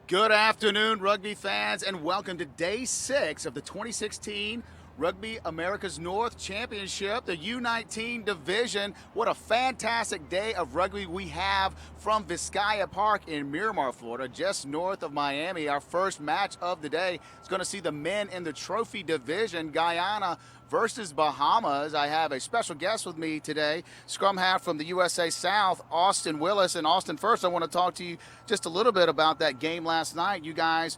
Good afternoon, rugby fans, and welcome to day 6 of the 2016 Rugby America's North Championship, the U19 division. What a fantastic day of rugby we have from Vizcaya Park in Miramar, Florida, just north of Miami. Our first match of the day is going to see the men in the trophy division, Guyana versus Bahamas. I have a special guest with me today, scrum half from the USA South, Austin Willis. And Austin, first I want to talk to you just a little bit about that game last night. You guys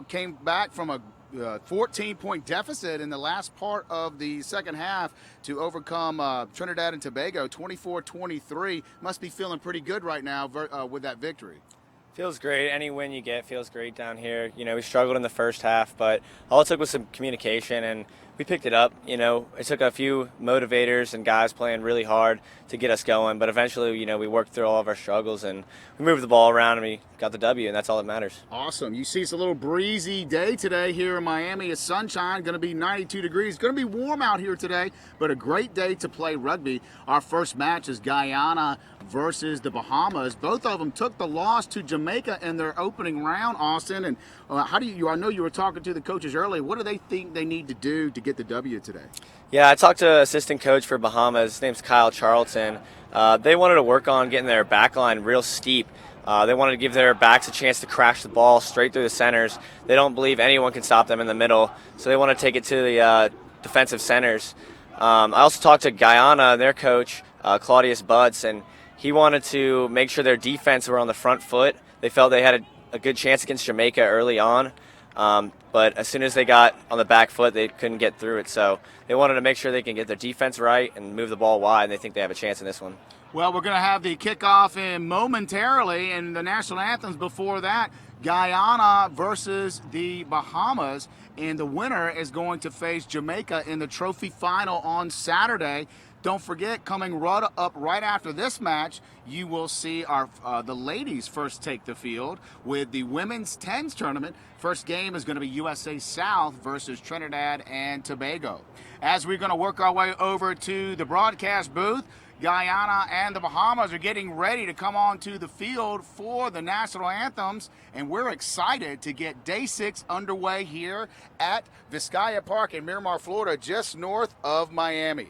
came back from a 14-point deficit in the last part of the second half to overcome Trinidad and Tobago 24-23. Must be feeling pretty good right now with that victory. Feels great. Any win you get feels great down here. We struggled in the first half, but all it took was some communication, and we picked it up. It took a few motivators and guys playing really hard to get us going, but eventually, we worked through all of our struggles, and we moved the ball around, and we got the W, and that's all that matters. Awesome. You see it's a little breezy day today here in Miami. It's sunshine, going to be 92 degrees. Going to be warm out here today, but a great day to play rugby. Our first match is Guyana versus the Bahamas. Both of them took the loss to Jamaica in their opening round, Austin. And I know you were talking to the coaches earlier. What do they think they need to do to get the W today? Yeah, I talked to assistant coach for Bahamas. His name's Kyle Charlton. They wanted to work on getting their back line real steep. They wanted to give their backs a chance to crash the ball straight through the centers. They don't believe anyone can stop them in the middle, so they want to take it to the defensive centers. I also talked to Guyana, their coach, Claudius Butts, and he wanted to make sure their defense were on the front foot. They felt they had a good chance against Jamaica early on, but as soon as they got on the back foot, they couldn't get through it. So they wanted to make sure they can get their defense right and move the ball wide, and they think they have a chance in this one. Well, we're going to have the kickoff in momentarily, and the national anthems before that. Guyana versus the Bahamas, and the winner is going to face Jamaica in the trophy final on Saturday. Don't forget, coming up right after this match, you will see the ladies first take the field with the women's 10s tournament. First game is going to be USA South versus Trinidad and Tobago. As we're going to work our way over to the broadcast booth, Guyana and the Bahamas are getting ready to come onto the field for the national anthems, and we're excited to get day 6 underway here at Vizcaya Park in Miramar, Florida, just north of Miami.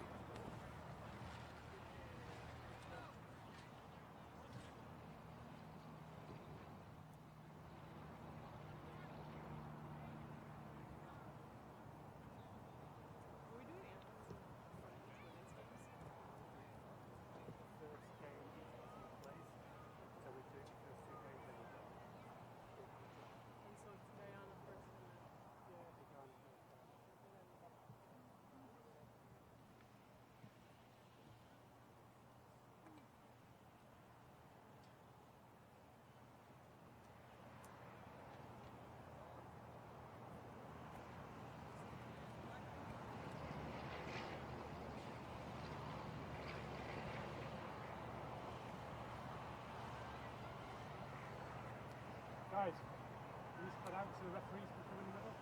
Guys, can you spread out so the referees can come in the middle?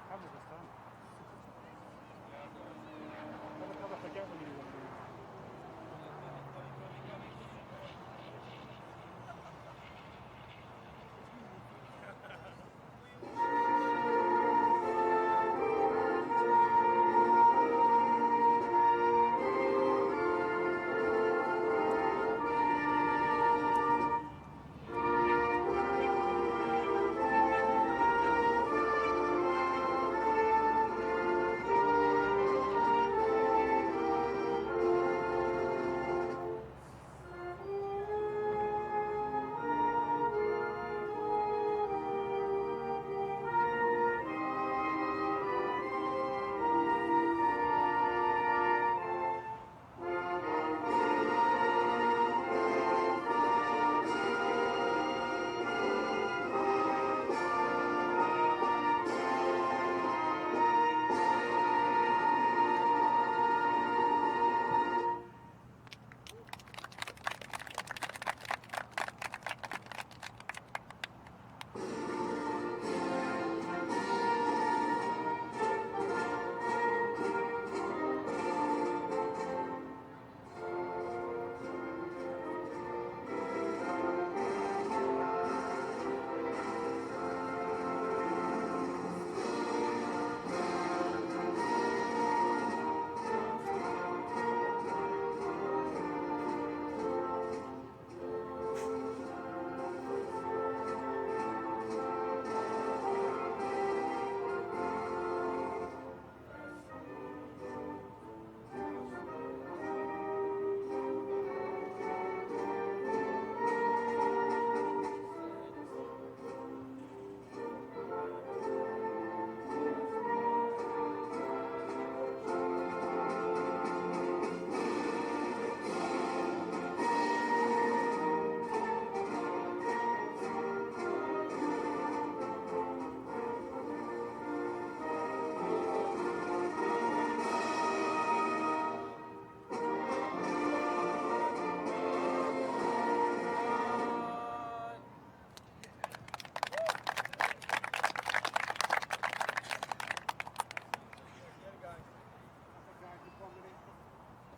Camera this time. Never forget when you referee.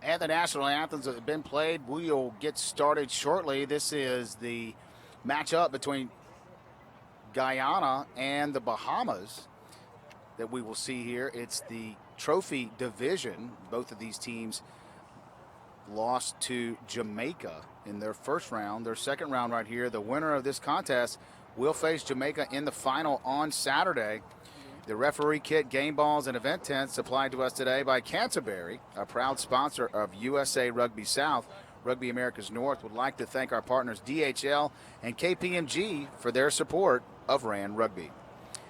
And the national anthems have been played. We will get started shortly. This is the matchup between Guyana and the Bahamas that we will see here. It's the trophy division. Both of these teams lost to Jamaica in their first round. Their second round right here, the winner of this contest will face Jamaica in the final on Saturday. The referee kit, game balls, and event tents supplied to us today by Canterbury, a proud sponsor of USA Rugby South. Rugby Americas North would like to thank our partners DHL and KPMG for their support of RAN Rugby.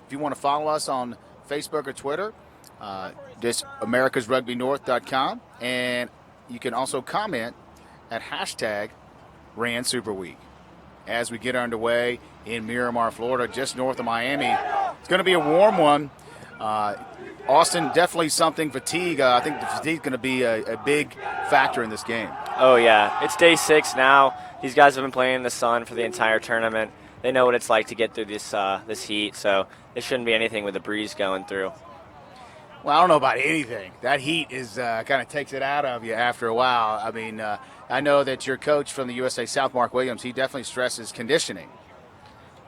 If you want to follow us on Facebook or Twitter, just americasrugbynorth.com, and you can also comment at hashtag RAN Super Week. As we get underway in Miramar, Florida, just north of Miami. It's going to be a warm one. Austin, definitely something fatigue. I think the fatigue is going to be a big factor in this game. Oh, yeah. It's day 6 now. These guys have been playing in the sun for the entire tournament. They know what it's like to get through this heat, so it shouldn't be anything with the breeze going through. Well, I don't know about anything. That heat is kind of takes it out of you after a while. I mean, I know that your coach from the USA South, Mark Williams, he definitely stresses conditioning.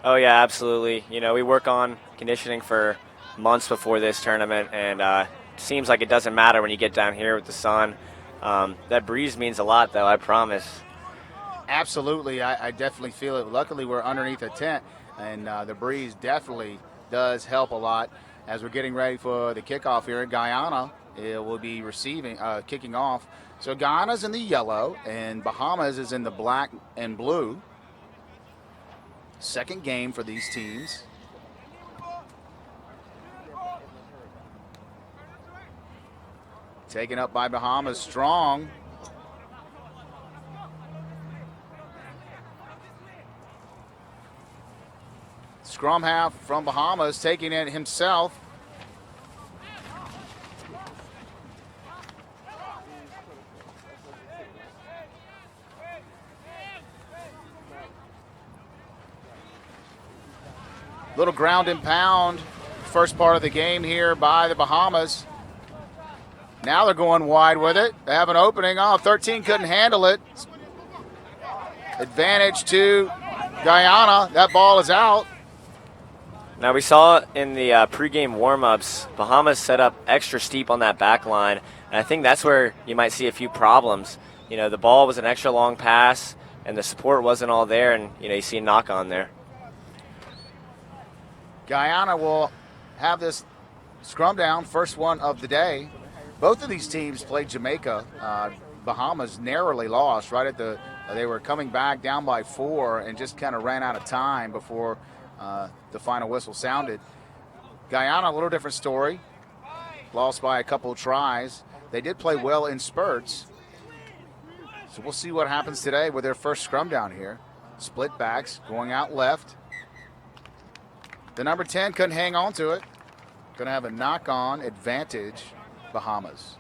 Oh, yeah, absolutely. You know, we work on conditioning for months before this tournament, and it seems like it doesn't matter when you get down here with the sun. That breeze means a lot, though, I promise. Absolutely. I definitely feel it. Luckily, we're underneath a tent, and the breeze definitely does help a lot. As we're getting ready for the kickoff here in Guyana, it will be kicking off. So Guyana's in the yellow, and Bahamas is in the black and blue. Second game for these teams. Taken up by Bahamas, strong. Scrum half from Bahamas, taking it himself. Little ground and pound, first part of the game here by the Bahamas. Now they're going wide with it. They have an opening. 13 couldn't handle it. Advantage to Guyana. That ball is out. Now, we saw in the pregame warm-ups, Bahamas set up extra steep on that back line, and I think that's where you might see a few problems. You know, the ball was an extra long pass, and the support wasn't all there, and, you know, you see a knock on there. Guyana will have this scrum down, first one of the day. Both of these teams played Jamaica. Bahamas narrowly lost right at they were coming back down by 4 and just kind of ran out of time before the final whistle sounded. Guyana, a little different story. Lost by a couple of tries. They did play well in spurts. So we'll see what happens today with their first scrum down here. Split backs going out left. The number 10 couldn't hang on to it. Going to have a knock-on advantage, Bahamas.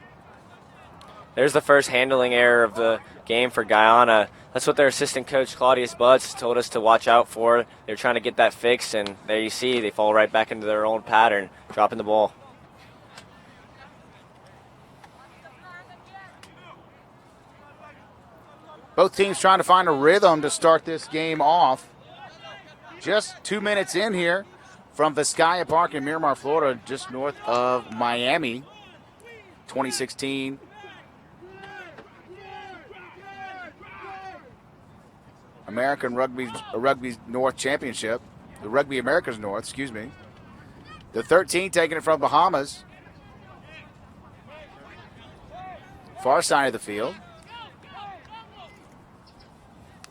There's the first handling error of the game for Guyana. That's what their assistant coach, Claudius Butts, told us to watch out for. They're trying to get that fixed, and there you see they fall right back into their old pattern, dropping the ball. Both teams trying to find a rhythm to start this game off. Just 2 minutes in here from Vizcaya Park in Miramar, Florida, just north of Miami. 2016 American Rugby North Championship, the Rugby Americas North, excuse me. The 13 taking it from Bahamas. Far side of the field.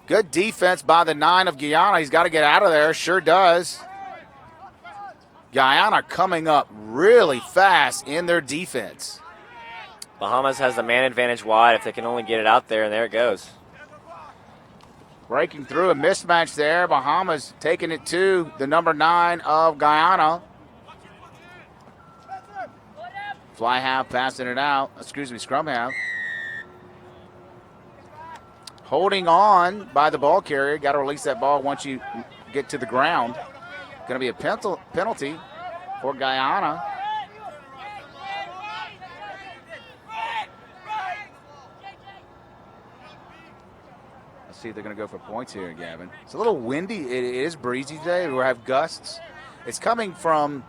Good defense by the 9 of Guyana. He's got to get out of there, sure does. Guyana coming up really fast in their defense. Bahamas has the man advantage wide if they can only get it out there, and there it goes. Breaking through a mismatch there. Bahamas taking it to the number 9 of Guyana. Fly half passing it out. Excuse me, scrum half. Holding on by the ball carrier. Got to release that ball once you get to the ground. Going to be a penalty for Guyana. see if they're going to go for points here, Gavin. It's a little windy. It is breezy today. We have gusts. It's coming from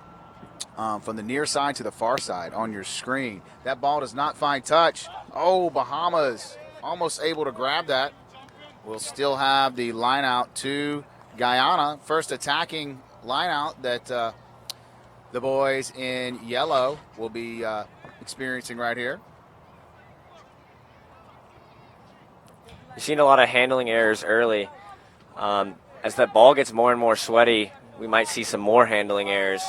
the near side to the far side on your screen. That ball does not find touch. Oh, Bahamas almost able to grab that. We'll still have the line out to Guyana. First attacking line out that the boys in yellow will be experiencing right here. You've seen a lot of handling errors early. As that ball gets more and more sweaty, we might see some more handling errors.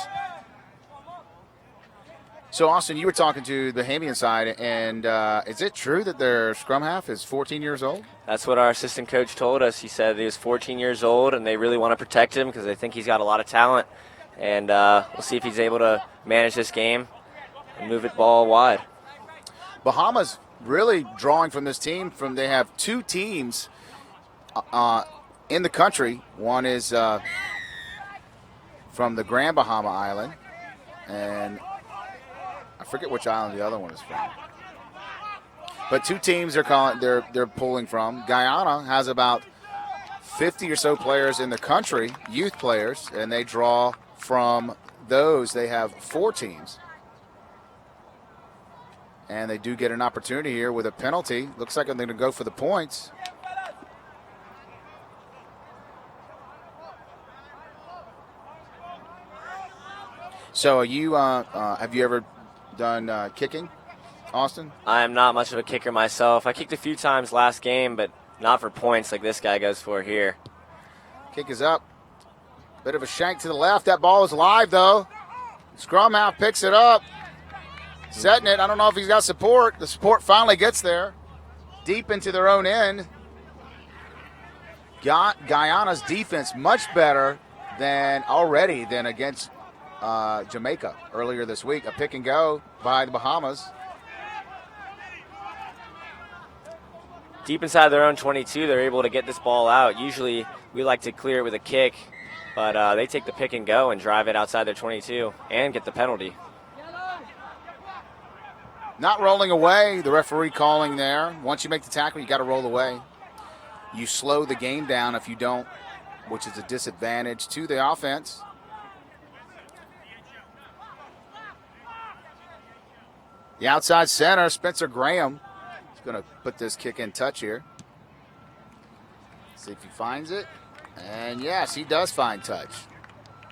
So, Austin, you were talking to the Bahamian side, and is it true that their scrum half is 14 years old? That's what our assistant coach told us. He said he was 14 years old, and they really want to protect him because they think he's got a lot of talent. And we'll see if he's able to manage this game and move it ball wide. Bahamas really drawing from this team. They have two teams in the country. One is from the Grand Bahama Island, and I forget which island the other one is from. But two teams they're pulling from. Guyana has about 50 or so players in the country, youth players, and they draw from those. They have 4 teams. And they do get an opportunity here with a penalty. Looks like they're going to go for the points. So are you have you ever done kicking, Austin? I am not much of a kicker myself. I kicked a few times last game, but not for points like this guy goes for here. Kick is up. Bit of a shank to the left. That ball is live, though. Scrum half picks it up. Setting it. I don't know if he's got support. The support finally gets there. Deep into their own end. Guyana's defense much better than against Jamaica earlier this week. A pick and go by the Bahamas. Deep inside their own 22, they're able to get this ball out. Usually we like to clear it with a kick, but they take the pick and go and drive it outside their 22 and get the penalty. Not rolling away, the referee calling there. Once you make the tackle, you got to roll away. You slow the game down if you don't, which is a disadvantage to the offense. The outside center, Spencer Graham, is going to put this kick in touch here. See if he finds it. And yes, he does find touch.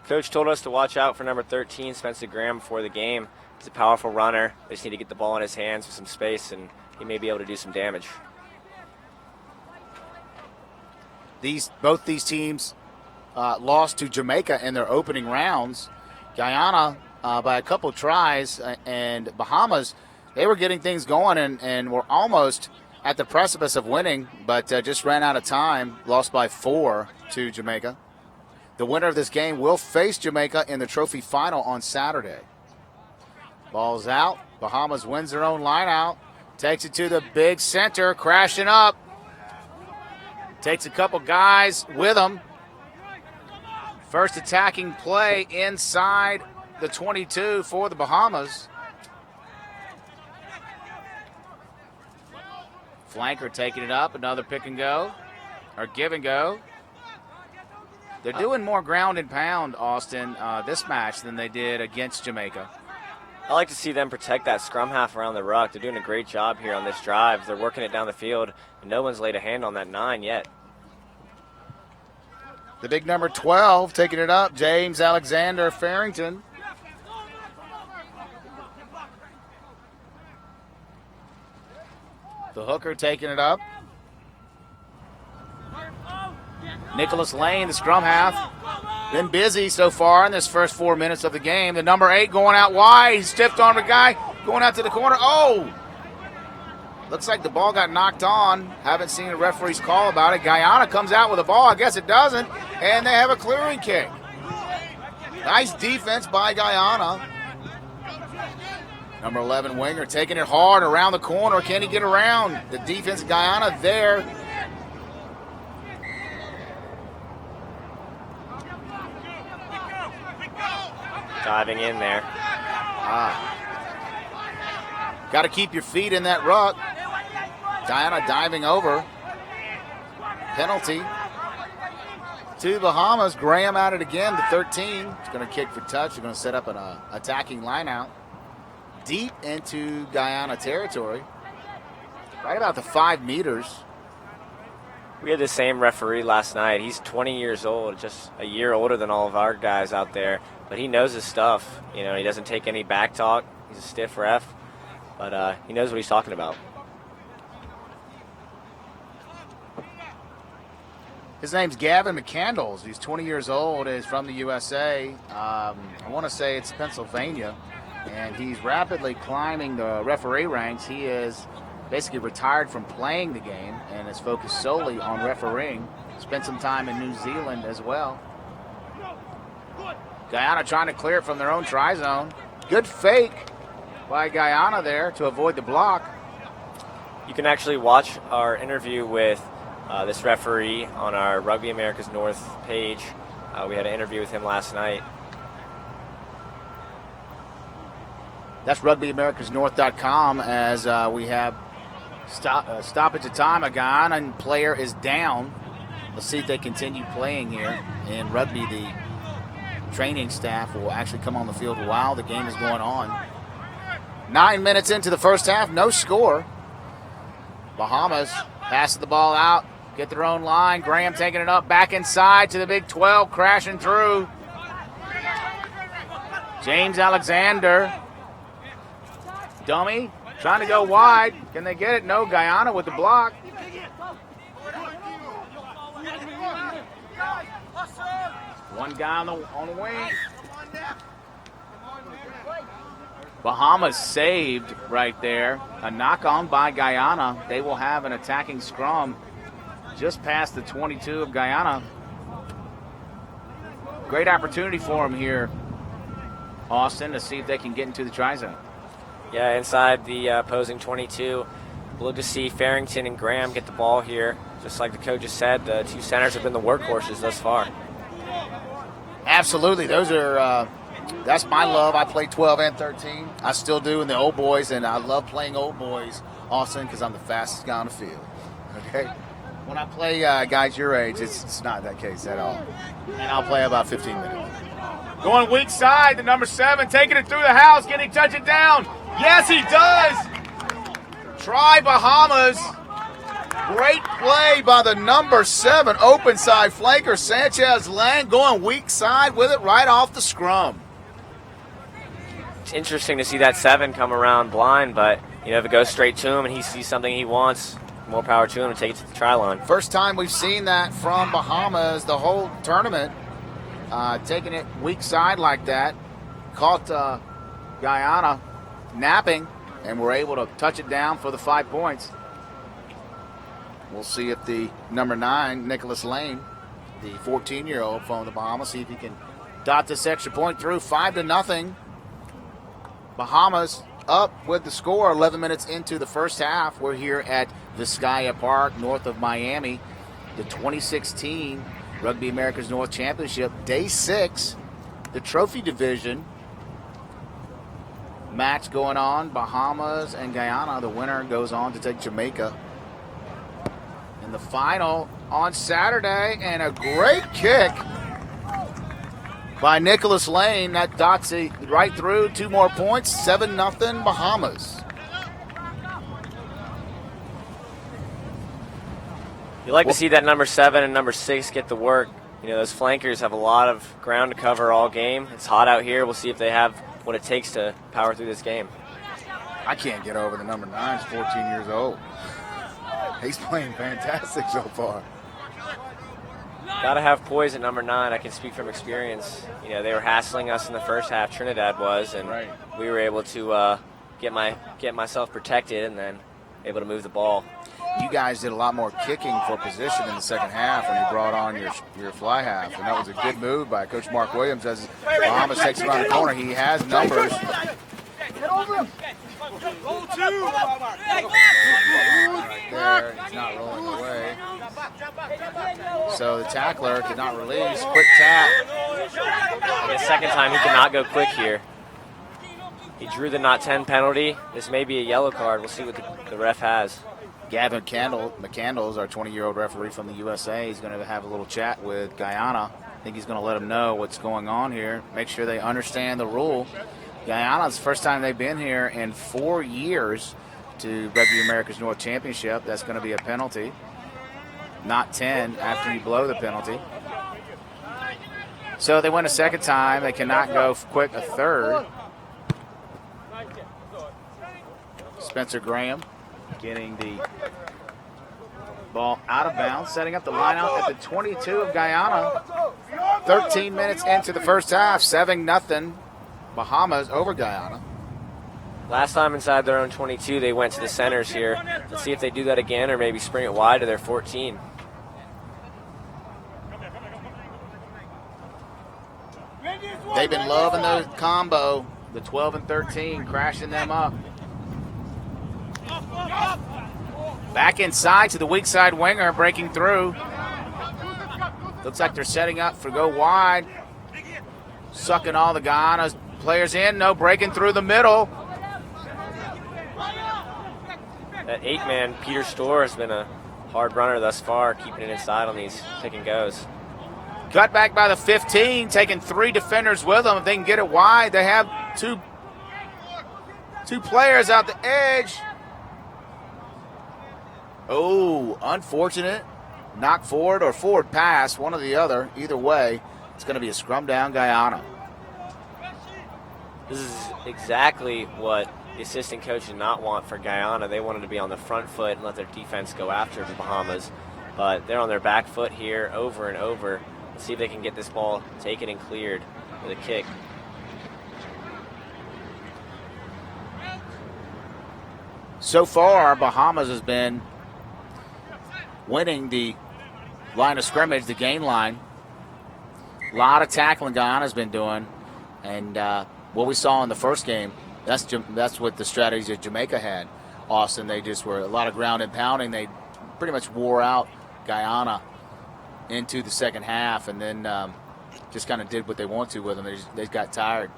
Coach told us to watch out for number 13, Spencer Graham, before the game. He's a powerful runner. They just need to get the ball in his hands with some space, and he may be able to do some damage. Both these teams lost to Jamaica in their opening rounds. Guyana by a couple tries, and Bahamas, they were getting things going and were almost at the precipice of winning, but just ran out of time, lost by 4 to Jamaica. The winner of this game will face Jamaica in the trophy final on Saturday. Ball's out. Bahamas wins their own line out. Takes it to the big center, crashing up. Takes a couple guys with him. First attacking play inside the 22 for the Bahamas. Flanker taking it up, another pick and go, or give and go. They're doing more ground and pound, Austin, this match than they did against Jamaica. I like to see them protect that scrum half around the ruck. They're doing a great job here on this drive. They're working it down the field, and no one's laid a hand on that 9 yet. The big number 12 taking it up, James Alexander Farrington. The hooker taking it up. Nicholas Lane, the scrum half, been busy so far in this first 4 minutes of the game. The number 8 going out wide. He stiffed on the guy, going out to the corner. Oh! Looks like the ball got knocked on. Haven't seen a referee's call about it. Guyana comes out with the ball. I guess it doesn't. And they have a clearing kick. Nice defense by Guyana. Number 11 winger taking it hard around the corner. Can he get around? The defense of Guyana there. Diving in there. Got to keep your feet in that ruck. Guyana diving over. Penalty to the Bahamas. Graham at it again, the 13. He's going to kick for touch. They're going to set up an attacking line out deep into Guyana territory. Right about the 5 meters. We had the same referee last night. He's 20 years old, just a year older than all of our guys out there. But he knows his stuff. You know, he doesn't take any back talk. He's a stiff ref. But he knows what he's talking about. His name's Gavin McCandles. He's 20 years old. He's from the USA. I want to say it's Pennsylvania. And he's rapidly climbing the referee ranks. He is basically retired from playing the game and is focused solely on refereeing. Spent some time in New Zealand as well. Guyana trying to clear it from their own try zone. Good fake by Guyana there to avoid the block. You can actually watch our interview with this referee on our Rugby America's North page. We had an interview with him last night. That's rugbyamericasnorth.com as we have stoppage of time. A Guyana player is down. Let's see if they continue playing here. In rugby, the training staff will actually come on the field while the game is going on. 9 minutes into the first half, no score. Bahamas passing the ball out, get their own line. Graham taking it up, back inside to the Big 12, crashing through. James Alexander. Dummy, trying to go wide. Can they get it? No, Guyana with the block. One guy on the wing. Bahamas saved right there. A knock on by Guyana. They will have an attacking scrum just past the 22 of Guyana. Great opportunity for them here, Austin, to see if they can get into the try zone. Yeah, inside the opposing 22. We'll to see Farrington and Graham get the ball here. Just like the coach just said, the two centers have been the workhorses thus far. Absolutely. Those are, that's my love. I play 12 and 13. I still do in the old boys, and I love playing old boys, Austin, because I'm the fastest guy on the field. Okay? When I play guys your age, it's not that case at all. And I'll play about 15 minutes. Going weak side, the number 7, taking it through the house. Can he touch it down? Yes, he does. Try Bahamas. Great play by the number 7 open side flanker, Sanchez Lang, going weak side with it right off the scrum. It's interesting to see that 7 come around blind, but you know, if it goes straight to him and he sees something he wants, more power to him to take it to the try line. First time we've seen that from Bahamas the whole tournament. Taking it weak side like that. Caught Guyana napping, and we're able to touch it down for the 5 points. We'll see if the number 9, Nicholas Lane, the 14-year-old from the Bahamas, see if he can dot this extra point through. 5-0. Bahamas up with the score 11 minutes into the first half. We're here at Vizcaya Park, north of Miami. The 2016 Rugby America's North Championship, Day 6, the trophy division match going on. Bahamas and Guyana. The winner goes on to take Jamaica in the final on Saturday. And a great kick by Nicholas Lane. That dots it right through. 2 more points. 7-0 Bahamas. You like to see that number 7 and number 6 get the work. You know, those flankers have a lot of ground to cover all game. It's hot out here. We'll see if they have what it takes to power through this game. I can't get over the number 9. He's 14 years old. He's playing fantastic so far. Got to have poise at number 9. I can speak from experience. You know, they were hassling us in the first half, Trinidad was, and we were able to get myself protected and then able to move the ball. You guys did a lot more kicking for position in the second half when you brought on your fly half, and that was a good move by Coach Mark Williams as Bahamas takes it around the corner. He has numbers. Right there, he's not rolling away. So the tackler could not release. Quick tap. The second time he cannot go quick here. He drew the not 10 penalty. This may be a yellow card. We'll see what the ref has. Gavin McCandles, our 20-year-old referee from the USA, is going to have a little chat with Guyana. I think he's going to let them know what's going on here, make sure they understand the rule. Guyana's the first time they've been here in 4 years to Rugby America's North Championship. That's going to be a penalty, not 10 after you blow the penalty. So they went a second time. They cannot go quick a third. Spencer Graham getting the ball out of bounds, setting up the lineout at the 22 of Guyana. 13 minutes into the first half, 7-0 Bahamas over Guyana. Last time inside their own 22, they went to the centers here. Let's see if they do that again or maybe spring it wide to their 14. They've been loving the combo, the 12 and 13, crashing them up. Back inside to the weak side winger, breaking through. Looks like they're setting up for go wide. Sucking all the Guyana players in. No, breaking through the middle. That 8-man Peter Storr has been a hard runner thus far, keeping it inside on these pick and goes. Cut back by the 15, taking 3 defenders with them. If they can get it wide, they have two players out the edge. Oh, unfortunate. Knock forward or forward pass, one or the other. Either way, it's going to be a scrum down Guyana. This is exactly what the assistant coach did not want for Guyana. They wanted to be on the front foot and let their defense go after the Bahamas. But they're on their back foot here over and over. Let's see if they can get this ball taken and cleared with a kick. So far, Bahamas has been winning the line of scrimmage, the gain line. A lot of tackling Guyana's been doing. And what we saw in the first game, that's what the strategies that Jamaica had. Austin, they just were a lot of ground and pounding. They pretty much wore out Guyana into the second half and then just kind of did what they want to with them. They got tired.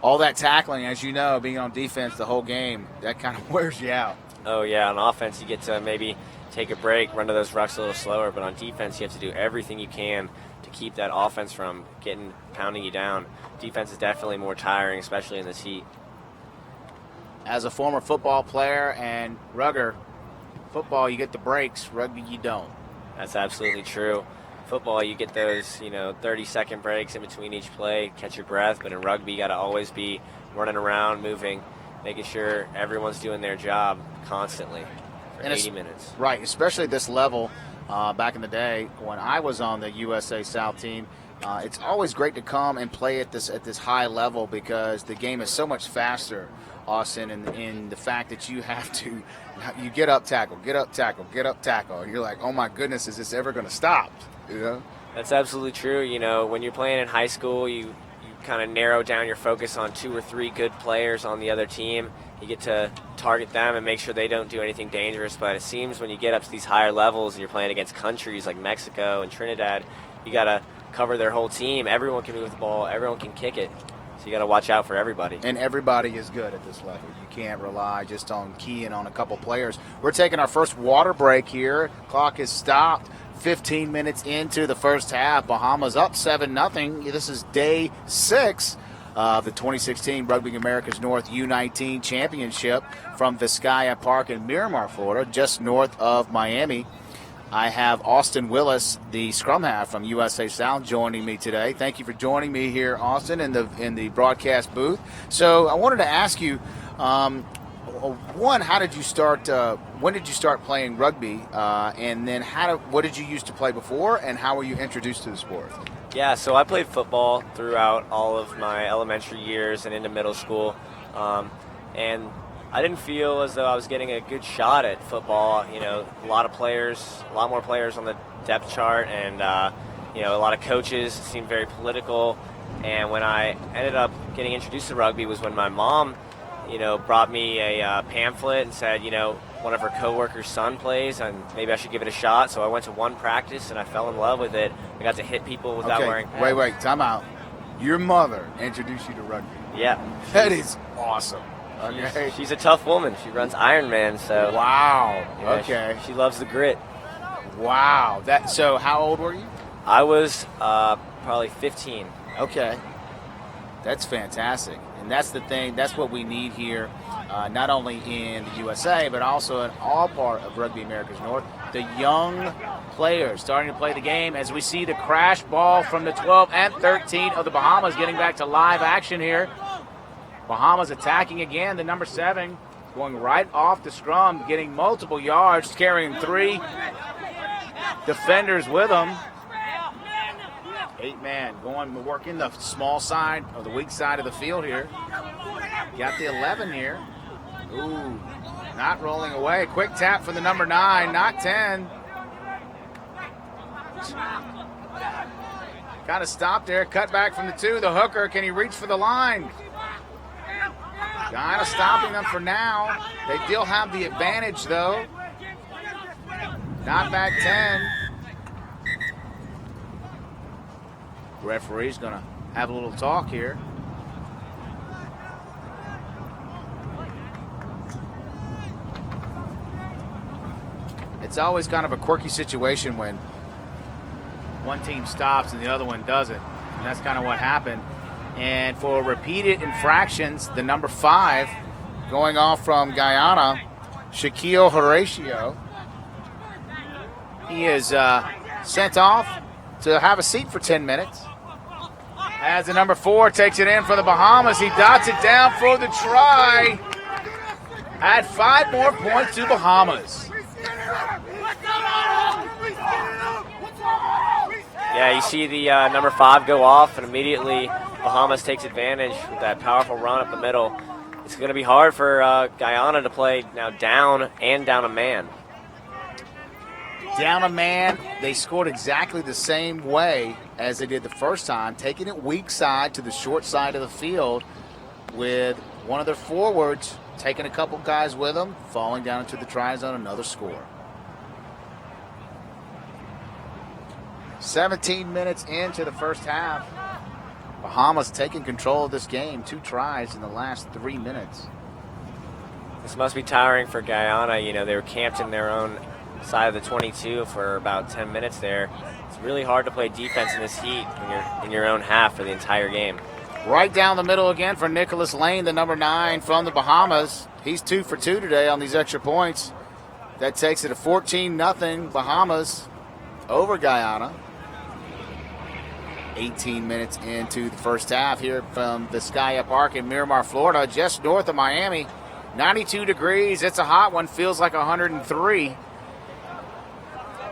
All that tackling, as you know, being on defense the whole game, that kind of wears you out. Oh, yeah. On offense, you get to maybe take a break, run to those rucks a little slower. But on defense, you have to do everything you can to keep that offense from pounding you down. Defense is definitely more tiring, especially in this heat. As a former football player and rugger, football, you get the breaks. Rugby, you don't. That's absolutely true. Football, you get those, 30-second breaks in between each play, catch your breath. But in rugby, you got to always be running around, moving, making sure everyone's doing their job constantly for 80 minutes. Right, especially this level. Back in the day when I was on the USA South team, it's always great to come and play at this high level because the game is so much faster, Austin, in the fact that you get up tackle, get up tackle, get up tackle. And you're like, oh my goodness, is this ever going to stop? That's absolutely true. When you're playing in high school, you kind of narrow down your focus on 2 or 3 good players on the other team. You get to target them and make sure they don't do anything dangerous. But it seems when you get up to these higher levels and you're playing against countries like Mexico and Trinidad, you got to cover their whole team. Everyone can move the ball. Everyone can kick it. So you got to watch out for everybody. And everybody is good at this level. You can't rely just on keying on a couple players. We're taking our first water break here. Clock is stopped. 15 minutes into the first half. Bahamas up 7-0. This is day 6 of the 2016 Rugby America's North U19 Championship from Vizcaya Park in Miramar, Florida, just north of Miami. I have Austin Willis, the scrum half from USA South, joining me today. Thank you for joining me here, Austin, in the broadcast booth. So I wanted to ask you, one, how did you start? When did you start playing rugby? And then what did you used to play before? And how were you introduced to the sport? Yeah, so I played football throughout all of my elementary years and into middle school, and I didn't feel as though I was getting a good shot at football. A lot more players on the depth chart, and a lot of coaches seemed very political. And when I ended up getting introduced to rugby was when my mom, brought me a pamphlet and said, one of her coworkers' son plays, and maybe I should give it a shot. So I went to one practice, and I fell in love with it. I got to hit people without wearing pads. Wait, time out. Your mother introduced you to rugby. Yeah. That is awesome. Okay. She's a tough woman. She runs Ironman, so Wow. you know, Okay. She loves the grit. Wow. So how old were you? I was probably 15. Okay. That's fantastic. And that's the thing. That's what we need here, not only in the USA, but also in all part of Rugby America's North. The young players starting to play the game as we see the crash ball from the 12 and 13 of the Bahamas getting back to live action here. Bahamas attacking again. The number 7 going right off the scrum, getting multiple yards, carrying 3 defenders with them. 8-man going working the small side or the weak side of the field here. Got the 11 here. Ooh, not rolling away. Quick tap for the number 9, not 10. Kind of stopped there. Cut back from the 2. The hooker, can he reach for the line? Kind of stopping them for now. They still have the advantage though. Not back 10. Referee's going to have a little talk here. It's always kind of a quirky situation when one team stops and the other one doesn't. And that's kind of what happened. And for repeated infractions, the number 5 going off from Guyana, Shaquille Horatio, he is sent off to have a seat for 10 minutes. As the number 4 takes it in for the Bahamas, he dots it down for the try. Add 5 more points to Bahamas. Yeah, you see the number 5 go off, and immediately Bahamas takes advantage with that powerful run up the middle. It's going to be hard for Guyana to play now down a man. Down a man, they scored exactly the same way as they did the first time, taking it weak side to the short side of the field with one of their forwards taking a couple guys with them, falling down into the try zone, another score. 17 minutes into the first half. Bahamas taking control of this game. 2 tries in the last 3 minutes. This must be tiring for Guyana. You know, they were camped in their own side of the 22 for about 10 minutes there. It's really hard to play defense in this heat when you're in your own half for the entire game. Right down the middle again for Nicholas Lane, the number 9 from the Bahamas. He's 2 for 2 today on these extra points. That takes it to 14-0 Bahamas over Guyana. 18 minutes into the first half here from Vizcaya Park in Miramar, Florida, just north of Miami. 92 degrees. It's a hot one. Feels like 103.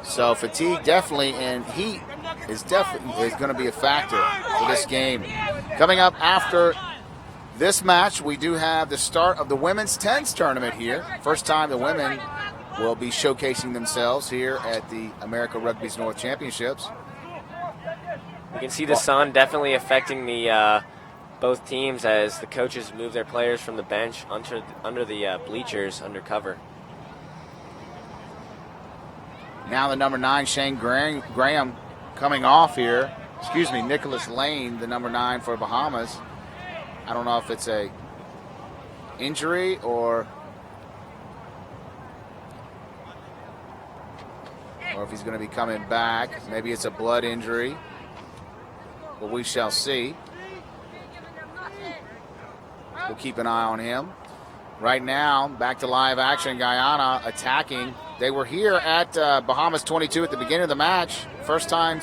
So fatigue definitely and heat is going to be a factor for this game. Coming up after this match, we do have the start of the women's tens tournament here. First time the women will be showcasing themselves here at the America Rugby's North Championships. You can see the sun definitely affecting the both teams as the coaches move their players from the bench under the bleachers under cover. Now the number 9, Shane Graham, coming off here. Excuse me, Nicholas Lane, the number 9 for Bahamas. I don't know if it's a injury or if he's going to be coming back. Maybe it's a blood injury, but we shall see. We'll keep an eye on him. Right now, back to live action. Guyana attacking. They were here at Bahamas 22 at the beginning of the match. First time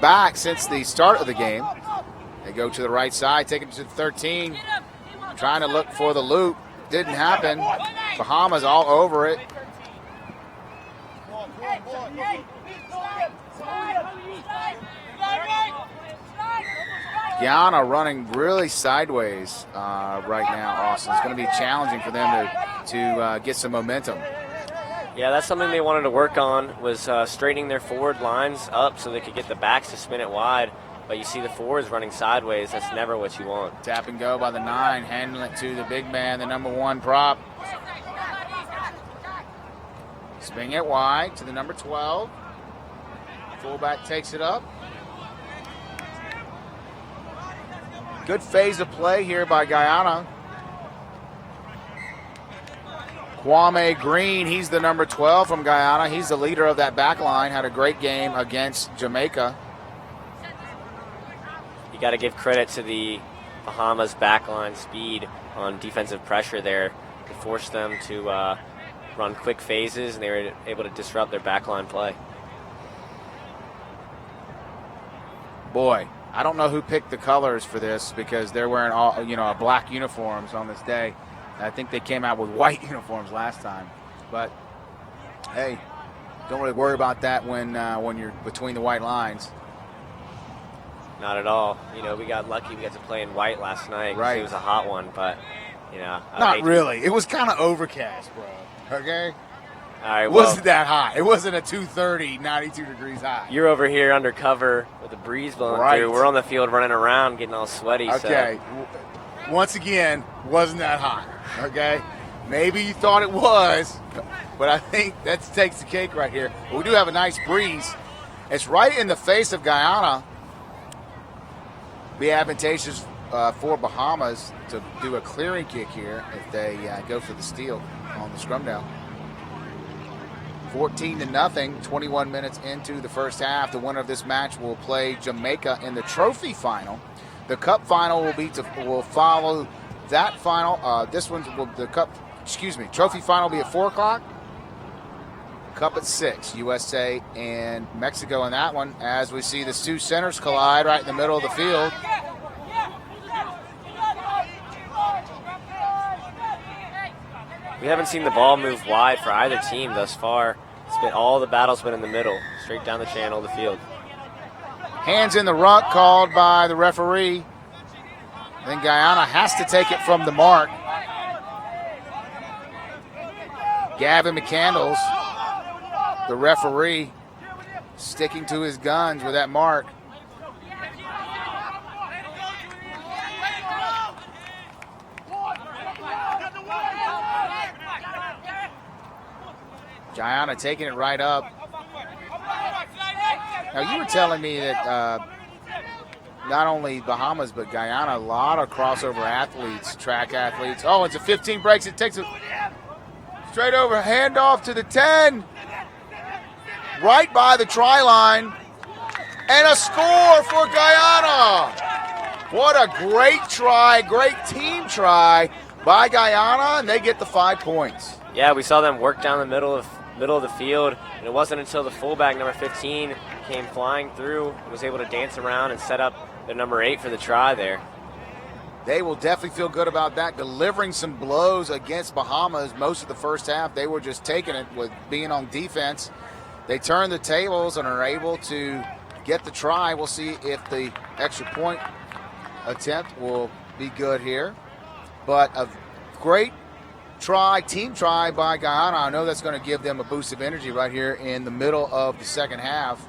back since the start of the game. They go to the right side, take it to the 13. Trying to look for the loop. Didn't happen. Bahamas all over it. Guyana running really sideways right now, Austin. It's going to be challenging for them to get some momentum. Yeah, that's something they wanted to work on, was straightening their forward lines up so they could get the backs to spin it wide. But you see the forwards running sideways. That's never what you want. Tap and go by the 9, handling it to the big man, the number 1 prop. Swing it wide to the number 12. Fullback takes it up. Good phase of play here by Guyana. Kwame Green, he's the number 12 from Guyana. He's the leader of that back line. Had a great game against Jamaica. You got to give credit to the Bahamas backline speed on defensive pressure there to force them to run quick phases, and they were able to disrupt their backline play. Boy, I don't know who picked the colors for this because they're wearing all, black uniforms on this day. I think they came out with white uniforms last time. But, hey, don't really worry about that when you're between the white lines. Not at all. We got lucky. We got to play in white last night. Right. It was a hot one, but, Not really. It was kind of overcast, bro. Okay? All right, It wasn't that hot. It wasn't a 230, 92 degrees hot. You're over here undercover with the breeze blowing through. We're on the field running around, getting all sweaty. Okay. So. Once again, wasn't that hot. Okay? Maybe you thought it was, but I think that takes the cake right here. But we do have a nice breeze. It's right in the face of Guyana. Be advantageous for Bahamas to do a clearing kick here if they go for the steal on the scrum down. 14-0, 21 minutes into the first half. The winner of this match will play Jamaica in the trophy final. The cup final will follow that final. Trophy final will be at 4 o'clock. Cup at 6. USA and Mexico in that one, as we see the two centers collide right in the middle of the field. We haven't seen the ball move wide for either team thus far. All the battle's been in the middle, straight down the channel of the field. Hands in the ruck called by the referee. Then Guyana has to take it from the mark. Gavin McCandles, the referee, sticking to his guns with that mark. Guyana taking it right up. Now, you were telling me that not only Bahamas, but Guyana, a lot of crossover athletes, track athletes. Oh, it's a 15 breaks. It takes it straight over, handoff to the 10. Right by the try line. And a score for Guyana. What a great try, great team try by Guyana, and they get the 5 points. Yeah, we saw them work down the middle of the field, and it wasn't until the fullback, number 15, came flying through and was able to dance around and set up the number 8 for the try there. They will definitely feel good about that, delivering some blows against Bahamas. Most of the first half, they were just taking it with being on defense. They turn the tables and are able to get the try. We'll see if the extra point attempt will be good here. But a great try, team try by Guyana. I know that's going to give them a boost of energy right here in the middle of the second half.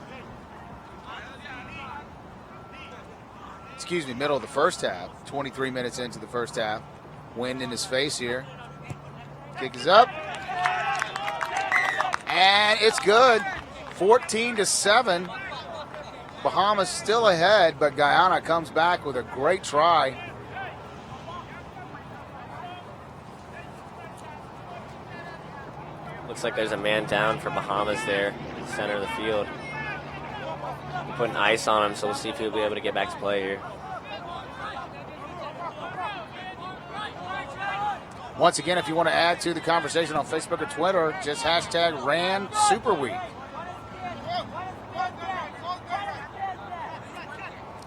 Middle of the first half. 23 minutes into the first half. Wind in his face here. Kick is up. And it's good. 14-7. Bahamas still ahead, but Guyana comes back with a great try. Looks like there's a man down for Bahamas there in the center of the field. We're putting ice on him, so we'll see if he'll be able to get back to play here. Once again, if you want to add to the conversation on Facebook or Twitter, just hashtag RAN Super Week.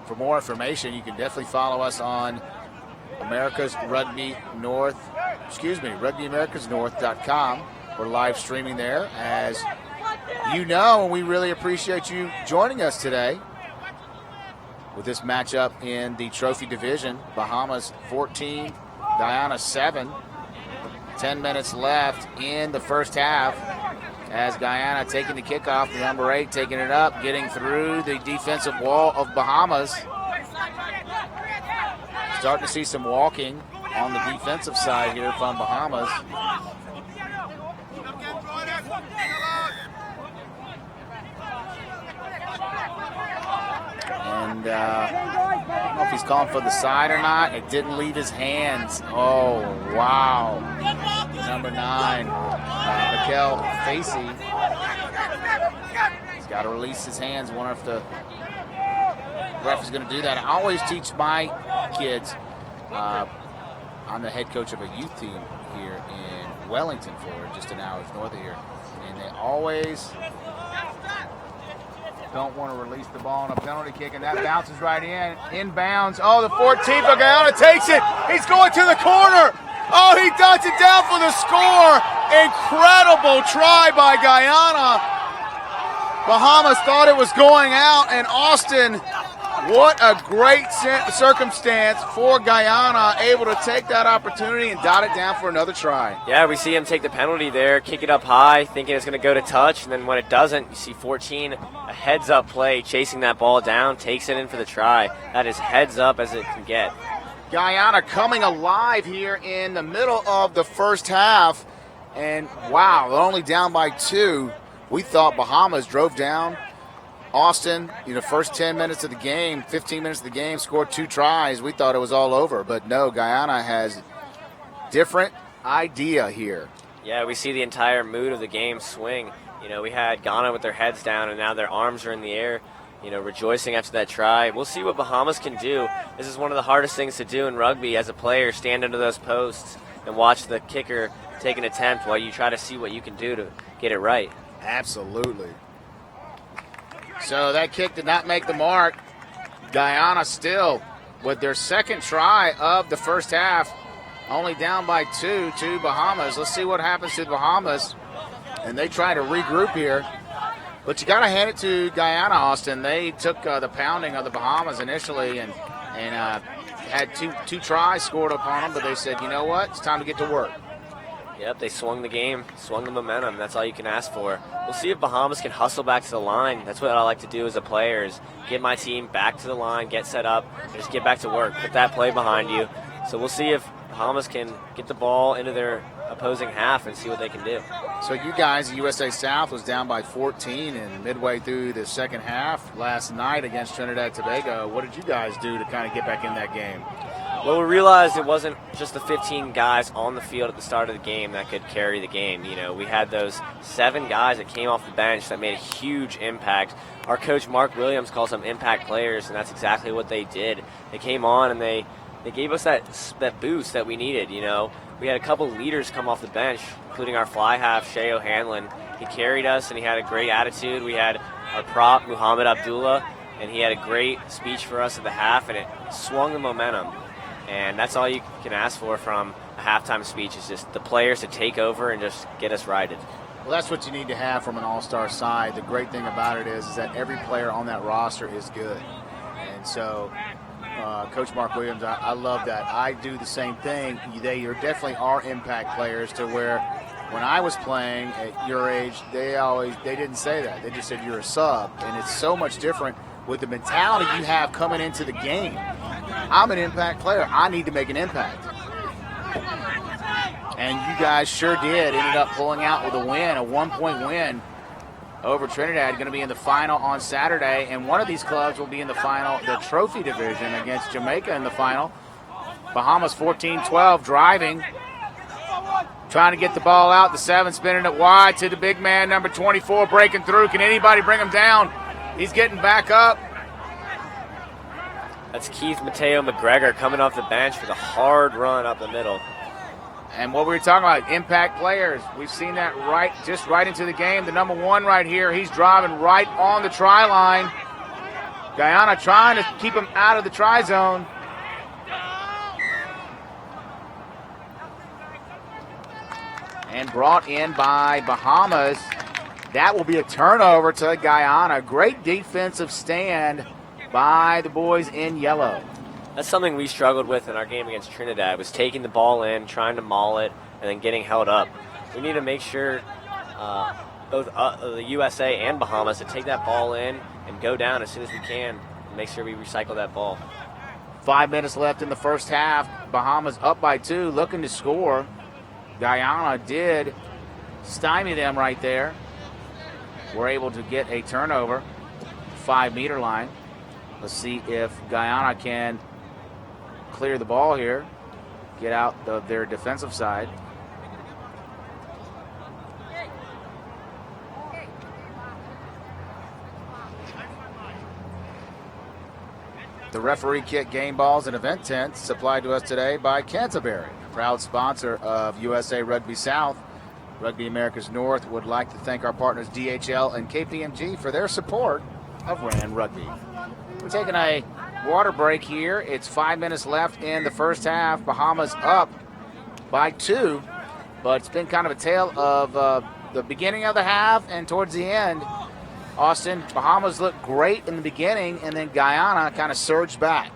For more information, you can definitely follow us on RugbyAmericasNorth.com. We're live streaming there, as you know, and we really appreciate you joining us today with this matchup in the trophy division. Bahamas 14, Guyana 7. 10 minutes left in the first half as Guyana taking the kickoff. The number 8 taking it up, getting through the defensive wall of Bahamas. Starting to see some walking on the defensive side here from Bahamas. And if he's calling for the side or not. It didn't leave his hands. Oh, wow. Number 9, Mikel Facey. He's got to release his hands. Wonder if the ref is going to do that. I always teach my kids. I'm the head coach of a youth team here in Wellington, Florida, just an hour north of here. And they always don't want to release the ball on a penalty kick, and that bounces right inbounds. Oh, the 14th of Guyana takes it. He's going to the corner. Oh, he ducks it down for the score. Incredible try by Guyana. Bahamas thought it was going out, and Austin, what a great circumstance for Guyana, able to take that opportunity and dot it down for another try. Yeah, we see him take the penalty there, kick it up high, thinking it's going to go to touch, and then when it doesn't, you see 14, a heads-up play, chasing that ball down, takes it in for the try. That is heads up as it can get. Guyana coming alive here in the middle of the first half, and wow, they're only down by 2. We thought Bahamas drove down Austin, first 10 minutes of the game, 15 minutes of the game, scored 2 tries. We thought it was all over, but no, Guyana has different idea here. Yeah, we see the entire mood of the game swing. We had Ghana with their heads down, and now their arms are in the air, rejoicing after that try. We'll see what Bahamas can do. This is one of the hardest things to do in rugby as a player, stand under those posts and watch the kicker take an attempt while you try to see what you can do to get it right. Absolutely. So that kick did not make the mark. Guyana still with their second try of the first half, only down by 2 to Bahamas. Let's see what happens to the Bahamas. And they try to regroup here. But you got to hand it to Guyana, Austin. They took the pounding of the Bahamas initially and had two tries scored upon them, but they said, you know what, it's time to get to work. Yep, they swung the game, swung the momentum. That's all you can ask for. We'll see if Bahamas can hustle back to the line. That's what I like to do as a player, is get my team back to the line, get set up, and just get back to work. Put that play behind you. So we'll see if Bahamas can get the ball into their opposing half and see what they can do. So you guys, USA South was down by 14 and midway through the second half last night against Trinidad and Tobago. What did you guys do to kind of get back in that game? Well, we realized it wasn't just the 15 guys on the field at the start of the game that could carry the game. We had those 7 guys that came off the bench that made a huge impact. Our coach, Mark Williams, calls them impact players, and that's exactly what they did. They came on and they gave us that boost that we needed. We had a couple leaders come off the bench, including our fly half, Shea O'Hanlon. He carried us, and he had a great attitude. We had our prop, Muhammad Abdullah, and he had a great speech for us at the half, and it swung the momentum. And that's all you can ask for from a halftime speech, is just the players to take over and just get us righted. Well, that's what you need to have from an all-star side. The great thing about it is that every player on that roster is good. And so Coach Mark Williams, I love that. I do the same thing. They definitely are impact players, to where when I was playing at your age, they didn't say that. They just said you're a sub. And it's so much different with the mentality you have coming into the game. I'm an impact player. I need to make an impact. And you guys sure did. Ended up pulling out with a win, a 1-point win over Trinidad. Going to be in the final on Saturday. And one of these clubs will be in the final, the trophy division, against Jamaica in the final. Bahamas 14-12, driving. Trying to get the ball out. The 7 spinning it wide to the big man, number 24, breaking through. Can anybody bring him down? He's getting back up. That's Keith Mateo McGregor coming off the bench with a hard run up the middle. And what we were talking about, impact players. We've seen that right into the game. The number 1 right here, he's driving right on the try line. Guyana trying to keep him out of the try zone. And brought in by Bahamas. That will be a turnover to Guyana. Great defensive stand by the boys in yellow. That's something we struggled with in our game against Trinidad, was taking the ball in, trying to maul it, and then getting held up. We need to make sure both the USA and Bahamas to take that ball in and go down as soon as we can and make sure we recycle that ball. 5 minutes left in the first half. Bahamas up by 2, looking to score. Guyana did stymie them right there. We're able to get a turnover, 5-meter line. Let's see if Guyana can clear the ball here, get out their defensive side. The referee kit, game balls, and event tents supplied to us today by Canterbury, proud sponsor of USA Rugby South. Rugby Americas North would like to thank our partners DHL and KPMG for their support of RAN Rugby. We're taking a water break here. It's 5 minutes left in the first half. Bahamas up by 2, but it's been kind of a tale of the beginning of the half and towards the end. Austin, Bahamas looked great in the beginning, and then Guyana kind of surged back.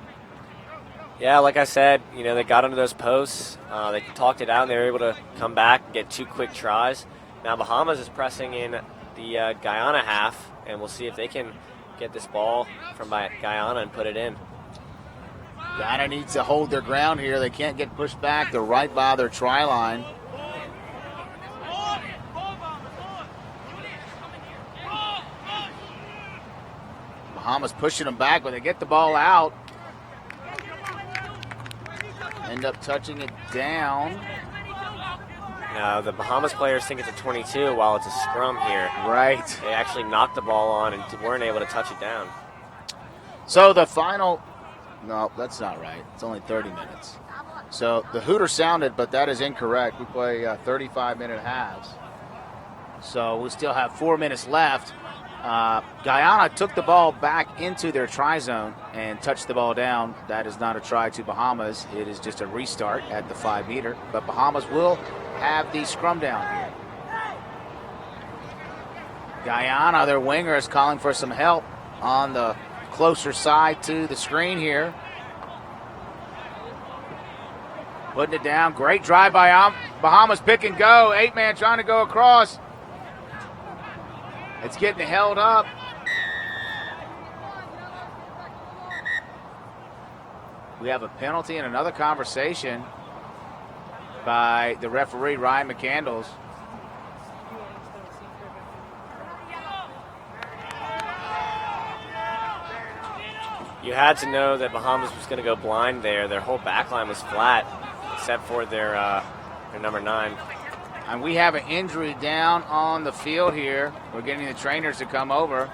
Yeah, like I said, they got under those posts. They talked it out, and they were able to come back and get 2 quick tries. Now Bahamas is pressing in the Guyana half, and we'll see if they can get this ball from Guyana and put it in. Guyana needs to hold their ground here. They can't get pushed back. They're right by their try line. Bahamas pushing them back, but they get the ball out. End up touching it down. Now the Bahamas players think it's a 22 while it's a scrum here. Right. They actually knocked the ball on and weren't able to touch it down. So the final, no, that's not right. It's only 30 minutes. So the hooter sounded, but that is incorrect. We play 35-minute halves. So we still have 4 minutes left. Guyana took the ball back into their try zone and touched the ball down. That is not a try to Bahamas. It is just a restart at the 5-meter. But Bahamas will have the scrum down here. Guyana, their winger, is calling for some help on the closer side to the screen here. Putting it down. Great drive by Bahamas. Pick and go. 8-man trying to go across. It's getting held up. We have a penalty and another conversation by the referee, Ryan McCandles. You had to know that Bahamas was going to go blind there. Their whole back line was flat, except for their number 9. And we have an injury down on the field here. We're getting the trainers to come over.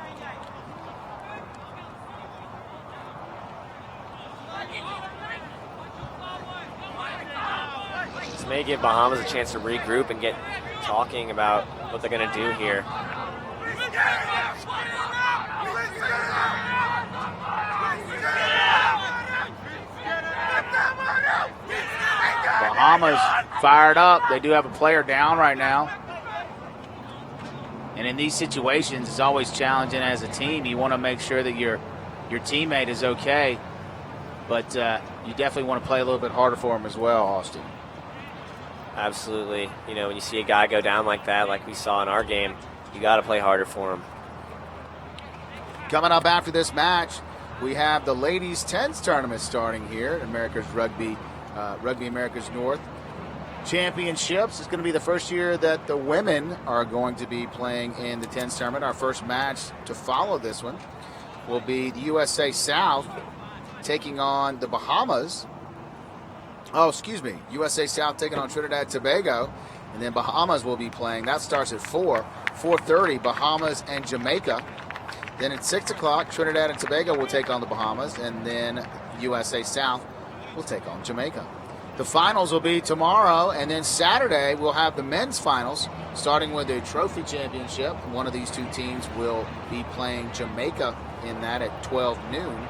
This may give Bahamas a chance to regroup and get talking about what they're going to do here. Bahamas fired up. They do have a player down right now. And in these situations, it's always challenging as a team. You want to make sure that your teammate is okay. But you definitely want to play a little bit harder for him as well, Austin. Absolutely. When you see a guy go down like that, like we saw in our game, you got to play harder for him. Coming up after this match, we have the ladies' 10s tournament starting here at America's Rugby Americas North Championships. It's going to be the first year that the women are going to be playing in the 10s tournament. Our first match to follow this one will be the USA South taking on the Bahamas. USA South taking on Trinidad and Tobago. And then Bahamas will be playing. That starts at 4:30, Bahamas and Jamaica. Then at 6 o'clock, Trinidad and Tobago will take on the Bahamas. And then USA South will take on Jamaica. The finals will be tomorrow, and then Saturday we'll have the men's finals, starting with a trophy championship. One of these two teams will be playing Jamaica in that at 12 noon.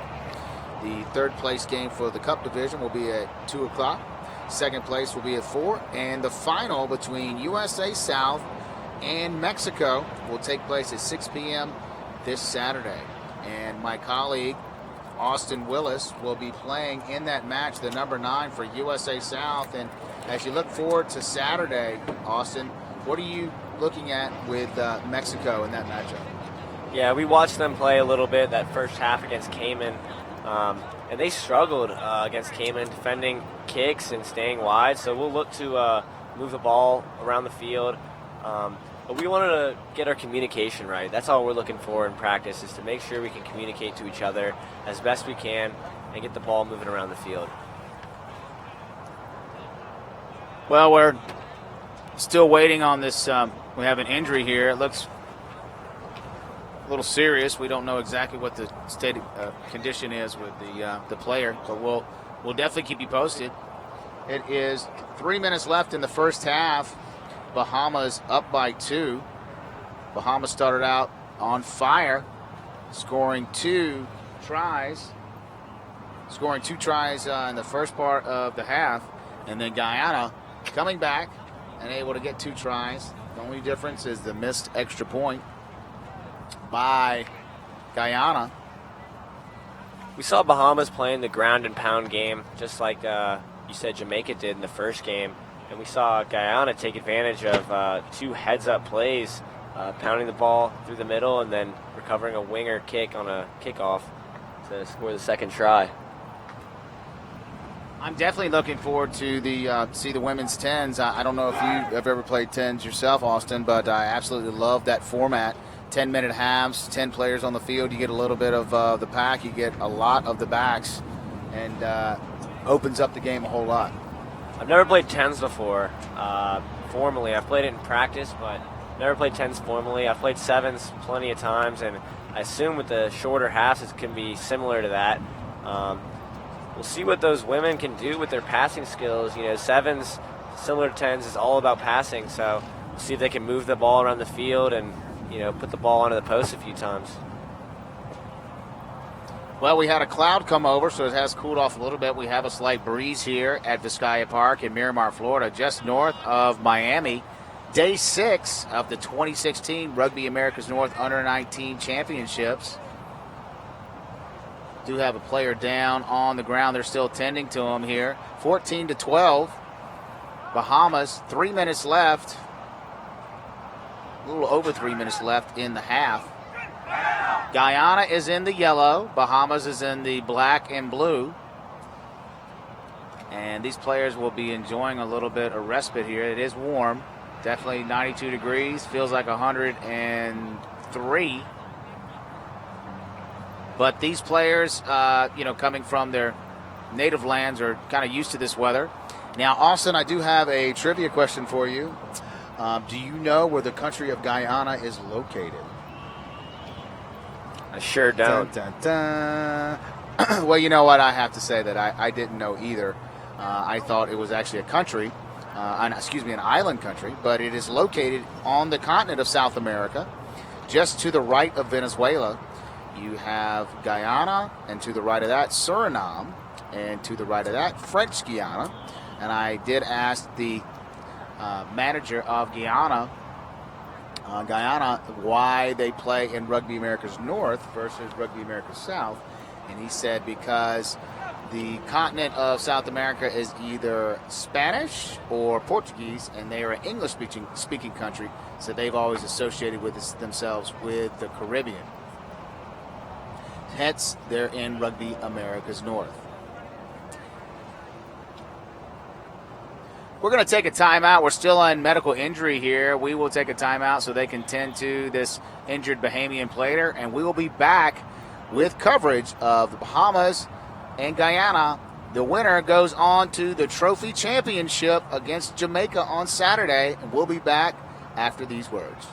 The third place game for the Cup division will be at 2 o'clock. Second place will be at 4. And the final between USA South and Mexico will take place at 6 p.m. this Saturday. And my colleague, Austin Willis, will be playing in that match, the number 9 for USA South. And as you look forward to Saturday, Austin, what are you looking at with Mexico in that matchup? Yeah, we watched them play a little bit that first half against Cayman, and they struggled against Cayman defending kicks and staying wide. So we'll look to move the ball around the field. But we wanted to get our communication right. That's all we're looking for in practice, is to make sure we can communicate to each other as best we can and get the ball moving around the field. Well, we're still waiting on this. We have an injury here. It looks a little serious. We don't know exactly what the state condition is with the player, but we'll definitely keep you posted. It is 3 minutes left in the first half. Bahamas up by 2. Bahamas started out on fire, scoring 2 tries. Scoring 2 tries in the first part of the half, and then Guyana coming back and able to get 2 tries. The only difference is the missed extra point by Guyana. We saw Bahamas playing the ground and pound game, just like you said Jamaica did in the first game. And we saw Guyana take advantage of 2 heads-up plays, pounding the ball through the middle and then recovering a winger kick on a kickoff to score the second try. I'm definitely looking forward to see the women's 10s. I don't know if you have ever played 10s yourself, Austin, but I absolutely love that format. 10-minute halves, 10 players on the field. You get a little bit of the pack. You get a lot of the backs, and opens up the game a whole lot. I've never played 10s before, formally. I've played it in practice, but never played 10s formally. I've played 7s plenty of times, and I assume with the shorter halves it can be similar to that. We'll see what those women can do with their passing skills. 7s, similar to 10s, is all about passing, so we'll see if they can move the ball around the field and put the ball onto the post a few times. Well, we had a cloud come over, so it has cooled off a little bit. We have a slight breeze here at Vizcaya Park in Miramar, Florida, just north of Miami. Day 6 of the 2016 Rugby America's North Under-19 Championships. Do have a player down on the ground. They're still tending to him here. 14-12. Bahamas, 3 minutes left. A little over 3 minutes left in the half. Guyana is in the yellow. Bahamas is in the black and blue. And these players will be enjoying a little bit of respite here. It is warm. Definitely 92 degrees. Feels like 103. But these players, coming from their native lands are kind of used to this weather. Now, Austin, I do have a trivia question for you. Do you know where the country of Guyana is located? I sure don't. Dun, dun, dun. Well, you know what? I have to say that I didn't know either. I thought it was actually a country, an island country, but it is located on the continent of South America, just to the right of Venezuela. You have Guyana, and to the right of that, Suriname, and to the right of that, French Guyana. And I did ask the manager of Guyana why they play in Rugby America's North versus Rugby America's South. And he said because the continent of South America is either Spanish or Portuguese, and they are an English-speaking country, so they've always associated with themselves with the Caribbean. Hence, they're in Rugby America's North. We're going to take a timeout. We're still on medical injury here. We will take a timeout so they can tend to this injured Bahamian player, and we will be back with coverage of the Bahamas and Guyana. The winner goes on to the Trophy Championship against Jamaica on Saturday, and we'll be back after these words.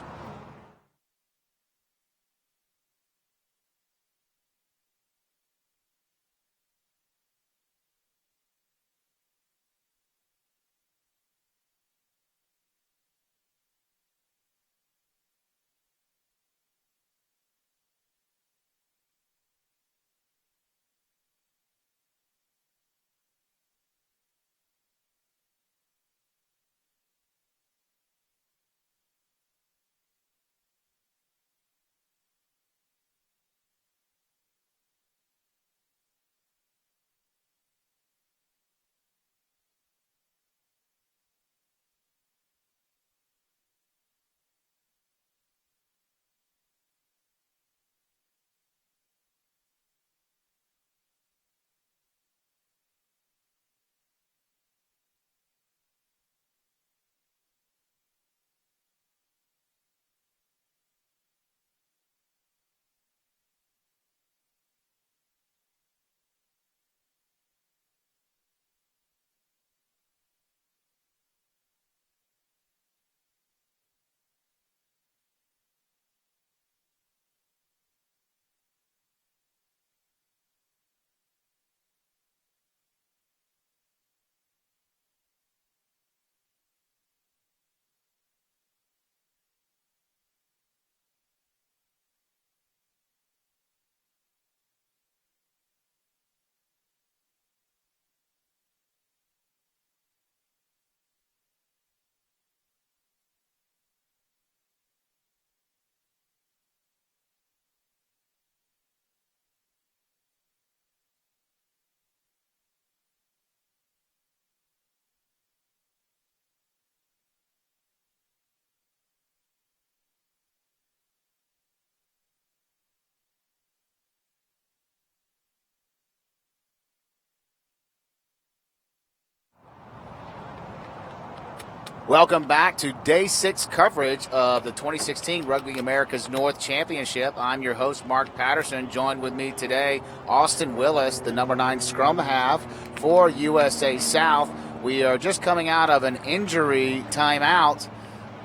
Welcome back to Day 6 coverage of the 2016 Rugby America's North Championship. I'm your host, Mark Patterson. Joined with me today, Austin Willis, the number 9 scrum half for USA South. We are just coming out of an injury timeout.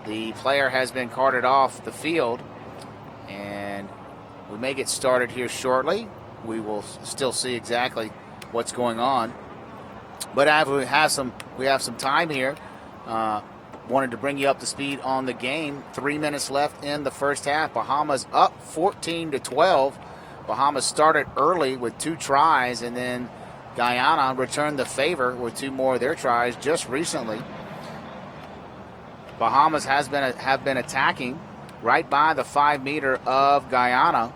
The player has been carted off the field, and we may get started here shortly. We will still see exactly what's going on. But we have some time here. Wanted to bring you up to speed on the game. 3 minutes left in the first half. Bahamas up 14-12. Bahamas started early with 2 tries, and then Guyana returned the favor with 2 more of their tries just recently. Bahamas have been attacking right by the 5 meter of Guyana,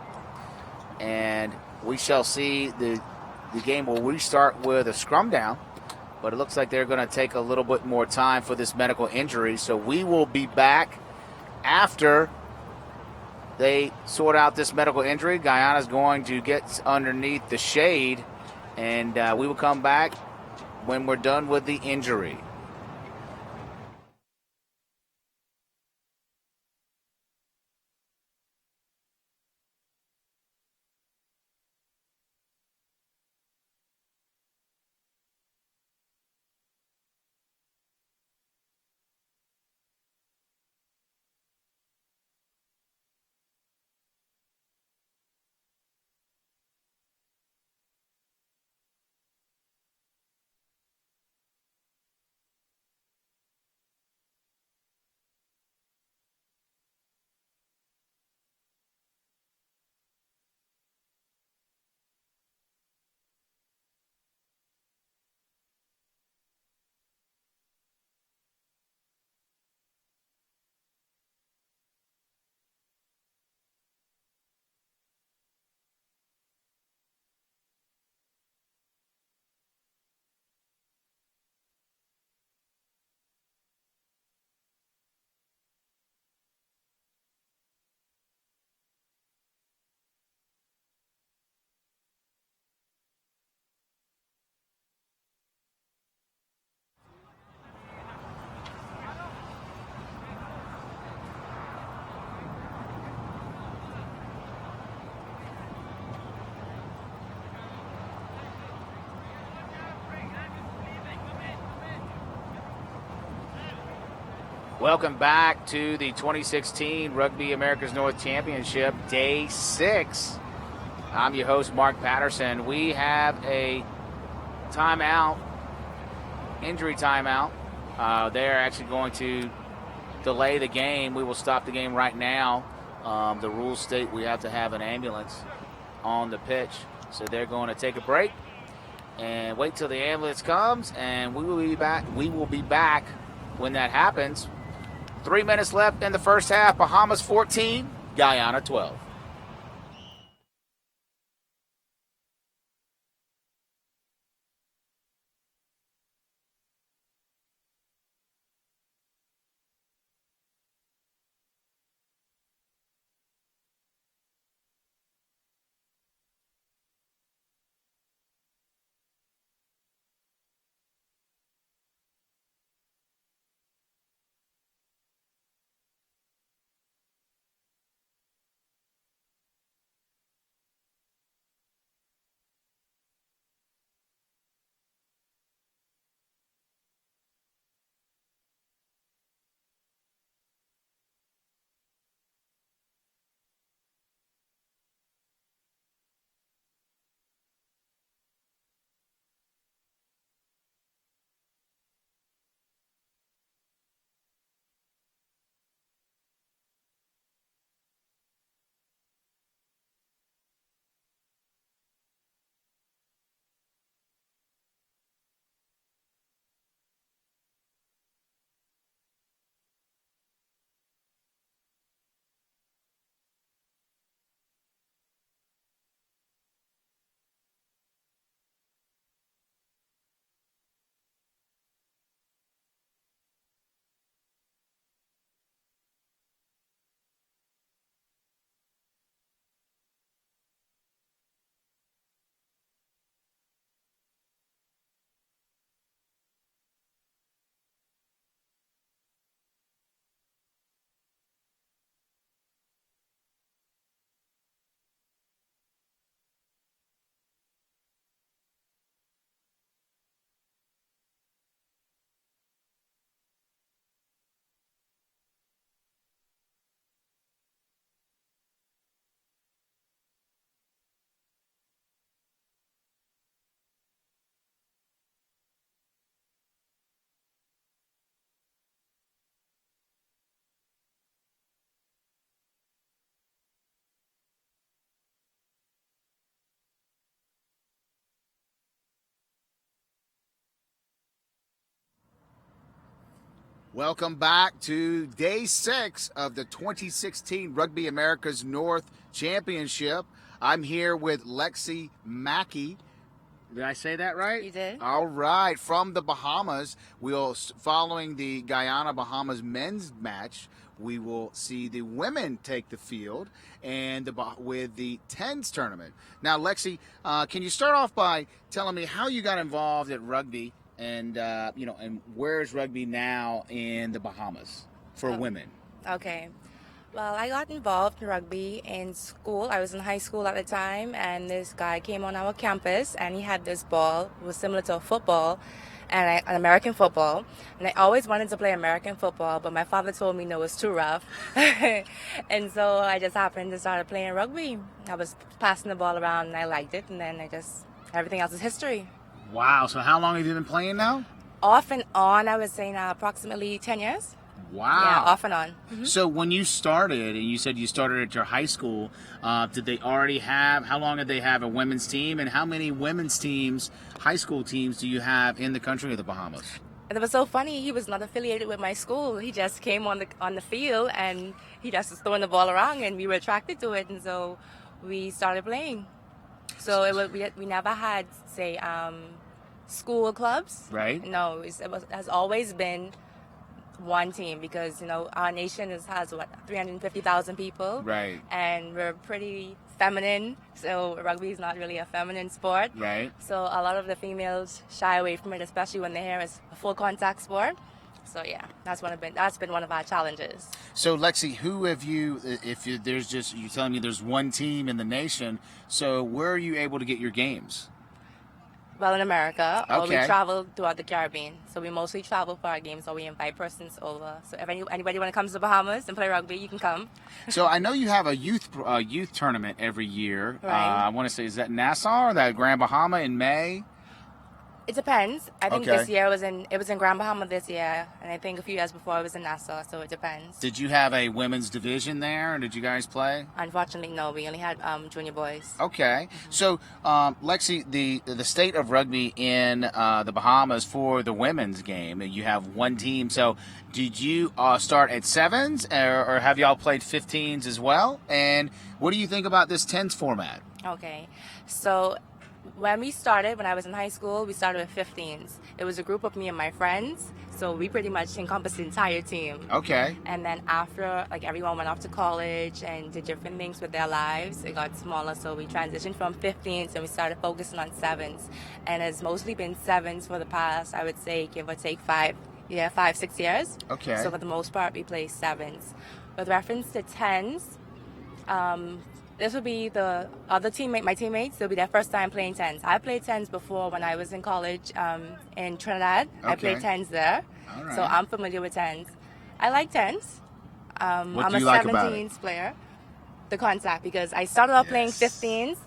and we shall see the game will restart with a scrum down. But it looks like they're going to take a little bit more time for this medical injury. So we will be back after they sort out this medical injury. Guyana's going to get underneath the shade, and we will come back when we're done with the injury. Welcome back to the 2016 Rugby America's North Championship, Day 6. I'm your host, Mark Patterson. We have a timeout, injury timeout. They're actually going to delay the game. We will stop the game right now. The rules state we have to have an ambulance on the pitch. So they're going to take a break and wait till the ambulance comes, and we will be back. We will be back when that happens. 3 minutes left in the first half. Bahamas 14, Guyana 12. Welcome back to day 6 of the 2016 Rugby America's North Championship. I'm here with Lexi Mackey. Did I say that right? You did. All right. From the Bahamas, following the Guyana Bahamas men's match, we will see the women take the field and with the tens tournament. Now, Lexi, can you start off by telling me how you got involved at rugby and and where is rugby now in the Bahamas for women? Okay. Well, I got involved in rugby in school. I was in high school at the time, and this guy came on our campus, and he had this ball. It was similar to a football, and an American football. And I always wanted to play American football, but my father told me no, it was too rough. And so I just happened to start playing rugby. I was passing the ball around, and I liked it, and then everything else is history. Wow. So how long have you been playing now? Off and on, I would say now approximately 10 years. Wow. Yeah, off and on. Mm-hmm. So when you started, and you said you started at your high school, did they already have, how long did they have a women's team, and how many women's teams, high school teams, do you have in the country of the Bahamas? And it was so funny, he was not affiliated with my school. He just came on the field, and he just was throwing the ball around, and we were attracted to it, and so we started playing. So we never had, say, school clubs. Right. No, it has always been one team because, our nation has 350,000 people. Right. And we're pretty feminine, so rugby is not really a feminine sport. Right. So a lot of the females shy away from it, especially when they hear it's a full contact sport. So yeah, that's been one of our challenges. So Lexi, who have you? You're telling me there's one team in the nation. So where are you able to get your games? Well, in America, or we Okay. travel throughout the Caribbean. So we mostly travel for our games, or we invite persons over. So if anybody want to come to the Bahamas and play rugby, you can come. So I know you have a youth tournament every year. Right. I want to say, is that Nassau or that Grand Bahama in May? It depends. I think Okay. this year it was in Grand Bahama this year, and I think a few years before it was in Nassau. So it depends. Did you have a women's division there, or did you guys play? Unfortunately, no. We only had junior boys. Okay. So, Lexi, the state of rugby in the Bahamas for the women's game, you have one team. So, did you start at sevens, or have y'all played 15s as well? And what do you think about this 10s format? Okay. So when I was in high school, we started with 15s. It was a group of me and my friends, so we pretty much encompassed the entire team. Okay. And then after, everyone went off to college and did different things with their lives, it got smaller, so we transitioned from 15s and we started focusing on 7s. And it's mostly been 7s for the past, I would say, give or take 5, 6 years. Okay. So for the most part, we play 7s. With reference to 10s, this would be the other my teammates. It'll be their first time playing 10s. I played 10s before when I was in college in Trinidad. I Okay. played 10s there. All right. So I'm familiar with 10s. I like 10s. I'm do a you like about it? 17s player. The contact, because I started off playing Yes. 15s,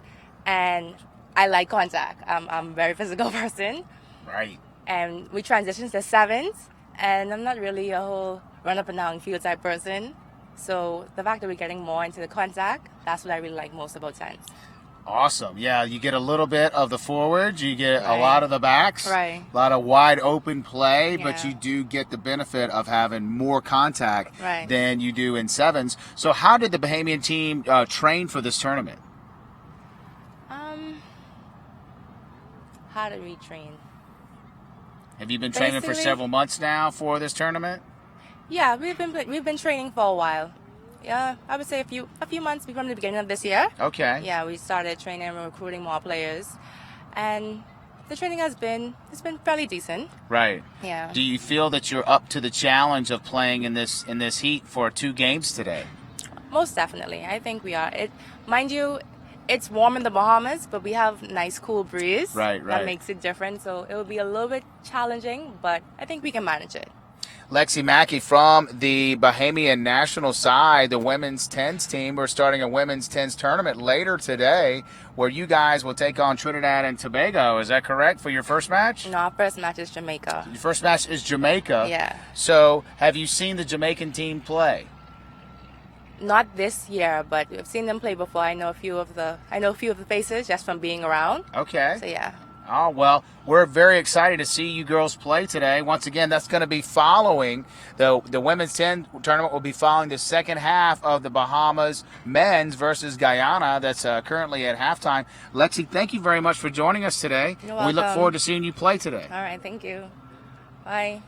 and I like contact. I'm a very physical person. Right. And we transitioned to 7s, and I'm not really a whole run up and down field type person. So the fact that we're getting more into the contact, that's what I really like most about 10s. Awesome. Yeah, you get a little bit of the forwards, you get a Right. lot of the backs, Right. a lot of wide open play, but Yeah. you do get the benefit of having more contact Right. than you do in 7s. So how did the Bahamian team train for this tournament? How did we train? Have you been training for Basically- several months now for this tournament? Yeah, we've been training for a while. Yeah, I would say a few months from the beginning of this year. Okay. Yeah, we started training and recruiting more players, and the training it's been fairly decent. Right. Yeah. Do you feel that you're up to the challenge of playing in this heat for 2 games today? Most definitely, I think we are. Mind you, it's warm in the Bahamas, but we have nice cool breeze. Right. That makes it different. So it will be a little bit challenging, but I think we can manage it. Lexi Mackey from the Bahamian national side, the women's 10s team. We're starting a women's 10s tournament later today where you guys will take on Trinidad and Tobago. Is that correct for your first match? No, our first match is Jamaica. Your first match is Jamaica. Yeah. So have you seen the Jamaican team play? Not this year, but I've seen them play before. I know a few of the faces just from being around. Okay. So yeah. Oh, well, we're very excited to see you girls play today. Once again, that's going to be following the women's 10 tournament will be following the second half of the Bahamas men's versus Guyana. That's currently at halftime. Lexi, thank you very much for joining us today. You're We look welcome. forward to seeing you play today. All right, thank you. Bye.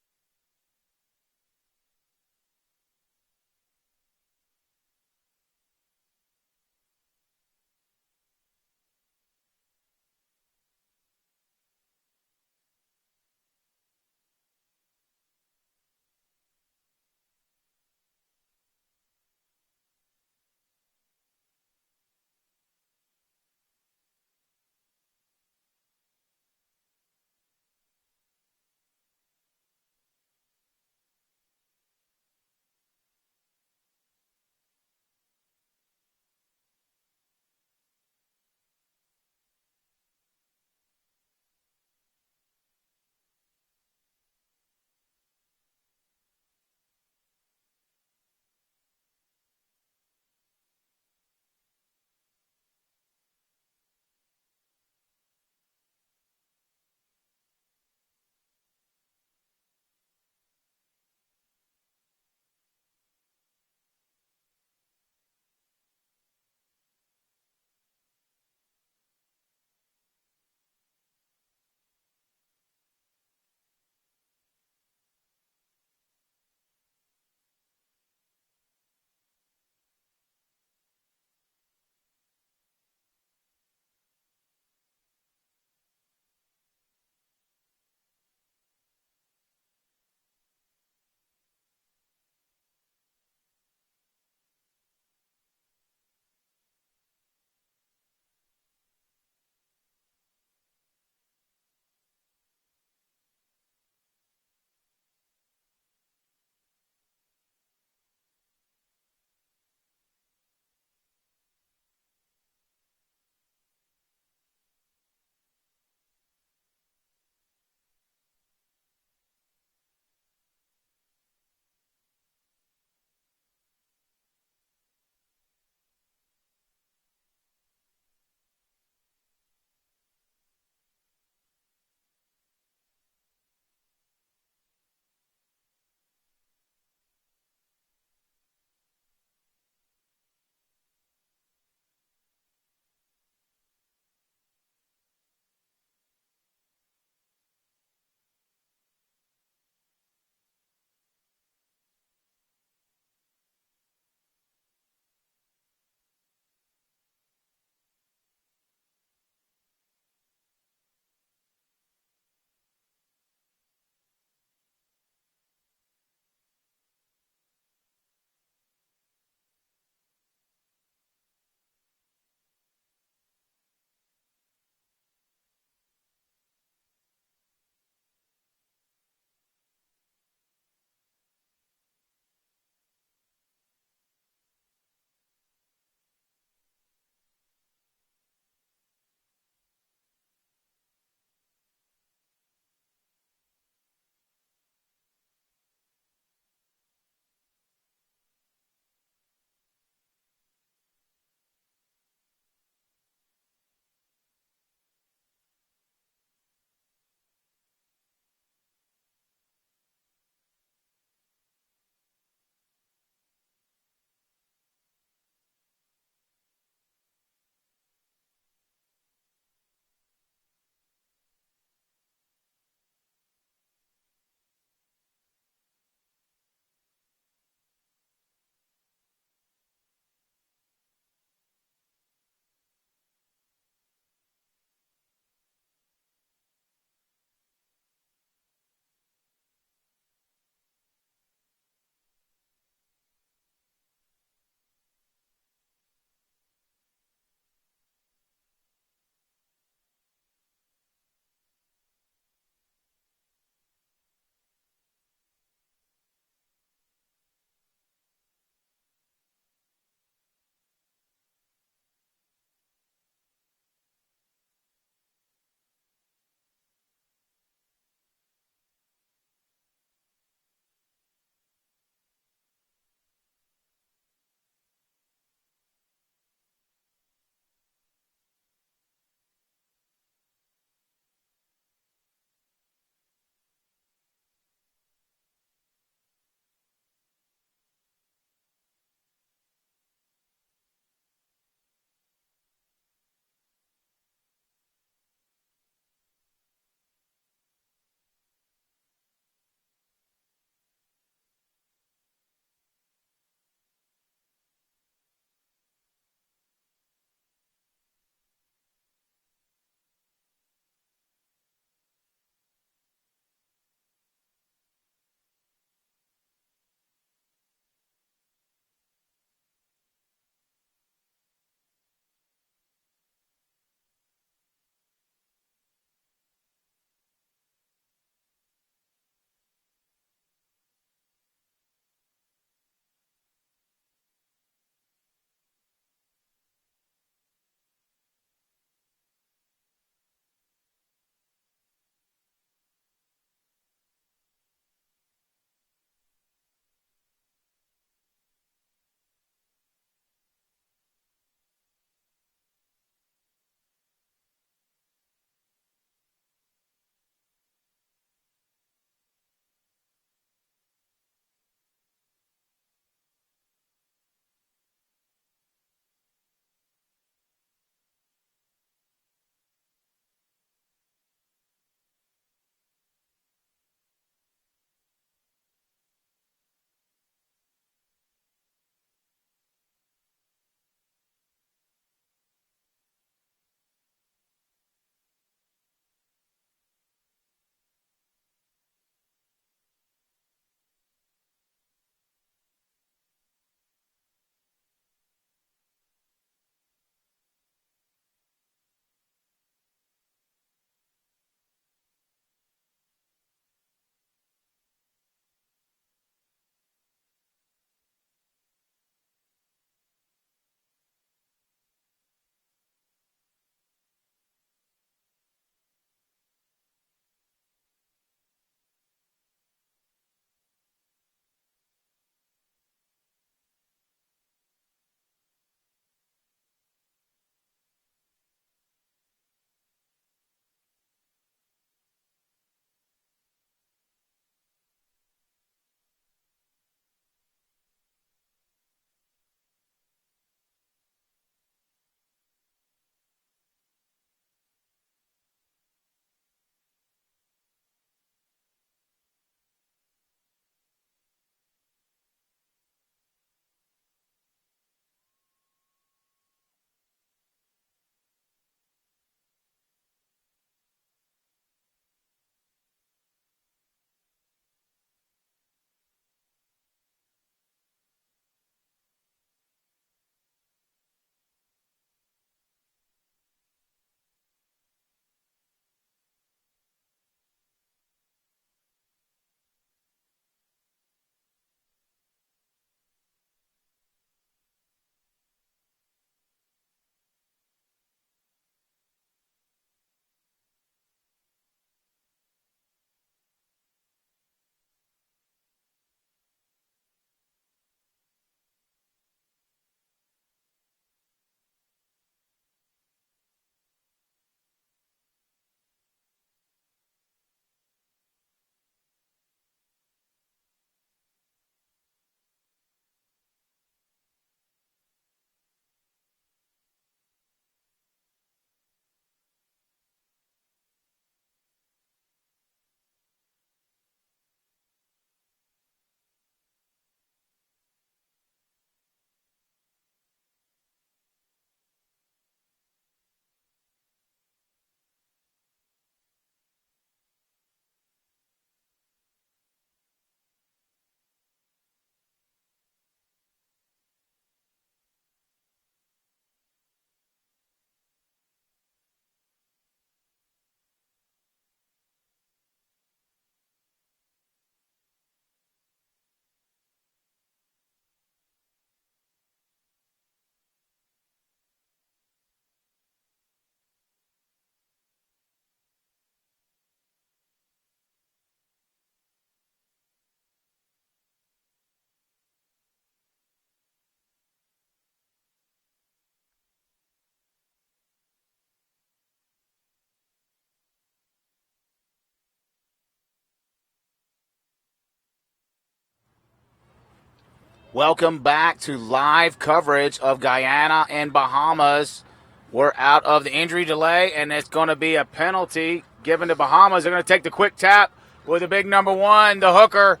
Welcome back to live coverage of Guyana and Bahamas. We're out of the injury delay, and it's going to be a penalty given to Bahamas. They're going to take the quick tap with the big number one, the hooker,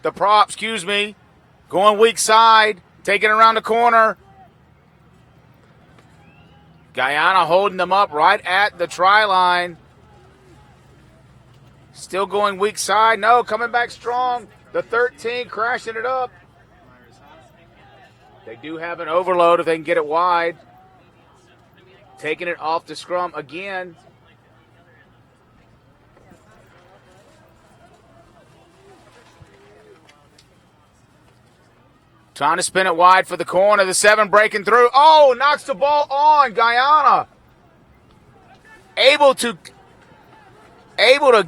the prop, going weak side, taking it around the corner. Guyana holding them up right at the try line. Still going weak side. No, coming back strong. The 13 crashing it up. They do have an overload if they can get it wide. Taking it off the scrum again. Trying to spin it wide for the corner. The 7 breaking through. Oh, knocks the ball on. Guyana able to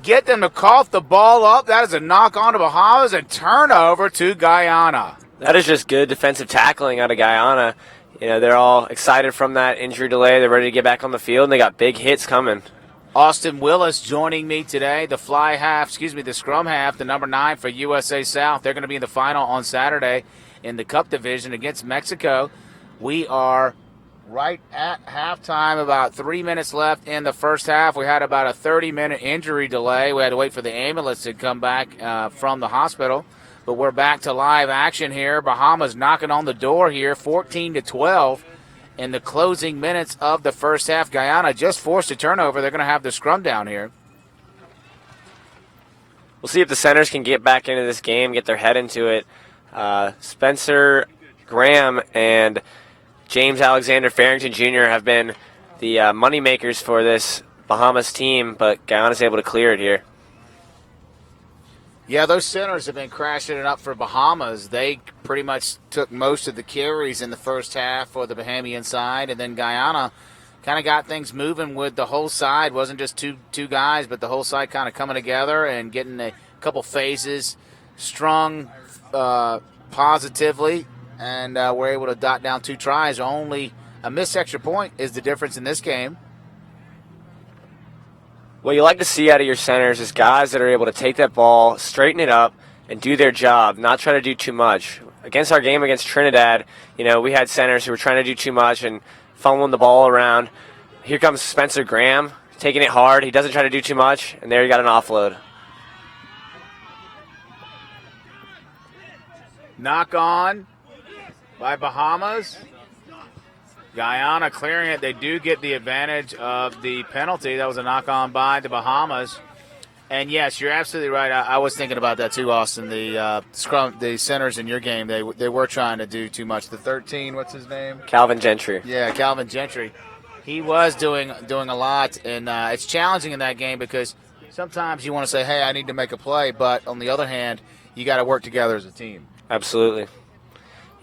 get them to cough the ball up. That is a knock on to Bahamas and turnover to Guyana. That is just good defensive tackling out of Guyana. You know, they're all excited from that injury delay. They're ready to get back on the field, and they got big hits coming. Austin Willis joining me today, the scrum half, the number 9 for USA South. They're going to be in the final on Saturday in the Cup Division against Mexico. We are right at halftime, about 3 minutes left in the first half. We had about a 30-minute injury delay. We had to wait for the ambulance to come back from the hospital. But we're back to live action here. Bahamas knocking on the door here, 14-12 in the closing minutes of the first half. Guyana just forced a turnover. They're going to have the scrum down here. We'll see if the centers can get back into this game, get their head into it. Spencer Graham and James Alexander Farrington Jr. have been the money makers for this Bahamas team, but Guyana's able to clear it here. Yeah, those centers have been crashing it up for Bahamas. They pretty much took most of the carries in the first half for the Bahamian side, and then Guyana kind of got things moving with the whole side. Wasn't just two guys, but the whole side kind of coming together and getting a couple phases strung positively, and we're able to dot down 2 tries. Only a missed extra point is the difference in this game. What you like to see out of your centers is guys that are able to take that ball, straighten it up, and do their job, not try to do too much. Against our game against Trinidad, you know, we had centers who were trying to do too much and fumbling the ball around. Here comes Spencer Graham, taking it hard. He doesn't try to do too much, and there you got an offload. Knock on by Bahamas. Guyana clearing it. They do get the advantage of the penalty. That was a knock on by the Bahamas. And yes, you're absolutely right. I was thinking about that too, Austin. The the centers in your game, they were trying to do too much. The 13, what's his name? Calvin Gentry. Yeah, Calvin Gentry. He was doing a lot, and it's challenging in that game because sometimes you want to say, hey, I need to make a play, but on the other hand, you got to work together as a team. Absolutely.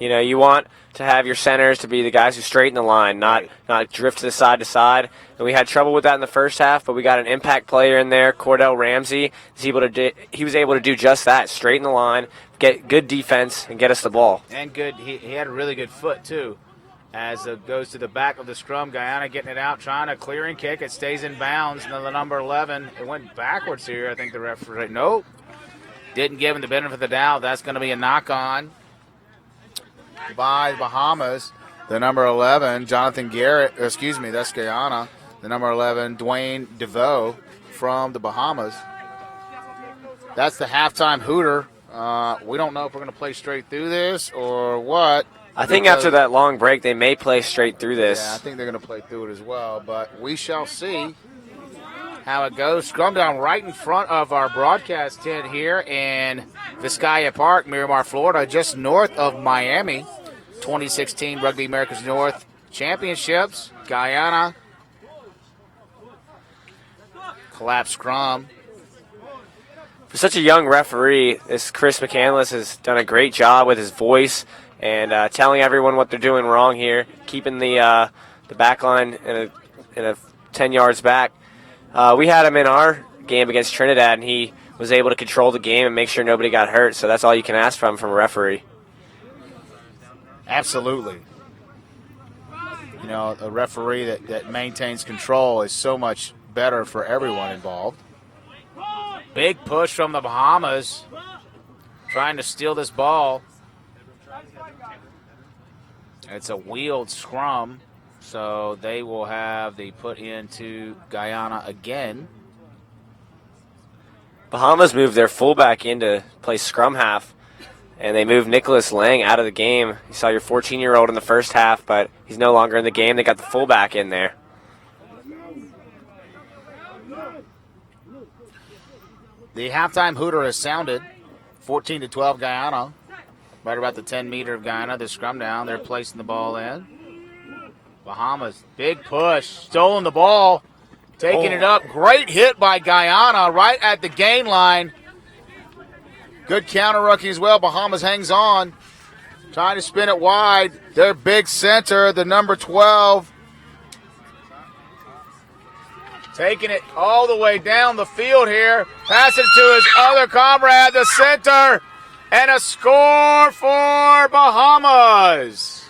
You know, you want to have your centers to be the guys who straighten the line, not drift to side. And we had trouble with that in the first half, but we got an impact player in there, Cordell Ramsey. He was able to do just that, straighten the line, get good defense, and get us the ball. And good. He had a really good foot, too, as it goes to the back of the scrum. Guyana getting it out, trying to clear and kick. It stays in bounds. And then the number 11, it went backwards here. I think the referee, nope, didn't give him the benefit of the doubt. That's going to be a knock-on by Bahamas. The number 11, Jonathan Garrett, that's Guyana. The number 11, Dwayne DeVoe from the Bahamas. That's the halftime hooter. We don't know if we're going to play straight through this or what. I think after that long break, they may play straight through this. Yeah, I think they're going to play through it as well, but we shall see how it goes. Scrum down right in front of our broadcast tent here in Vizcaya Park, Miramar, Florida, just north of Miami. 2016 Rugby America's North Championships. Guyana. Collapse scrum. For such a young referee, this Chris McCandless has done a great job with his voice and telling everyone what they're doing wrong here, keeping the back line in a 10 yards back. We had him in our game against Trinidad, and he was able to control the game and make sure nobody got hurt, so that's all you can ask from a referee. Absolutely. You know, a referee that maintains control is so much better for everyone involved. Big push from the Bahamas, trying to steal this ball. It's a wheeled scrum, so they will have the put into Guyana again. Bahamas moved their fullback in to play scrum half, and they moved Nicholas Lang out of the game. You saw your 14-year-old in the first half, but he's no longer in the game. They got the fullback in there. The halftime hooter has sounded. 14-12 Guyana. Right about the 10-meter of Guyana. The scrum down. They're placing the ball in. Bahamas, big push. Stolen the ball. Taking it up. Great hit by Guyana right at the gain line. Good counter rucking as well. Bahamas hangs on. Trying to spin it wide. Their big center, the number 12. Taking it all the way down the field here. Passing it to his other comrade, the center. And a score for Bahamas.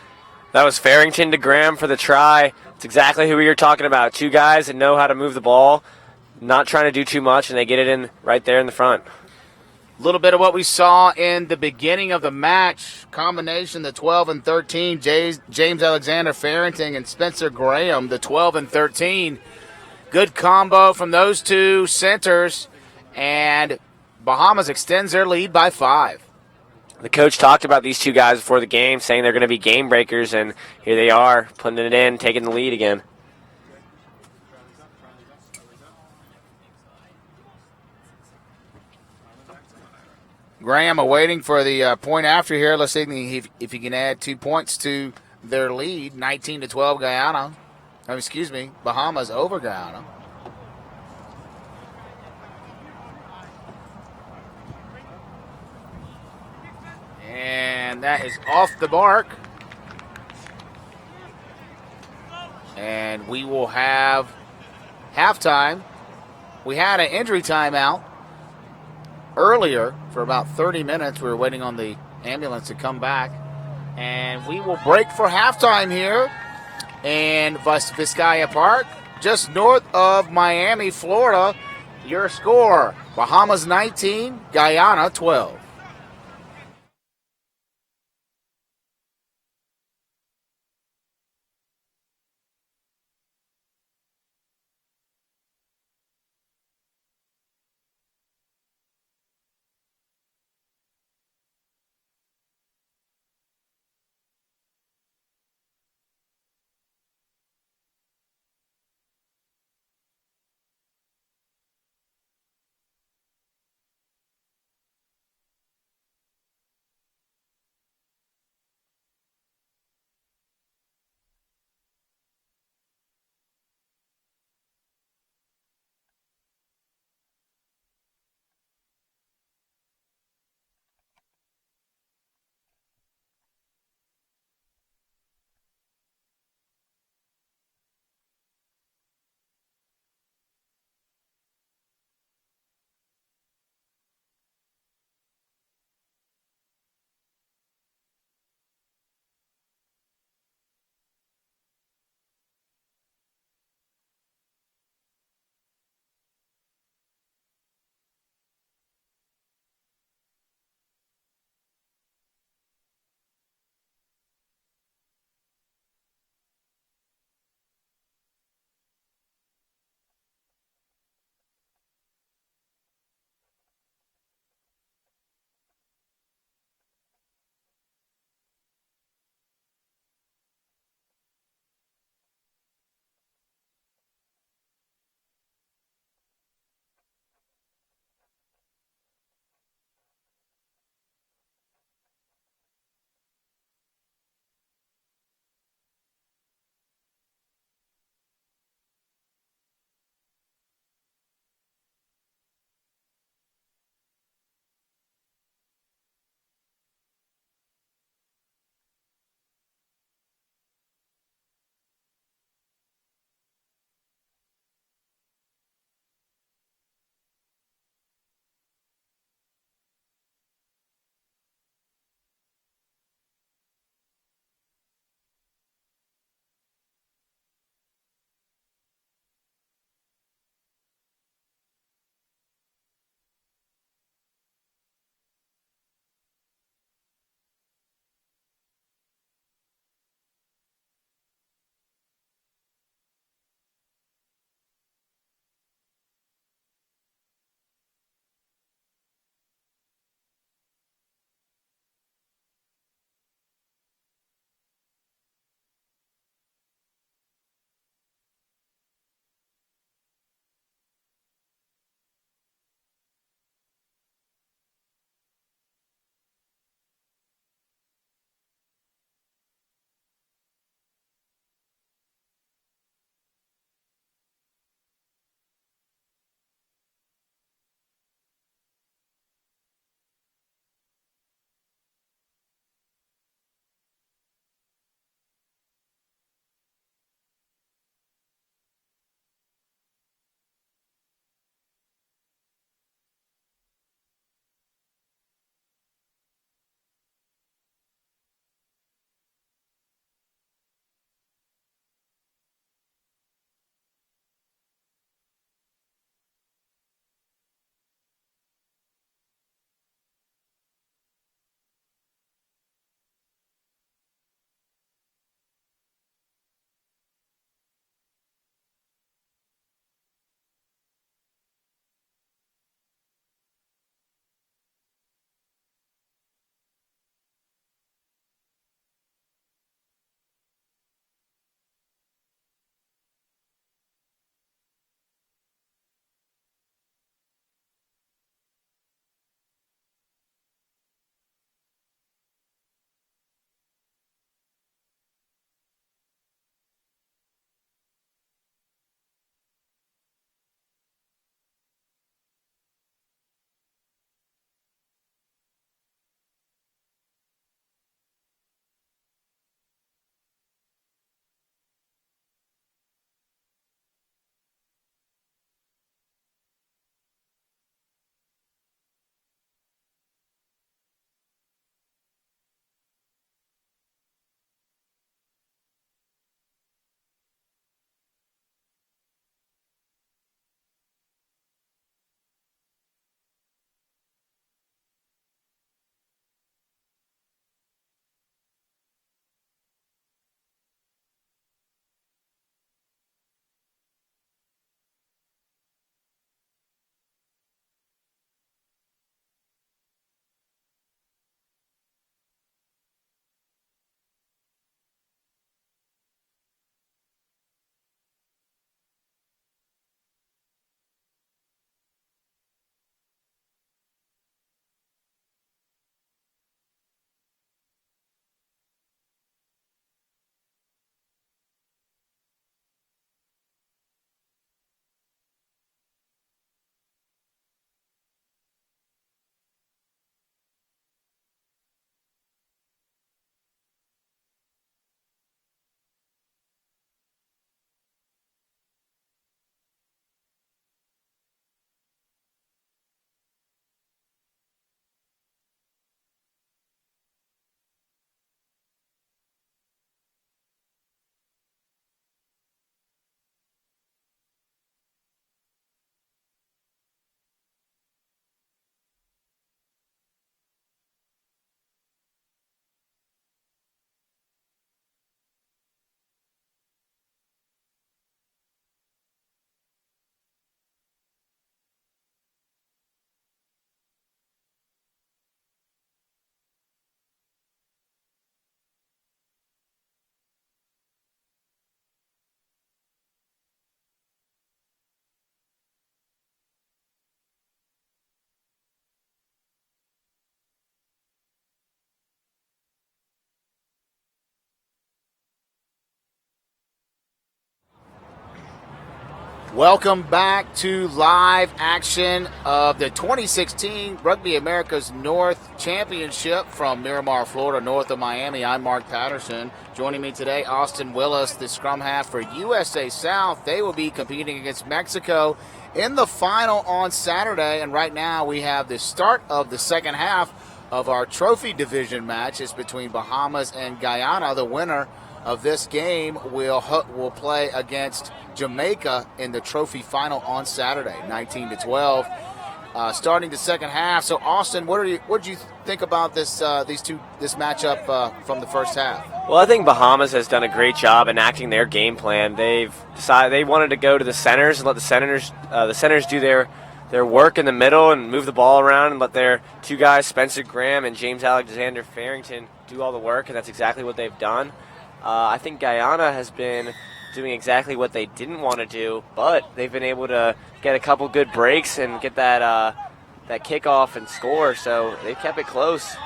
That was Farrington to Graham for the try. It's exactly who we were talking about. Two guys that know how to move the ball, not trying to do too much, and they get it in right there in the front. A little bit of what we saw in the beginning of the match. Combination, the 12 and 13. James Alexander Farrington and Spencer Graham, the 12 and 13. Good combo from those two centers. And Bahamas extends their lead by 5. The coach talked about these two guys before the game, saying they're going to be game breakers, and here they are, putting it in, taking the lead again. Graham awaiting for the point after here. Let's see if he can add 2 points to their lead. 19-12 Guyana. Bahamas over Guyana. And that is off the mark. And we will have halftime. We had an injury timeout earlier for about 30 minutes. We were waiting on the ambulance to come back. And we will break for halftime here in Vizcaya Park, just north of Miami, Florida. Your score, Bahamas 19, Guyana 12. Welcome back to live action of the 2016 Rugby America's North Championship from Miramar, Florida, north of Miami. I'm Mark Patterson. Joining me today, Austin Willis, the scrum half for USA South. They will be competing against Mexico in the final on Saturday. And right now we have the start of the second half of our trophy division match. It's between Bahamas and Guyana. The winner of this game will play against Jamaica in the trophy final on Saturday, 19-12. Starting the second half. So, Austin, what did you think about this matchup from the first half? Well, I think Bahamas has done a great job enacting their game plan. They've decided they wanted to go to the centers and let the centers do their work in the middle and move the ball around and let their two guys, Spencer Graham and James Alexander Farrington, do all the work, and that's exactly what they've done. I think Guyana has been doing exactly what they didn't want to do, but they've been able to get a couple good breaks and get that kickoff and score, so they've kept it close.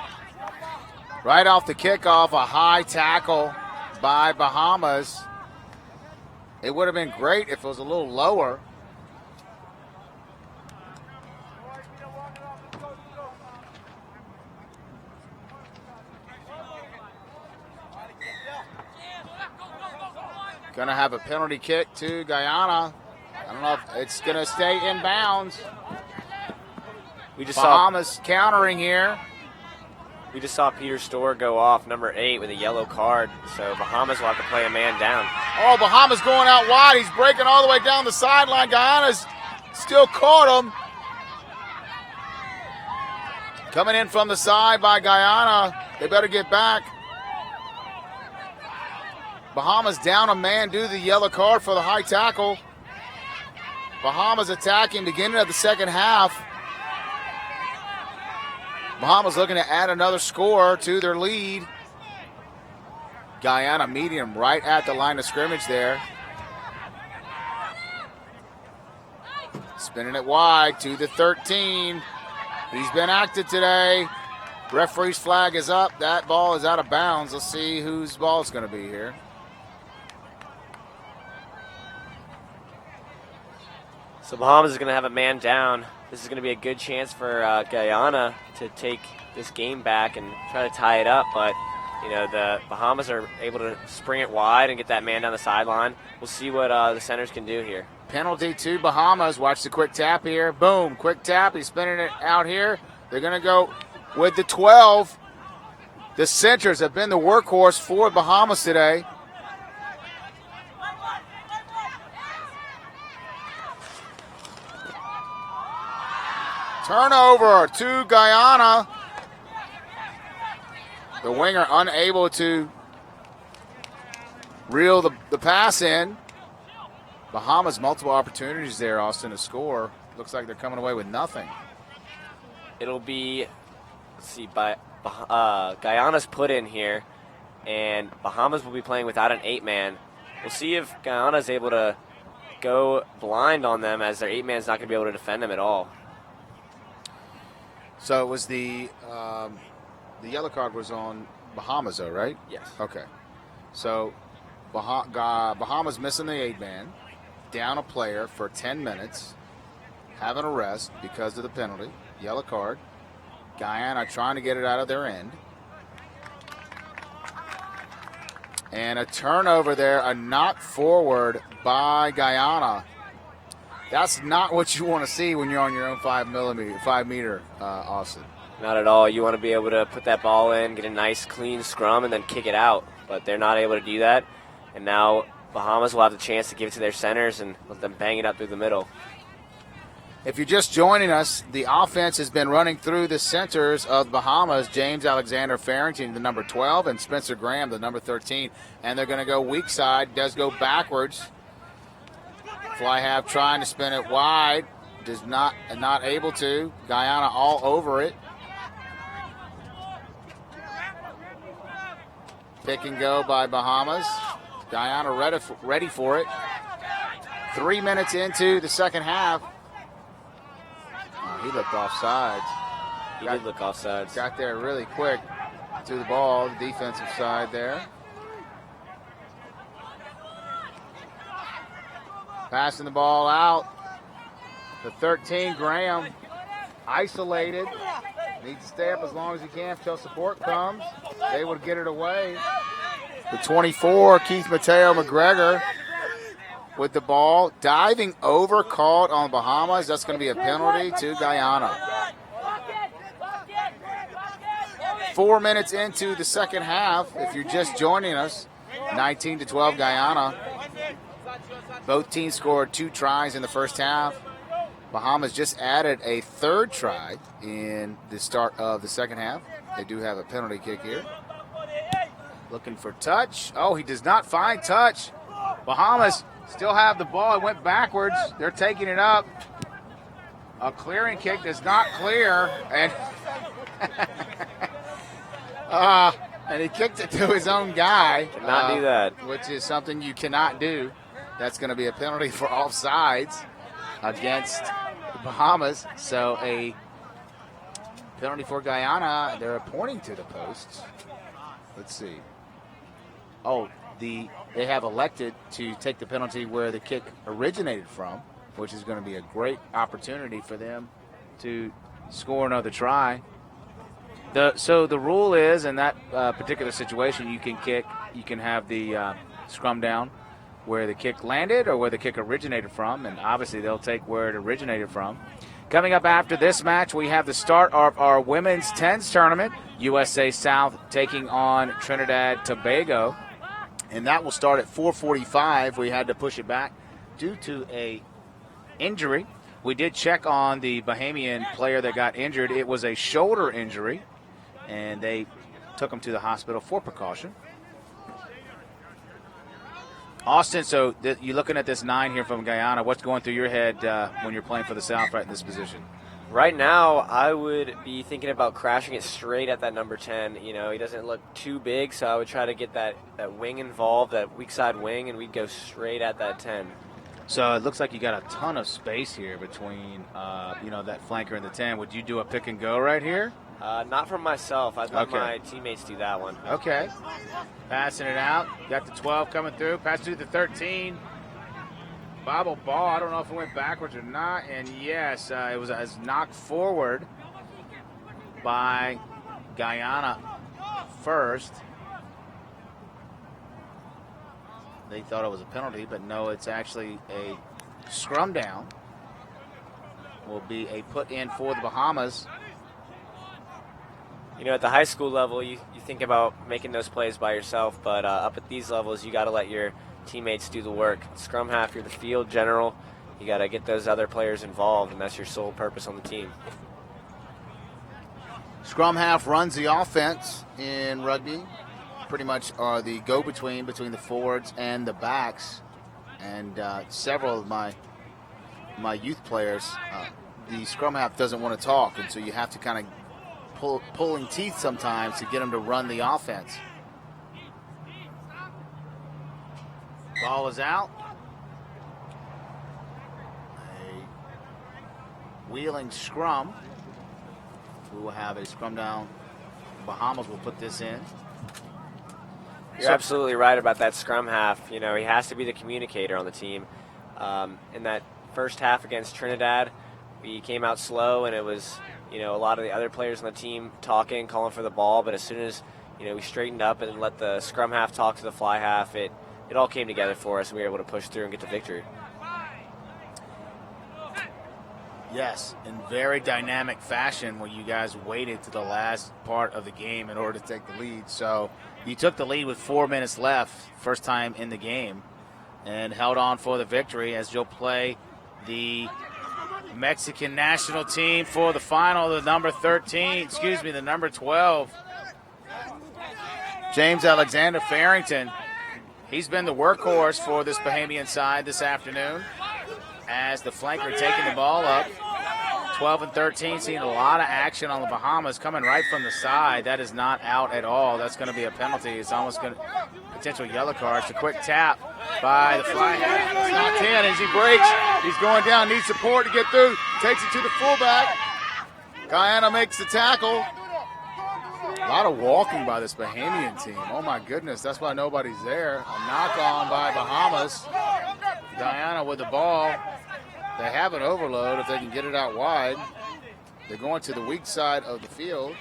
Right off the kickoff, a high tackle by Bahamas. It would have been great if it was a little lower. Going to have a penalty kick to Guyana. I don't know if it's going to stay in bounds. Bahamas countering here. We just saw Peter Storr go off, number 8, with a yellow card. So Bahamas will have to play a man down. Oh, Bahamas going out wide. He's breaking all the way down the sideline. Guyana's still caught him. Coming in from the side by Guyana. They better get back. Bahamas down a man due to the yellow card for the high tackle. Bahamas attacking beginning of the second half. Bahamas looking to add another score to their lead. Guyana meeting him right at the line of scrimmage there. Spinning it wide to the 13. He's been active today. Referee's flag is up. That ball is out of bounds. Let's see whose ball it's going to be here. So Bahamas is going to have a man down. This is going to be a good chance for Guyana to take this game back and try to tie it up. But, the Bahamas are able to spring it wide and get that man down the sideline. We'll see what the centers can do here. Penalty to Bahamas. Watch the quick tap here. Boom, quick tap. He's spinning it out here. They're going to go with the 12. The centers have been the workhorse for Bahamas today. Turnover to Guyana. The winger unable to reel the pass in. Bahamas multiple opportunities there, Austin, to score. Looks like they're coming away with nothing. It'll be, Guyana's put in here, and Bahamas will be playing without an 8-man. We'll see if Guyana's able to go blind on them, as their 8-man's not going to be able to defend them at all. So it was the yellow card was on Bahamas, though, right? Yes. Okay. So Bahamas missing the 8-man, down a player for 10 minutes, having a rest because of the penalty, yellow card. Guyana trying to get it out of their end. And a turnover there, a knock forward by Guyana. That's not what you want to see when you're on your own 5 meter, Austin. Not at all. You want to be able to put that ball in, get a nice clean scrum, and then kick it out. But they're not able to do that. And now Bahamas will have the chance to give it to their centers and let them bang it up through the middle. If you're just joining us, the offense has been running through the centers of Bahamas. James Alexander Farrington, the number 12, and Spencer Graham, the number 13. And they're going to go weak side, does go backwards. Fly half trying to spin it wide, does not able to. Guyana all over it. Pick and go by Bahamas. Guyana ready for it. 3 minutes into the second half. Oh, he looked offsides. He did look offsides. Got there really quick to the ball, the defensive side there. Passing the ball out. The 13, Graham, isolated. Needs to stay up as long as he can until support comes. They would get it away. The 24, Keith Mateo McGregor with the ball. Diving over, called on Bahamas. That's going to be a penalty to Guyana. 4 minutes into the second half, if you're just joining us, 19-12 Guyana. Both teams scored 2 tries in the first half. Bahamas just added a 3rd try in the start of the second half. They do have a penalty kick here. Looking for touch. Oh, he does not find touch. Bahamas still have the ball. It went backwards. They're taking it up. A clearing kick does not clear. And and he kicked it to his own guy. Cannot do that. Which is something you cannot do. That's going to be a penalty for offsides against the Bahamas. So a penalty for Guyana. They're pointing to the posts. Let's see. Oh, they have elected to take the penalty where the kick originated from, which is going to be a great opportunity for them to score another try. So the rule is, in that particular situation, you can have the scrum down where the kick landed or where the kick originated from, and obviously they'll take where it originated from. Coming up after this match, we have the start of our women's 10s tournament, USA South taking on Trinidad Tobago, and that will start at 4:45. We had to push it back due to a injury. We did check on the Bahamian player that got injured. It was a shoulder injury, and they took him to the hospital for precaution. Austin, so you're looking at this 9 here from Guyana. What's going through your head when you're playing for the South right in this position? Right now, I would be thinking about crashing it straight at that number 10. You know, he doesn't look too big, so I would try to get that wing involved, that weak side wing, and we'd go straight at that 10. So it looks like you got a ton of space here between, that flanker and the 10. Would you do a pick and go right here? Not from myself. I'd let my teammates do that one. Okay. Passing it out. Got the 12 coming through. Pass to the 13. Bobble ball. I don't know if it went backwards or not. And yes, it was knocked forward by Guyana first. They thought it was a penalty, but no, it's actually a scrum down. Will be a put in for the Bahamas. You know, at the high school level, you think about making those plays by yourself, but up at these levels, you got to let your teammates do the work. Scrum half, you're the field general. You got to get those other players involved, and that's your sole purpose on the team. Scrum half runs the offense in rugby. Pretty much are the go-between between the forwards and the backs. And several of my youth players, the scrum half doesn't want to talk, and so you have to kind of pulling teeth sometimes to get them to run the offense. Ball is out. A wheeling scrum. We will have a scrum down. Bahamas will put this in. You're absolutely right about that scrum half. You know, he has to be the communicator on the team. In that first half against Trinidad, we came out slow, and it was, a lot of the other players on the team talking, calling for the ball. But as soon as, we straightened up and let the scrum half talk to the fly half, it all came together for us, and we were able to push through and get the victory. Yes, in very dynamic fashion when you guys waited to the last part of the game in order to take the lead. So you took the lead with 4 minutes left, first time in the game, and held on for the victory as you'll play the Mexican national team for the final, the number 12. James Alexander Farrington. He's been the workhorse for this Bahamian side this afternoon as the flanker taking the ball up. 12 and 13, seeing a lot of action on the Bahamas coming right from the side. That is not out at all. That's going to be a penalty. It's almost going to potential yellow cards. A quick tap by the fly half. It's knocked in as he breaks. He's going down, needs support to get through. Takes it to the fullback. Guyana makes the tackle. A lot of walking by this Bahamian team. Oh my goodness, that's why nobody's there. A knock on by Bahamas. Guyana with the ball. They have an overload if they can get it out wide. They're going to the weak side of the field.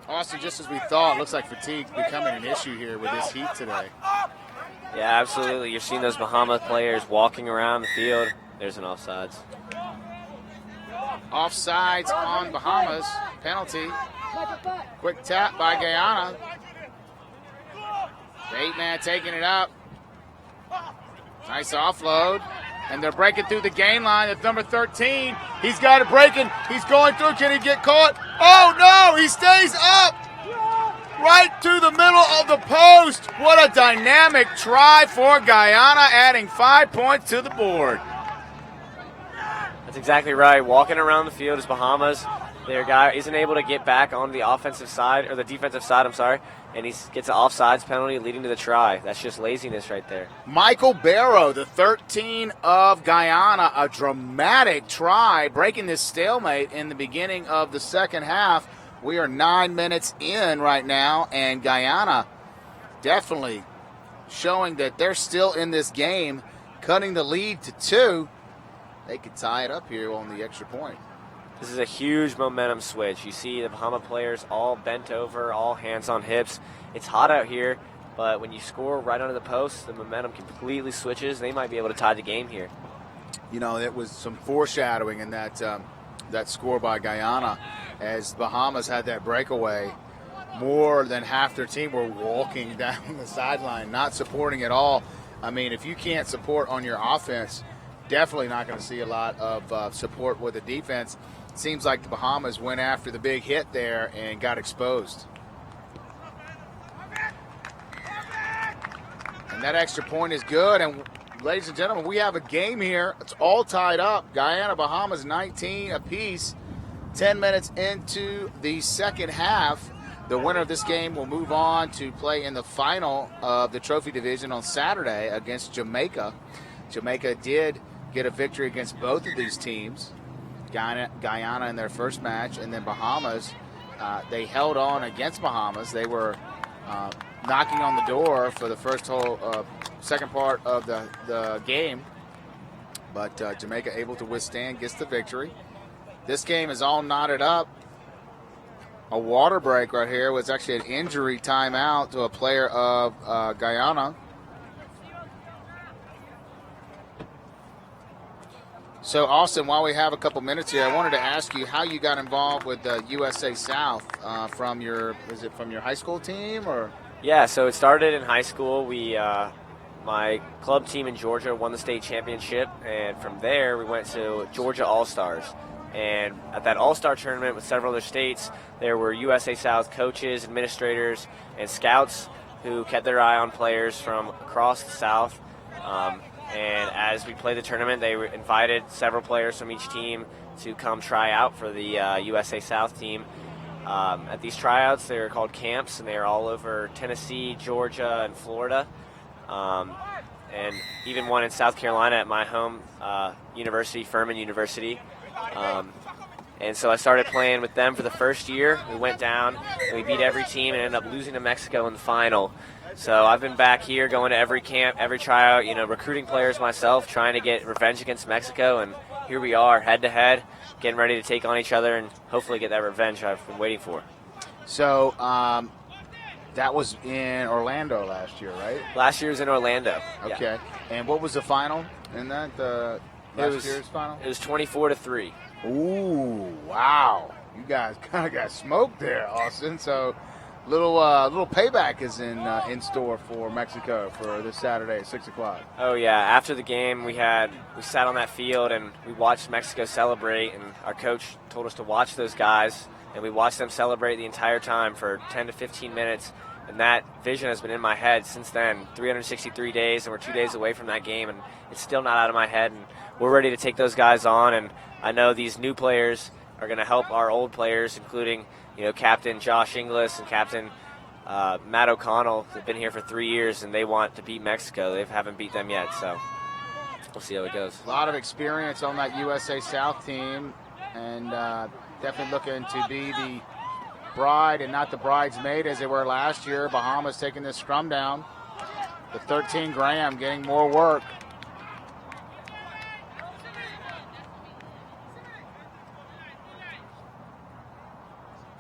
Austin, just as we thought, looks like fatigue's becoming an issue here with this heat today. Yeah, absolutely. You're seeing those Bahamas players walking around the field. There's an offsides. Offsides on Bahamas. Penalty. Quick tap by Guyana. The 8-man taking it up. Nice offload. And they're breaking through the gain line. It's number 13. He's got it breaking. He's going through. Can he get caught? Oh, no. He stays up. Right to the middle of the post. What a dynamic try for Guyana, adding 5 points to the board. That's exactly right. Walking around the field is Bahamas. Their guy isn't able to get back on the offensive side, or the defensive side, I'm sorry, and he gets an offsides penalty leading to the try. That's just laziness right there. Michael Barrow, the 13 of Guyana, a dramatic try, breaking this stalemate in the beginning of the second half. We are 9 minutes in right now, and Guyana definitely showing that they're still in this game, cutting the lead to 2. They could tie it up here on the extra point. This is a huge momentum switch. You see the Bahama players all bent over, all hands on hips. It's hot out here, but when you score right under the post, the momentum completely switches. They might be able to tie the game here. You know, it was some foreshadowing in that that score by Guyana, as Bahamas had that breakaway. More than half their team were walking down the sideline, not supporting at all. I mean, if you can't support on your offense, definitely not going to see a lot of support with the defense. Seems like the Bahamas went after the big hit there and got exposed. And that extra point is good. And ladies and gentlemen, we have a game here. It's all tied up. Guyana, Bahamas 19 apiece. 10 minutes into the second half. The winner of this game will move on to play in the final of the trophy division on Saturday against Jamaica. Jamaica did get a victory against both of these teams. Guyana in their first match, and then Bahamas, they held on against Bahamas. They were knocking on the door for the second part of the game, but Jamaica able to withstand, gets the victory. This game is all knotted up. A water break right here was actually an injury timeout to a player of Guyana. So, Austin, while we have a couple minutes here, I wanted to ask you how you got involved with the USA South from your high school team, or? Yeah, so it started in high school. My club team in Georgia won the state championship, and from there we went to Georgia All-Stars. And at that All-Star tournament with several other states, there were USA South coaches, administrators, and scouts who kept their eye on players from across the South. And as we played the tournament, they invited several players from each team to come try out for the USA South team. At these tryouts, they were called camps, and they were all over Tennessee, Georgia, and Florida. And even one in South Carolina at my home university, Furman University. And so I started playing with them for the first year. We went down, and we beat every team and ended up losing to Mexico in the final. So I've been back here going to every camp, every tryout, recruiting players myself, trying to get revenge against Mexico. And here we are, head-to-head, getting ready to take on each other and hopefully get that revenge I've been waiting for. So that was in Orlando last year, right? Last year was in Orlando. Okay. Yeah. And what was the final in that? Last year's final? It was 24-3. Ooh, wow. You guys kind of got smoked there, Austin. So little payback is in store for Mexico for this Saturday at 6 o'clock. Oh, yeah. After the game, we sat on that field and we watched Mexico celebrate, and our coach told us to watch those guys, and we watched them celebrate the entire time for 10 to 15 minutes. And that vision has been in my head since then, 363 days, and we're 2 days away from that game, and it's still not out of my head. And we're ready to take those guys on, and I know these new players are going to help our old players, including Captain Josh Inglis and Captain Matt O'Connell. They've been here for 3 years, and they want to beat Mexico. They haven't beat them yet, so we'll see how it goes. A lot of experience on that USA South team, and definitely looking to be bride and not the bridesmaid as they were last year. Bahamas taking this scrum down. The 13 Graham getting more work.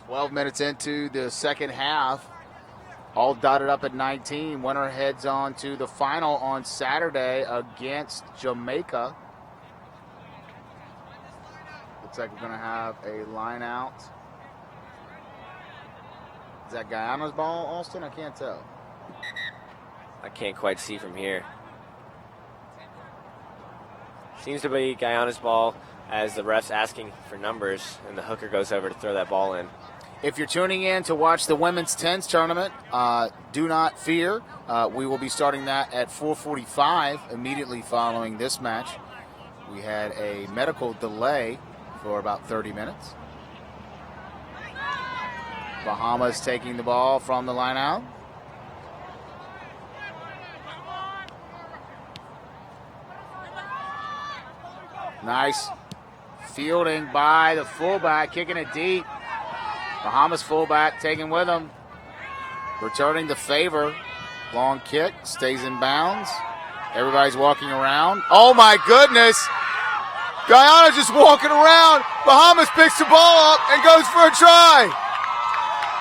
"12 minutes into the second half, all dotted up at 19. Winner heads on to the final on Saturday against Jamaica. Looks like we're going to have a line out. Is that Guyana's ball, Austin? I can't tell. I can't quite see from here. Seems to be Guyana's ball as the ref's asking for numbers, and the hooker goes over to throw that ball in. If you're tuning in to watch the women's 10s tournament, do not fear. We will be starting that at 4:45 immediately following this match. We had a medical delay for about 30 minutes. Bahamas taking the ball from the line out. Nice fielding by the fullback, kicking it deep. Bahamas fullback taking with him. Returning the favor. Long kick, stays in bounds. Everybody's walking around. Oh my goodness! Guyana just walking around. Bahamas picks the ball up and goes for a try.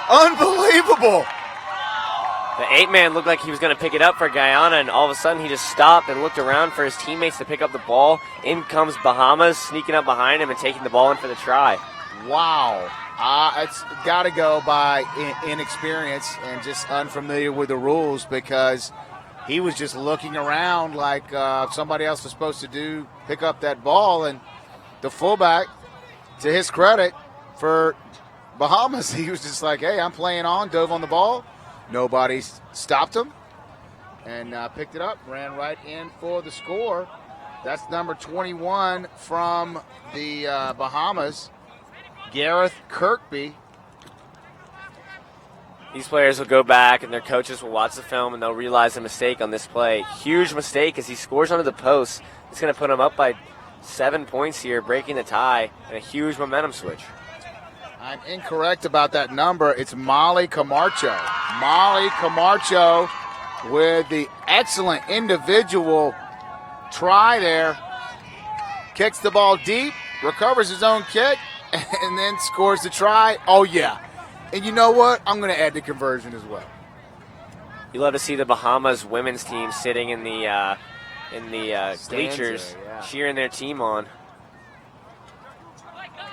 Unbelievable. The 8-man looked like he was going to pick it up for Guyana, and all of a sudden he just stopped and looked around for his teammates to pick up the ball. In comes Bahamas, sneaking up behind him and taking the ball in for the try. Wow. It's got to go by inexperience and just unfamiliar with the rules, because he was just looking around like somebody else was supposed to pick up that ball. And the fullback, to his credit, for Bahamas, he was just like, hey, I'm playing on, dove on the ball. Nobody stopped him and picked it up, ran right in for the score. That's number 21 from the Bahamas, Gareth Kirkby. These players will go back and their coaches will watch the film and they'll realize a mistake on this play. Huge mistake as he scores under the post. It's going to put him up by 7 points here, breaking the tie, and a huge momentum switch. I'm incorrect about that number. It's Molly Camacho. Molly Camacho with the excellent individual try there. Kicks the ball deep, recovers his own kick, and then scores the try. Oh, yeah. And you know what? I'm going to add the conversion as well. You love to see the Bahamas women's team sitting in the bleachers, yeah, cheering their team on.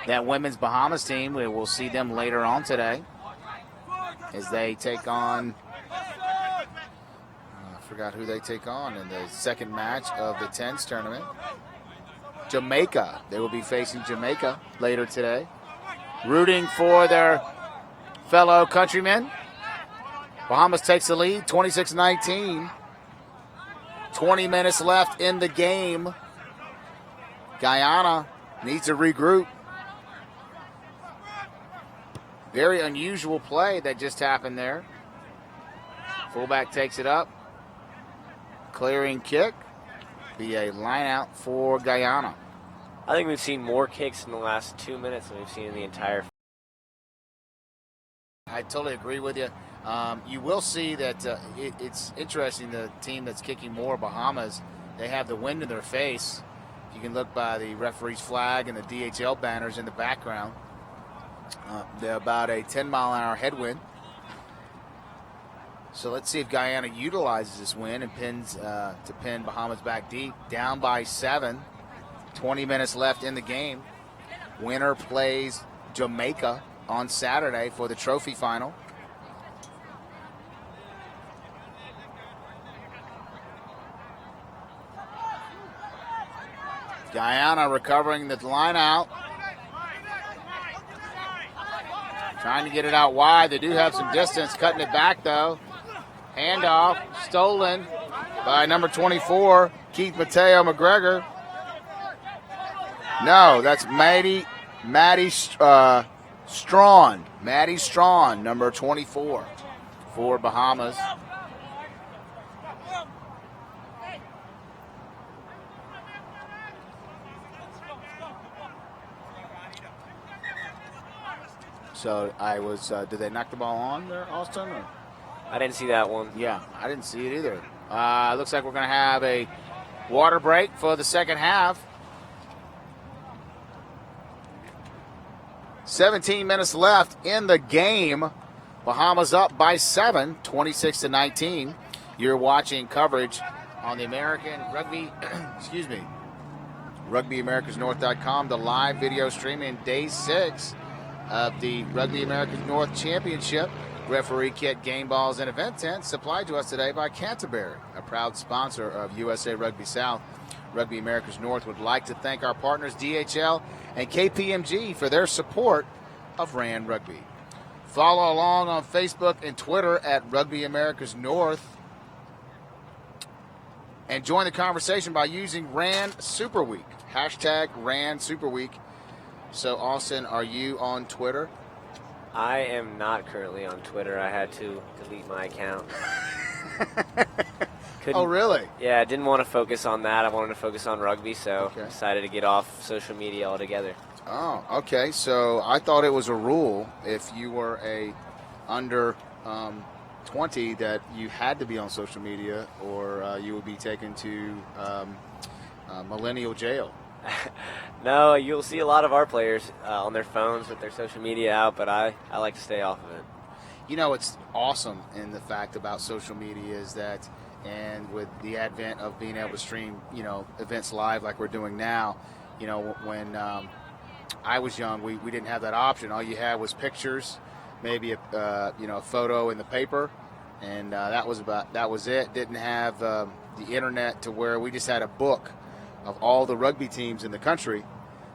That women's Bahamas team, we will see them later on today as they take on, I forgot who they take on in the second match of the 10s tournament. Jamaica. They will be facing Jamaica later today. Rooting for their fellow countrymen. Bahamas takes the lead, 26-19. 20 minutes left in the game. Guyana needs to regroup. Very unusual play that just happened there. Fullback takes it up. Clearing kick. Be a line out for Guyana. I think we've seen more kicks in the last 2 minutes than we've seen in the entire. I totally agree with you. You will see that it's interesting, the team that's kicking more, Bahamas, they have the wind in their face. You can look by the referee's flag and the DHL banners in the background. They're about a 10-mile-an-hour headwind. So let's see if Guyana utilizes this win and pins to pin Bahamas back deep, down by 7. 20 minutes left in the game. Winner plays Jamaica on Saturday for the trophy final. Guyana recovering the line out. Trying to get it out wide. They do have some distance, cutting it back though. Handoff, stolen by number 24, Keith Mateo McGregor. No, that's Maddie Strawn. Maddie Strawn, number 24 for Bahamas. So I was. Did they knock the ball on there, Austin? Or? I didn't see that one. Yeah, I didn't see it either. Looks like we're going to have a water break for the second half. 17 minutes left in the game. Bahamas up by 7, 26-19. You're watching coverage on the American Rugby, RugbyAmericasNorth.com, the live video streaming day 6 of the Rugby Americas North Championship. Referee kit, game balls, and event tents supplied to us today by Canterbury, a proud sponsor of USA Rugby South. Rugby Americas North would like to thank our partners DHL and KPMG for their support of RAN Rugby. Follow along on Facebook and Twitter at Rugby Americas North. And join the conversation by using RAN Super Week. Hashtag RAN Super Week. So, Austin, are you on Twitter? I am not currently on Twitter. I had to delete my account. Oh, really? Yeah, I didn't want to focus on that. I wanted to focus on rugby, so decided to get off social media altogether. Oh, okay. So I thought it was a rule if you were a under 20 that you had to be on social media or you would be taken to millennial jail. No, you'll see a lot of our players on their phones with their social media out, but I like to stay off of it. You know, it's awesome in the fact about social media is that, and with the advent of being able to stream, events live like we're doing now, when I was young, we didn't have that option. All you had was pictures, maybe a photo in the paper, and that was it. Didn't have the internet to where we just had a book of all the rugby teams in the country.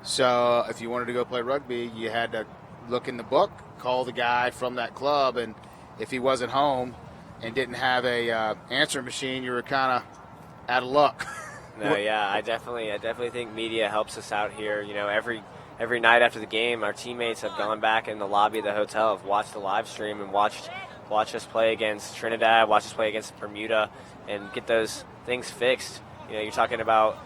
So if you wanted to go play rugby, you had to look in the book, call the guy from that club, and if he wasn't home and didn't have a answering machine, you were kind of out of luck. No, yeah, I definitely think media helps us out here. Every night after the game, our teammates have gone back in the lobby of the hotel, have watched the live stream and watched us play against Trinidad, watch us play against Bermuda, and get those things fixed. You're talking about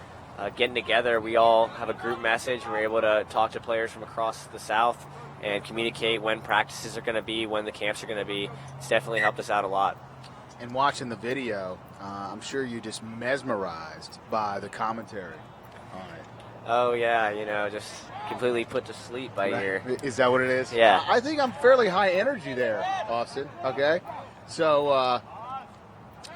getting together. We all have a group message. We're able to talk to players from across the South and communicate when practices are going to be, when the camps are going to be. It's definitely helped us out a lot. And watching the video, I'm sure you're just mesmerized by the commentary on it. Oh, yeah, just completely put to sleep by ear. Is that what it is? Yeah. I think I'm fairly high energy there, Austin, okay? So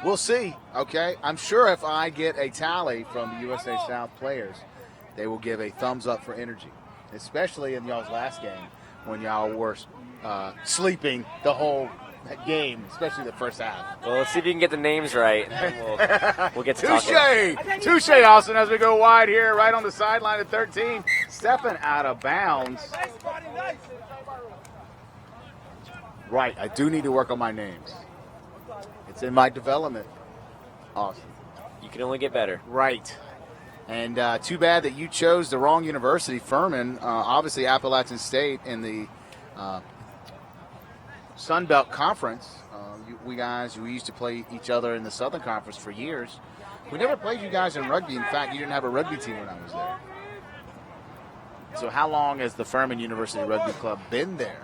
we'll see, okay? I'm sure if I get a tally from the USA South players, they will give a thumbs up for energy, especially in y'all's last game when y'all were sleeping the whole game, especially the first half. Well, let's see if you can get the names right. We'll get to talking. Touche, Austin, as we go wide here, right on the sideline at 13. Stepping out of bounds. Right, I do need to work on my names. It's in my development, Austin. You can only get better. Right. And too bad that you chose the wrong university, Furman. Obviously, Appalachian State in the Sun Belt Conference. We used to play each other in the Southern Conference for years. We never played you guys in rugby. In fact, you didn't have a rugby team when I was there. So how long has the Furman University Rugby Club been there,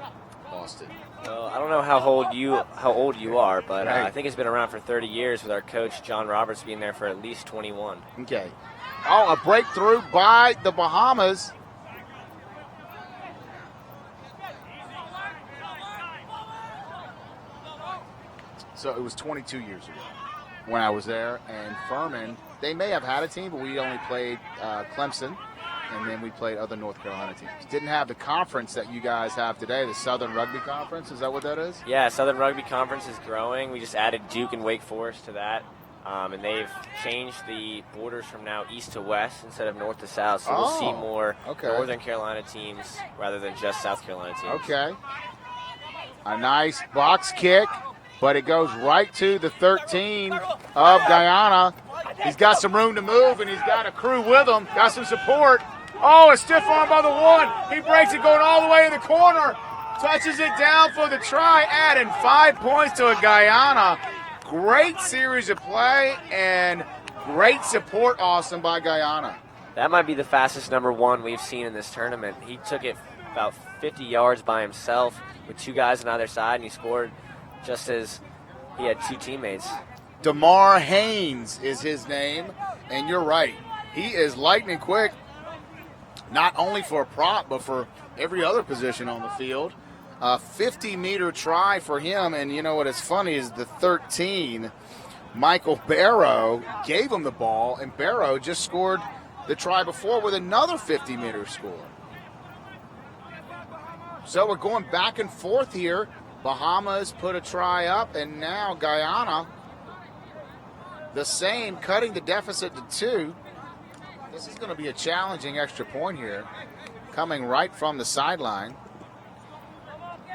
Austin? Well, I don't know how old you are, but I think it's been around for 30 years with our coach, John Roberts, being there for at least 21. Okay. Oh, a breakthrough by the Bahamas. So it was 22 years ago when I was there, and Furman, they may have had a team, but we only played Clemson, and then we played other North Carolina teams. Didn't have the conference that you guys have today, the Southern Rugby Conference. Is that what that is? Yeah, Southern Rugby Conference is growing. We just added Duke and Wake Forest to that, and they've changed the borders from now east to west instead of north to south, so we'll see more Northern Carolina teams rather than just South Carolina teams. Okay. A nice box kick. But it goes right to the 13 of Guyana. He's got some room to move, and he's got a crew with him. Got some support. Oh, a stiff arm by the one. He breaks it going all the way in the corner. Touches it down for the try, adding 5 points to a Guyana. Great series of play and great support, Austin, by Guyana. That might be the fastest number one we've seen in this tournament. He took it about 50 yards by himself with 2 guys on either side, and he scored just as he had 2 teammates. DeMar Haynes is his name, and you're right. He is lightning quick, not only for a prop, but for every other position on the field. A 50-meter try for him, and you know what is funny is the 13, Michael Barrow, gave him the ball, and Barrow just scored the try before with another 50-meter score. So we're going back and forth here. Bahamas put a try up, and now Guyana, the same, cutting the deficit to 2. This is going to be a challenging extra point here, coming right from the sideline.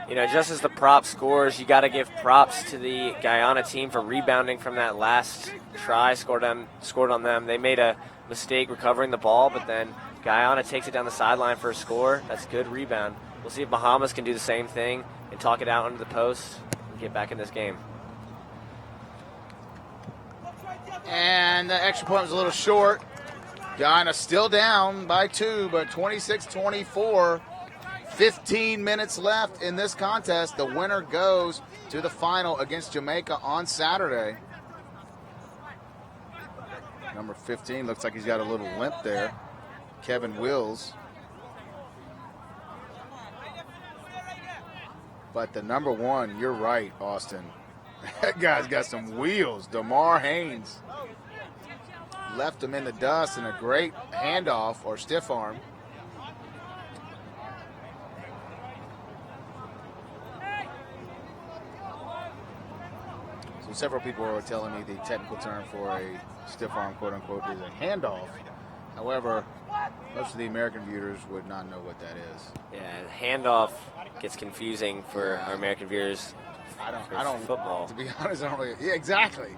You know, just as the prop scores, you got to give props to the Guyana team for rebounding from that last try scored on them. They made a mistake recovering the ball, but then Guyana takes it down the sideline for a score. That's good rebound. We'll see if Bahamas can do the same thing and talk it out under the post and get back in this game. And the extra point was a little short. Guyana still down by 2, but 26-24. 15 minutes left in this contest. The winner goes to the final against Jamaica on Saturday. Number 15 looks like he's got a little limp there. Kevin Wills. But the number 1, you're right, Austin. That guy's got some wheels. DeMar Haynes left him in the dust, and a great handoff or stiff arm. So several people are telling me the technical term for a stiff arm, quote unquote, is a handoff. However, most of the American viewers would not know what that is. Yeah, handoff gets confusing for our American viewers. I don't football. To be honest, I don't really. Yeah, exactly.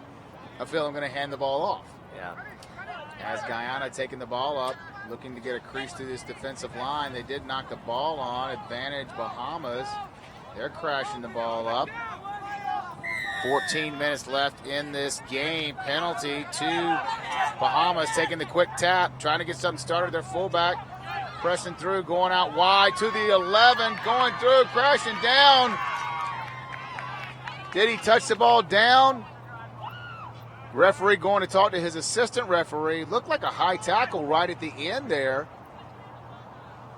I feel I'm going to hand the ball off. Yeah. As Guyana taking the ball up, looking to get a crease through this defensive line. They did knock the ball on. Advantage Bahamas. They're crashing the ball up. 14 minutes left in this game. Penalty to Bahamas, taking the quick tap, trying to get something started. Their fullback pressing through, going out wide to the 11, going through, crashing down. Did he touch the ball down? Referee going to talk to his assistant referee. Looked like a high tackle right at the end there.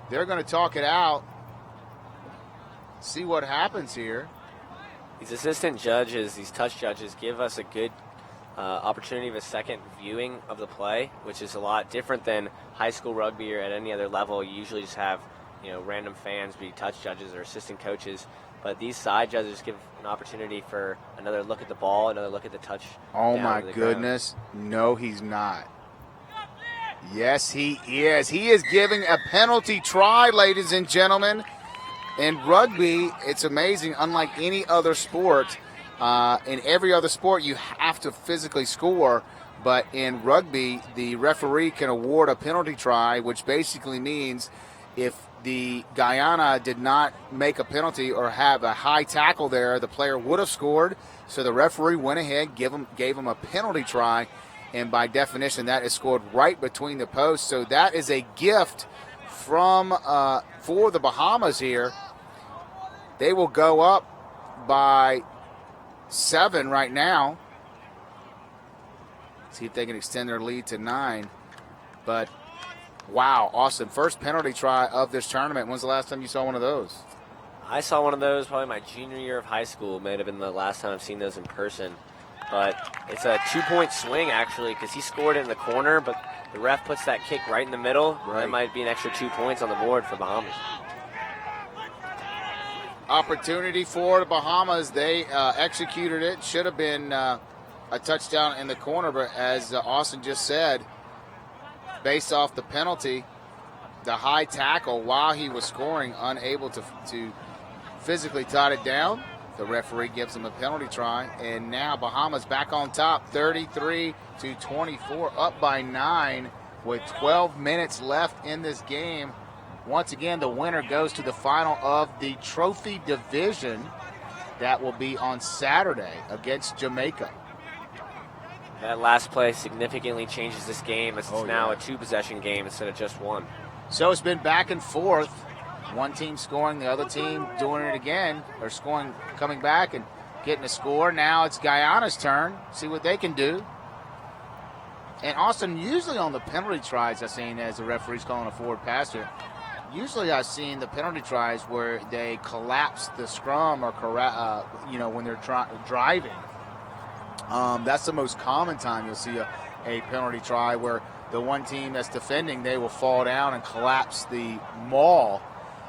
They're going to talk it out. See what happens here. These assistant judges, these touch judges, give us a good opportunity of a second viewing of the play, which is a lot different than high school rugby or at any other level. You usually just have, random fans be touch judges or assistant coaches. But these side judges give an opportunity for another look at the ball, another look at the touch. Oh, my goodness. No, he's not. Yes, he is. He is giving a penalty try, ladies and gentlemen. In rugby, it's amazing. Unlike any other sport, in every other sport, you have to physically score. But in rugby, the referee can award a penalty try, which basically means if the Guyana did not make a penalty or have a high tackle there, the player would have scored. So the referee went ahead, gave him a penalty try, and by definition, that is scored right between the posts. So that is a gift from for the Bahamas here. They will go up by 7 right now. See if they can extend their lead to 9. But wow, Austin, first penalty try of this tournament. When's the last time you saw one of those? I saw one of those probably my junior year of high school. May have been the last time I've seen those in person. But it's a 2-point swing, actually, because he scored it in the corner, but the ref puts that kick right in the middle. Right. That might be an extra 2 points on the board for Bahamas. Opportunity for the Bahamas. They executed it. Should have been a touchdown in the corner, but as Austin just said, based off the penalty, the high tackle while he was scoring, unable to physically tie it down. The referee gives him a penalty try, and now Bahamas back on top, 33-24, up by 9 with 12 minutes left in this game. Once again, the winner goes to the final of the trophy division. That will be on Saturday against Jamaica. That last play significantly changes this game. It's now a 2-possession game instead of just 1. So it's been back and forth. One team scoring, the other team doing it again, or scoring, coming back and getting a score. Now it's Guyana's turn. See what they can do. And Austin, usually on the penalty tries I've seen as the referee's calling a forward passer, usually I've seen the penalty tries where they collapse the scrum or, when they're driving. That's the most common time you'll see a penalty try where the one team that's defending, they will fall down and collapse the maul,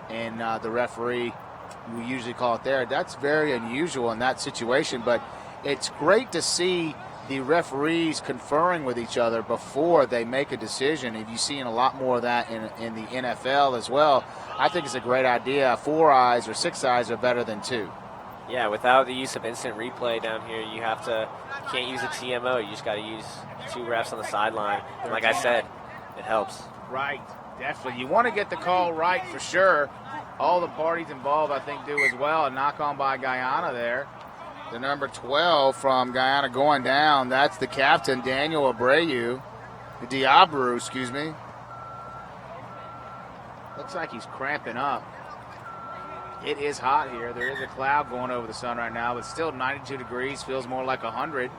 and the referee, we usually call it there. That's very unusual in that situation, but it's great to see the referees conferring with each other before they make a decision. And you've seen a lot more of that in the NFL as well. I think it's a great idea. 4 eyes or 6 eyes are better than 2. Yeah, without the use of instant replay down here, you can't use a TMO. You just got to use 2 refs on the sideline. And like I said, it helps. Right, definitely. You want to get the call right for sure. All the parties involved, I think, do as well. A knock on by Guyana there. The number 12 from Guyana going down. That's the captain, Daniel Diabru, excuse me. Looks like he's cramping up. It is hot here. There is a cloud going over the sun right now, but still 92 degrees. Feels more like 100.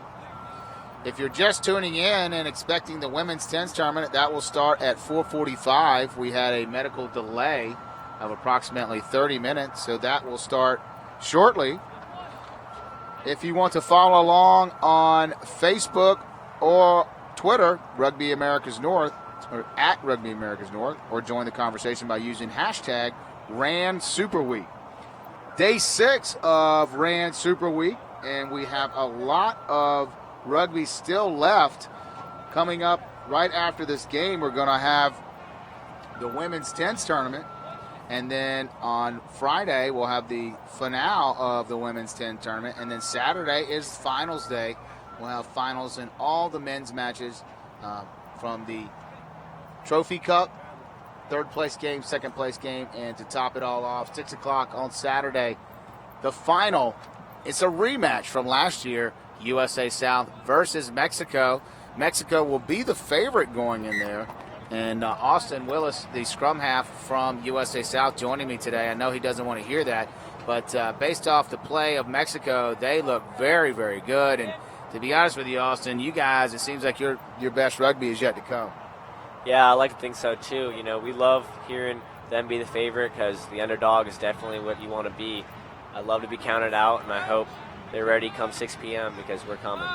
If you're just tuning in and expecting the women's tennis tournament, that will start at 4:45. We had a medical delay of approximately 30 minutes, so that will start shortly. If you want to follow along on Facebook or Twitter, Rugby Americas North, or at Rugby Americas North, or join the conversation by using hashtag RAN Super Week. Day 6 of RAN Super Week, and we have a lot of rugby still left. Coming up right after this game, we're going to have the women's tennis tournament. And then on Friday, we'll have the finale of the women's 10 tournament. And then Saturday is finals day. We'll have finals in all the men's matches from the Trophy Cup, 3rd place game, 2nd place game. And to top it all off, 6 o'clock on Saturday, the final. It's a rematch from last year, USA South versus Mexico. Mexico will be the favorite going in there. And Austin Willis, the scrum half from USA South, joining me today. I know he doesn't want to hear that, but based off the play of Mexico, they look very, very good. And to be honest with you, Austin, you guys, it seems like your best rugby is yet to come. Yeah, I like to think so too. You know, we love hearing them be the favorite because the underdog is definitely what you want to be. I love to be counted out, and I hope they're ready come 6 p.m. because we're coming.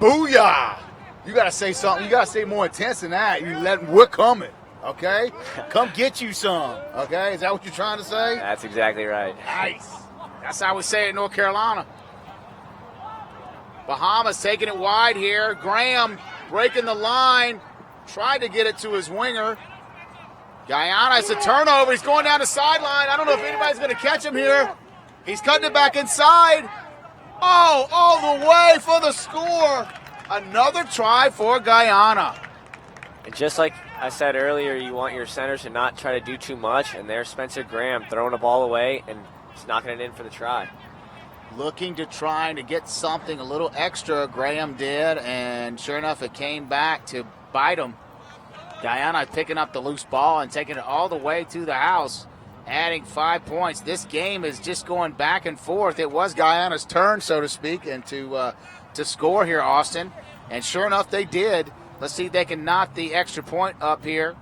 Booyah! You got to say something. You got to say more intense than that. We're coming, okay? Come get you some, okay? Is that what you're trying to say? That's exactly right. Nice. That's how we say it in North Carolina. Bahamas taking it wide here. Graham breaking the line. Tried to get it to his winger. Guyana, it's a turnover. He's going down the sideline. I don't know if anybody's going to catch him here. He's cutting it back inside. Oh, all the way for the score. Another try for Guyana. And just like I said earlier, you want your centers to not try to do too much, and there's Spencer Graham throwing the ball away and just knocking it in for the try. Looking to try to get something a little extra, Graham did, and sure enough, it came back to bite him. Guyana picking up the loose ball and taking it all the way to the house, adding 5 points. This game is just going back and forth. It was Guyana's turn, so to speak, and to score here, Austin. And sure enough, they did. Let's see if they can knock the extra point up here.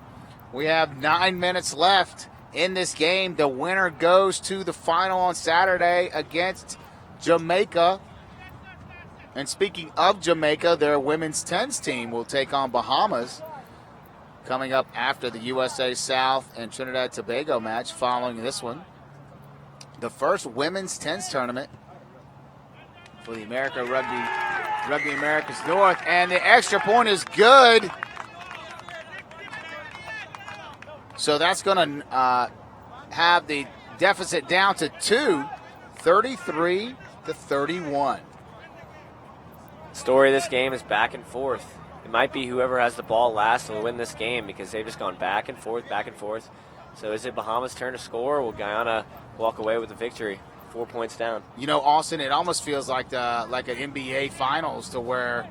We have 9 minutes left in this game. The winner goes to the final on Saturday against Jamaica. And speaking of Jamaica, their women's tennis team will take on Bahamas coming up after the USA South and Trinidad Tobago match following this one. The first women's tennis tournament for the Rugby Americas North, and the extra point is good. So that's going to have the deficit down to 2, 33-31. Story of this game is back and forth. It might be whoever has the ball last will win this game because they've just gone back and forth, back and forth. So is it Bahamas' turn to score, or will Guyana walk away with the victory? 4 points down. You know, Austin, it almost feels like an NBA Finals, to where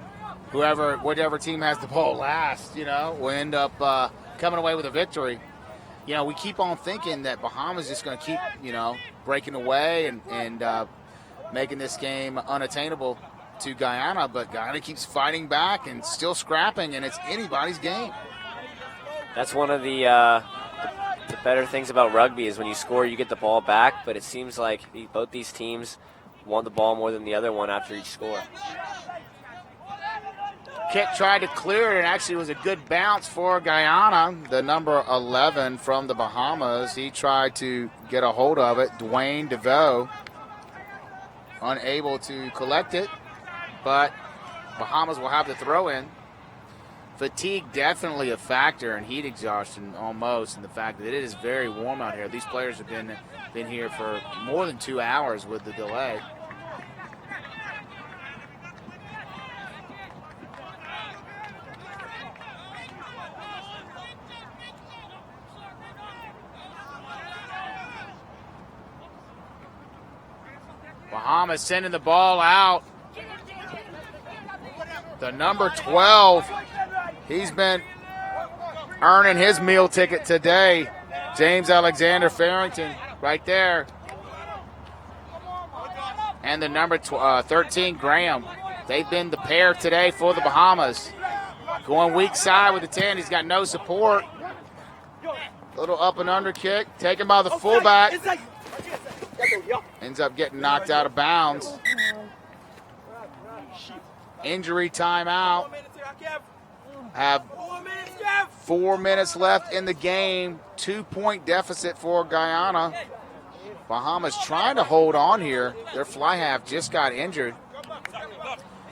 whatever team has the ball last, will end up coming away with a victory. You know, we keep on thinking that Bahamas is just going to keep, breaking away and making this game unattainable to Guyana, but Guyana keeps fighting back and still scrapping, and it's anybody's game. That's one of the better things about rugby is when you score, you get the ball back, but it seems like both these teams want the ball more than the other one after each score. Kick tried to clear it, and actually was a good bounce for Guyana. The number 11 from the Bahamas, he tried to get a hold of it. Dwayne DeVoe unable to collect it, but Bahamas will have the throw in. Fatigue definitely a factor, and heat exhaustion almost, and the fact that it is very warm out here. These players have been here for more than 2 hours with the delay. Bahamas sending the ball out. The number 12, he's been earning his meal ticket today. James Alexander Farrington right there. And the number 13, Graham. They've been the pair today for the Bahamas. Going weak side with the 10. He's got no support. Little up and under kick. Taken by the fullback. Ends up getting knocked out of bounds. Injury timeout. Have 4 minutes left in the game. 2-point deficit for Guyana. Bahamas trying to hold on here. Their fly half just got injured.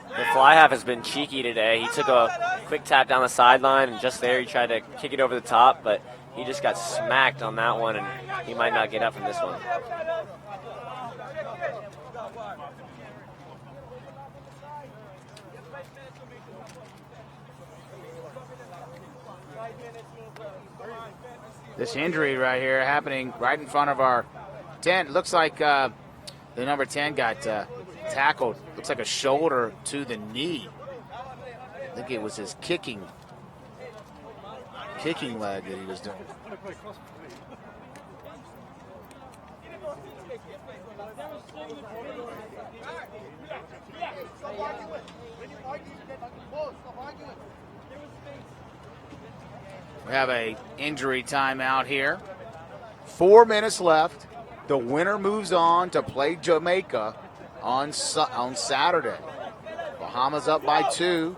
The fly half has been cheeky today. He took a quick tap down the sideline, and just there he tried to kick it over the top, but he just got smacked on that one, and he might not get up from this one. This injury right here happening right in front of our tent. Looks like the number 10 got tackled. Looks like a shoulder to the knee. I think it was his kicking leg that he was doing. We have a injury timeout here. 4 minutes left. The winner moves on to play Jamaica on Saturday. Bahamas up by 2.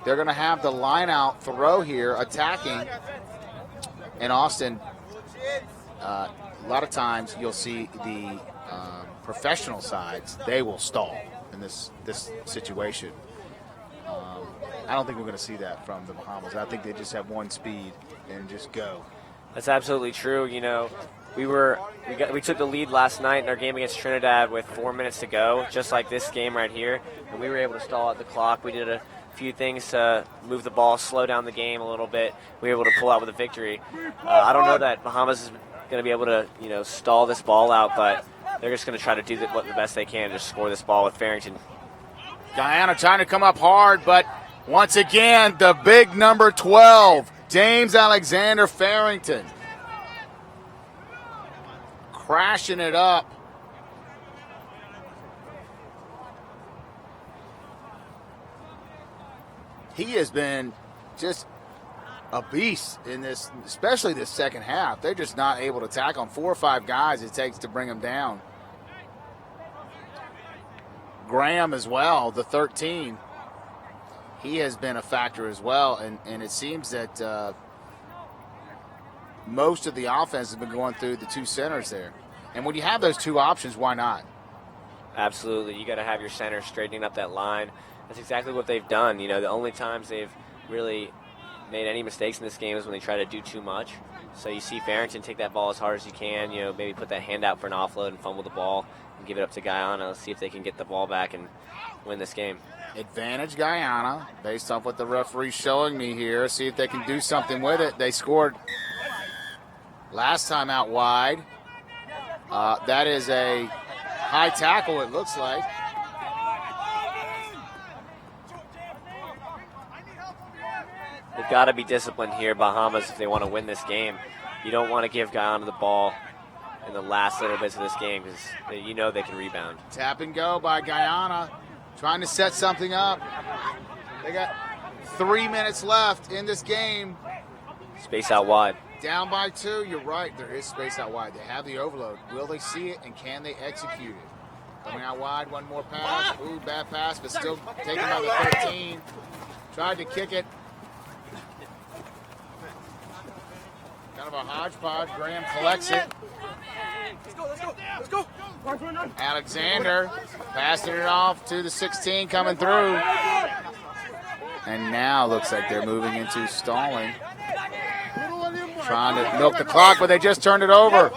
They're going to have the line-out throw here, attacking. In Austin, a lot of times you'll see the professional sides, they will stall in this situation. I don't think we're going to see that from the Bahamas. I think they just have one speed and just go. That's absolutely true. You know, we took the lead last night in our game against Trinidad with 4 minutes to go, just like this game right here, and we were able to stall out the clock. We did a few things to move the ball, slow down the game a little bit. We were able to pull out with a victory. I don't know that Bahamas is going to be able to, stall this ball out, but they're just going to try to do the best they can to score this ball with Farrington. Guyana trying to come up hard, but once again, the big number 12, James Alexander Farrington, crashing it up. He has been just a beast in this, especially this second half. They're just not able to tackle him. 4 or 5 guys it takes to bring him down. Graham as well, the 13. He has been a factor as well, and it seems that most of the offense has been going through the 2 centers there. And when you have those 2 options, why not? Absolutely. You got to have your center straightening up that line. That's exactly what they've done. The only times they've really made any mistakes in this game is when they try to do too much. So you see Farrington take that ball as hard as you can, maybe put that hand out for an offload and fumble the ball and give it up to Guyana. Let's see if they can get the ball back and win this game. Advantage Guyana, based off what the referee's showing me here. See if they can do something with it. They scored last time out wide. That is a high tackle, it looks like. The got to be disciplined here, Bahamas, if they want to win this game. You don't want to give Guyana the ball in the last little bits of this game because you know they can rebound. Tap and go by Guyana, trying to set something up. They got 3 minutes left in this game. Space out wide. Down by 2, you're right. There is space out wide. They have the overload. Will they see it, and can they execute it? Coming out wide, one more pass. Ooh, bad pass, but still taken by the 13. Tried to kick it. Kind of a hodgepodge. Graham collects it. Let's go. Alexander passing it off to the 16 coming through. And now looks like they're moving into stalling. Trying to milk the clock, but they just turned it over.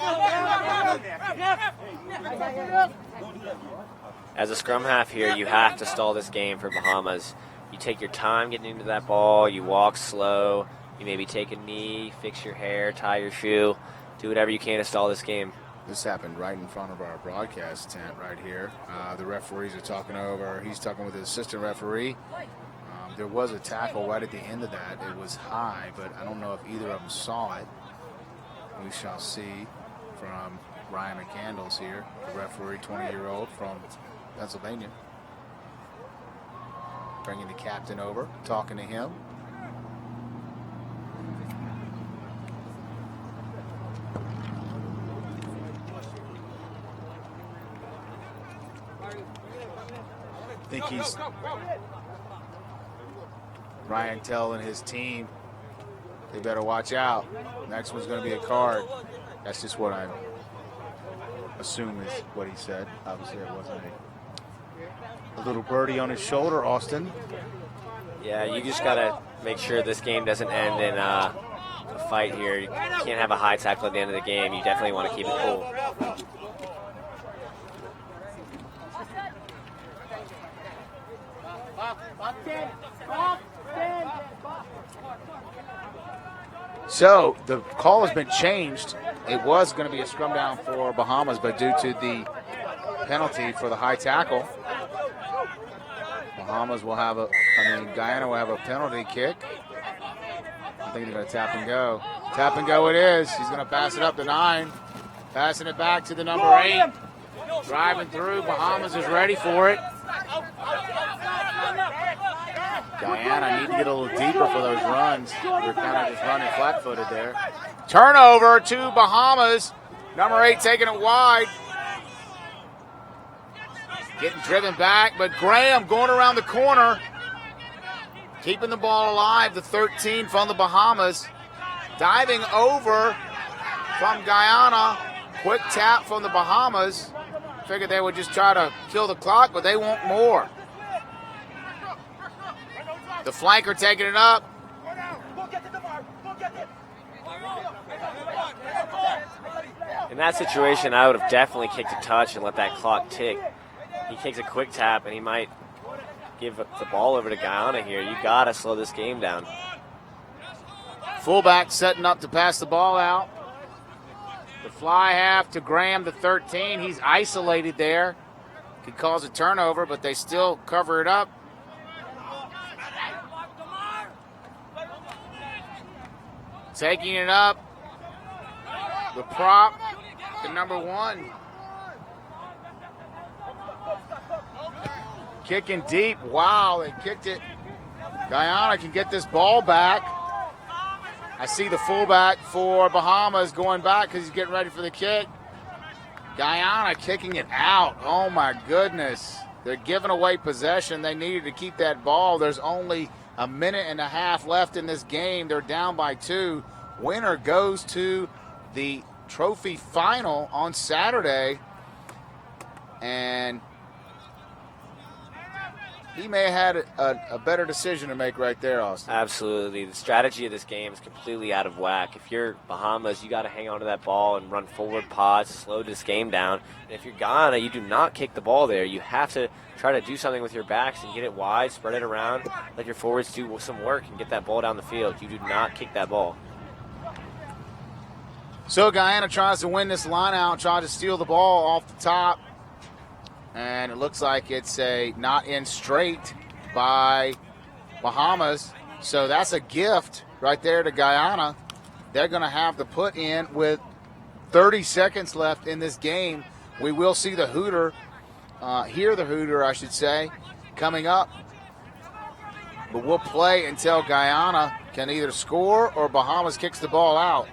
As a scrum half here, you have to stall this game for Bahamas. You take your time getting into that ball. You walk slow. You maybe take a knee, fix your hair, tie your shoe. Do whatever you can to stall this game. This happened right in front of our broadcast tent right here. The referees are talking over. He's talking with the assistant referee. There was a tackle right at the end of that. It was high, but I don't know if either of them saw it. We shall see from Ryan McCandles here, the referee, 20-year-old from Pennsylvania. Bringing the captain over, talking to him. I think he's Ryan telling his team they better watch out. Next one's going to be a card. That's just what I assume is what he said. Obviously, it wasn't a little birdie on his shoulder, Austin. Yeah, you just got to make sure this game doesn't end in a fight here. You can't have a high tackle at the end of the game. You definitely want to keep it cool. So the call has been changed. It was going to be a scrum down for Bahamas, but due to the penalty for the high tackle, Guyana will have a penalty kick. I think they're going to tap and go. Tap and go it is. He's going to pass it up to 9. Passing it back to the number 8. Driving through. Bahamas is ready for it. Guyana need to get a little deeper for those runs. They're kind of just running flat-footed there. Turnover to Bahamas. Number 8 taking it wide. Getting driven back, but Graham going around the corner. Keeping the ball alive, the 13 from the Bahamas. Diving over from Guyana. Quick tap from the Bahamas. Figured they would just try to kill the clock, but they want more. The flanker taking it up. In that situation, I would have definitely kicked a touch and let that clock tick. He kicks a quick tap, and he might give the ball over to Guyana here. You got to slow this game down. Fullback setting up to pass the ball out. The fly half to Graham, the 13. He's isolated there. Could cause a turnover, but they still cover it up. Taking it up. The prop to number 1. Kicking deep. Wow, they kicked it. Guyana can get this ball back. I see the fullback for Bahamas going back because he's getting ready for the kick. Guyana kicking it out. Oh, my goodness. They're giving away possession. They needed to keep that ball. There's only a minute and a half left in this game. They're down by 2. Winner goes to the trophy final on Saturday. And he may have had a better decision to make right there, Austin. Absolutely. The strategy of this game is completely out of whack. If you're Bahamas, you got to hang on to that ball and run forward pods, slow this game down. And if you're Guyana, you do not kick the ball there. You have to try to do something with your backs and get it wide, spread it around, let your forwards do some work and get that ball down the field. You do not kick that ball. So Guyana tries to win this line out, tries to steal the ball off the top. And it looks like it's a not in straight by Bahamas. So that's a gift right there to Guyana. They're going to have to put in with 30 seconds left in this game. We will see the Hooter, hear the Hooter, I should say, coming up. But we'll play until Guyana can either score or Bahamas kicks the ball out.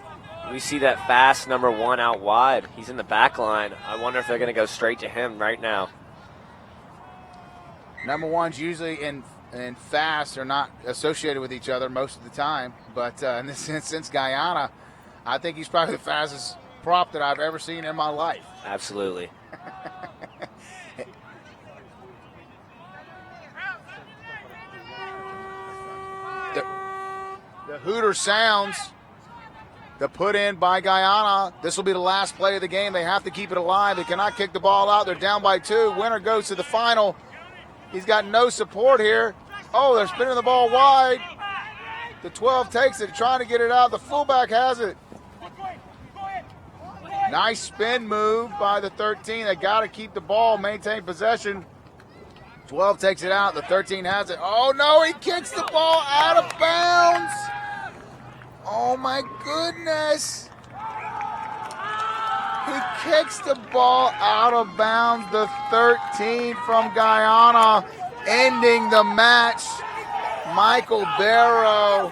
We see that fast number 1 out wide. He's in the back line. I wonder if they're going to go straight to him right now. Number ones usually in fast are not associated with each other most of the time. But in this instance, Guyana, I think he's probably the fastest prop that I've ever seen in my life. Absolutely. The Hooter sounds. The put in by Guyana. This will be the last play of the game. They have to keep it alive. They cannot kick the ball out. They're down by 2. Winner goes to the final. He's got no support here. Oh, they're spinning the ball wide. The 12 takes it, trying to get it out. The fullback has it. Nice spin move by the 13. They got to keep the ball, maintain possession. 12 takes it out. The 13 has it. Oh, no, he kicks the ball out of bounds. Oh, my goodness. He kicks the ball out of bounds. The 13 from Guyana ending the match. Michael Barrow.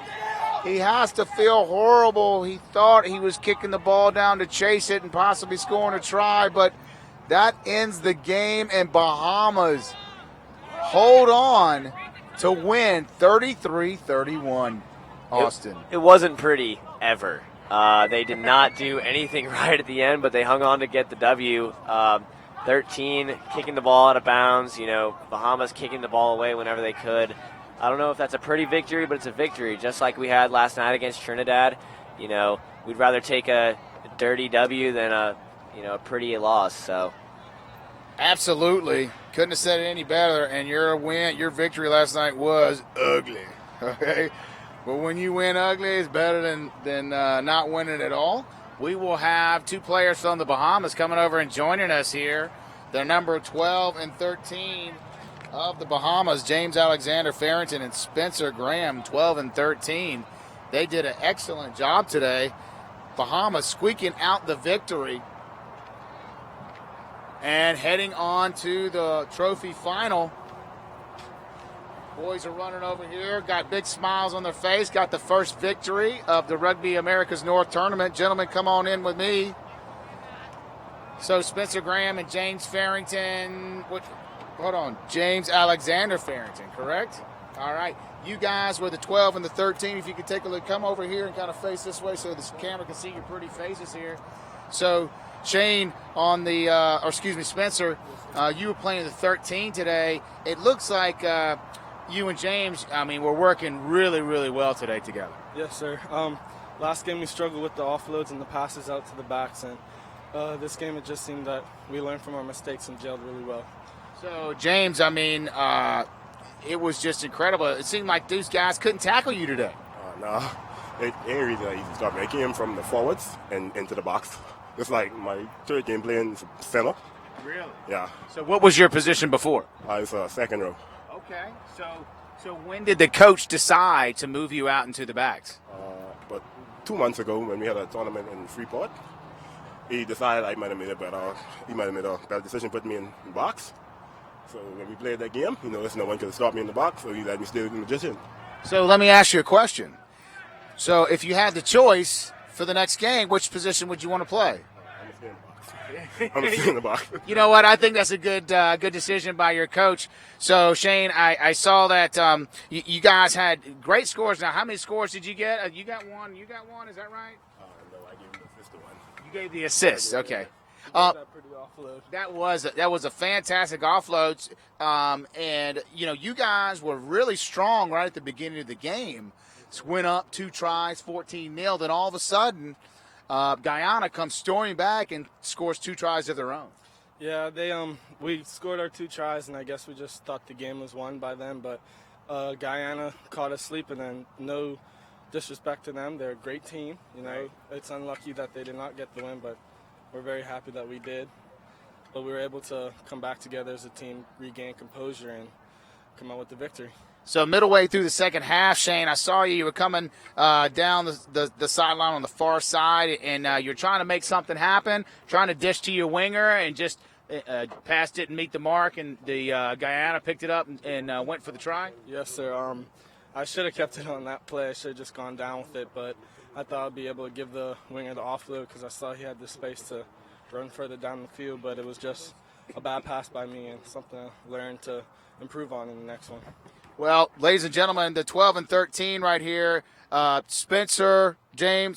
He has to feel horrible. He thought he was kicking the ball down to chase it and possibly scoring a try, but that ends the game, and Bahamas hold on to win 33-31. Austin. It wasn't pretty ever. They did not do anything right at the end, but they hung on to get the W. 13 kicking the ball out of bounds, Bahamas kicking the ball away whenever they could. I don't know if that's a pretty victory, but it's a victory, just like we had last night against Trinidad. We'd rather take a dirty W than a pretty loss. So, absolutely, couldn't have said it any better. And your victory last night was ugly. Okay, but when you win ugly, it's better than not winning at all. We will have 2 players from the Bahamas coming over and joining us here. They're number 12 and 13. Of the Bahamas, James Alexander Farrington and Spencer Graham, 12 and 13. They did an excellent job today. Bahamas squeaking out the victory and heading on to the trophy final. Boys are running over here, got big smiles on their face, got the first victory of the Rugby America's North tournament. Gentlemen, come on in with me. So Spencer Graham and James Farrington, James Alexander Farrington, correct? All right. You guys were the 12 and the 13. If you could take a look, come over here and kind of face this way so this camera can see your pretty faces here. So, Shane Spencer, you were playing the 13 today. It looks like you and James, we're working really, really well today together. Yes, sir. Last game we struggled with the offloads and the passes out to the backs, and this game it just seemed that we learned from our mistakes and gelled really well. So, James, it was just incredible. It seemed like these guys couldn't tackle you today. No, ain't reason I even start. I came from the forwards and into the box. It's like my third game playing center. Really? Yeah. So, what was your position before? It's second row. Okay. So when did the coach decide to move you out into the backs? But 2 months ago, when we had a tournament in Freeport, he decided he might have made a better decision, put me in the box. So when we played that game, there's no one could stop me in the box, so he let me stay with the magician. So let me ask you a question. So if you had the choice for the next game, which position would you want to play? I'm going to stay in the box. You know what? I think that's a good decision by your coach. So, Shane, I saw that you guys had great scores. Now, how many scores did you get? You got one. You got one. Is that right? No, I gave him the assist to one. You gave the assist. Okay. That was a fantastic offload, and you guys were really strong right at the beginning of the game. Went up 2 tries, 14-0. Then all of a sudden, Guyana comes storming back and scores 2 tries of their own. Yeah, we scored our 2 tries, and I guess we just thought the game was won by them. But Guyana caught us sleeping, and no disrespect to them, they're a great team. It's unlucky that they did not get the win, but we're very happy that we did. But we were able to come back together as a team, regain composure, and come out with the victory. So middleway through the second half, Shane, I saw you. You were coming down the sideline on the far side, and you're trying to make something happen, trying to dish to your winger, and just passed it and meet the mark, and the Guyana picked it up and went for the try. Yes, sir. I should have kept it on that play. I should have just gone down with it, but I thought I'd be able to give the winger the offload because I saw he had the space to run further down the field, but it was just a bad pass by me and something I learned to improve on in the next one. Well, ladies and gentlemen, the 12 and 13 right here, Spencer Graham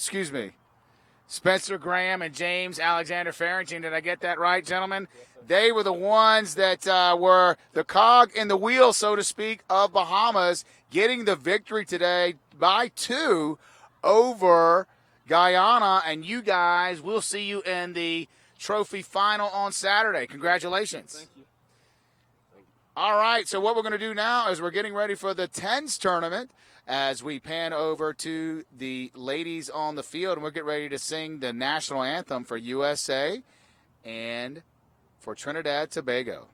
and James Alexander Farrington. Did I get that right, gentlemen? Yes, they were the ones that were the cog in the wheel, so to speak, of Bahamas, getting the victory today by 2 over Guyana. And you guys, we'll see you in the trophy final on Saturday. Congratulations. Thank you. All right, so what we're going to do now is we're getting ready for the TENS tournament as we pan over to the ladies on the field, and we'll get ready to sing the national anthem for USA and for Trinidad Tobago.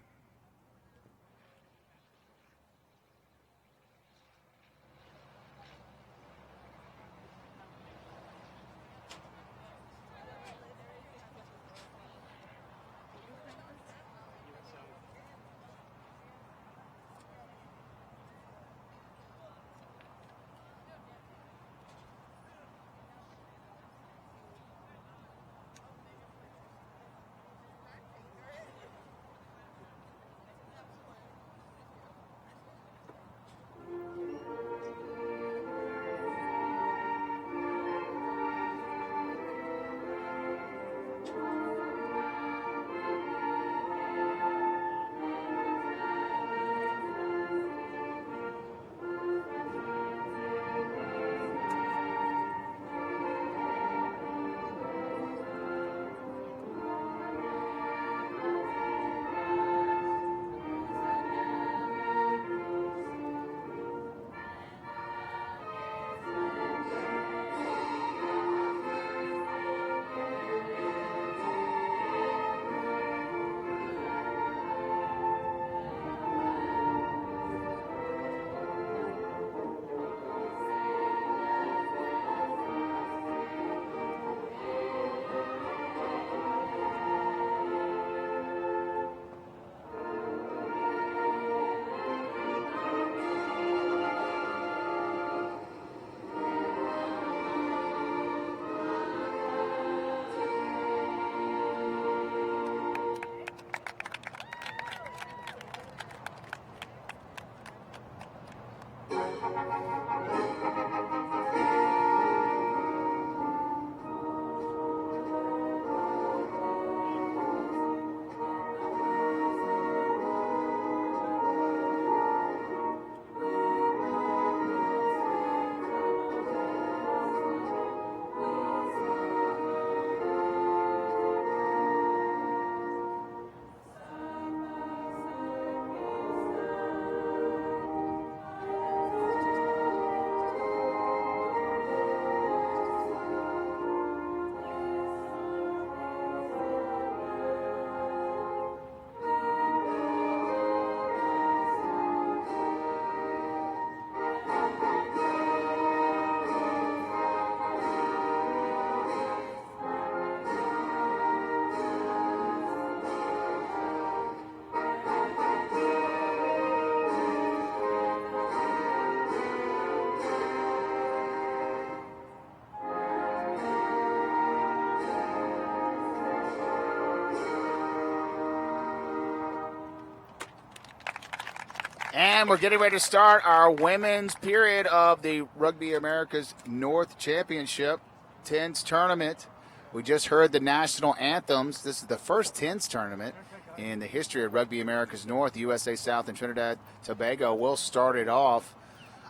And we're getting ready to start our women's period of the Rugby America's North Championship TENS tournament. We just heard the national anthems. This is the first TENS tournament in the history of Rugby America's North. USA South and Trinidad Tobago will start it off.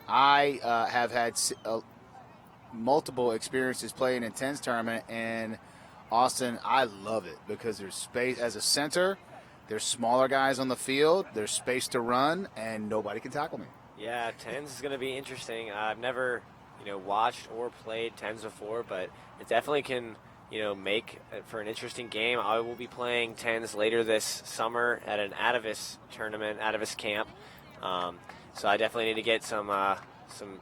I have had multiple experiences playing in TENS tournament, and Austin, I love it because there's space as a center. There's smaller guys on the field. There's space to run, and nobody can tackle me. Yeah, TENS is going to be interesting. I've never, watched or played TENS before, but it definitely can, make for an interesting game. I will be playing TENS later this summer at an Atavis tournament, Atavis camp. So I definitely need to get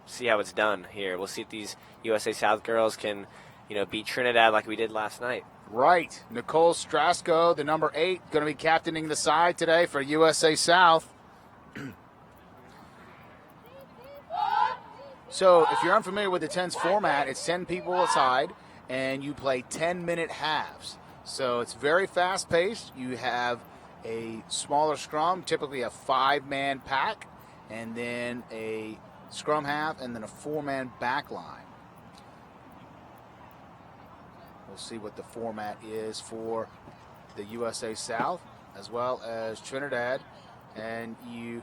see how it's done here. We'll see if these USA South girls can, beat Trinidad like we did last night. Right. Nicole Strasco, the number 8, going to be captaining the side today for USA South. So if you're unfamiliar with the 10s format, it's 10 people aside, and you play 10-minute halves. So it's very fast-paced. You have a smaller scrum, typically a 5-man pack, and then a scrum half, and then a 4-man back line. We'll see what the format is for the USA South as well as Trinidad. And you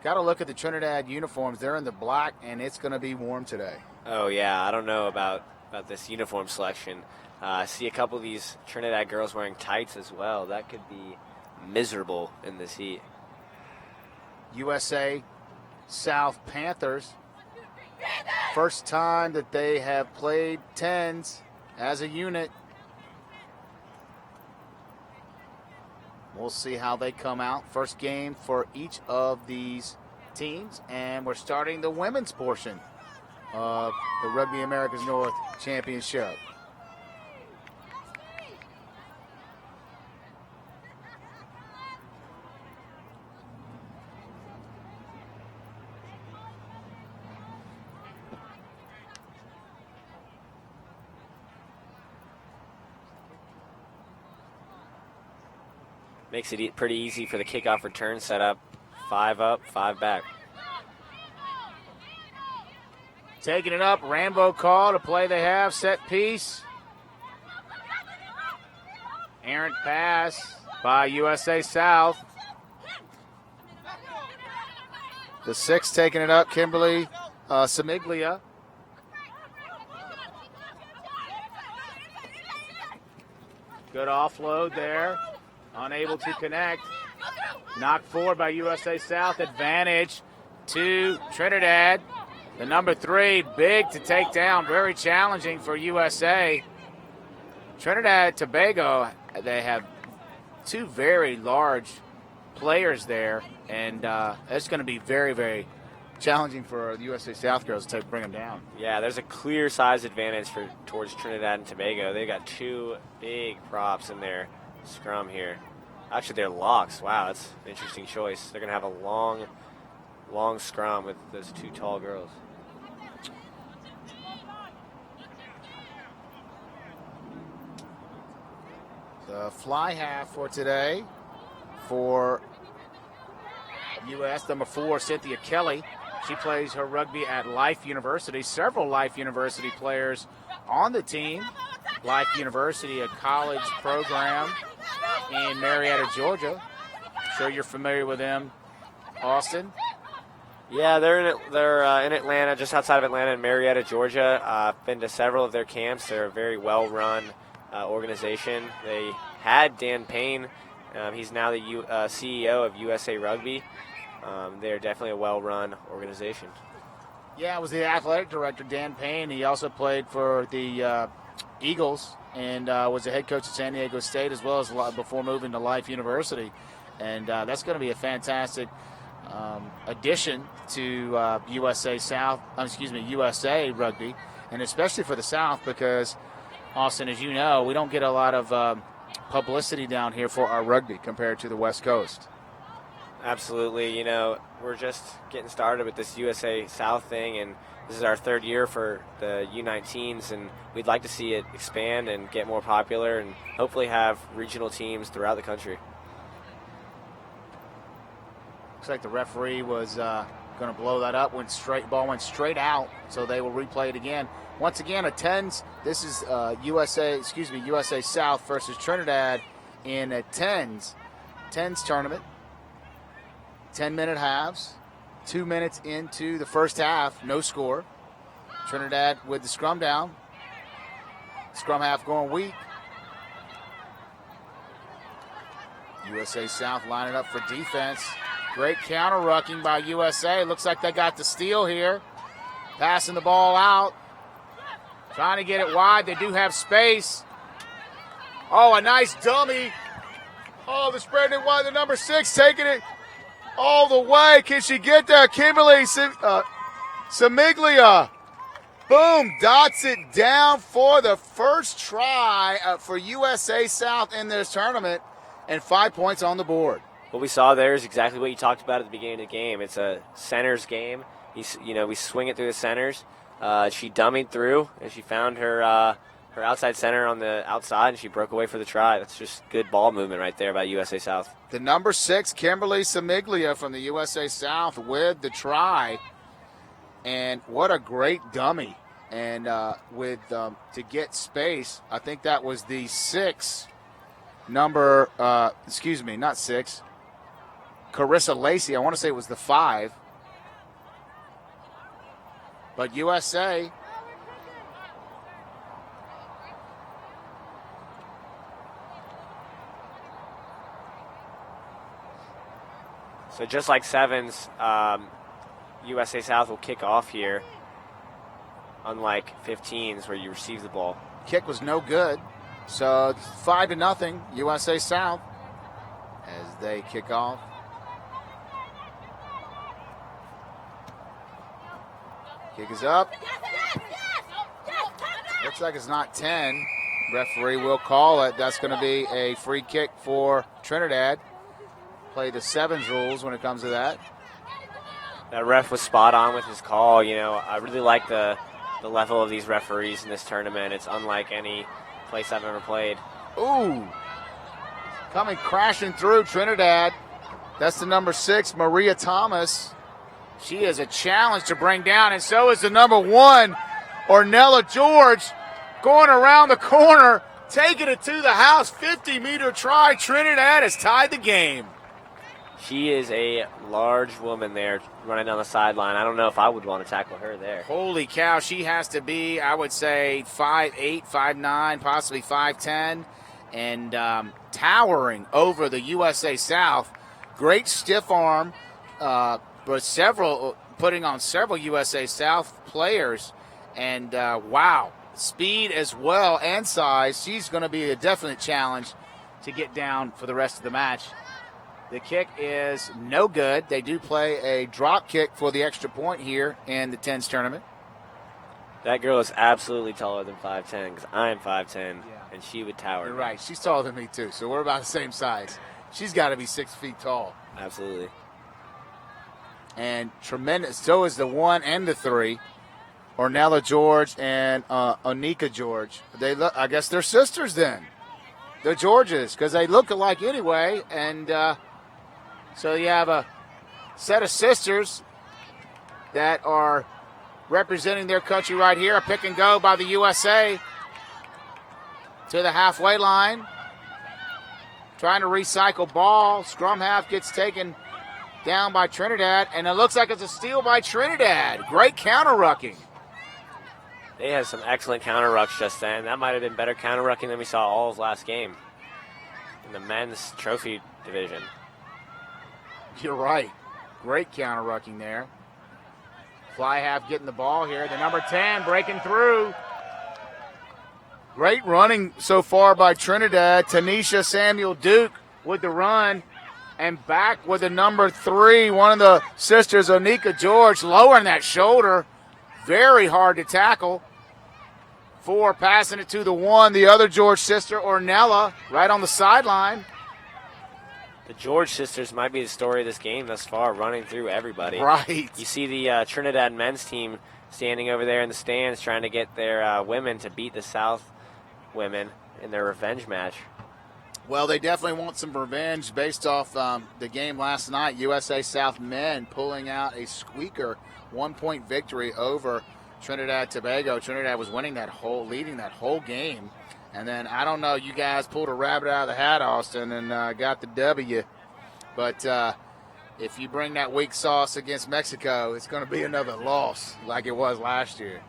got to look at the Trinidad uniforms. They're in the black, and it's going to be warm today. Oh, yeah. I don't know about this uniform selection. I see a couple of these Trinidad girls wearing tights as well. That could be miserable in this heat. USA South Panthers. First time that they have played 10s as a unit. We'll see how they come out. First game for each of these teams, and we're starting the women's portion of the Rugby Americas North Championship. Makes it pretty easy for the kickoff return setup. 5 up, 5 back. Taking it up, Rambo call to play they have, set piece. Errant pass by USA South. The 6 taking it up, Kimberly Samiglia. Good offload there. Unable to connect. Knocked forward by USA South. Advantage to Trinidad. The number 3, big to take down. Very challenging for USA. Trinidad Tobago, they have 2 very large players there. And it's going to be very, very challenging for the USA South girls to bring them down. Yeah, there's a clear size advantage towards Trinidad and Tobago. They've got 2 big props in their scrum here. Actually, they're locks. Wow, that's an interesting choice. They're going to have a long scrum with those 2 tall girls. The fly half for today for U.S. number 4, Cynthia Kelly. She plays her rugby at Life University. Several Life University players on the team. Life University, a college program in Marietta, Georgia. I'm sure you're familiar with them, Austin. Yeah, they're in Atlanta, just outside of Atlanta in Marietta, Georgia. I've been to several of their camps. They're a very well-run organization. They had Dan Payne. He's now the CEO of USA Rugby. They're definitely a well-run organization. Yeah, it was the athletic director, Dan Payne. He also played for the Eagles and was the head coach at San Diego State as well as before moving to Life University. And that's going to be a fantastic addition to USA Rugby, and especially for the South because, Austin, as you know, we don't get a lot of publicity down here for our rugby compared to the West Coast. Absolutely. We're just getting started with this USA South thing, and this is our 3rd year for the U19s, and we'd like to see it expand and get more popular and hopefully have regional teams throughout the country. Looks like the referee was going to blow that up. Ball went straight out, so they will replay it again. Once again, a 10s. This is USA South versus Trinidad in a 10s tournament. 10-minute halves. 2 minutes into the first half, no score. Trinidad with the scrum down. Scrum half going weak. USA South lining up for defense. Great counter-rucking by USA. Looks like they got the steal here. Passing the ball out. Trying to get it wide. They do have space. Oh, a nice dummy. Oh, the spread it wide. The number 6 taking it. all the way. Can she get there? Kimberly Samiglia. Boom, dots it down for the first try for USA South in this tournament, and 5 points on the board. What we saw there is exactly what you talked about at the beginning of the game. It's a centers game. We swing it through the centers. She dummied through, and she found her outside center on the outside, and she broke away for the try. That's just good ball movement right there by USA South. The number 6, Kimberly Samiglia from the USA South with the try. And what a great dummy. And to get space, I think that was the 6 number, not 6. Carissa Lacey, I want to say it was the 5. But USA So just like sevens, USA South will kick off here, unlike 15s where you receive the ball. Kick was no good. So 5-0, USA South as they kick off. Kick is up. Looks like it's not 10. Referee will call it. That's going to be a free kick for Trinidad. Play the sevens rules when it comes to that. That ref was spot on with his call. I really like the level of these referees in this tournament. It's unlike any place I've ever played. Ooh. Coming crashing through Trinidad. That's the number 6, Maria Thomas. She is a challenge to bring down, and so is the number 1, Ornella George, going around the corner, taking it to the house. 50-meter try. Trinidad has tied the game. She is a large woman there running down the sideline. I don't know if I would want to tackle her there. Holy cow, she has to be, I would say, 5'8", 5'9", possibly 5'10", and towering over the USA South. Great stiff arm, but putting on several USA South players. And, wow, speed as well and size. She's going to be a definite challenge to get down for the rest of the match. The kick is no good. They do play a drop kick for the extra point here in the 10s tournament. That girl is absolutely taller than 5'10", because I'm 5'10", and she would tower. You're me. right. She's taller than me, too, so we're about the same size. She's got to be 6 feet tall. Absolutely. And tremendous. So is the 1 and the 3. Ornella George and Onika George. I guess they're sisters then. They're Georges, because they look alike anyway, and so you have a set of sisters that are representing their country right here. A pick and go by the USA to the halfway line. Trying to recycle ball. Scrum half gets taken down by Trinidad, and it looks like it's a steal by Trinidad. Great counter-rucking. They had some excellent counter rucks just then. That might have been better counter rucking than we saw all of last game in the men's trophy division. You're right. Great counter rucking there. Fly half getting the ball here. The number 10 breaking through. Great running so far by Trinidad. Tanisha Samuel Duke with the run. And back with the number 3, one of the sisters, Onika George, lowering that shoulder. Very hard to tackle. 4 passing it to the 1, the other George sister, Ornella, right on the sideline. The George sisters might be the story of this game thus far, running through everybody. Right. You see the Trinidad men's team standing over there in the stands trying to get their women to beat the South women in their revenge match. Well, they definitely want some revenge based off the game last night. USA South men pulling out a squeaker 1-point victory over Trinidad Tobago. Trinidad was leading that whole game. And then, I don't know, you guys pulled a rabbit out of the hat, Austin, and got the W. But if you bring that weak sauce against Mexico, it's going to be another loss like it was last year.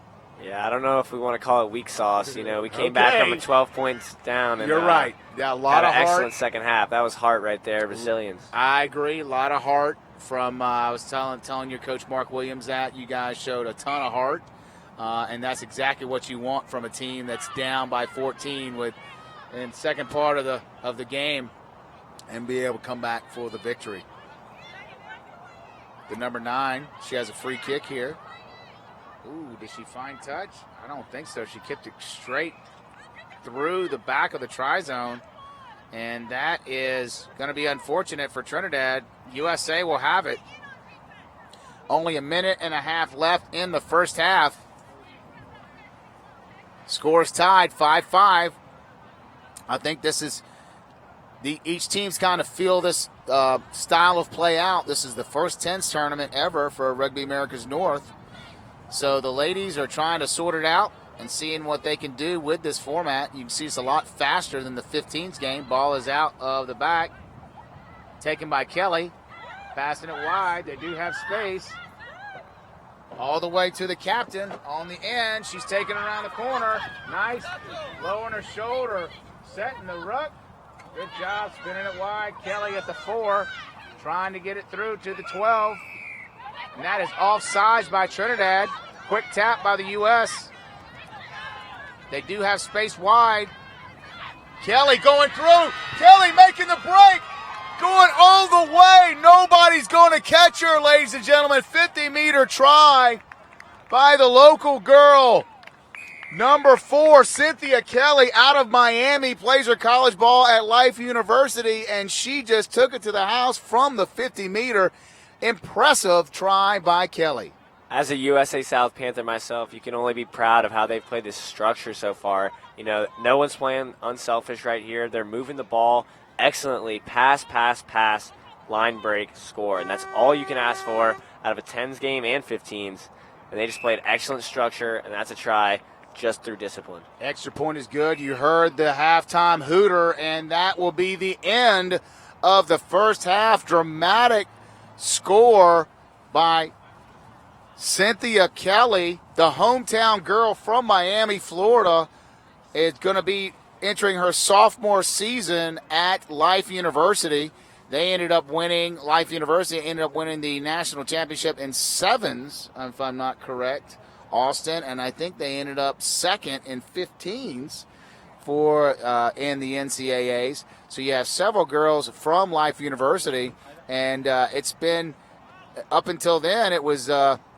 Yeah, I don't know if we want to call it weak sauce. We came back from 12 points down. And, you're right. Yeah, a lot of heart. Excellent second half. That was heart right there, Brazilians. I agree. A lot of heart from, I was telling your coach Mark Williams that. You guys showed a ton of heart. And that's exactly what you want from a team that's down by 14 in second part of the game and be able to come back for the victory. the number 9. She has a free kick here. Ooh, did she find touch? I don't think so. She kicked it straight through the back of the try zone. And that is going to be unfortunate for Trinidad. USA will have it. Only a minute and a half left in the first half. Scores tied 5-5. I think this is each team's kind of feel this style of play out. This is the first 10s tournament ever for Rugby Americas North. So the ladies are trying to sort it out and seeing what they can do with this format. You can see it's a lot faster than the 15s game. Ball is out of the back. Taken by Kelly. Passing it wide. They do have space. All the way to the captain on the end. She's taking it around the corner. Nice. Lowering her shoulder. Setting the ruck. Good job spinning it wide. Kelly at the 4. Trying to get it through to the 12. And that is offsides by Trinidad. Quick tap by the U.S. They do have space wide. Kelly going through. Kelly making the break. Going all the way. Nobody's going to catch her, ladies and gentlemen. 50-meter try by the local girl. Number 4, Cynthia Kelly out of Miami, plays her college ball at Life University, and she just took it to the house from the 50-meter. Impressive try by Kelly. As a USA South Panther myself, you can only be proud of how they've played this structure so far. You know, no one's playing unselfish right here. They're moving the ball excellently. Pass, pass, pass, line break, score. And that's all you can ask for out of a 10s game and 15s. And they just played excellent structure, and that's a try just through discipline. Extra point is good. You heard the halftime hooter, and that will be the end of the first half. Dramatic score by Cynthia Kelly, the hometown girl from Miami, Florida, is going to be entering her sophomore season at Life University. They ended up winning, Life University ended up winning the national championship in 7s, if I'm not correct, Austin, and I think they ended up second in 15s for in the NCAAs. So you have several girls from Life University, and it's been, up until then, it was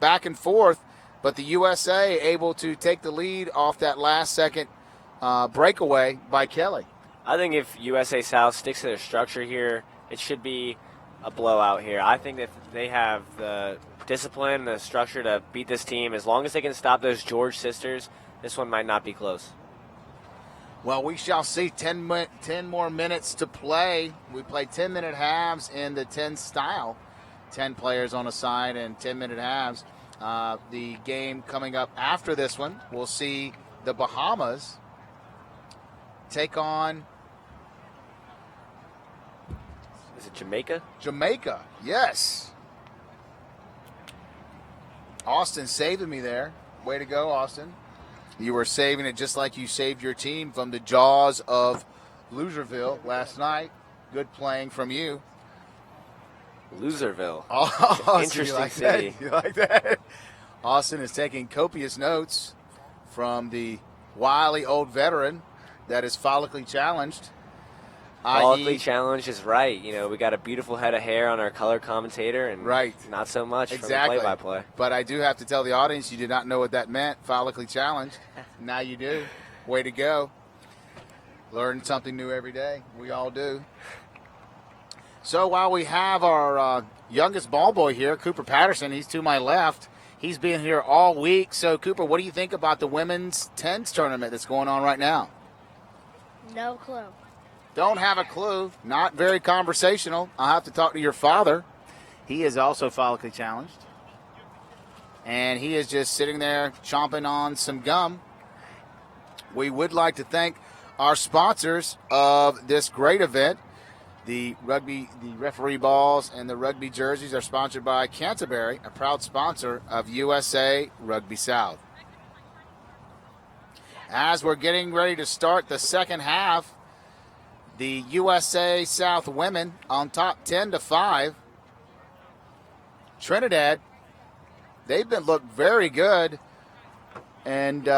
back and forth, but the USA able to take the lead off that last second breakaway by Kelly. I think if USA South sticks to their structure here, it should be a blowout here. I think that they have the discipline, the structure to beat this team. As long as they can stop those George sisters, this one might not be close. Well, we shall see. 10 more minutes to play. We play 10-minute halves in the 10 style. 10 players on a side and 10-minute halves. The game coming up after this one, we'll see the Bahamas take on... Is it Jamaica? Jamaica, yes. Austin saving me there. Way to go, Austin. You were saving it just like you saved your team from the jaws of Loserville last night. Good playing from you. Loserville. Oh, interesting city. You like that? Austin is taking copious notes from the wily old veteran that is follically challenged. Follically challenged is right. You know, we got a beautiful head of hair on our color commentator, and right. Not so much exactly. from the play-by-play. But I do have to tell the audience you did not know what that meant, follically challenged. Now you do. Way to go. Learn something new every day. We all do. So while we have our youngest ball boy here, Cooper Patterson, he's to my left. He's been here all week. So, Cooper, what do you think about the women's 10s tournament that's going on right now? No clue. Don't have a clue. Not very conversational. I'll have to talk to your father. He is also follically challenged. And he is just sitting there chomping on some gum. We would like to thank our sponsors of this great event. The referee balls and the rugby jerseys are sponsored by Canterbury, a proud sponsor of USA Rugby South. As we're getting ready to start the second half, the USA South women on top 10-5. Trinidad, they've been looked very good. And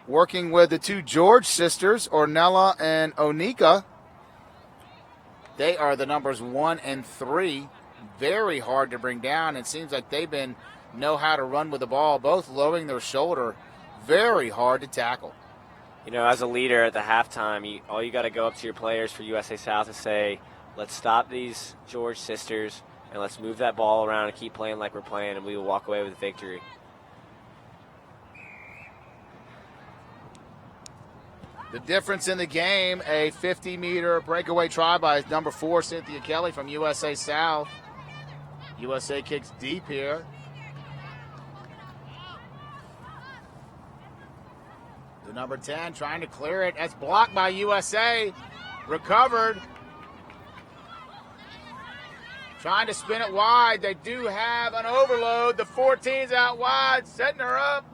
working with the two George sisters, Ornella and Onika, they are the numbers 1 and 3 very hard to bring down. It seems like they've know how to run with the ball, both lowering their shoulder. Very hard to tackle. You know, as a leader at the halftime, all you got to go up to your players for USA South and say, let's stop these George sisters and let's move that ball around and keep playing like we're playing, and we will walk away with victory. The difference in the game, a 50-meter breakaway try by number 4, Cynthia Kelly from USA South. USA kicks deep here. The number 10 trying to clear it. That's blocked by USA. Recovered. Trying to spin it wide. They do have an overload. The 14's out wide, setting her up.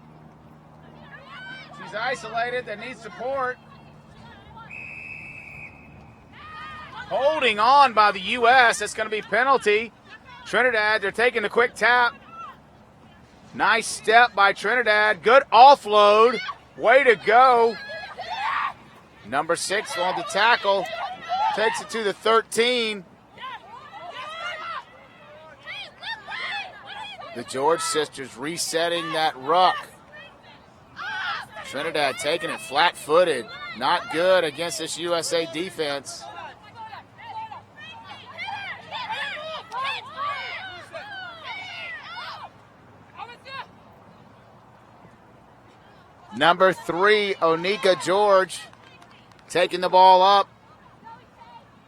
She's isolated. They need support. Holding on by the U.S. That's going to be penalty. Trinidad, they're taking the quick tap. Nice step by Trinidad. Good offload. Way to go. Number 6 on the tackle. Takes it to the 13. The George sisters resetting that ruck. Trinidad taking it flat-footed. Not good against this USA defense. Number 3, Onika George, taking the ball up.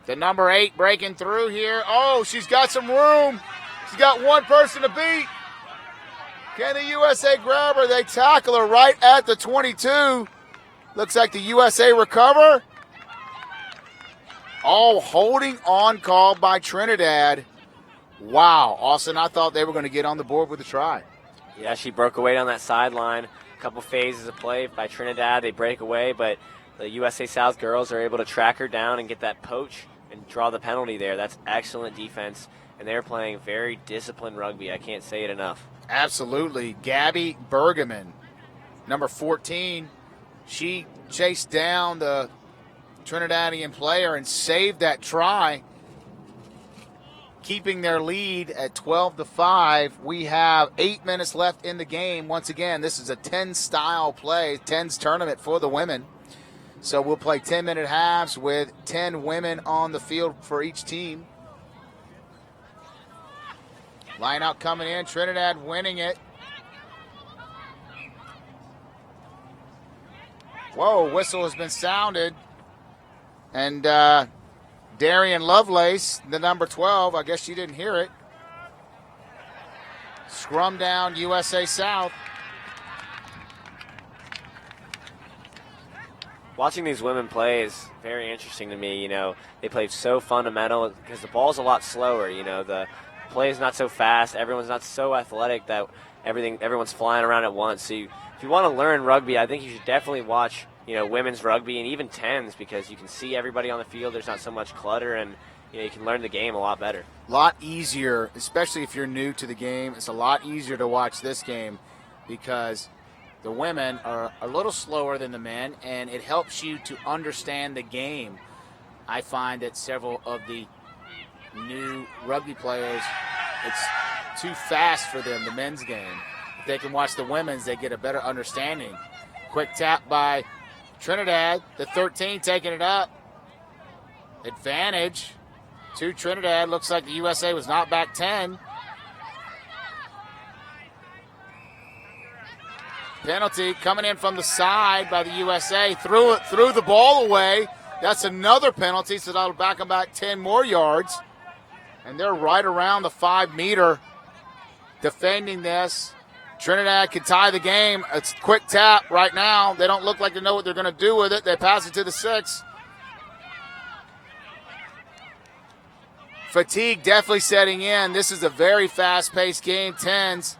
The number 8 breaking through here. Oh, she's got some room. She's got one person to beat. Can the USA grab her? They tackle her right at the 22. Looks like the USA recover. Oh, holding on call by Trinidad. Wow, Austin, I thought they were going to get on the board with a try. Yeah, she broke away down that sideline. A couple phases of play by Trinidad. They break away, but the USA South girls are able to track her down and get that poach and draw the penalty there. That's excellent defense, and they're playing very disciplined rugby. I can't say it enough. Absolutely. Gabby Bergman, number 14, she chased down the Trinidadian player and saved that try, keeping their lead at 12-5. We have 8 minutes left in the game. Once again, this is a 10-style play, 10s tournament for the women. So we'll play 10-minute halves with 10 women on the field for each team. Line out coming in, Trinidad winning it. Whoa, whistle has been sounded. And Darian Lovelace, the number 12, I guess you didn't hear it. Scrum down USA South. Watching these women play is very interesting to me. You know, they play so fundamental because the ball's a lot slower. You know, the play is not so fast. Everyone's not so athletic that everyone's flying around at once. So if you want to learn rugby, I think you should definitely watch, you know, women's rugby and even 10s, because you can see everybody on the field. There's not so much clutter, and you know, you can learn the game a lot better. A lot easier, especially if you're new to the game. It's a lot easier to watch this game because the women are a little slower than the men, and it helps you to understand the game. I find that several of the new rugby players, it's too fast for them, the men's game. If they can watch the women's, they get a better understanding. Quick tap by Trinidad, the 13 taking it up. Advantage to Trinidad. Looks like the USA was not back 10. Penalty coming in from the side by the USA. Threw the ball away. That's another penalty, so that'll back them back 10 more yards. And they're right around the 5-meter defending this. Trinidad can tie the game. It's a quick tap right now. They don't look like they know what they're going to do with it. They pass it to the 6. Fatigue definitely setting in. This is a very fast-paced game, 10s.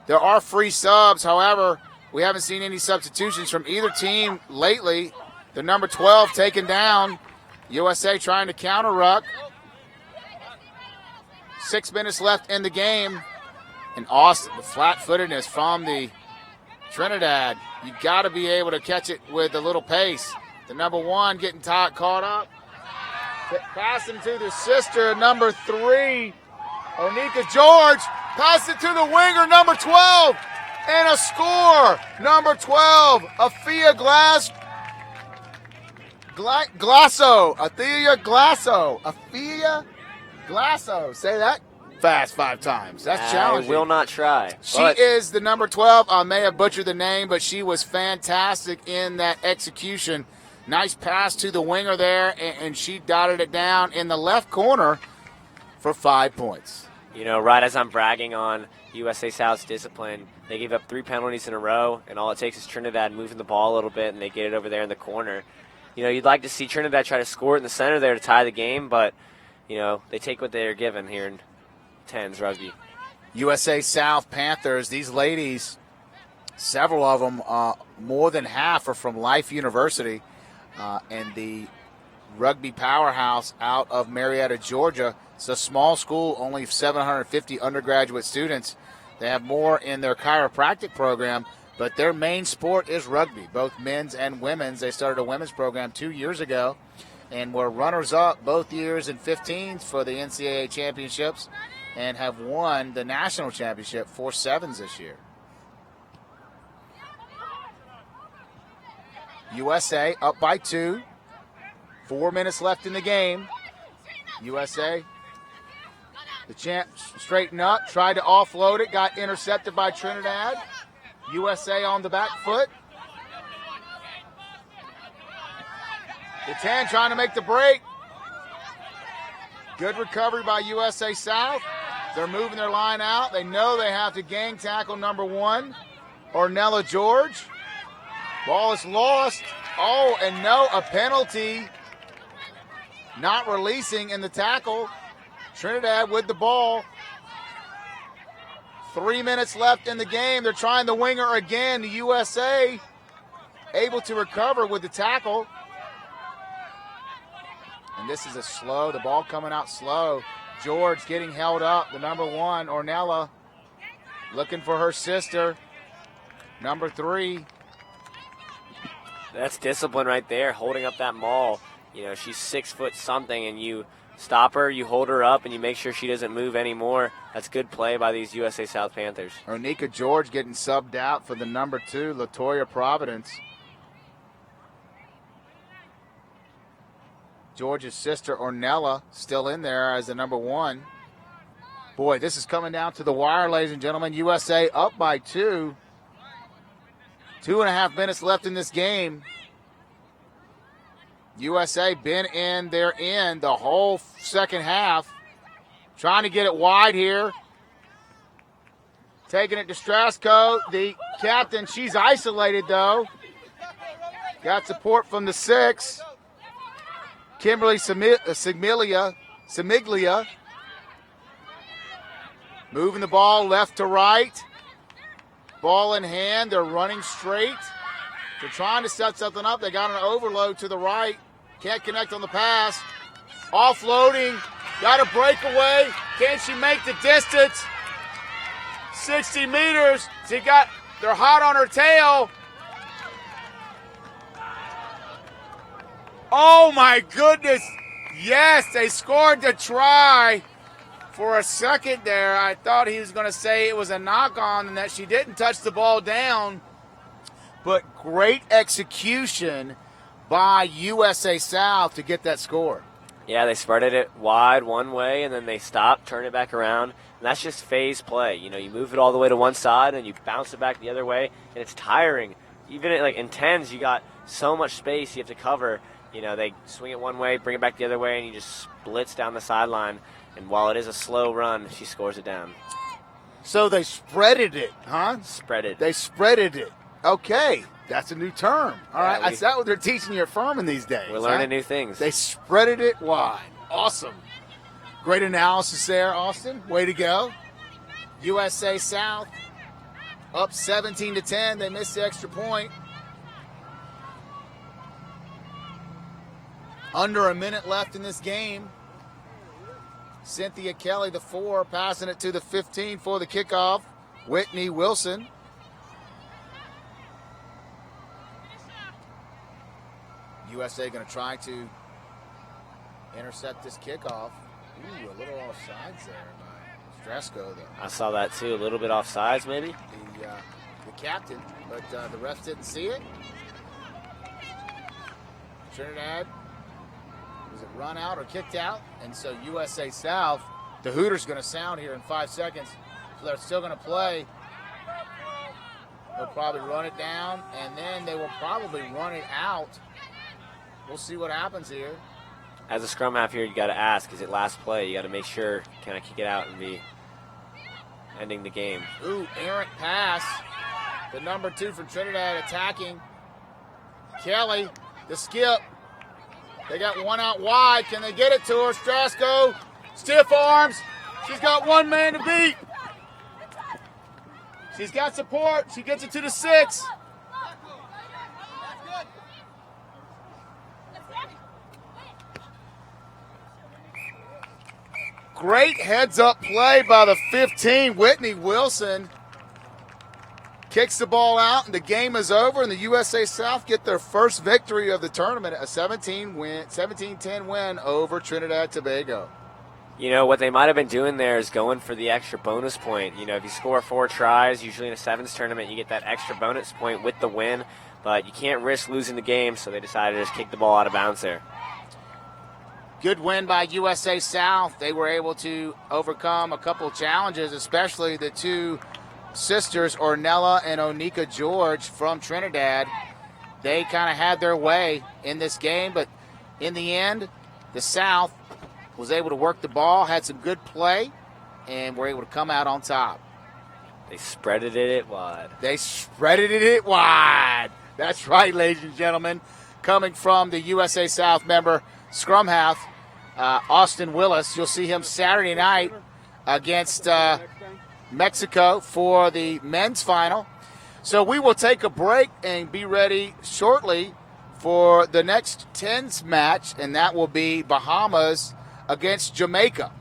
There are free subs. However, we haven't seen any substitutions from either team lately. The number 12 taken down. USA trying to counter ruck. 6 minutes left in the game. And Austin, the flat-footedness from the Trinidad. You got to be able to catch it with a little pace. The number 1 getting caught up. Passing to the sister, number 3. Onika George passes it to the winger, number 12, and a score. Number 12, Afia Glasso. Afia Glasso. Afia Glasso. Say that fast 5 times. That's challenging. I will not try. She is the number 12. I may have butchered the name, but she was fantastic in that execution. Nice pass to the winger there, and she dotted it down in the left corner for 5 points. You know, right as I'm bragging on USA South's discipline, they gave up 3 penalties in a row, and all it takes is Trinidad moving the ball a little bit, and they get it over there in the corner. You know, you'd like to see Trinidad try to score it in the center there to tie the game, but, you know, they take what they are given here in 10s rugby. USA South Panthers, these ladies, several of them, more than half are from Life University, and the rugby powerhouse out of Marietta, Georgia. It's a small school, only 750 undergraduate students. They have more in their chiropractic program, but their main sport is rugby, both men's and women's. They started a women's program 2 years ago and were runners-up both years in 15s for the NCAA championships and have won the national championship for 7s this year. USA up by 2. 4 minutes left in the game. USA, the champ, straightened up, tried to offload it, got intercepted by Trinidad. USA on the back foot. The 10 trying to make the break. Good recovery by USA South. They're moving their line out. They know they have to gang tackle number 1, Ornella George. Ball is lost. Oh, and no, a penalty. Not releasing in the tackle. Trinidad with the ball. 3 minutes left in the game. They're trying the winger again. The USA able to recover with the tackle. And this is a slow, the ball coming out slow. George getting held up. The number 1, Ornella, looking for her sister. Number 3. That's discipline right there, holding up that maul. You know, she's 6 foot something, and you stop her, you hold her up, and you make sure she doesn't move anymore. That's good play by these USA South Panthers. Onika George getting subbed out for the number 2, Latoya Providence. George's sister, Ornella, still in there as the number 1. Boy, this is coming down to the wire, ladies and gentlemen. USA up by 2. 2.5 minutes left in this game. USA been in their end the whole second half. Trying to get it wide here. Taking it to Strasco. The captain, she's isolated though. Got support from the 6. Kimberly Simiglia. Moving the ball left to right. Ball in hand. They're running straight. They're trying to set something up. They got an overload to the right. Can't connect on the pass. Offloading. Got a breakaway. Can she make the distance? 60 meters. They're hot on her tail. Oh my goodness. Yes, they scored the try. For a second there, I thought he was going to say it was a knock-on and that she didn't touch the ball down. But great execution by USA South to get that score. Yeah, they spreaded it wide one way, and then they stopped, turn it back around. And that's just phase play. You know, you move it all the way to one side, and you bounce it back the other way, and it's tiring. Even in 10s, you got so much space you have to cover. You know, they swing it one way, bring it back the other way, and you just splits down the sideline. And while it is a slow run, she scores it down. So they spreaded it, huh? Spreaded. They spreaded it. Okay, that's a new term. All right, Yeah, is that what they're teaching you at Furman these days? We're learning new things. They spreaded it wide. Awesome. Great analysis there, Austin. Way to go. USA South up 17-10. They missed the extra point. Under a minute left in this game. Cynthia Kelly, the 4, passing it to the 15 for the kickoff. Whitney Wilson. USA going to try to intercept this kickoff. Ooh, a little offsides there by Stresko, I saw that too. A little bit offsides, maybe. the captain, but the refs didn't see it. Trinidad, was it run out or kicked out? And so USA South, the Hooters going to sound here in 5 seconds. So they're still going to play. They'll probably run it down, and then they will probably run it out. We'll see what happens here. As a scrum half here, you got to ask, is it last play? You got to make sure, can I kick it out and be ending the game? Ooh, errant pass. The number 2 from Trinidad attacking. Kelly, the skip. They got one out wide. Can they get it to her? Stresko, stiff arms. She's got one man to beat. She's got support. She gets it to the 6. Great heads-up play by the 15, Whitney Wilson. Kicks the ball out, and the game is over, and the USA South get their first victory of the tournament, a 17-10 win over Trinidad Tobago. You know, what they might have been doing there is going for the extra bonus point. You know, if you score 4 tries, usually in a sevens tournament, you get that extra bonus point with the win, but you can't risk losing the game, so they decided to just kick the ball out of bounds there. Good win by USA South. They were able to overcome a couple challenges, especially the 2 sisters, Ornella and Onika George from Trinidad. They kind of had their way in this game, but in the end, the South was able to work the ball, had some good play, and were able to come out on top. They spreaded it wide. They spreaded it wide. That's right, ladies and gentlemen. Coming from the USA South member, scrum half, Austin Willis. You'll see him Saturday night against Mexico for the men's final. So we will take a break and be ready shortly for the next 10s match, and that will be Bahamas against Jamaica.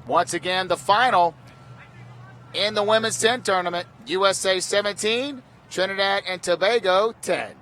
Once again, the final in the women's 10 tournament, USA 17, Trinidad and Tobago 10.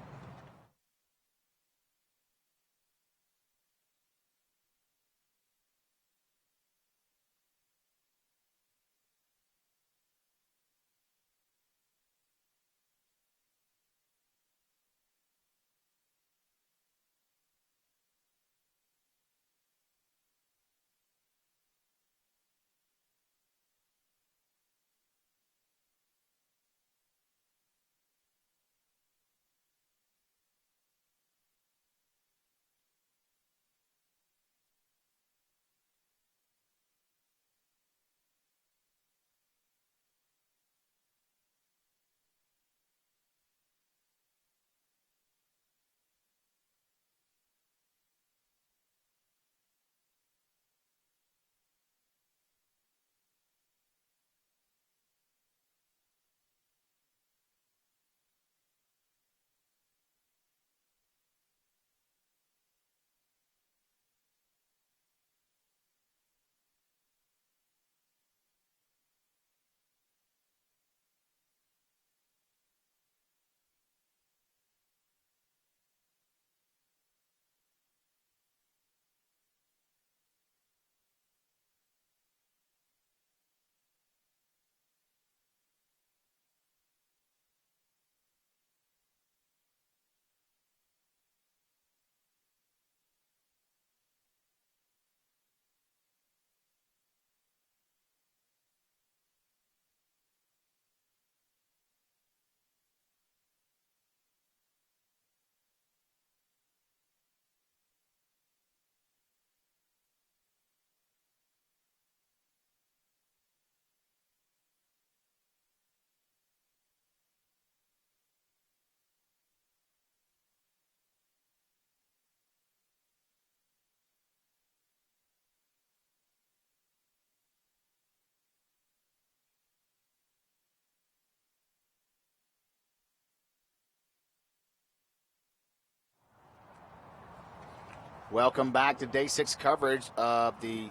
Welcome back to Day 6 coverage of the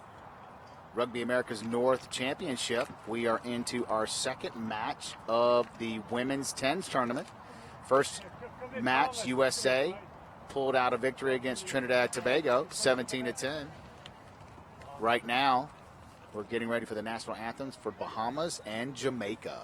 Rugby America's North Championship. We are into our second match of the Women's 10s tournament. First match, USA pulled out a victory against Trinidad Tobago, 17-10. Right now, We're getting ready for the national anthems for Bahamas and Jamaica.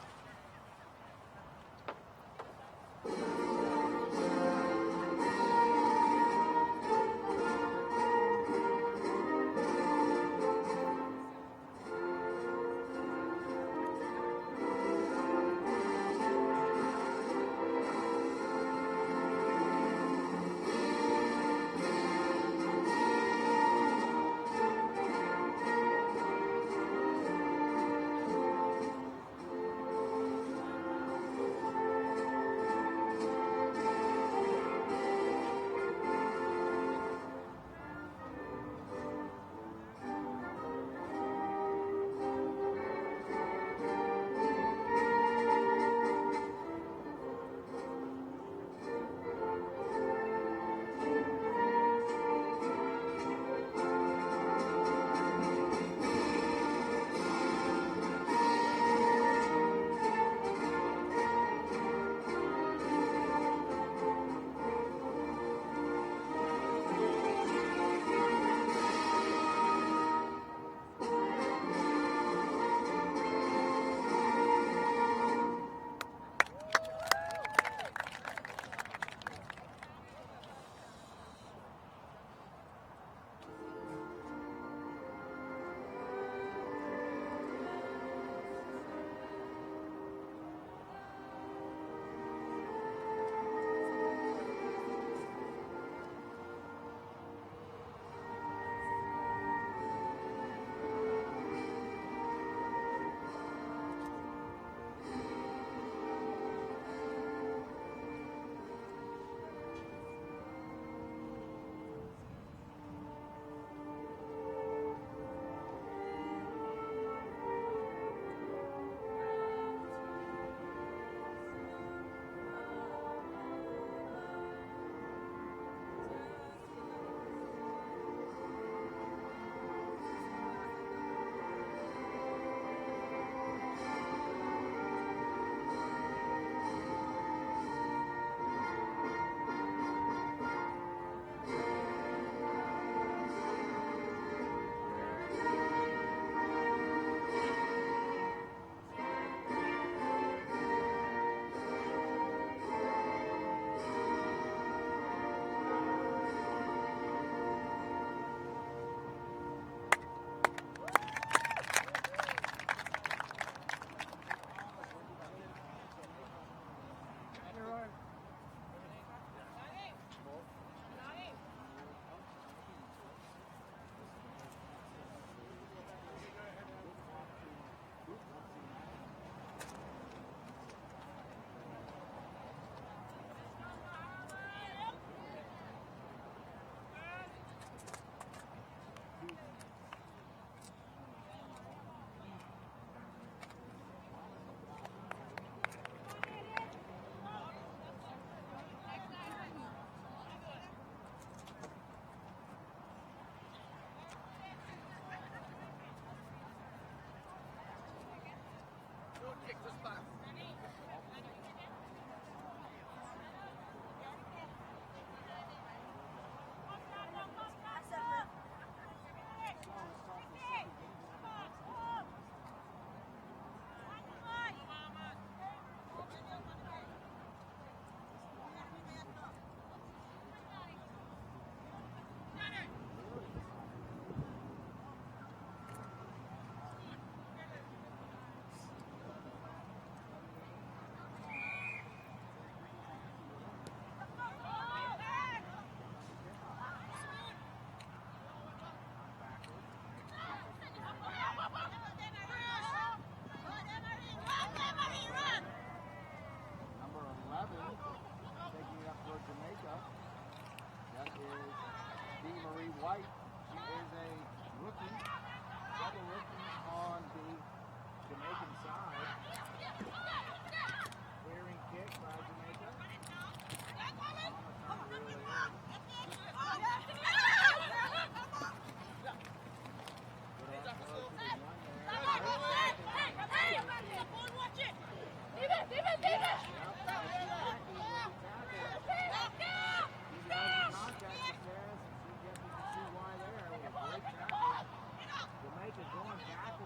Jamaica going back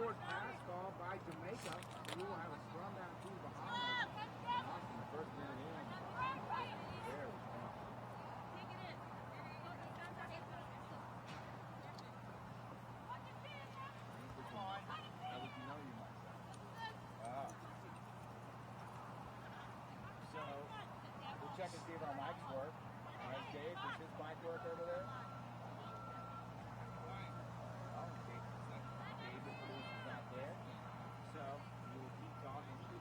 forward pass call by Jamaica. So we will have a scrum down to the Bahamas. Austin, the first minute in. There we go. How would you know you might say? So, we'll check and see if our mics work. Dave, does his mic work over there? So, you will keep talking. The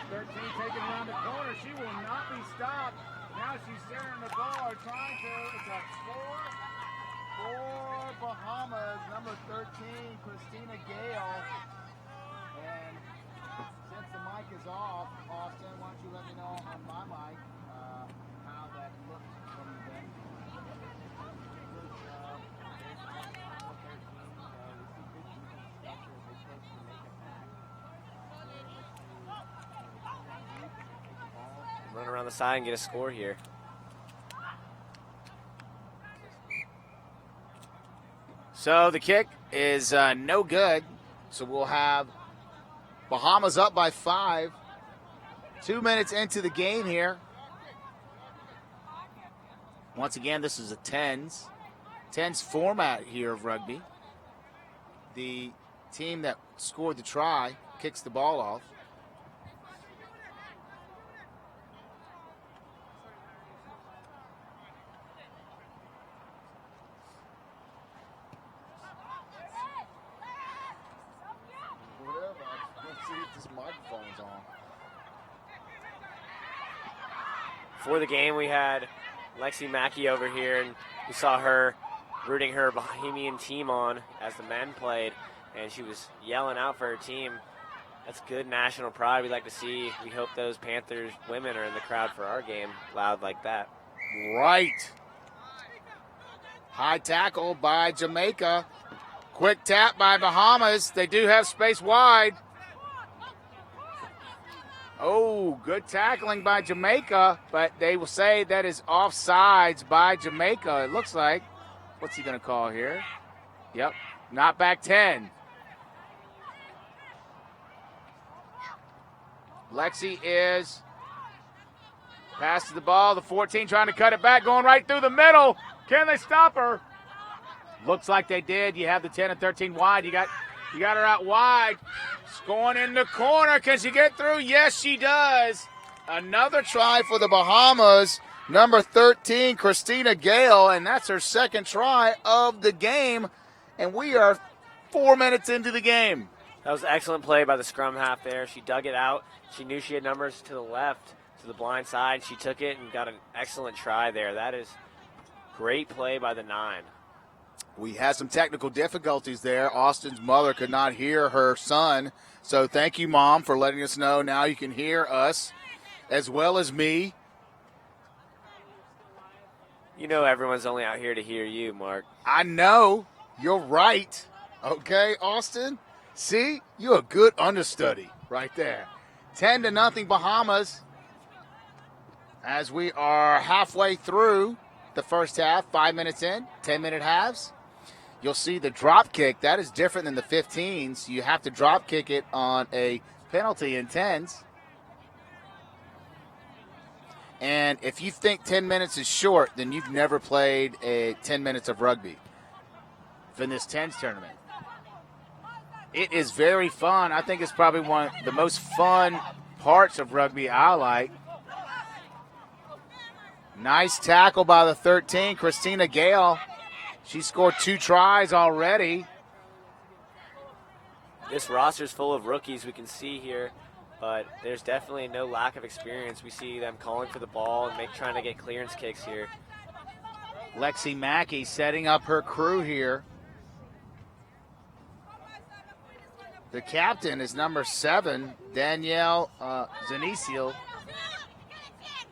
13 taking around the corner. She will not be stopped. Now she's sharing the ball, trying to. It's a score for Bahamas. Number 13, Christina Gale. And since the mic is off, Austin, why don't you let me know on my mic how that looks from the bench. Run around the side and get a score here. So the kick is no good. So we'll have Bahamas up by 5. 2 minutes into the game here. Once again, this is a 10s format here of rugby. The team that scored the try kicks the ball off. For the game, we had Lexi Mackey over here, and we saw her rooting her Bahamian team on as the men played, and she was yelling out for her team. That's good national pride we like to see. We hope those Panthers women are in the crowd for our game, loud like that. Right. High tackle by Jamaica. Quick tap by Bahamas. They do have space wide. Oh, good tackling by Jamaica, but they will say that is offsides by Jamaica, it looks like. What's he going to call here? Yep, not back 10. Lexi is passes the ball. The 14 trying to cut it back, going right through the middle. Can they stop her? Looks like they did. You have the 10 and 13 wide. You got her out wide. Going in the corner. Can she get through? Yes, she does. Another try for the Bahamas. Number 13, Christina Gale, and that's her second try of the game. And we are 4 minutes into the game. That was excellent play by the scrum half there. She dug it out. She knew she had numbers to the left, to the blind side. She took it and got an excellent try there. That is great play by the 9. We had some technical difficulties there. Austin's mother could not hear her son. So thank you, Mom, for letting us know. Now you can hear us as well as me. You know everyone's only out here to hear you, Mark. I know. You're right. Okay, Austin? See? You're a good understudy right there. 10-0 Bahamas as we are halfway through the first half, 5 minutes in, 10-minute halves. You'll see the drop kick. That is different than the 15s. You have to drop kick it on a penalty in 10s. And if you think 10 minutes is short, then you've never played a 10 minutes of rugby in this 10s tournament. It is very fun. I think it's probably one of the most fun parts of rugby I like. Nice tackle by the 13, Christina Gale. She scored 2 tries already. This roster's full of rookies we can see here, but there's definitely no lack of experience. We see them calling for the ball and trying to get clearance kicks here. Lexi Mackey setting up her crew here. The captain is number 7, Danielle Zanicio.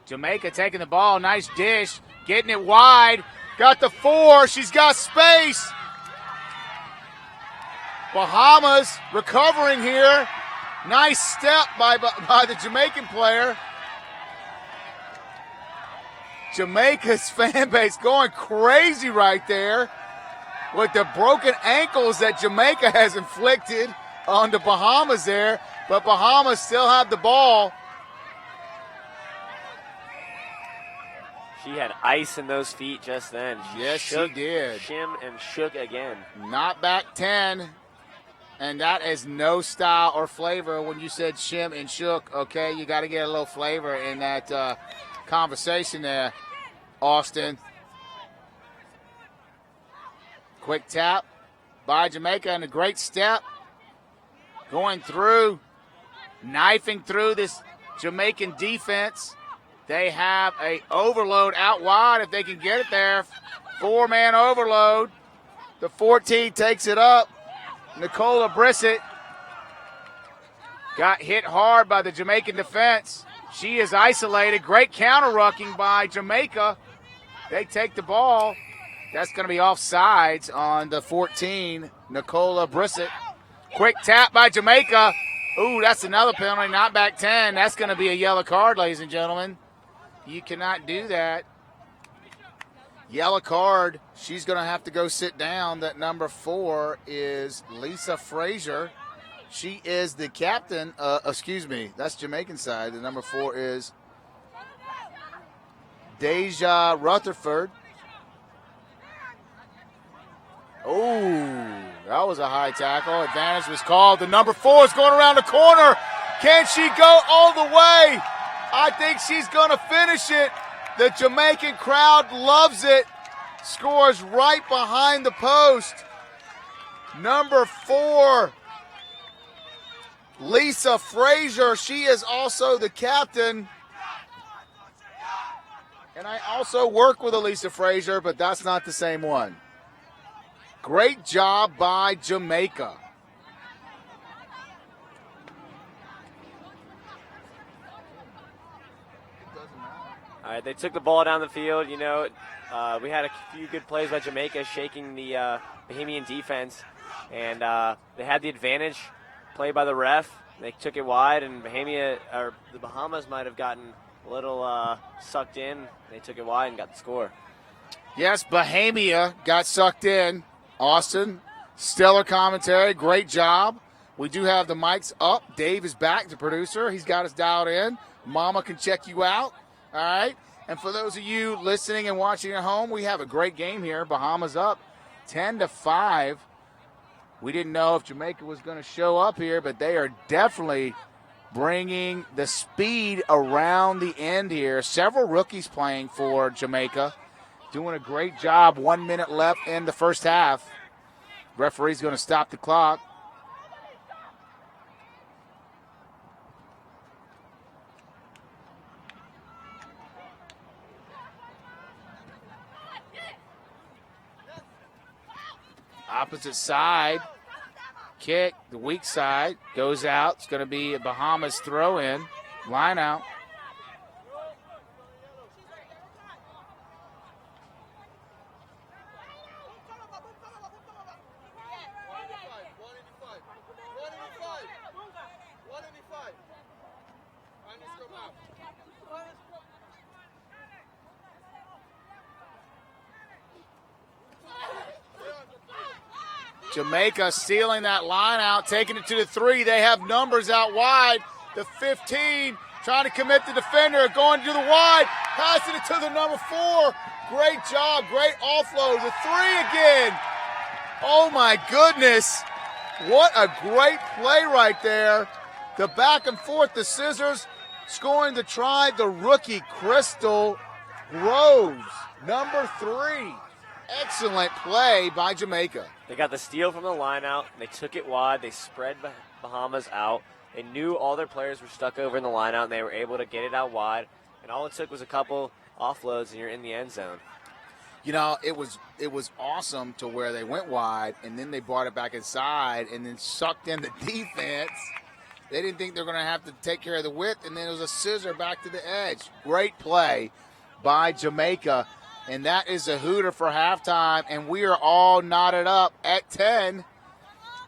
Jamaica taking the ball, nice dish, getting it wide. Got the 4, she's got space. Bahamas recovering here. Nice step by the Jamaican player. Jamaica's fan base going crazy right there with the broken ankles that Jamaica has inflicted on the Bahamas there. But Bahamas still have the ball. She had ice in those feet just then. Yes, she did. Shim and shook again. Not back 10. And that is no style or flavor when you said shim and shook. Okay, you got to get a little flavor in that conversation there, Austin. Quick tap by Jamaica and a great step. Going through, knifing through this Jamaican defense. They have a overload out wide if they can get it there. 4-man overload. The 14 takes it up. Nicola Brissett got hit hard by the Jamaican defense. She is isolated. Great counter-rucking by Jamaica. They take the ball. That's going to be offsides on the 14, Nicola Brissett. Quick tap by Jamaica. Ooh, that's another penalty, not back 10. That's going to be a yellow card, ladies and gentlemen. You cannot do that. Yellow card. She's going to have to go sit down. That number 4 is Lisa Frazier. She is the captain. That's Jamaican side. The number 4 is Deja Rutherford. Oh, that was a high tackle. Advantage was called. The number 4 is going around the corner. Can she go all the way? I think she's going to finish it. The Jamaican crowd loves it. Scores right behind the post. Number 4, Lisa Frazier. She is also the captain. And I also work with Lisa Frazier, but that's not the same one. Great job by Jamaica. All right, they took the ball down the field. You know, we had a few good plays by Jamaica shaking the Bahamian defense, and they had the advantage play by the ref. They took it wide, and the Bahamas might have gotten a little sucked in. They took it wide and got the score. Yes, Bahamia got sucked in. Austin, stellar commentary, great job. We do have the mics up. Dave is back, the producer. He's got us dialed in. Mama can check you out. All right. And for those of you listening and watching at home, we have a great game here. Bahamas up 10-5. We didn't know if Jamaica was going to show up here, but they are definitely bringing the speed around the end here. Several rookies playing for Jamaica. Doing a great job. 1 minute left in the first half. Referee's going to stop the clock. Opposite side. Kick, the weak side, goes out. It's going to be a Bahamas throw-in. Line out. Jamaica stealing that line out, taking it to the 3. They have numbers out wide. The 15 trying to commit the defender, going to the wide, passing it to the number 4. Great job, great offload. The 3 again. Oh my goodness. What a great play right there. The back and forth, the scissors, scoring the try, the rookie Crystal Groves, number 3. Excellent play by Jamaica. They got the steal from the line out. They took it wide. They spread Bahamas out. They knew all their players were stuck over in the line out, and they were able to get it out wide. And all it took was a couple offloads, and you're in the end zone. You know, it was awesome to where they went wide, and then they brought it back inside and then sucked in the defense. They didn't think they were going to have to take care of the width, and then it was a scissor back to the edge. Great play by Jamaica. And that is a hooter for halftime, and we are all knotted up at 10.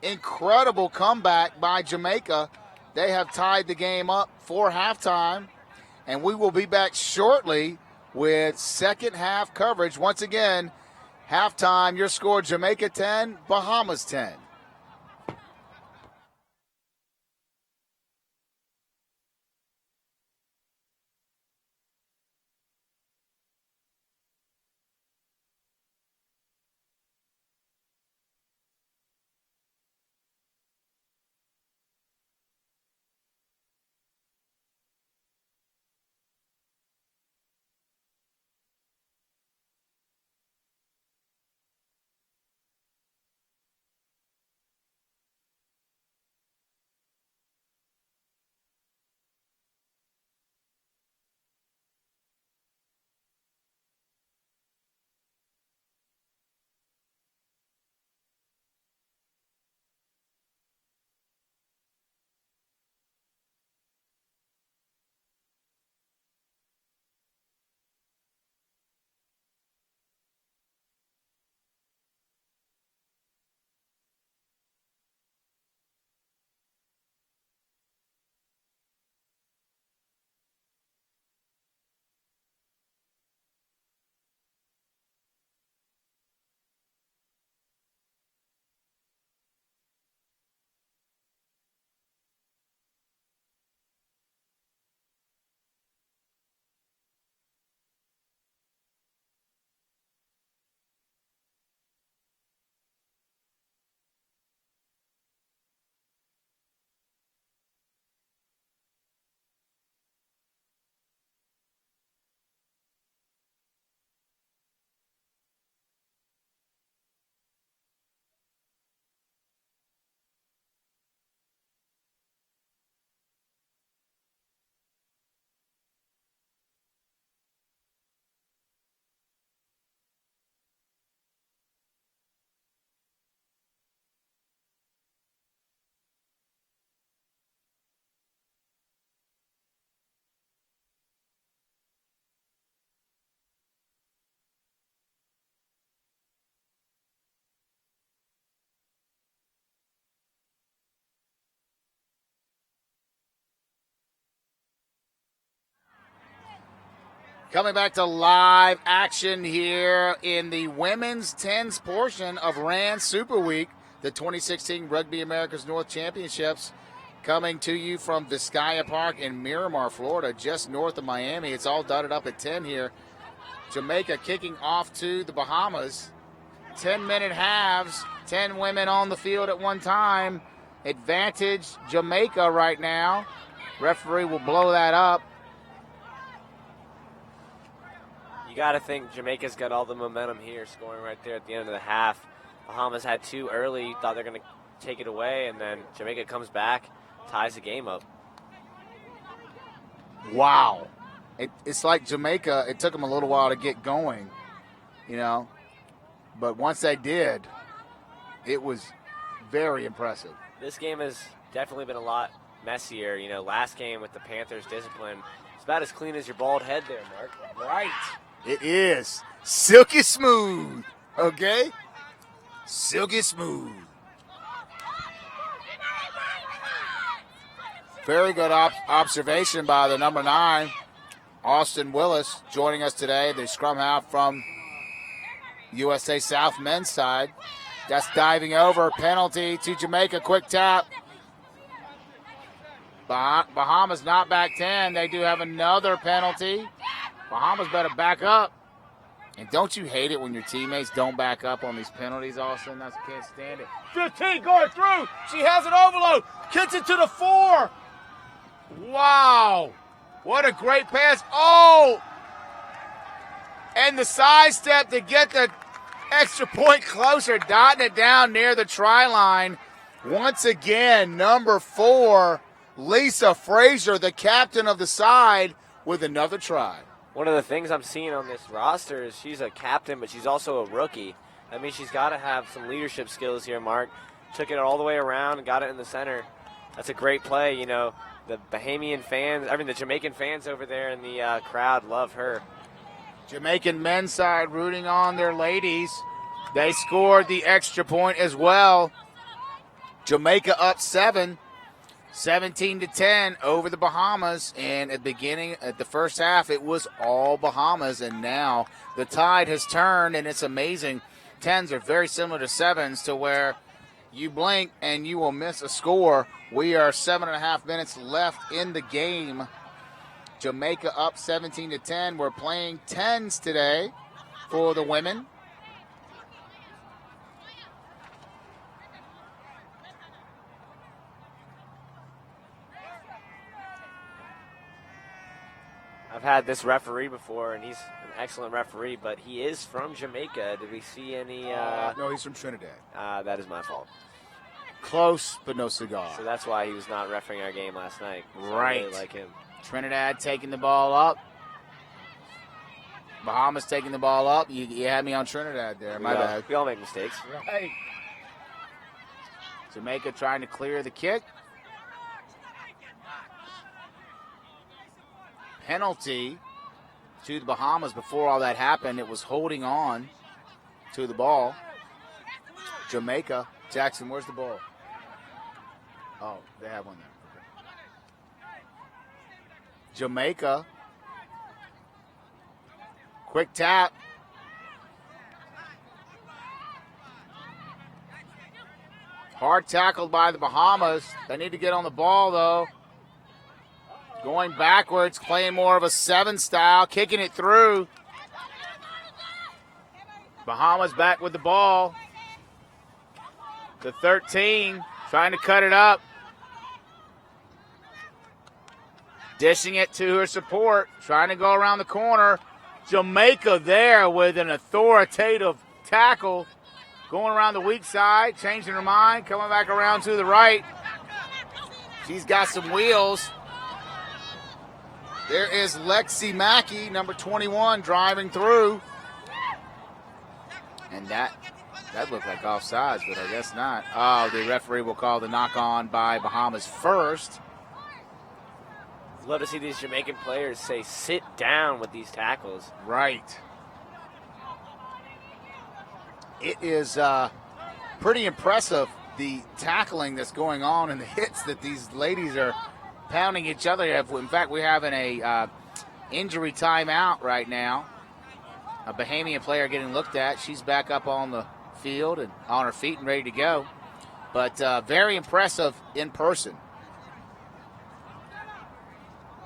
Incredible comeback by Jamaica. They have tied the game up for halftime, and we will be back shortly with second half coverage. Once again, halftime, your score Jamaica 10, Bahamas 10. Coming back to live action here in the women's 10s portion of RAN Super Week, the 2016 Rugby America's North Championships, coming to you from Vizcaya Park in Miramar, Florida, just north of Miami. It's all dotted up at 10 here. Jamaica kicking off to the Bahamas. 10-minute halves, 10 women on the field at one time. Advantage Jamaica right now. Referee will blow that up. You got to think Jamaica's got all the momentum here, scoring right there at the end of the half. Bahamas had two early, thought they're going to take it away, and then Jamaica comes back, ties the game up. Wow. It's like Jamaica, it took them a little while to get going, but once they did, it was very impressive. This game has definitely been a lot messier. Last game with the Panthers' discipline, it's about as clean as your bald head there, Mark. Right. It is. Silky smooth. Okay? Silky smooth. Very good observation by the number 9, Austin Willis, joining us today, the scrum half from USA South men's side. That's diving over. Penalty to Jamaica. Quick tap. Bahamas not back 10. They do have another penalty. Bahamas better back up. And don't you hate it when your teammates don't back up on these penalties, Austin? I can't stand it. 15 going through. She has an overload. Kicks it to the 4. Wow. What a great pass. Oh! And the sidestep to get the extra point closer, dotting it down near the try line. Once again, number 4, Lisa Frazier, the captain of the side, with another try. One of the things I'm seeing on this roster is she's a captain, but she's also a rookie. That means she's got to have some leadership skills here, Mark. Took it all the way around and got it in the center. That's a great play. The the Jamaican fans over there in the crowd love her. Jamaican men's side rooting on their ladies. They scored the extra point as well. Jamaica up 7. 17-10 over the Bahamas, and at the first half, it was all Bahamas, and now the tide has turned, and it's amazing. 10s are very similar to 7s, to where you blink and you will miss a score. We are 7.5 minutes left in the game. Jamaica up 17-10. We're playing 10s today for the women. I've had this referee before, and he's an excellent referee, but he is from Jamaica. Did we see any? No, he's from Trinidad. That is my fault. Close, but no cigar. So that's why he was not refereeing our game last night. So Right. I really like him. Trinidad taking the ball up. Bahamas taking the ball up. You had me on Trinidad there. My bad. We all make mistakes. Right. Jamaica trying to clear the kick. Penalty to the Bahamas. Before all that happened, it was holding on to the ball. Jamaica. Jackson, where's the ball? Oh, they have one there. Okay. Jamaica. Quick tap. Hard tackled by the Bahamas. They need to get on the ball, though. Going backwards, playing more of a 7 style, kicking it through. Bahamas back with the ball. The 13, trying to cut it up. Dishing it to her support, trying to go around the corner. Jamaica there with an authoritative tackle. Going around the weak side, changing her mind, coming back around to the right. She's got some wheels. There is Lexi Mackey, number 21, driving through. And that looked like offsides, but I guess not. Oh, the referee will call the knock on by Bahamas first. Love to see these Jamaican players say sit down with these tackles. Right. It is pretty impressive, the tackling that's going on and the hits that these ladies are pounding each other. In fact, we're having a injury timeout right now. A Bahamian player getting looked at. She's back up on the field and on her feet and ready to go. But very impressive in person.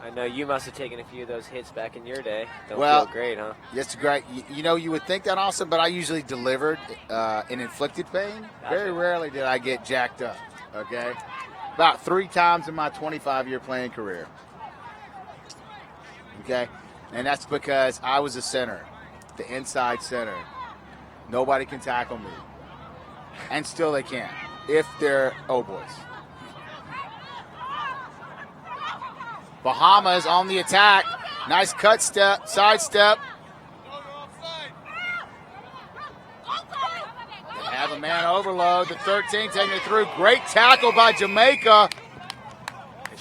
I know you must have taken a few of those hits back in your day. Don't Well, feel great, huh? It's great. You would think that awesome, but I usually delivered in inflicted pain. Gotcha. Very rarely did I get jacked up, okay? About 3 times in my 25-year playing career, okay? And that's because I was a center, the inside center. Nobody can tackle me. And still they can, if they're boys. Bahamas on the attack. Nice cut step, side step. They have a man overload. The 13 taking it through. Great tackle by Jamaica.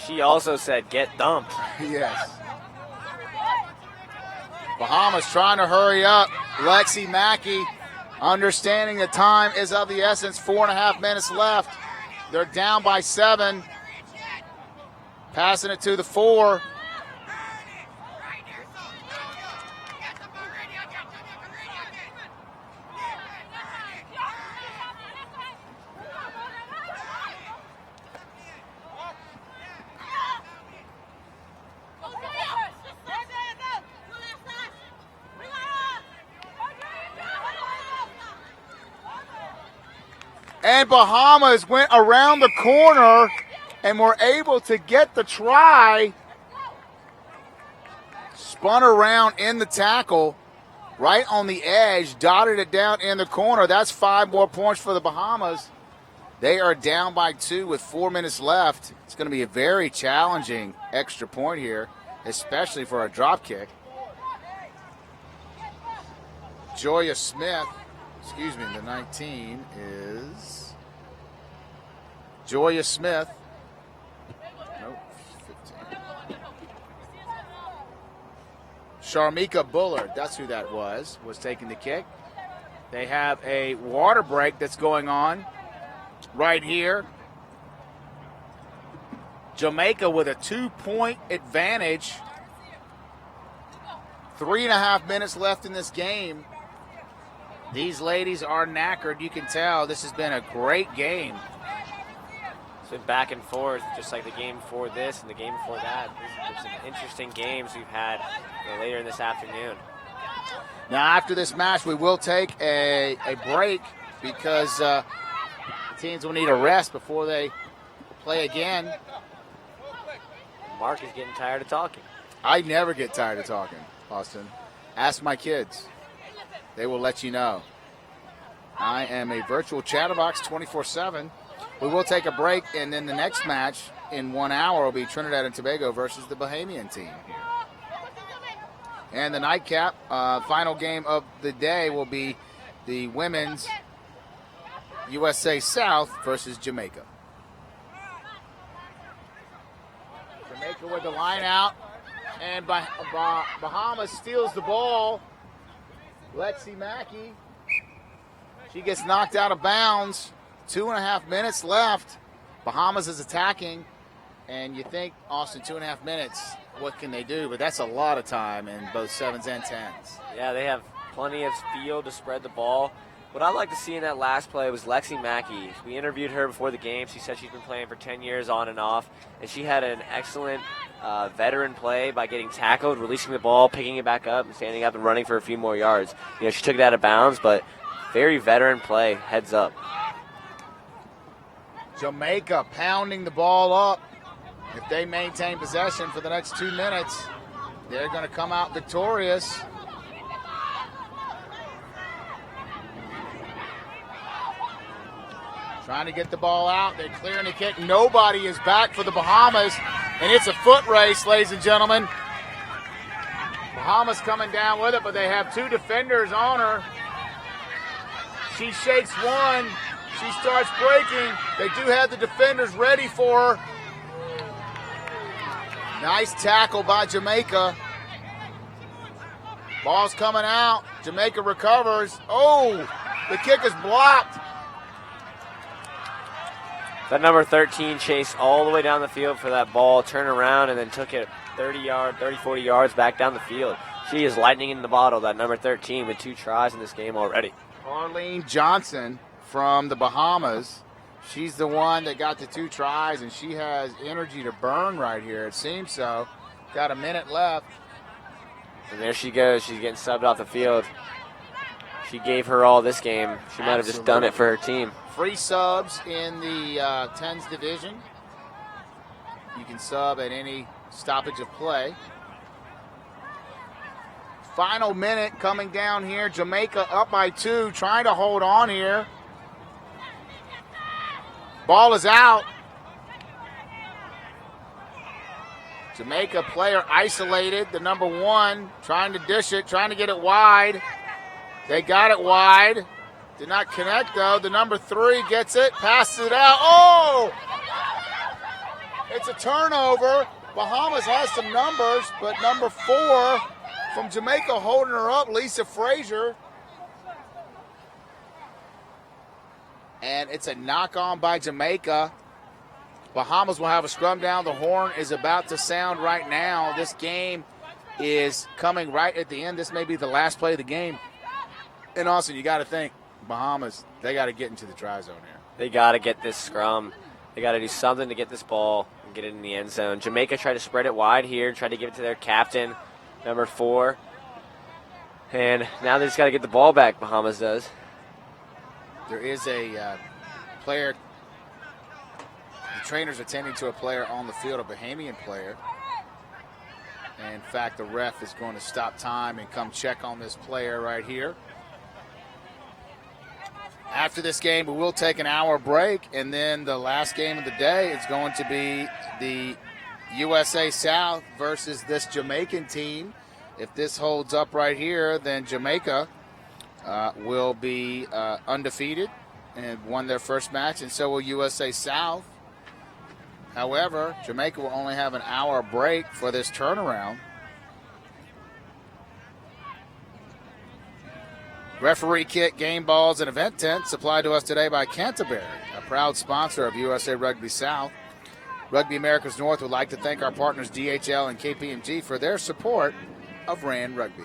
She also said, get dumped. Yes. Bahamas trying to hurry up. Lexi Mackey understanding the time is of the essence. 4.5 minutes left. They're down by 7. Passing it to the 4. And Bahamas went around the corner and were able to get the try. Spun around in the tackle, right on the edge, dotted it down in the corner. That's 5 more points for the Bahamas. They are down by 2 with 4 minutes left. It's going to be a very challenging extra point here, especially for a drop kick. Joya Smith, the 19 is Joya Smith. Nope, 15. Sharmika Bullard, that's who that was taking the kick. They have a water break that's going on right here. Jamaica with a 2-point advantage. 3.5 minutes left in this game. These ladies are knackered. You can tell this has been a great game. It's been back and forth, just like the game before this and the game before that. There's some interesting games we've had later in this afternoon. Now, after this match, we will take a break because the teams will need a rest before they play again. Mark is getting tired of talking. I never get tired of talking, Austin. Ask my kids. They will let you know. I am a virtual chatterbox 24/7. We will take a break, and then the next match in 1 hour will be Trinidad and Tobago versus the Bahamian team here. And the nightcap, final game of the day will be the women's USA South versus Jamaica. Jamaica with the line out, and Bahamas steals the ball. Lexi Mackey, she gets knocked out of bounds. 2.5 minutes left. Bahamas is attacking, and you think, Austin, 2.5 minutes, what can they do? But that's a lot of time in both 7s and 10s. Yeah, they have plenty of field to spread the ball. What I'd like to see in that last play was Lexi Mackey. We interviewed her before the game. She said she's been playing for 10 years on and off, and she had an excellent veteran play by getting tackled, releasing the ball, picking it back up, and standing up and running for a few more yards. You know, she took it out of bounds, but very veteran play, heads up. Jamaica pounding the ball up. If they maintain possession for the next 2 minutes, they're going to come out victorious. Trying to get the ball out. They're clearing the kick. Nobody is back for the Bahamas, and it's a foot race, ladies and gentlemen. Bahamas coming down with it, but they have 2 defenders on her. She shakes one. She starts breaking. They do have the defenders ready for her. Nice tackle by Jamaica. Ball's coming out. Jamaica recovers. Oh, the kick is blocked. That number 13 chased all the way down the field for that ball, turned around, and then took it 30, 40 yards back down the field. She is lightning in the bottle, that number 13, with 2 tries in this game already. Arlene Johnson from the Bahamas. She's the one that got the 2 tries, and she has energy to burn right here. It seems so. Got a minute left. And there she goes. She's getting subbed off the field. She gave her all this game. She might have just done it for her team. Free subs in the 10s division. You can sub at any stoppage of play. Final minute coming down here. Jamaica up by 2, trying to hold on here. Ball is out. Jamaica player isolated. The number 1 trying to dish it, trying to get it wide. They got it wide. Did not connect, though. The number 3 gets it, passes it out. Oh! It's a turnover. Bahamas has some numbers, but number 4 from Jamaica holding her up, Lisa Frazier. And it's a knock-on by Jamaica. Bahamas will have a scrum down. The horn is about to sound right now. This game is coming right at the end. This may be the last play of the game. And Austin, you got to think, Bahamas, they got to get into the try zone here. They got to get this scrum. They got to do something to get this ball and get it in the end zone. Jamaica tried to spread it wide here, tried to give it to their captain, number 4. And now they just got to get the ball back, Bahamas does. There is a player, the trainer's attending to a player on the field, a Bahamian player. And in fact, the ref is going to stop time and come check on this player right here. After this game, we will take an hour break, and then the last game of the day is going to be the USA South versus this Jamaican team. If this holds up right here, then Jamaica will be undefeated and won their first match, and so will USA South. However, Jamaica will only have an hour break for this turnaround. Referee kit, game balls, and event tents supplied to us today by Canterbury, a proud sponsor of USA Rugby South. Rugby Americas North would like to thank our partners DHL and KPMG for their support of RAN Rugby.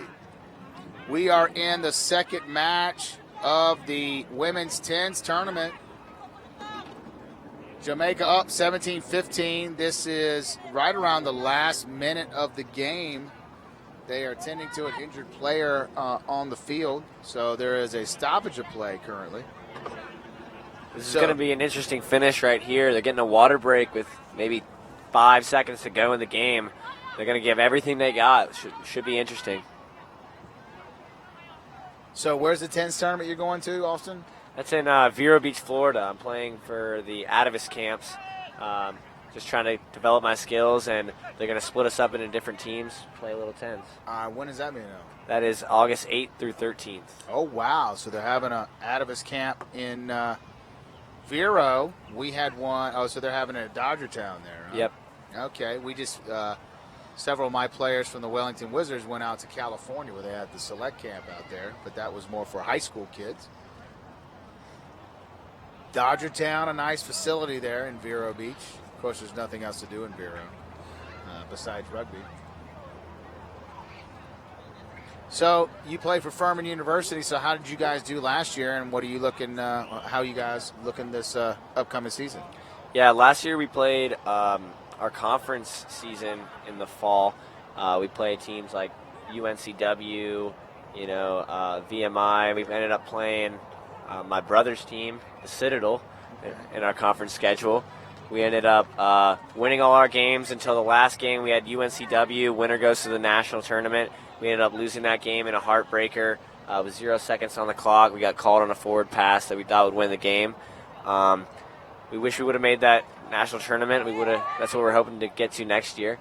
We are in the second match of the women's 10s tournament. Jamaica up 17-15. This is right around the last minute of the game. They are tending to an injured player on the field, so there is a stoppage of play currently. This is going to be an interesting finish right here. They're getting a water break with maybe 5 seconds to go in the game. They're going to give everything they got. Should be interesting. So where's the 10s tournament you're going to, Austin? That's in Vero Beach, Florida. I'm playing for the Atavis camps. Just trying to develop my skills, and they're going to split us up into different teams, play a little 10s. When is that being held? That is August 8th through 13th. Oh, wow. So they're having an Atavis camp in Vero. We had one. Oh, so they're having it at Dodgertown there. Huh? Yep. Okay. We just several of my players from the Wellington Wizards went out to California where they had the select camp out there, but that was more for high school kids. Dodgertown, a nice facility there in Vero Beach. Of course, there's nothing else to do in Vero besides rugby. So you play for Furman University. So how did you guys do last year, and what are you looking? How you guys looking this upcoming season? Yeah, last year we played our conference season in the fall. We played teams like UNCW, VMI. We've ended up playing my brother's team, the Citadel, in our conference schedule. We ended up winning all our games until the last game. We had UNCW. Winner goes to the national tournament. We ended up losing that game in a heartbreaker with 0 seconds on the clock. We got called on a forward pass that we thought would win the game. We wish we would have made that national tournament. That's what we're hoping to get to next year.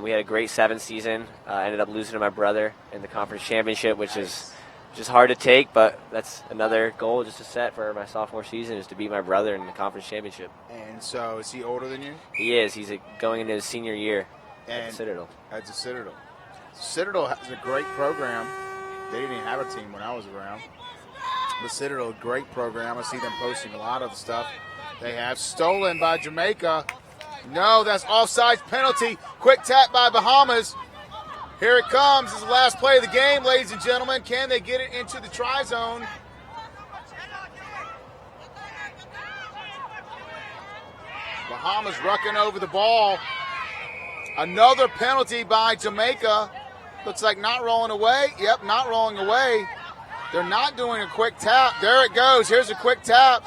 We had a great 7th season. Ended up losing to my brother in the conference championship, which is just hard to take, but that's another goal just to set for my sophomore season, is to beat my brother in the conference championship. And so is he older than you? He is. He's going into his senior year at Citadel. At the Citadel. Citadel has a great program. They didn't even have a team when I was around. The Citadel, great program. I see them posting a lot of the stuff. They have stolen by Jamaica. No, that's offside penalty. Quick tap by Bahamas. Here it comes. This is the last play of the game, ladies and gentlemen. Can they get it into the try zone? Bahamas rucking over the ball. Another penalty by Jamaica. Looks like not rolling away. Yep, not rolling away. They're not doing a quick tap. There it goes. Here's a quick tap.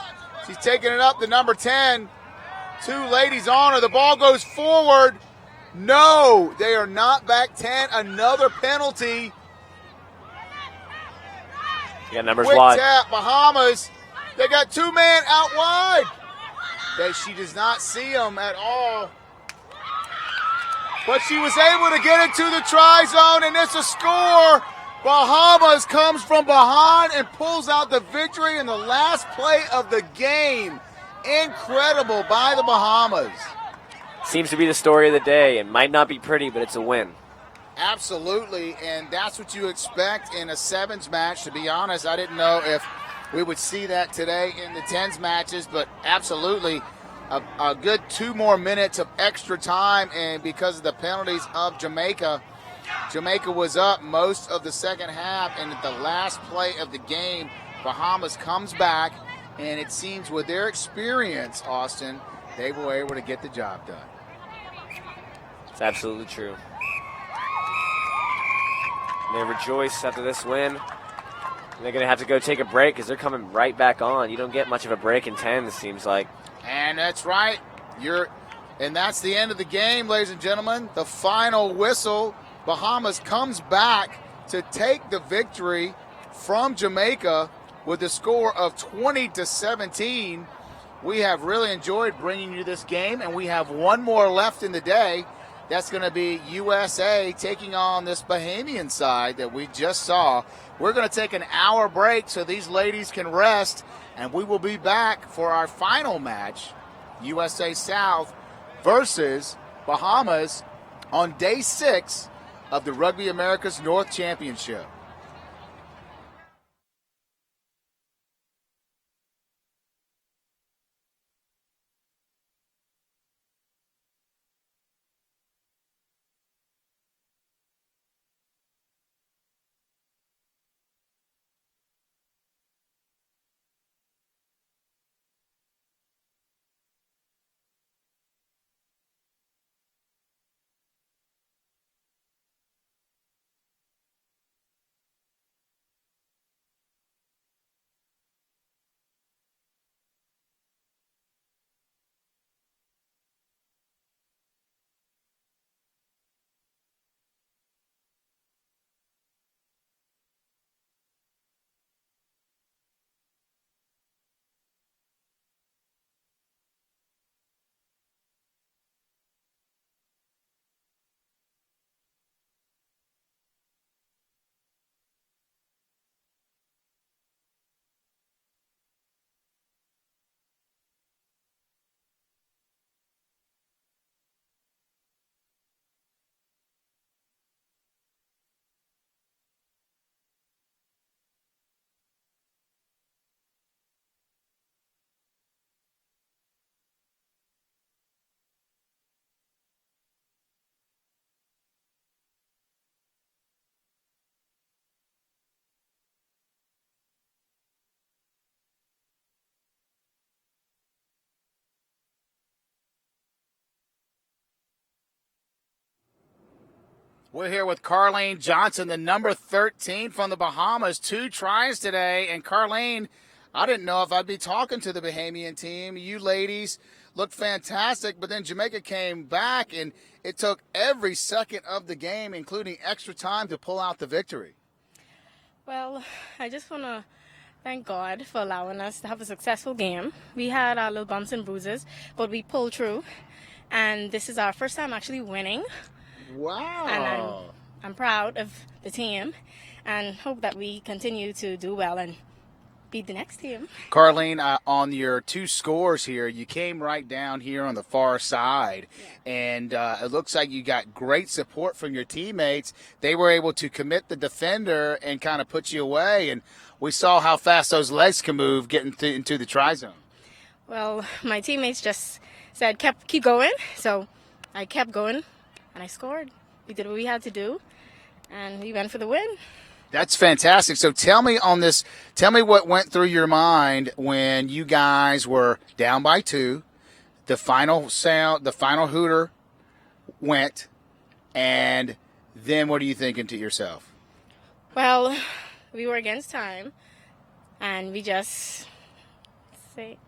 She's taking it up to number 10. 2 ladies on her. The ball goes forward. No, they are not back 10. Another penalty. You got numbers quick wide. Tap, Bahamas. They got 2-man out wide. She does not see them at all. But she was able to get into the try zone, and it's a score. Bahamas comes from behind and pulls out the victory in the last play of the game. Incredible by the Bahamas. Seems to be the story of the day. It might not be pretty, but it's a win. Absolutely, and that's what you expect in a 7s match. To be honest, I didn't know if we would see that today in the 10s matches, but absolutely a good 2 more minutes of extra time, and because of the penalties of Jamaica, Jamaica was up most of the second half, and at the last play of the game, Bahamas comes back, and it seems with their experience, Austin, they were able to get the job done. It's absolutely true. They rejoice after this win. They're going to have to go take a break because they're coming right back on. You don't get much of a break in 10, it seems like. And that's right. And that's the end of the game, ladies and gentlemen. The final whistle. Bahamas comes back to take the victory from Jamaica with a score of 20-17. We have really enjoyed bringing you this game, and we have one more left in the day. That's going to be USA taking on this Bahamian side that we just saw. We're going to take an hour break so these ladies can rest, and we will be back for our final match, USA South versus Bahamas, on day 6 of the Rugby Americas North Championship. We're here with Carlene Johnson, the number 13 from the Bahamas. 2 tries today. And Carlene, I didn't know if I'd be talking to the Bahamian team. You ladies looked fantastic, but then Jamaica came back, and it took every second of the game, including extra time, to pull out the victory. Well, I just want to thank God for allowing us to have a successful game. We had our little bumps and bruises, but we pulled through. And this is our first time actually winning. Wow. And I'm proud of the team and hope that we continue to do well and beat the next team. Carlene, on your 2 scores here, you came right down here on the far side, and it looks like you got great support from your teammates. They were able to commit the defender and kind of put you away, and we saw how fast those legs can move getting into the try zone. Well, my teammates just said keep going, so I kept going, and I scored. We did what we had to do, and we went for the win. That's fantastic. So tell me what went through your mind when you guys were down by 2, the final hooter went, and then what are you thinking to yourself? Well, we were against time, and we just went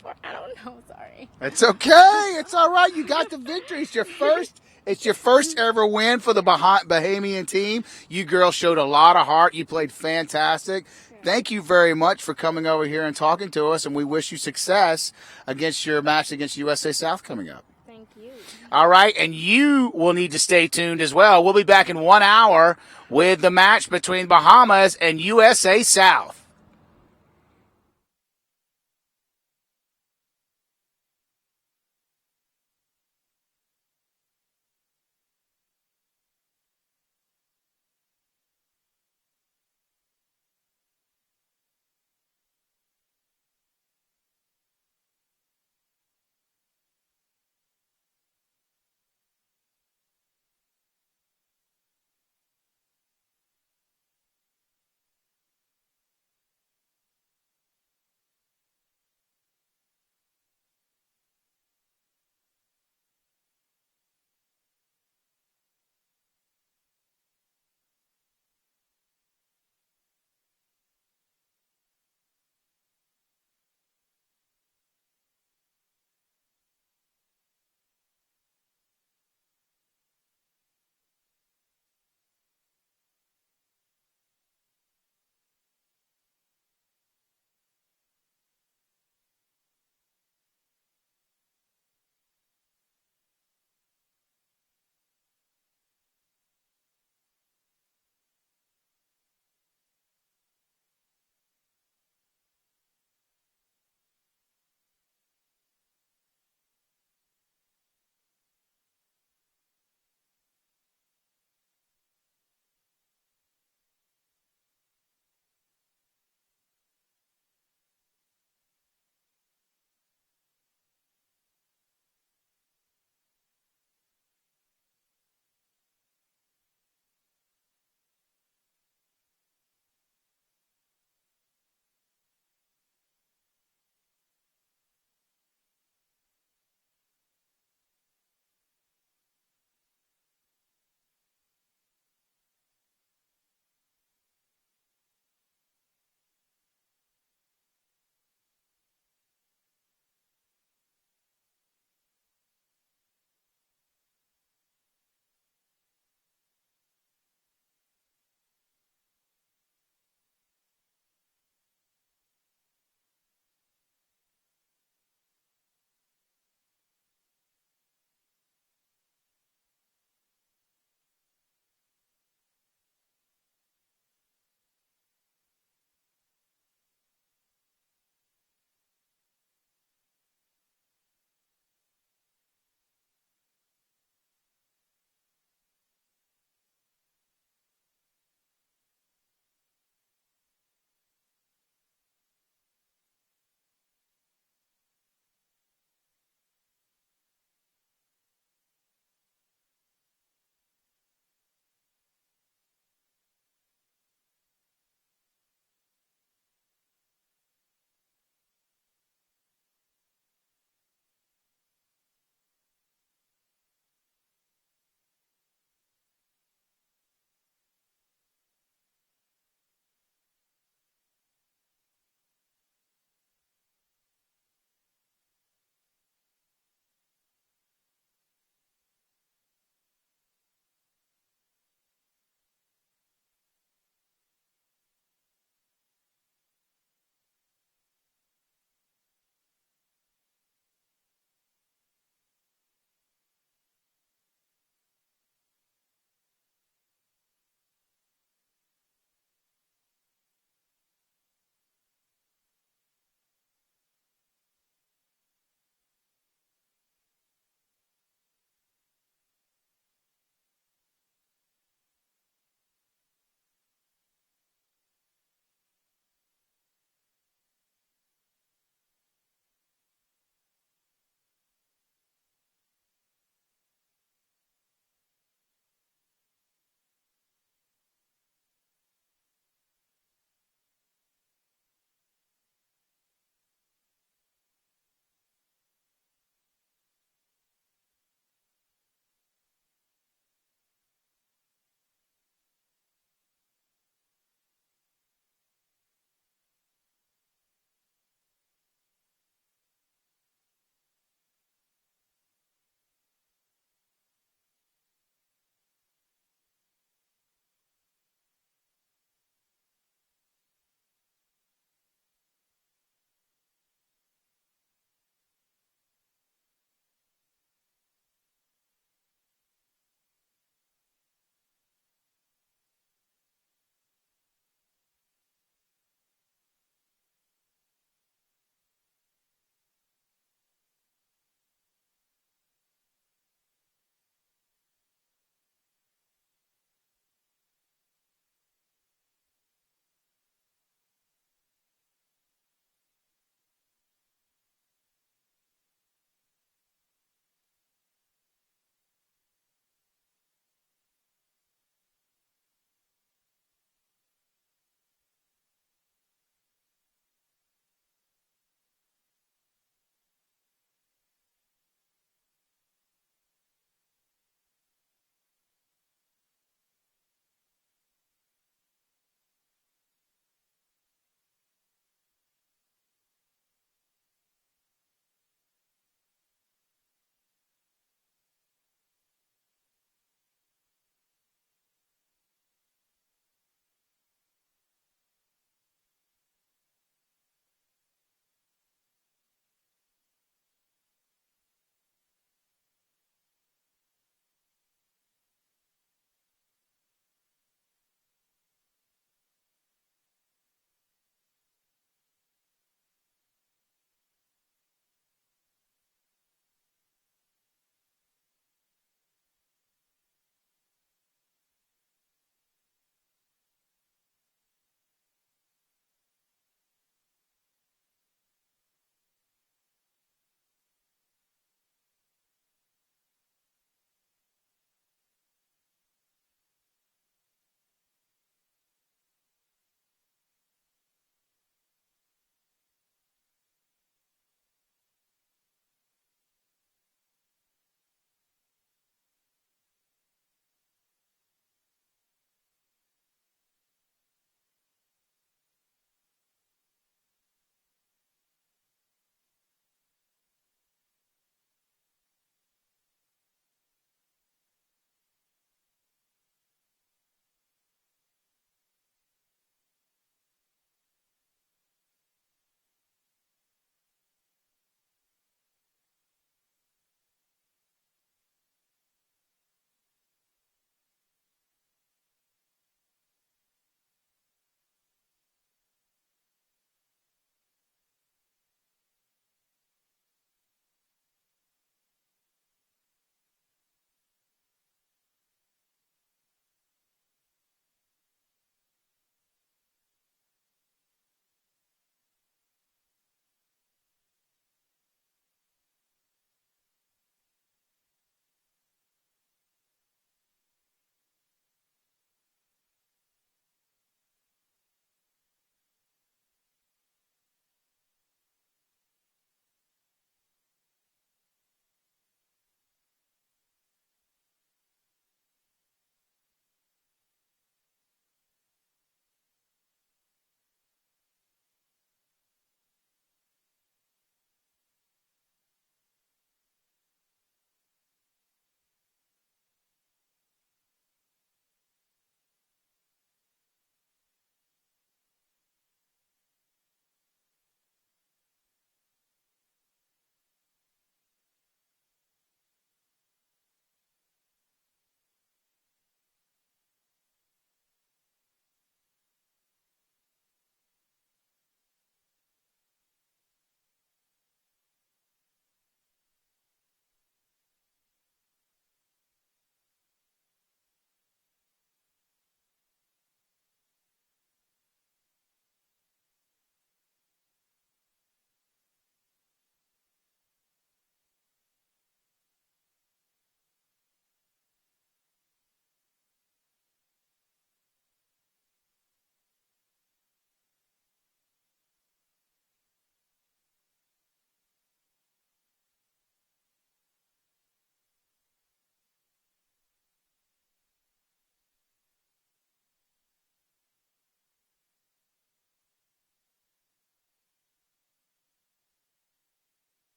for, I don't know, sorry. It's okay. It's all right. You got the victory. It's your first ever win for the Bahamian team. You girls showed a lot of heart. You played fantastic. Thank you very much for coming over here and talking to us, and we wish you success against your match against USA South coming up. Thank you. All right, and you will need to stay tuned as well. We'll be back in 1 hour with the match between Bahamas and USA South.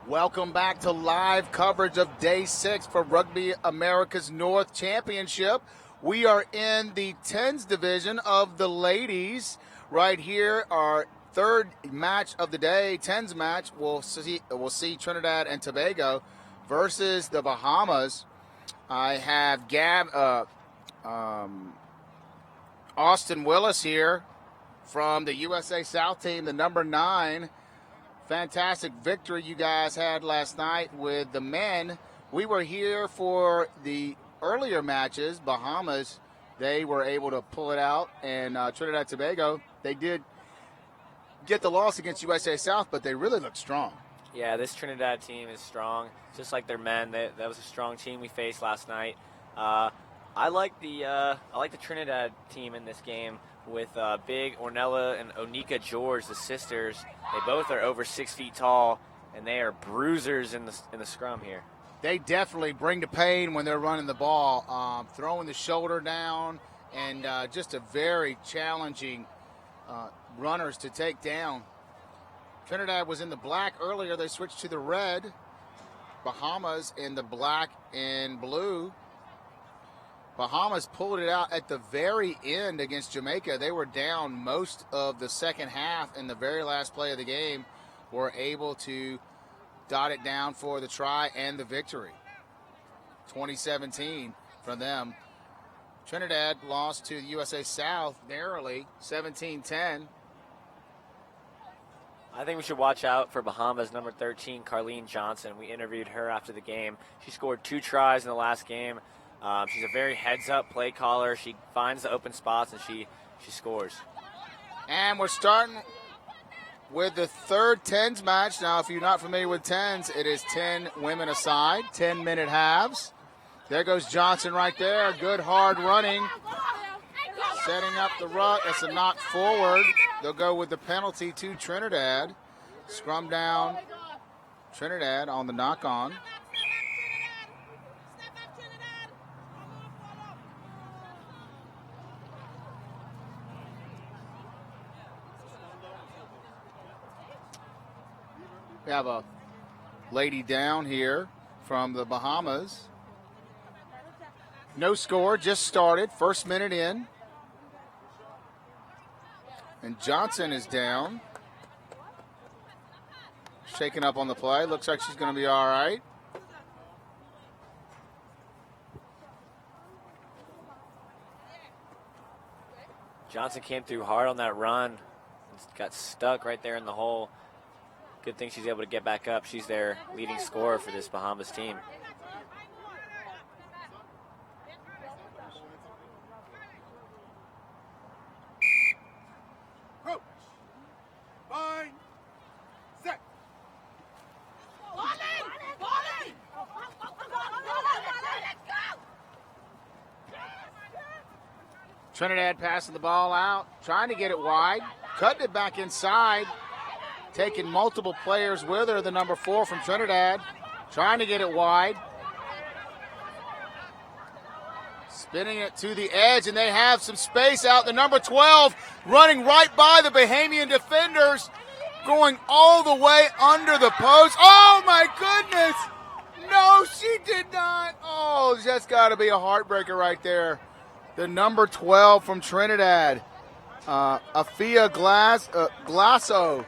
Welcome back to live coverage of Day 6 for Rugby America's North Championship. We are in the 10s division of the ladies. Right here, our third match of the day, 10s match. We'll see Trinidad and Tobago versus the Bahamas. I have Austin Willis here from the USA South team, the number 9. Fantastic victory you guys had last night with the men. We were here for the earlier matches. Bahamas, they were able to pull it out, and Trinidad and Tobago, they did get the loss against USA South, but they really looked strong. Yeah, this Trinidad team is strong, just like their men. That was a strong team we faced last night. I like the Trinidad team in this game with big Ornella and Onika George, the sisters. They both are over 6 feet tall, and they are bruisers in the scrum here. They definitely bring the pain when they're running the ball, throwing the shoulder down, and just a very challenging runners to take down. Trinidad was in the black earlier. They switched to the red. Bahamas in the black and blue. Bahamas pulled it out at the very end against Jamaica. They were down most of the second half, and the very last play of the game were able to dot it down for the try and the victory. 2017 for them. Trinidad lost to the USA South narrowly, 17-10. I think we should watch out for Bahamas number 13, Carlene Johnson. We interviewed her after the game. She scored 2 tries in the last game. She's a very heads-up play caller. She finds the open spots, and she scores. And we're starting with the third 10s match. Now, if you're not familiar with 10s, it is 10 women aside, 10-minute halves. There goes Johnson right there. Good hard running. Setting up the ruck. That's a knock forward. They'll go with the penalty to Trinidad. Scrum down Trinidad on the knock-on. We have a lady down here from the Bahamas. No score, just started, first minute in. And Johnson is down. Shaking up on the play. Looks like she's going to be all right. Johnson came through hard on that run. Got stuck right there in the hole. Good thing she's able to get back up. She's their leading scorer for this Bahamas team. Trinidad passing the ball out, trying to get it wide, cutting it back inside, taking multiple players with her, the number 4 from Trinidad, trying to get it wide. Spinning it to the edge, and they have some space out. The number 12 running right by the Bahamian defenders, going all the way under the post. Oh, my goodness! No, she did not. Oh, that's got to be a heartbreaker right there. The number 12 from Trinidad, Afia Glasso.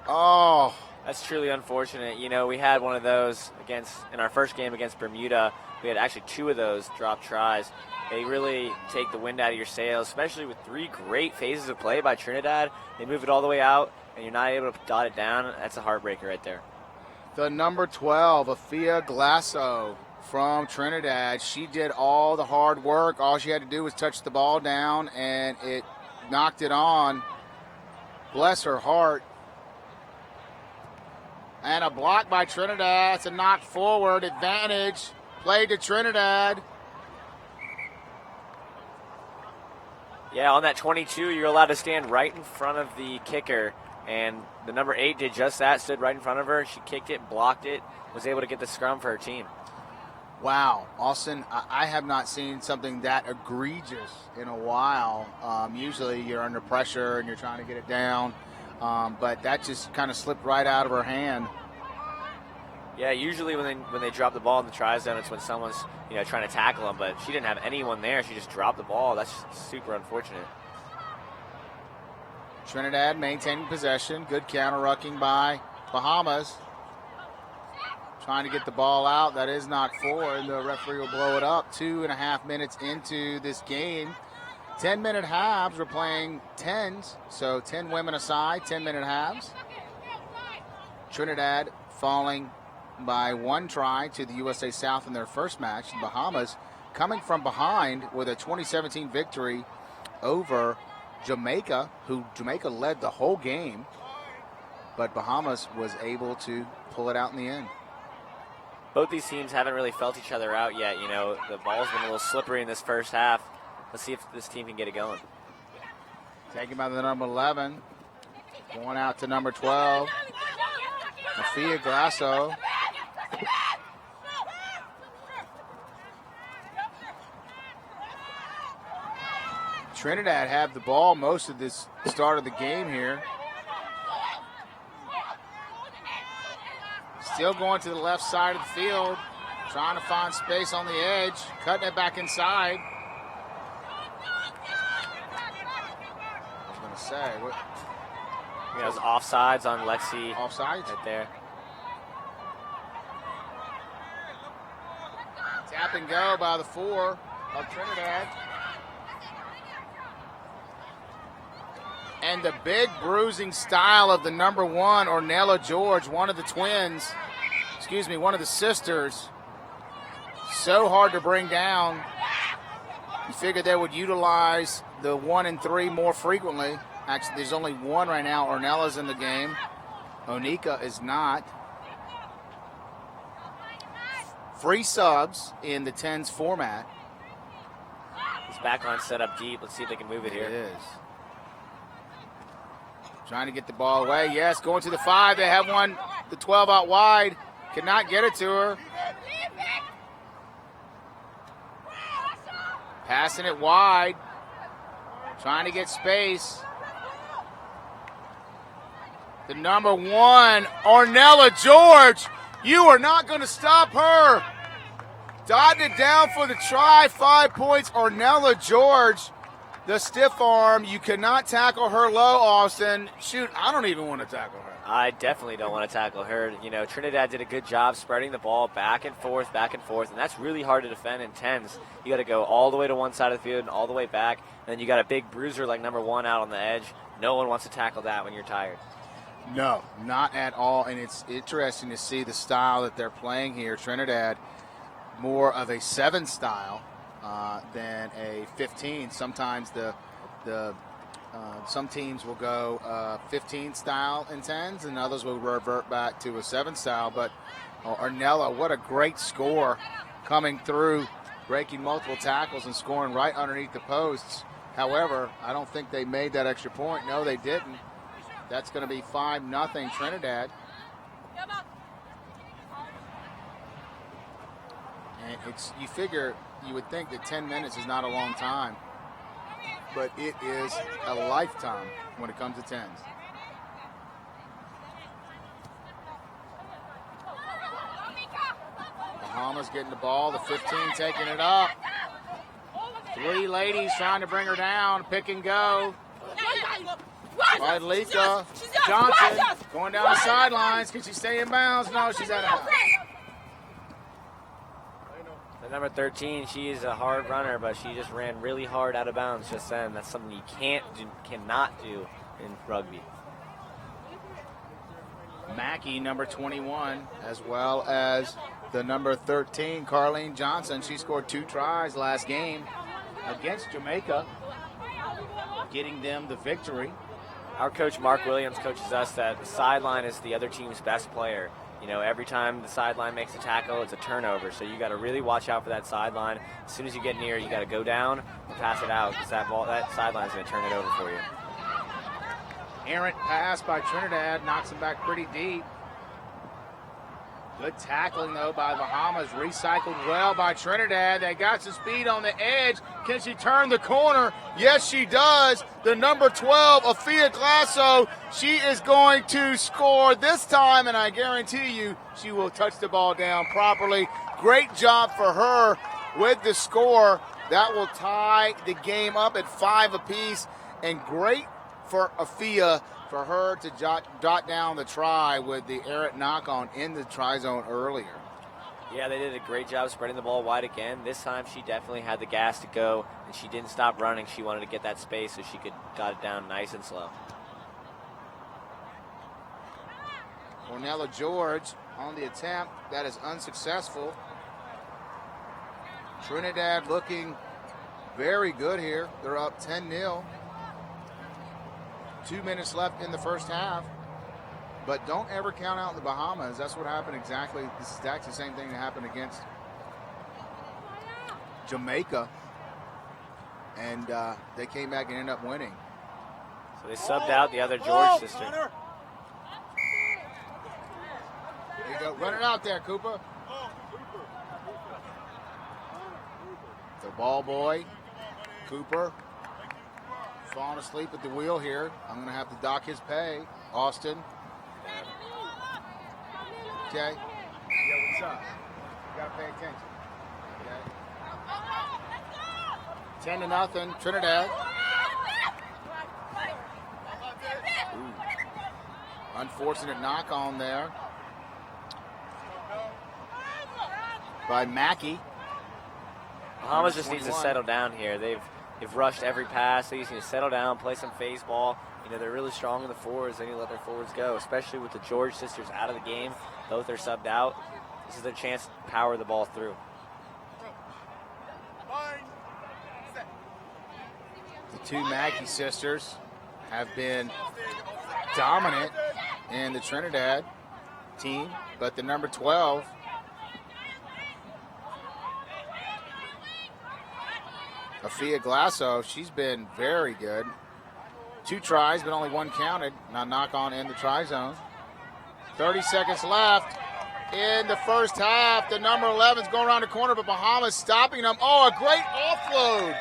Oh. That's truly unfortunate. You know, we had one of those in our first game against Bermuda. We had actually 2 of those drop tries. They really take the wind out of your sails, especially with 3 great phases of play by Trinidad. They move it all the way out, and you're not able to dot it down. That's a heartbreaker right there. The number 12, Afia Glasso from Trinidad. She did all the hard work. All she had to do was touch the ball down, and it knocked it on. Bless her heart. And a block by Trinidad. It's a knock forward advantage. Played to Trinidad. Yeah, on that 22, you're allowed to stand right in front of the kicker. And the number 8 did just that, stood right in front of her. She kicked it, blocked it, was able to get the scrum for her team. Wow, Austin, I have not seen something that egregious in a while. Usually you're under pressure and you're trying to get it down. But that just kind of slipped right out of her hand. Yeah, usually when they drop the ball in the try zone, it's when someone's trying to tackle them. But she didn't have anyone there. She just dropped the ball. That's super unfortunate. Trinidad maintaining possession. Good counter-rucking by Bahamas. Trying to get the ball out. That is not four, and the referee will blow it up. 2.5 minutes into this game. 10-minute halves. We're playing 10s, so 10 women aside, 10-minute halves. Trinidad falling by 1 try to the USA South in their first match. Bahamas coming from behind with a 2017 victory over Jamaica, who Jamaica led the whole game, but Bahamas was able to pull it out in the end. Both these teams haven't really felt each other out yet. The ball's been a little slippery in this first half. Let's see if this team can get it going. Taken by the number 11. Going out to number 12. Mafia Grasso. Trinidad have the ball most of this start of the game here. Still going to the left side of the field. Trying to find space on the edge. Cutting it back inside. I was going to say. It was offsides on Lexi. Offsides? Right there. Tap and go by the 4 of Trinidad. And the big bruising style of the number 1, Ornella George, one of the twins. One of the sisters. So hard to bring down. You figured they would utilize the 1 and 3 more frequently. Actually, there's only 1 right now. Ornella's in the game. Onika is not. Free subs in the 10s format. This back line set up deep. Let's see if they can move it here. It is. Trying to get the ball away. Yes, going to the 5. They have one, the 12 out wide. Cannot get it to her. Passing it wide. Trying to get space. The number 1, Ornella George. You are not going to stop her. Dotted it down for the try. 5 points, Ornella George. The stiff arm. You cannot tackle her low, Austin. Shoot, I don't even want to tackle her. I definitely don't want to tackle her. Trinidad did a good job spreading the ball back and forth, and that's really hard to defend in 10s. You got to go all the way to one side of the field and all the way back, and then you got a big bruiser like number 1 out on the edge. No one wants to tackle that when you're tired. No, not at all, and it's interesting to see the style that they're playing here. Trinidad, more of a 7 style than a 15. Sometimes some teams will go 15 style in 10s, and others will revert back to a 7 style. But Ornella, what a great score coming through, breaking multiple tackles and scoring right underneath the posts. However, I don't think they made that extra point. No, they didn't. That's going to be 5-0 Trinidad. And you would think that 10 minutes is not a long time, but it is a lifetime when it comes to 10s. Bahamas getting the ball, the 15 taking it up. 3 ladies trying to bring her down, pick and go. Lika Johnson going down the sidelines. Can she stay in bounds? No, she's out of bounds. The number 13, she is a hard runner, but she just ran really hard out of bounds just then. That's something you cannot do in rugby. Mackey, number 21, as well as the number 13, Carlene Johnson. She scored 2 tries last game against Jamaica, getting them the victory. Our coach, Mark Williams, coaches us that the sideline is the other team's best player. Every time the sideline makes a tackle, it's a turnover. So you got to really watch out for that sideline. As soon as you get near, you got to go down and pass it out, because that sideline is going to turn it over for you. Errant pass by Trinidad, knocks him back pretty deep. Good tackling, though, by Bahamas. Recycled well by Trinidad. They got some speed on the edge. Can she turn the corner? Yes, she does. The number 12, Afia Glasso, she is going to score this time, and I guarantee you she will touch the ball down properly. Great job for her with the score. That will tie the game up at 5 apiece, and great for Afia for her to jot down the try with the errant knock-on in the try zone earlier. Yeah, they did a great job spreading the ball wide again. This time she definitely had the gas to go, and she didn't stop running. She wanted to get that space so she could got it down nice and slow. Ornella George on the attempt. That is unsuccessful. Trinidad looking very good here. They're up 10-0. 2 minutes left in the first half. But don't ever count out the Bahamas. That's what happened exactly. This is exactly the same thing that happened against Jamaica. And they came back and ended up winning. So they subbed out the other George sister. There you go. Run it out there, Cooper. The ball boy, Cooper, falling asleep at the wheel here. I'm going to have to dock his pay. Austin. Okay. Yeah, what's up? You got to pay attention. Okay. 10-0, Trinidad. Ooh. Unfortunate knock on there by Mackey. Bahamas just needs to settle down here. They've rushed every pass. They just need to settle down, play some phase ball. You know, they're really strong in the forwards. They need to let their forwards go, especially with the George sisters out of the game. Both are subbed out. This is their chance to power the ball through. The two Mackey sisters have been dominant in the Trinidad team, but the number 12, Afia Glasso, she's been very good. 2 tries, but only 1 counted. Now knock on in the try zone. 30 seconds left in the first half. The number 11's going around the corner, but Bahamas stopping them. Oh, a great offload.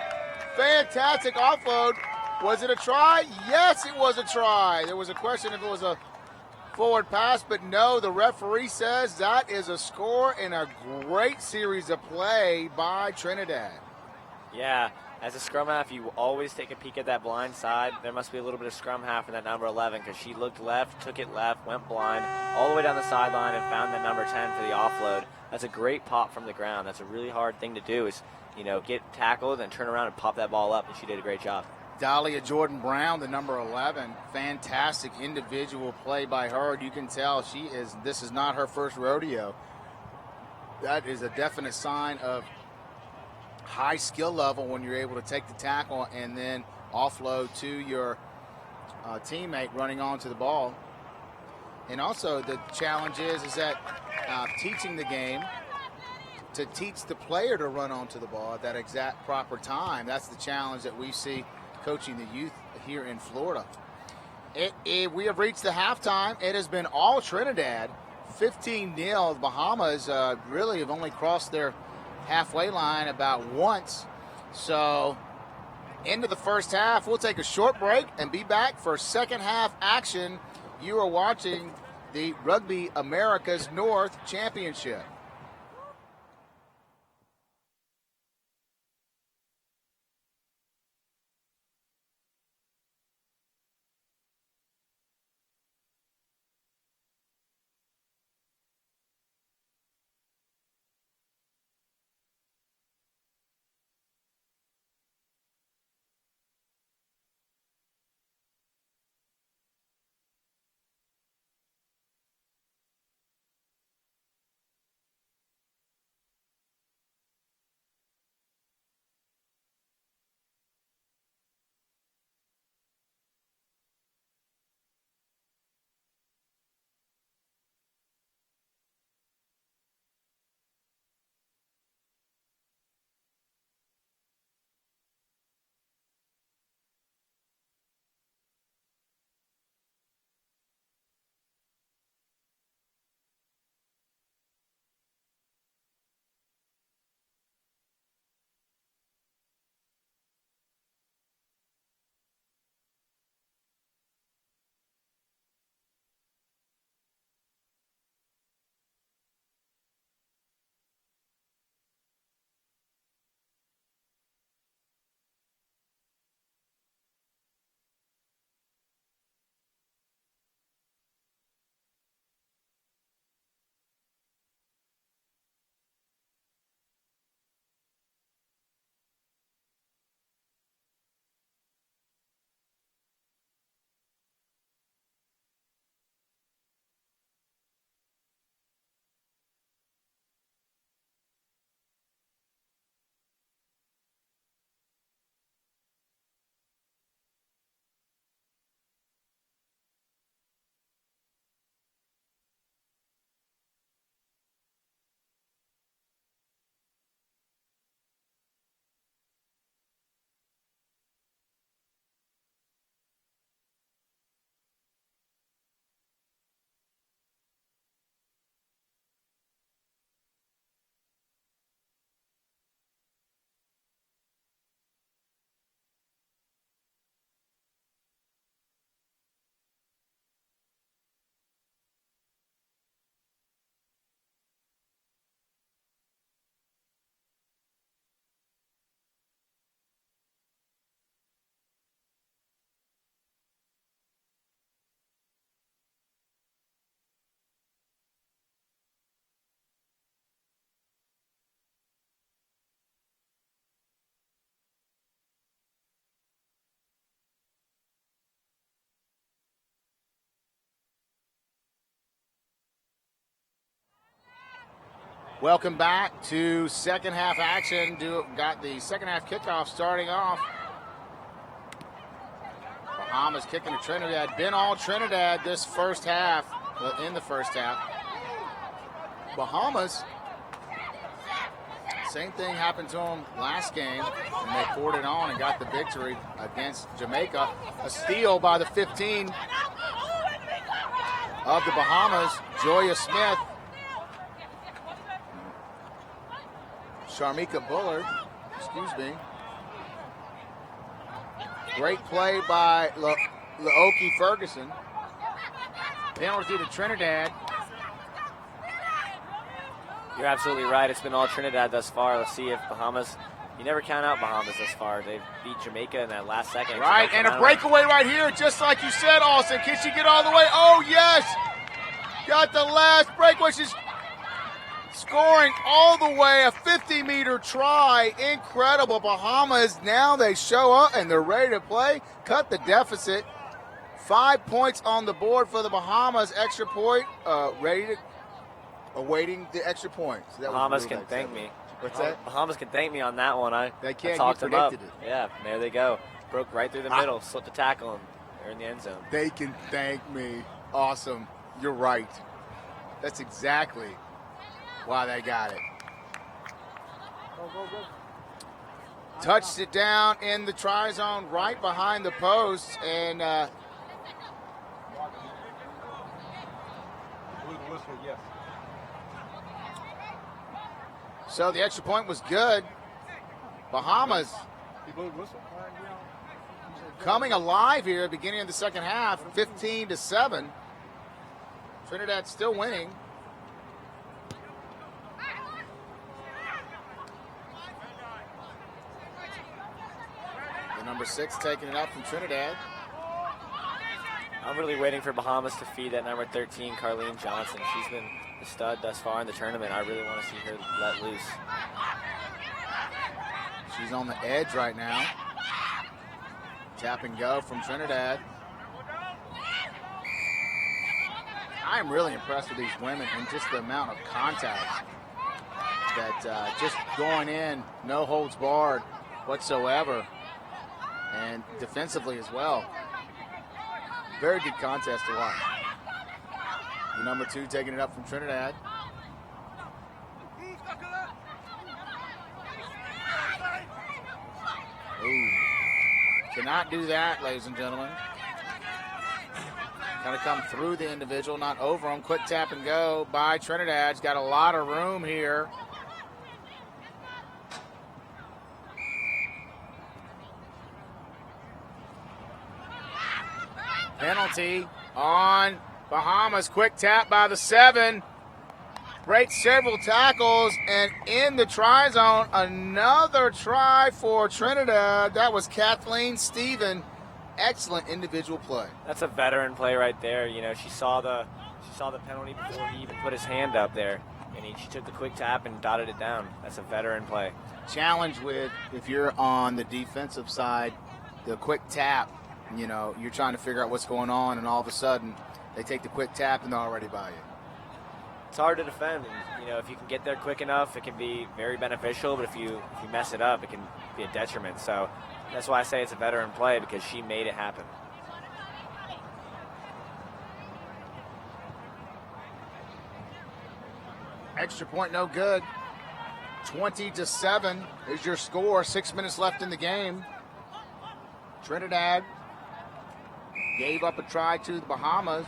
Fantastic offload. Was it a try? Yes, it was a try. There was a question if it was a forward pass, but no, the referee says that is a score in a great series of play by Trinidad. Yeah, as a scrum half, you always take a peek at that blind side. There must be a little bit of scrum half in that number 11 because she looked left, took it left, went blind, all the way down the sideline and found that number 10 for the offload. That's a great pop from the ground. That's a really hard thing to do is, you know, get tackled and turn around and pop that ball up, and she did a great job. Dahlia Jordan Brown, the number 11, fantastic individual play by her. You can tell this is not her first rodeo. That is a definite sign of high skill level when you're able to take the tackle and then offload to your teammate running onto the ball. And also the challenge is that teaching the game to teach the player to run onto the ball at that exact proper time. That's the challenge that we see coaching the youth here in Florida. We have reached the halftime. It has been all Trinidad, 15-0. Bahamas really have only crossed their halfway line about once. So into the first half. We'll take a short break and be back for second half action. You are watching the Rugby Americas North Championship. Welcome back to second half action. Got the second half kickoff starting off. Bahamas kicking to Trinidad. Been all Trinidad this first half, in the first half. Bahamas, same thing happened to them last game, and they poured it on and got the victory against Jamaica. A steal by the 15 of the Bahamas, Joya Smith. Sharmika Bullard, excuse me. Great play by Laoki Ferguson. Penalty to Trinidad. You're absolutely right. It's been all Trinidad thus far. Let's see if Bahamas, you never count out Bahamas thus far. They beat Jamaica in that last second. Right, and a breakaway right here, just like you said, Austin. Can she get all the way? Oh, yes. Got the last breakaway. She's scoring all the way, a 50-meter try. Incredible. Bahamas, now they show up and they're ready to play. Cut the deficit. 5 points on the board for the Bahamas. Extra point, awaiting the extra point. So Bahamas can thank me. What's that? Bahamas can thank me on that one. They I can't. talked You them up. predicted it. Yeah, there they go. Broke right through the middle, slipped a tackle, and they're in the end zone. They can thank me. Awesome. You're right. That's exactly why they got it. Touched it down in the try zone right behind the post, and so the extra point was good. Bahamas coming alive here at the beginning of the second half, 15-7. Trinidad still winning. The number 6 taking it up from Trinidad. I'm really waiting for Bahamas to feed that number 13, Carlene Johnson. She's been the stud thus far in the tournament. I really want to see her let loose. She's on the edge right now. Tap and go from Trinidad. I am really impressed with these women and just the amount of contact that just going in, no holds barred whatsoever, and defensively as well. Very good contest to watch. The number 2 taking it up from Trinidad. Ooh. Cannot do that, ladies and gentlemen. Got to come through the individual, not over him. Quick tap and go by Trinidad. He's got a lot of room here. Penalty on Bahamas. Quick tap by the 7. Breaks several tackles, and in the try zone, another try for Trinidad. That was Kathleen Stephen. Excellent individual play. That's a veteran play right there. You know, she saw the penalty before he even put his hand up there, and she took the quick tap and dotted it down. That's a veteran play. Challenge with, if you're on the defensive side, the quick tap, you know, you're trying to figure out what's going on, and all of a sudden they take the quick tap and they're already by you. It's hard to defend, and you know, if you can get there quick enough, it can be very beneficial, but if you mess it up, it can be a detriment. So that's why I say it's a veteran play, because she made it happen. Extra point no good. 20-7 is your score. 6 minutes left in the game. Trinidad gave up a try to the Bahamas,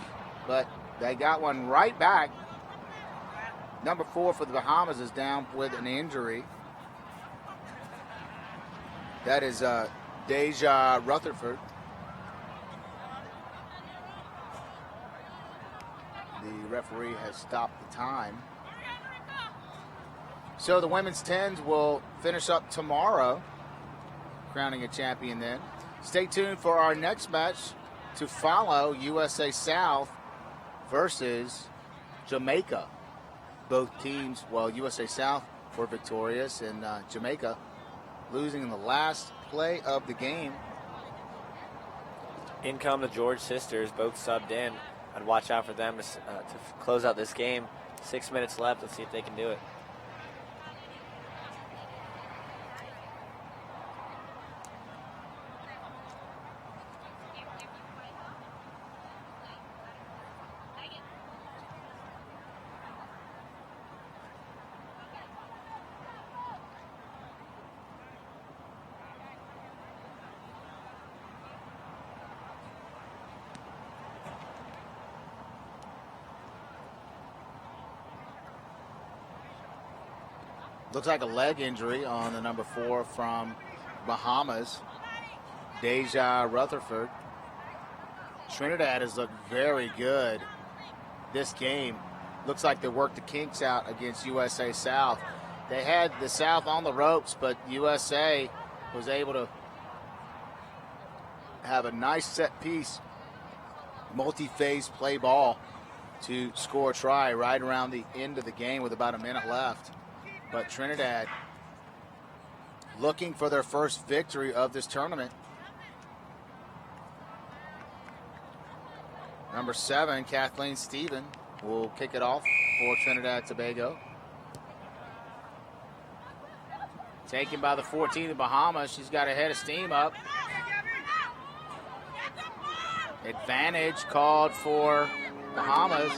but they got one right back. Number 4 for the Bahamas is down with an injury. That is Deja Rutherford. The referee has stopped the time. So the women's 10s will finish up tomorrow, crowning a champion then. Stay tuned for our next match to follow, USA South versus Jamaica. Both teams, well, USA South were victorious, and Jamaica losing in the last play of the game. In come the George sisters, both subbed in. I'd watch out for them to close out this game. 6 minutes left. Let's see if they can do it. Looks like a leg injury on the number 4 from Bahamas, Deja Rutherford. Trinidad has looked very good this game. Looks like they worked the kinks out against USA South. They had the South on the ropes, but USA was able to have a nice set piece, multi-phase play ball to score a try right around the end of the game with about a minute left. But Trinidad looking for their first victory of this tournament. Number 7, Kathleen Stephen, will kick it off for Trinidad and Tobago. Taken by the 14 of Bahamas. She's got a head of steam up. Advantage called for Bahamas.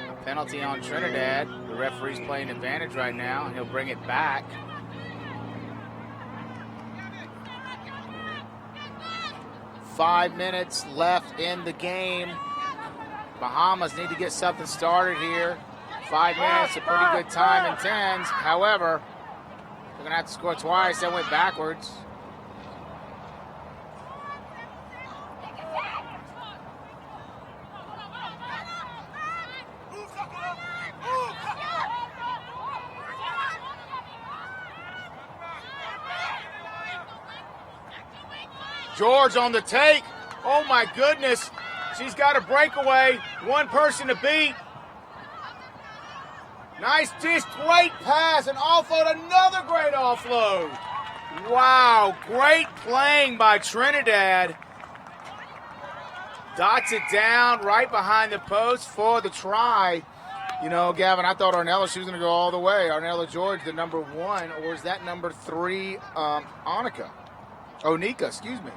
A penalty on Trinidad. The referee's playing advantage right now, and he'll bring it back. Five minutes left in the game. Bahamas need to get something started here. 5 minutes, a pretty good time in tens. However, they're going to have to score twice. That went backwards. George on the take. Oh my goodness. She's got a breakaway. One person to beat. Nice dish, great pass, and offload, another great offload. Wow, great playing by Trinidad. Dots it down right behind the post for the try. You know, Gavin, I thought Arnella, she was going to go all the way. Arnella George, the number 1, or is that number 3, Onika, excuse me.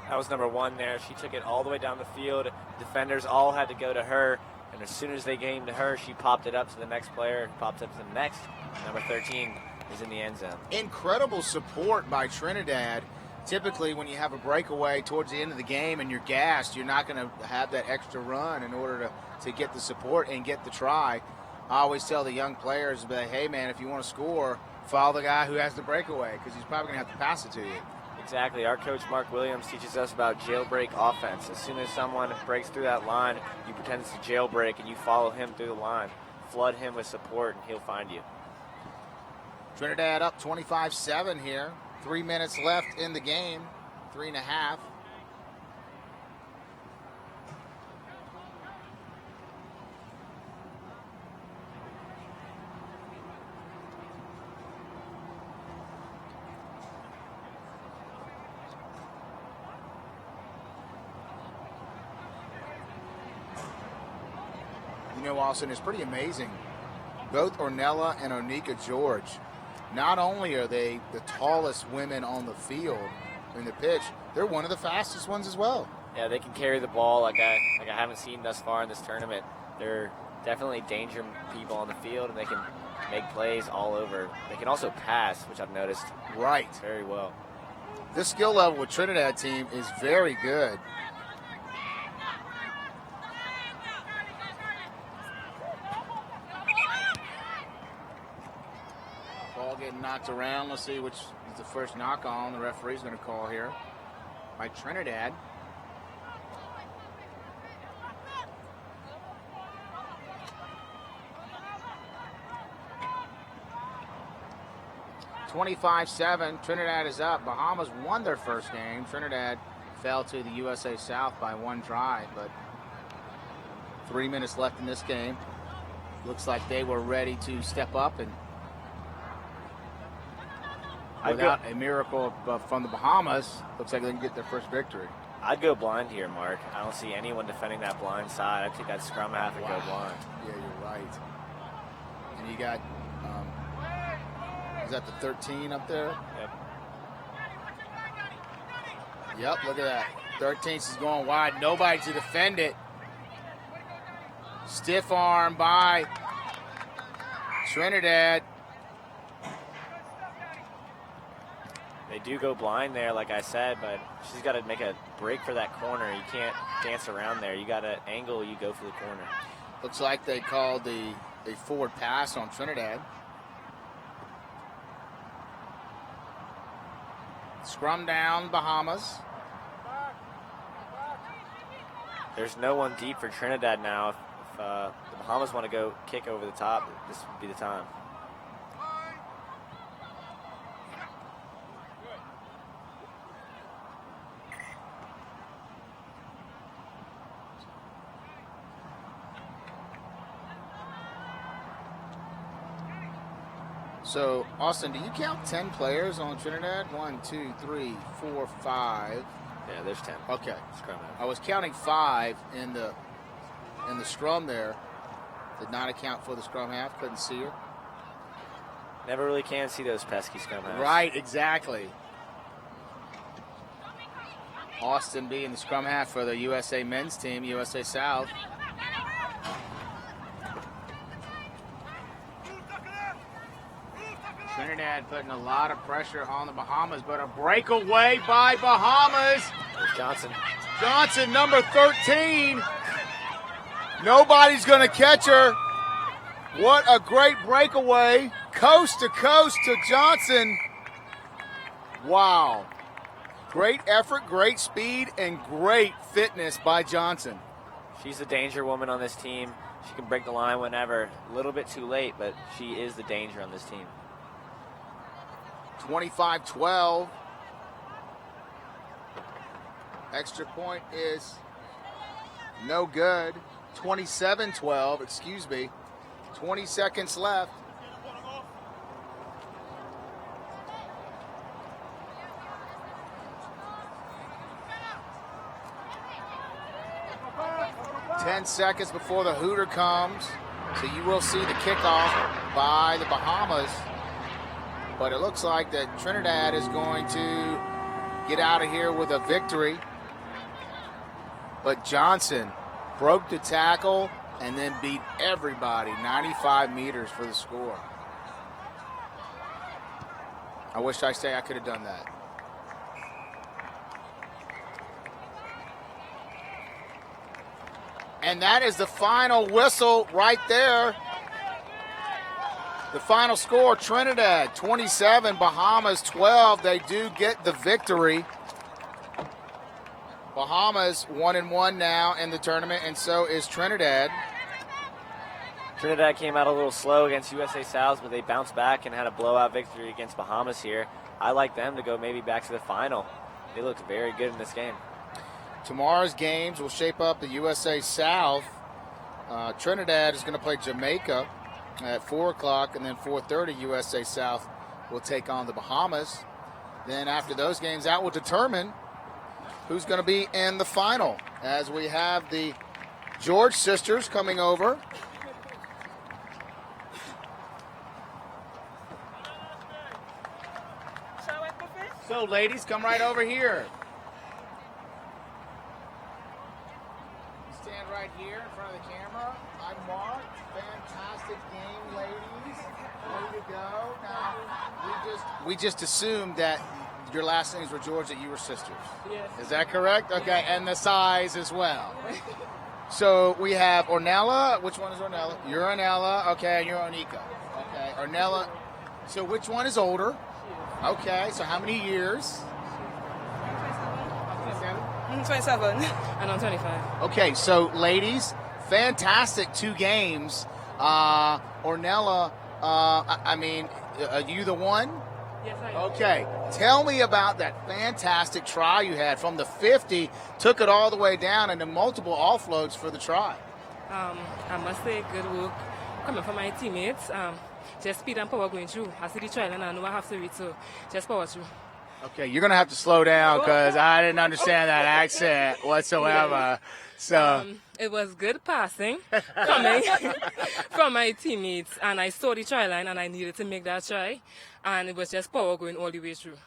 That was number 1 there. She took it all the way down the field. Defenders all had to go to her. And as soon as they came to her, she popped it up to the next player, popped up to the next. Number 13 is in the end zone. Incredible support by Trinidad. Typically, when you have a breakaway towards the end of the game and you're gassed, you're not going to have that extra run in order to get the support and get the try. I always tell the young players, hey, man, if you want to score, follow the guy who has the breakaway because he's probably going to have to pass it to you. Exactly. Our coach, Mark Williams, teaches us about jailbreak offense. As soon as someone breaks through that line, you pretend it's a jailbreak and you follow him through the line. Flood him with support and he'll find you. Trinidad up 25-7 here. 3 minutes left in the game. 3.5. You know, Austin, it's pretty amazing. Both Ornella and Onika George, not only are they the tallest women on the field in the pitch, they're one of the fastest ones as well. Yeah, they can carry the ball like I haven't seen thus far in this tournament. They're definitely danger people on the field, and they can make plays all over. They can also pass, which I've noticed right very well. This skill level with Trinidad team is very good. Ball getting knocked around. Let's see which is the first knock on the referee's going to call here by Trinidad. (25-7). Trinidad is up. Bahamas won their first game. Trinidad fell to the USA South by one try, but 3 minutes left in this game. Looks like they were ready to step up, and without a miracle from the Bahamas, looks like they can get their first victory. I'd go blind here, Mark. I don't see anyone defending that blind side. I think that scrum half would go blind. Yeah, you're right. And you got, is that the 13 up there? Yep. Yep, look at that. 13 is going wide. Nobody to defend it. Stiff arm by Trinidad. They do go blind there, like I said, but she's got to make a break for that corner. You can't dance around there. You got to angle, you go for the corner. Looks like they called the a forward pass on Trinidad. Scrum down, Bahamas. There's no one deep for Trinidad now. If the Bahamas want to go kick over the top, this would be the time. So, Austin, do you count 10 players on Trinidad? 1, 2, 3, 4, 5. Yeah, there's 10. Okay. Scrum half. I was counting 5 in the scrum there. Did not account for the scrum half. Couldn't see her. Never really can see those pesky scrum halves. Right, exactly. Austin being the scrum half for the USA men's team, USA South. Trinidad putting a lot of pressure on the Bahamas, but a breakaway by Bahamas. There's Johnson. Johnson, number 13. Nobody's going to catch her. What a great breakaway. Coast to coast to Johnson. Wow. Great effort, great speed, and great fitness by Johnson. She's the danger woman on this team. She can break the line whenever. A little bit too late, but she is the danger on this team. 25-12. Extra point is no good. 27-12, excuse me. 20 seconds left. Ten seconds before the hooter comes. So you will see the kickoff by the Bahamas. But it looks like that Trinidad is going to get out of here with a victory. But Johnson broke the tackle and then beat everybody 95 meters for the score. I wish I could have done that. And that is the final whistle right there. The final score, Trinidad 27, Bahamas 12. They do get the victory. Bahamas 1-1 now in the tournament, and so is Trinidad. Trinidad came out a little slow against USA South, but they bounced back and had a blowout victory against Bahamas here. I like them to go maybe back to the final. They looked very good in this game. Tomorrow's games will shape up the USA South. Trinidad is going to play Jamaica at 4 o'clock, and then 4:30 USA South will take on the Bahamas. Then after those games, that will determine who's going to be in the final, as we have the George sisters coming over. So, ladies, come right over here. Stand right here in front of the camera. I'm Mark. Fantastic game, ladies. Way to go. Now, we just assumed that your last names were George, that you were sisters. Yes. Is that correct? Okay, and the size as well. So we have Ornella. Which one is Ornella? You're Ornella. Okay, and you're Onika. Okay, Ornella. So which one is older? Okay, so how many years? 27. And I'm 25. Okay, so ladies, fantastic 2 games. Ornella, are you the one? Yes, I am. Okay, tell me about that fantastic try you had from the 50, took it all the way down into multiple offloads for the try. I must say good work coming from my teammates. Just speed and power going through. I see the trial and I know I have to read, so just power through. Okay, you're going to have to slow down because I didn't understand that accent whatsoever. So it was good passing coming from my teammates, and I saw the try line and I needed to make that try, and it was just power going all the way through.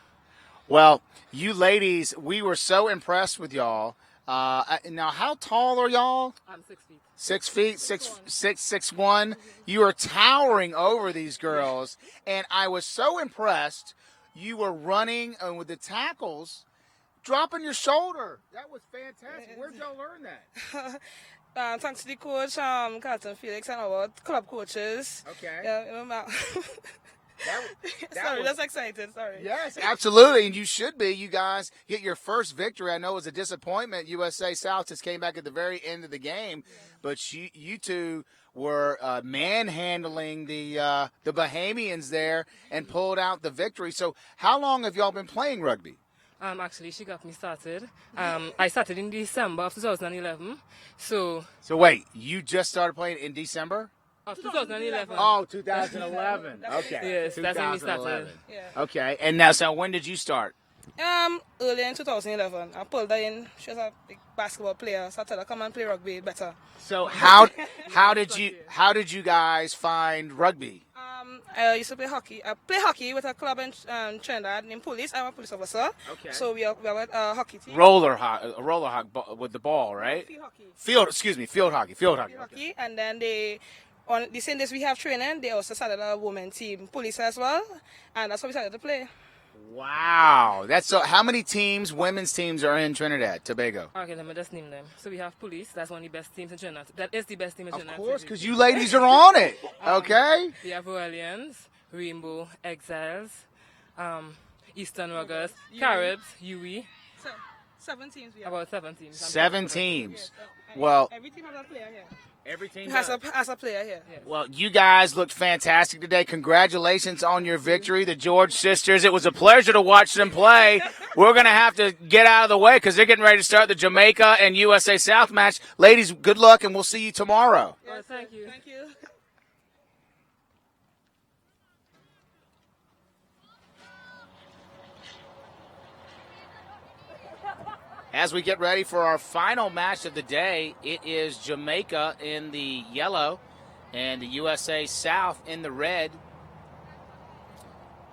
Well, you ladies, we were so impressed with y'all. Now, how tall are y'all? I'm 6 feet. 6 feet, 6'1". You are towering over these girls, and I was so impressed. You were running with the tackles, dropping your shoulder. That was fantastic. Where'd y'all learn that? Thanks to the coach, Carlton Felix, and our club coaches. Okay. Yeah, you know, sorry, just excited. Sorry. Yes, absolutely, and you should be. You guys get your first victory. I know it was a disappointment. USA South just came back at the very end of the game, but you two were manhandling the Bahamians there and pulled out the victory. So, how long have y'all been playing rugby? Actually, she got me started. I started in December of 2011. So wait, you just started playing in December? Of 2011. Oh, 2011. Okay. Yes, that's when we started. Yeah. Okay, and now, so when did you start? Early in 2011, I pulled her in. She was a big basketball player, so I told her come and play rugby better. So how did you guys find rugby? I used to play hockey. I play hockey with a club in Trinidad named Police. I'm a police officer. Okay. So we are a hockey team. Roller hockey with the ball, right? Field hockey. Field hockey. Field hockey, and then on the same days we have training, they also started a women team, police as well, and that's how we started to play. Wow, that's so. How many women's teams are in Trinidad, Tobago? Okay, let me just name them. So we have Police. That's one of the best teams in Trinidad. That is the best team in Trinidad. Of course, because you ladies are on it. Okay. We have Royalians, Rainbow, Exiles, Eastern Ruggers, Caribs, Yui. 7 teams. We have. About 7 teams. 7 teams. Well, every team has a player here. Every team has a player here. Yes. Well, you guys looked fantastic today. Congratulations on your victory, the George sisters. It was a pleasure to watch them play. We're going to have to get out of the way because they're getting ready to start the Jamaica and USA South match. Ladies, good luck, and we'll see you tomorrow. Yes, thank you. Thank you. As we get ready for our final match of the day, it is Jamaica in the yellow and the USA South in the red.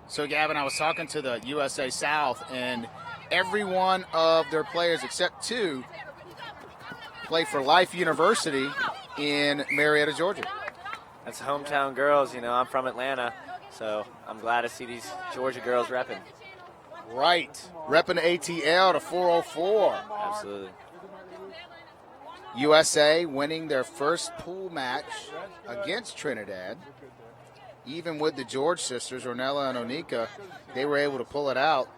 So, Gavin, I was talking to the USA South, and every one of their players except 2 play for Life University in Marietta, Georgia. That's hometown girls. You know, I'm from Atlanta, so I'm glad to see these Georgia girls repping. Right. Repping ATL to 404. Absolutely. USA winning their first pool match against Trinidad. Even with the George sisters, Ornella and Onika, they were able to pull it out.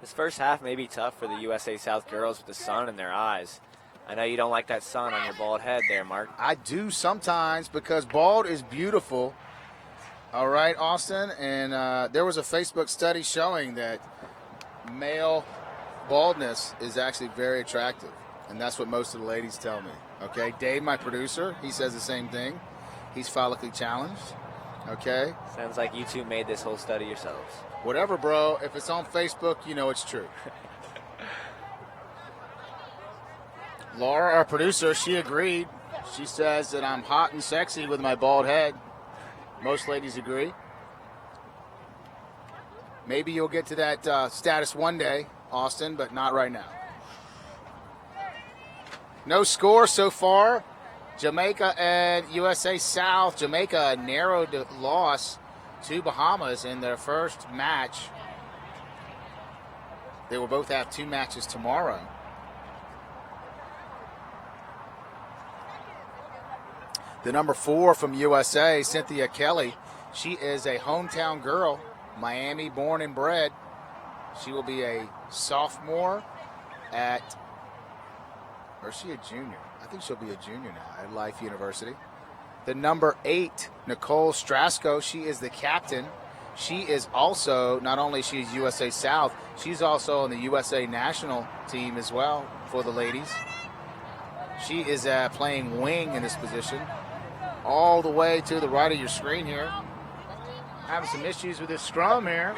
This first half may be tough for the USA South girls with the sun in their eyes. I know you don't like that sun on your bald head there, Mark. I do sometimes because bald is beautiful. All right, Austin, and there was a Facebook study showing that male baldness is actually very attractive, and that's what most of the ladies tell me. Okay, Dave, my producer, he says the same thing. He's follically challenged. Okay. Sounds like you two made this whole study yourselves. Whatever, bro. If it's on Facebook, you know it's true. Laura, our producer, she agreed. She says that I'm hot and sexy with my bald head. Most ladies agree. Maybe you'll get to that status one day, Austin, but not right now. No score so far. Jamaica and USA South. Jamaica, a narrow loss to Bahamas in their first match. They will both have 2 matches tomorrow. The number 4 from USA, Cynthia Kelly, she is a hometown girl, Miami born and bred. She will be a sophomore or is she a junior? I think she'll be a junior now at Life University. The number 8, Nicole Strasco, she is the captain. She is also, not only she's USA South, she's also on the USA national team as well for the ladies. She is playing wing in this position. All the way to the right of your screen here. Having some issues with this scrum here.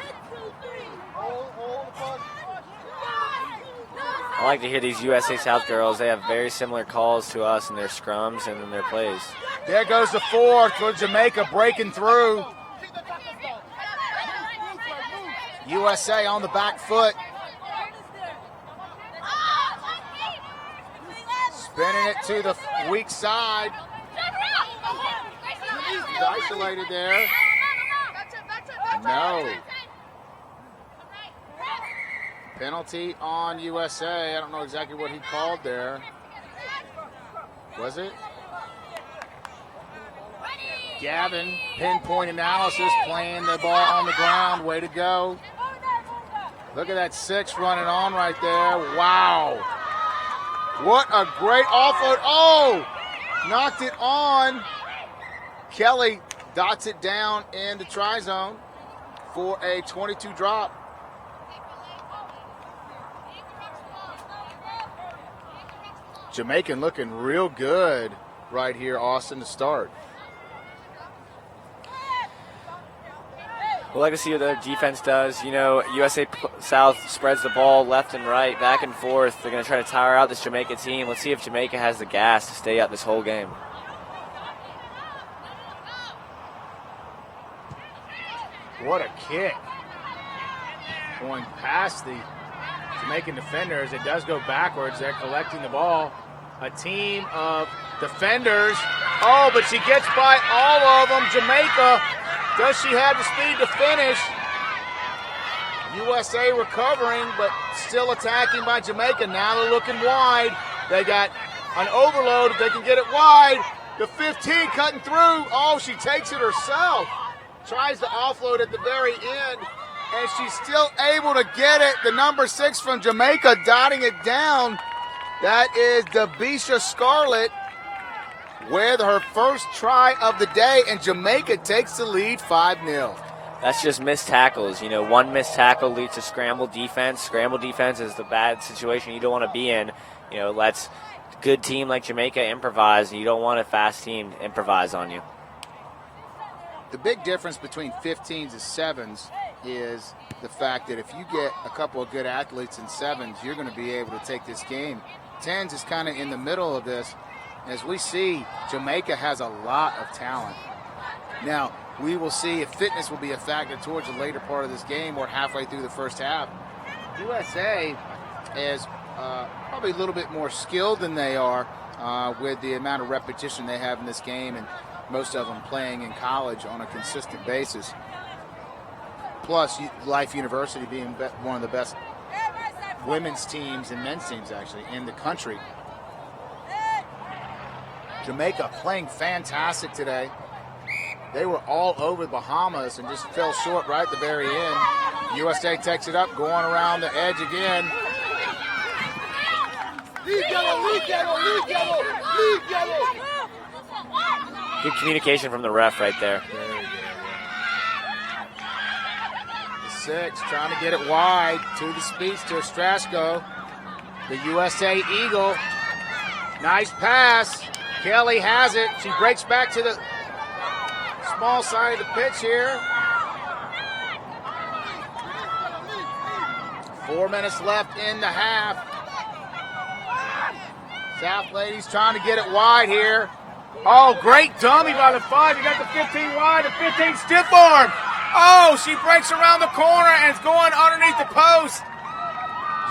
I like to hear these USA South girls. They have very similar calls to us in their scrums and in their plays. There goes the 4 for Jamaica breaking through. USA on the back foot. Spinning it to the weak side. He's isolated there. No. Penalty on USA. I don't know exactly what he called there. Was it? Gavin, pinpoint analysis, playing the ball on the ground. Way to go. Look at that 6 running on right there. Wow. What a great offload. Oh, knocked it on. Kelly dots it down in the try zone for a 22 drop. Jamaican looking real good right here, Austin, to start. We'll like to see what their defense does. You know, USA South spreads the ball left and right, back and forth. They're going to try to tire out this Jamaica team. Let's see if Jamaica has the gas to stay out this whole game. What a kick. Going past the Jamaican defenders. It does go backwards. They're collecting the ball. A team of defenders. Oh, but she gets by all of them. Jamaica, does she have the speed to finish? USA recovering, but still attacking by Jamaica. Now they're looking wide. They got an overload. If they can get it wide. The 15 cutting through. Oh, she takes it herself. Tries to offload at the very end, and she's still able to get it. The number 6 from Jamaica dotting it down. That is Debisha Scarlett with her first try of the day, and Jamaica takes the lead 5-0. That's just missed tackles. You know, one missed tackle leads to scramble defense. Scramble defense is the bad situation you don't want to be in. You know, lets a good team like Jamaica improvise, and you don't want a fast team to improvise on you. The big difference between 15s and 7s is the fact that if you get a couple of good athletes in 7s, you're going to be able to take this game. 10s is kind of in the middle of this. As we see, Jamaica has a lot of talent. Now, we will see if fitness will be a factor towards the later part of this game or halfway through the first half. USA is probably a little bit more skilled than they are with the amount of repetition they have in this game, and most of them playing in college on a consistent basis. Plus, Life University being one of the best women's teams and men's teams, actually, in the country. Jamaica playing fantastic today. They were all over the Bahamas and just fell short right at the very end. USA takes it up, going around the edge again. Good communication from the ref right there. The 6 trying to get it wide to the speedster, Strasco. The USA Eagle. Nice pass. Kelly has it. She breaks back to the small side of the pitch here. 4 minutes left in the half. South ladies trying to get it wide here. Oh, great dummy by the 5. You got the 15 wide, the 15 stiff arm. Oh, she breaks around the corner and is going underneath the post.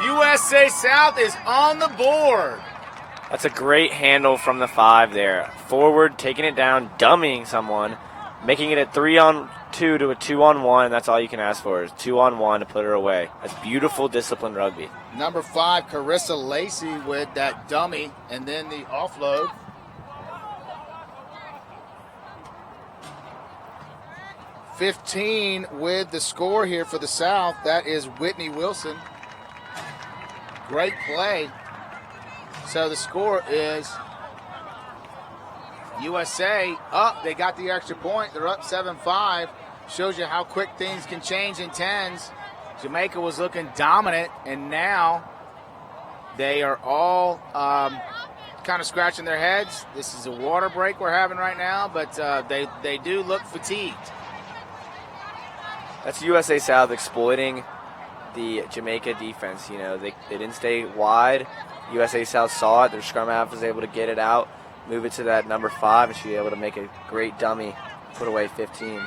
USA South is on the board. That's a great handle from the 5 there. Forward, taking it down, dummying someone, making it a 3-on-2 to a 2-on-1. That's all you can ask for is 2-on-1 to put her away. That's beautiful, disciplined rugby. Number 5, Carissa Lacey with that dummy and then the offload. $15 with the score here for the South. That is Whitney Wilson. Great play. So the score is USA up. They got the extra point. They're up 7-5. Shows you how quick things can change in 10s. Jamaica was looking dominant, and now they are all kind of scratching their heads. This is a water break we're having right now, but they do look fatigued. That's USA South exploiting the Jamaica defense. You know, they didn't stay wide. USA South saw it. Their scrum half was able to get it out, move it to that number 5, and she was able to make a great dummy, put away 15.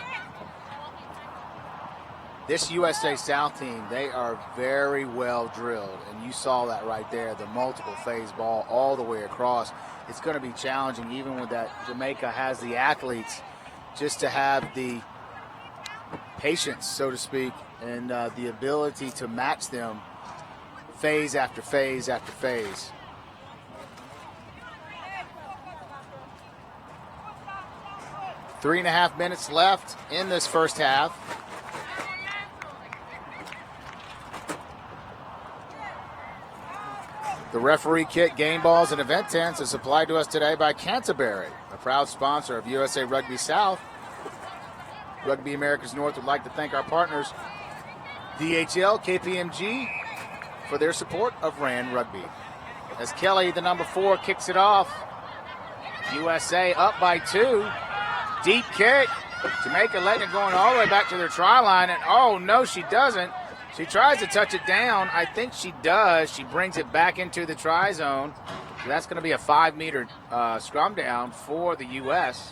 This USA South team, they are very well drilled, and you saw that right there, the multiple phase ball all the way across. It's going to be challenging, even with that Jamaica has the athletes, just to have the patience, so to speak, and the ability to match them phase after phase after phase. 3.5 minutes left in this first half. The referee kit, game balls, and event tents is supplied to us today by Canterbury, a proud sponsor of USA Rugby South. Rugby Americas North would like to thank our partners, DHL, KPMG, for their support of RAN Rugby. As Kelly, the number 4, kicks it off. USA up by 2. Deep kick. Jamaica letting it going all the way back to their try line. And oh, no, she doesn't. She tries to touch it down. I think she does. She brings it back into the try zone. So that's going to be a 5-meter scrum down for the U.S.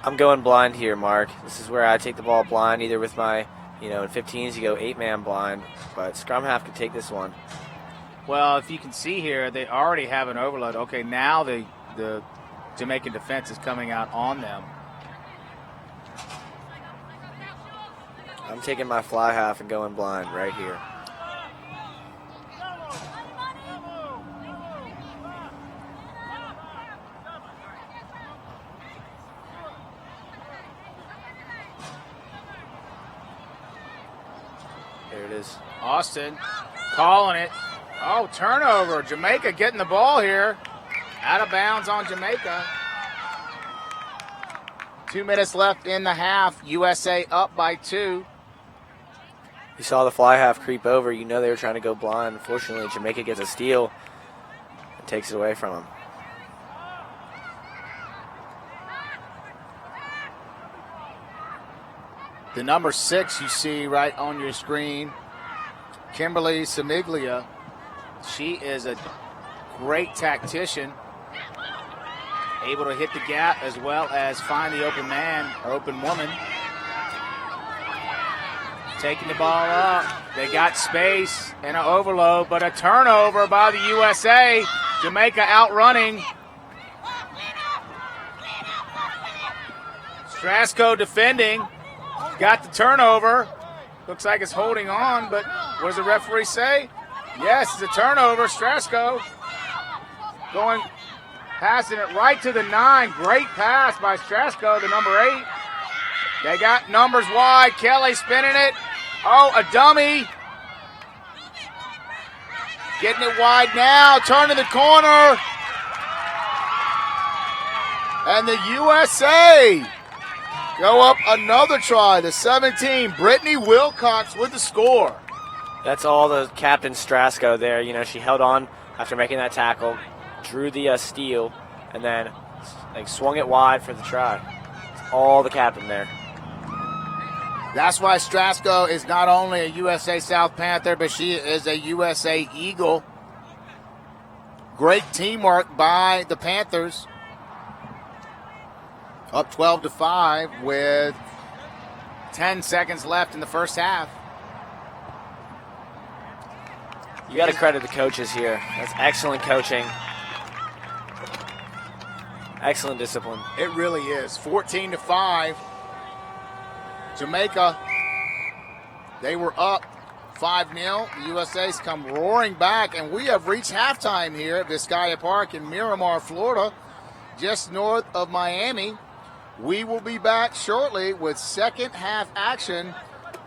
I'm going blind here, Mark. This is where I take the ball blind, either with my, in 15s you go 8-man blind, but scrum half could take this one. Well, if you can see here, they already have an overload. Okay, now the Jamaican defense is coming out on them. I'm taking my fly half and going blind right here. There it is. Austin calling it. Oh, turnover. Jamaica getting the ball here. Out of bounds on Jamaica. 2 minutes left in the half. USA up by 2. You saw the fly half creep over. You know they were trying to go blind. Unfortunately, Jamaica gets a steal and takes it away from them. The number 6 you see right on your screen, Kimberly Samiglia. She is a great tactician, able to hit the gap as well as find the open man or open woman. Taking the ball up. They got space and an overload, but a turnover by the USA. Jamaica outrunning. Strasco defending. Got the turnover. Looks like it's holding on, but what does the referee say? Yes, it's a turnover. Strasco going, passing it right to the 9. Great pass by Strasco, the number 8. They got numbers wide. Kelly spinning it. Oh, a dummy. Getting it wide now. Turning the corner. And the USA go up another try. The 17, Brittany Wilcox with the score. That's all the captain Strasco there. She held on after making that tackle, drew the steal, and then swung it wide for the try. It's all the captain there. That's why Strasco is not only a USA South Panther, but she is a USA Eagle. Great teamwork by the Panthers. Up 12-5 with 10 seconds left in the first half. You got to credit the coaches here. That's excellent coaching. Excellent discipline. It really is. 14-5. Jamaica, they were up 5-0. The USA's come roaring back, and we have reached halftime here at Vizcaya Park in Miramar, Florida, just north of Miami. We will be back shortly with second half action.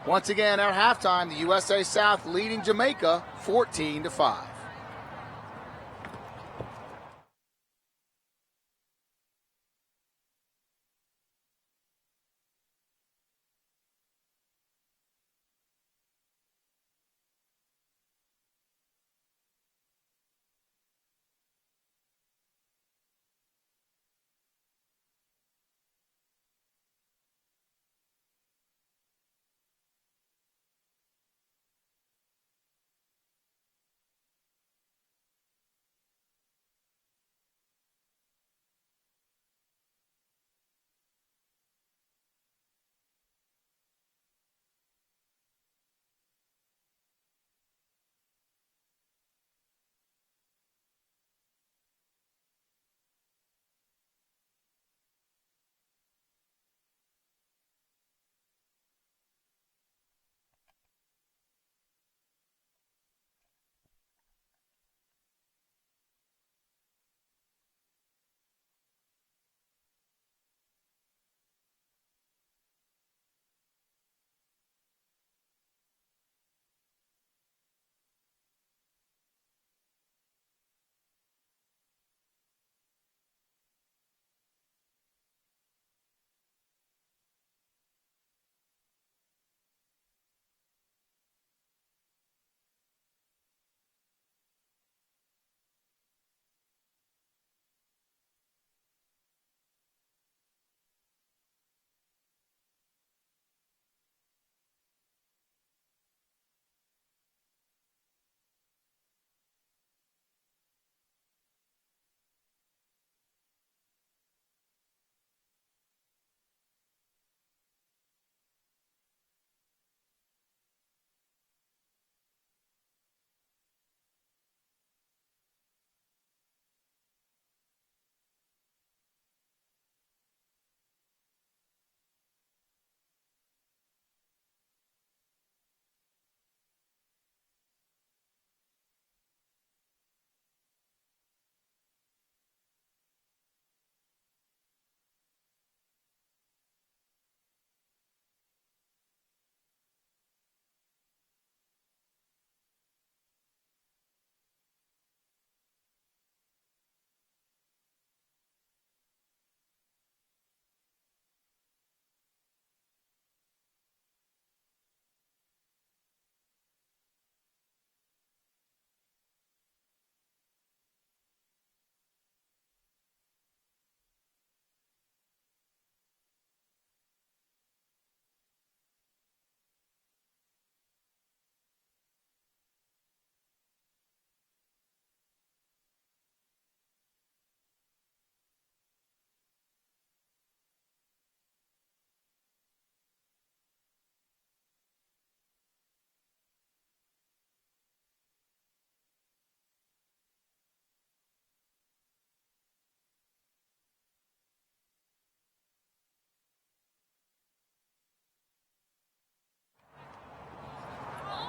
Once again, at halftime, the USA South leading Jamaica 14-5.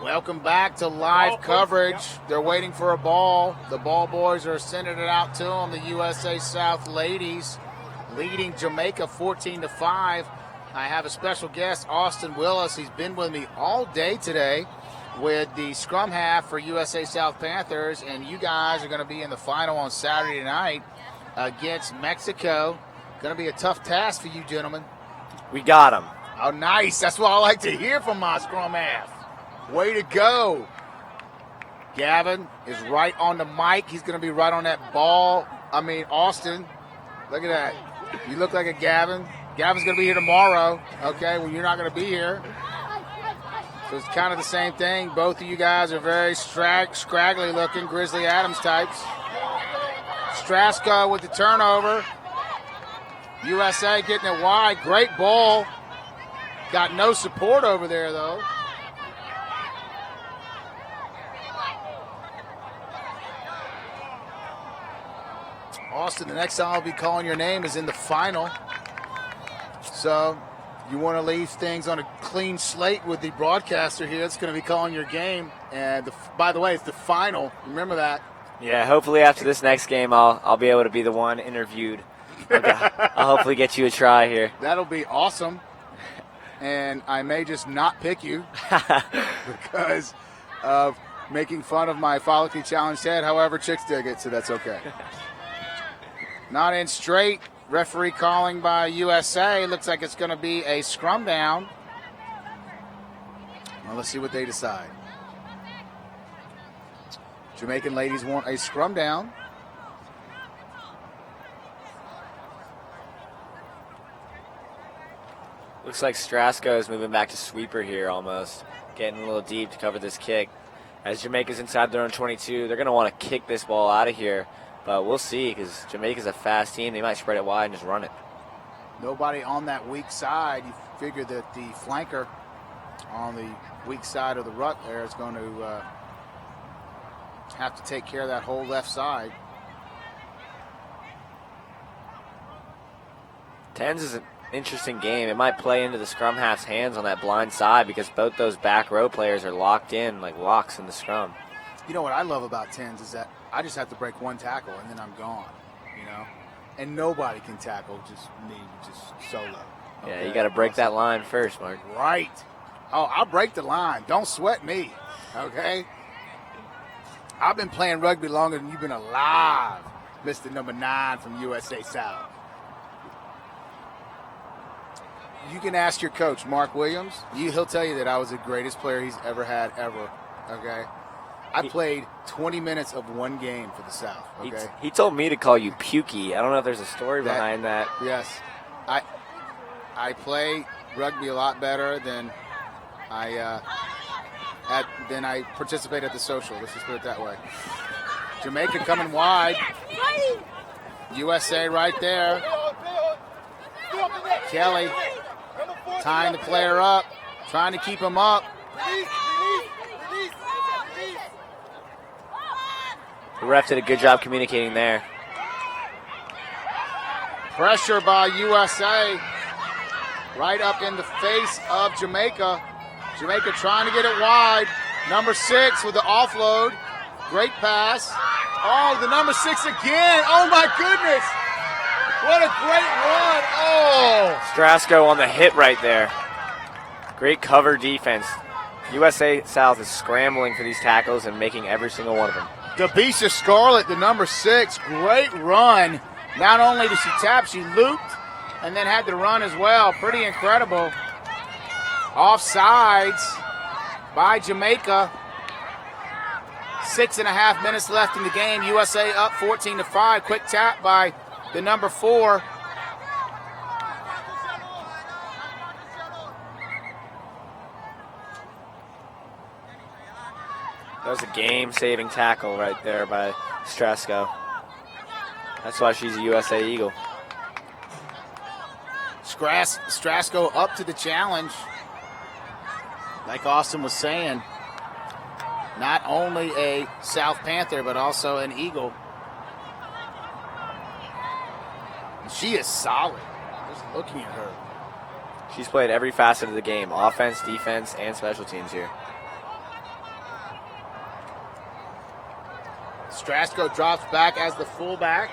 Welcome back to live coverage. They're waiting for a ball. The ball boys are sending it out to them. The USA South ladies leading Jamaica 14-5. I have a special guest, Austin Willis. He's been with me all day today with the scrum half for USA South Panthers, and you guys are going to be in the final on Saturday night against Mexico. Going to be a tough task for you gentlemen. We got them. Oh, nice. That's what I like to hear from my scrum half. Way to go. Gavin is right on the mic. He's going to be right on that ball. Austin, look at that. You look like a Gavin. Gavin's going to be here tomorrow. Okay, well, you're not going to be here. So it's kind of the same thing. Both of you guys are very scraggly looking, Grizzly Adams types. Strasco with the turnover. USA getting it wide. Great ball. Got no support over there, though. Austin, the next time I'll be calling your name is in the final. So you want to leave things on a clean slate with the broadcaster here. It's going to be calling your game. And by the way, it's the final. Remember that. Yeah, hopefully after this next game, I'll be able to be the one interviewed. I'll hopefully get you a try here. That'll be awesome. And I may just not pick you because of making fun of my follically challenged head. However, chicks dig it, so that's okay. Not in straight. Referee calling by USA. Looks like it's going to be a scrum down. Well, let's see what they decide. Jamaican ladies want a scrum down. Looks like Strasco is moving back to sweeper here almost. Getting a little deep to cover this kick. As Jamaica's inside their own 22, they're going to want to kick this ball out of here. But we'll see, because Jamaica's a fast team. They might spread it wide and just run it. Nobody on that weak side. You figure that the flanker on the weak side of the ruck there is going to have to take care of that whole left side. Tens is an interesting game. It might play into the scrum half's hands on that blind side because both those back row players are locked in like locks in the scrum. You know what I love about tens is that I just have to break one tackle and then I'm gone, And nobody can tackle, just me, just solo. Okay? Yeah, you got to break that line first, Mark. Right. Oh, I'll break the line. Don't sweat me, okay? I've been playing rugby longer than you've been alive, Mr. Number 9 from USA South. You can ask your coach, Mark Williams. He'll tell you that I was the greatest player he's ever had, okay? I played 20 minutes of one game for the South, okay? He told me to call you Pukey. I don't know if there's a story behind that. Yes. I play rugby a lot better than I participate at the social. Let's just put it that way. Jamaica coming wide. USA right there. Kelly tying the player up, trying to keep him up. The ref did a good job communicating there. Pressure by USA right up in the face of Jamaica. Jamaica trying to get it wide. Number 6 with the offload. Great pass. Oh, the number 6 again. Oh, my goodness. What a great run. Oh. Strasco on the hit right there. Great cover defense. USA South is scrambling for these tackles and making every single one of them. Dabisha Scarlett, the number 6, great run. Not only did she tap, she looped and then had to run as well. Pretty incredible. Offsides by Jamaica. 6.5 minutes left in the game. USA up 14-5. Quick tap by the number 4. That was a game-saving tackle right there by Strasco. That's why she's a USA Eagle. Strasco up to the challenge. Like Austin was saying, not only a South Panther, but also an Eagle. And she is solid. Just looking at her. She's played every facet of the game, offense, defense, and special teams here. Strasco drops back as the fullback.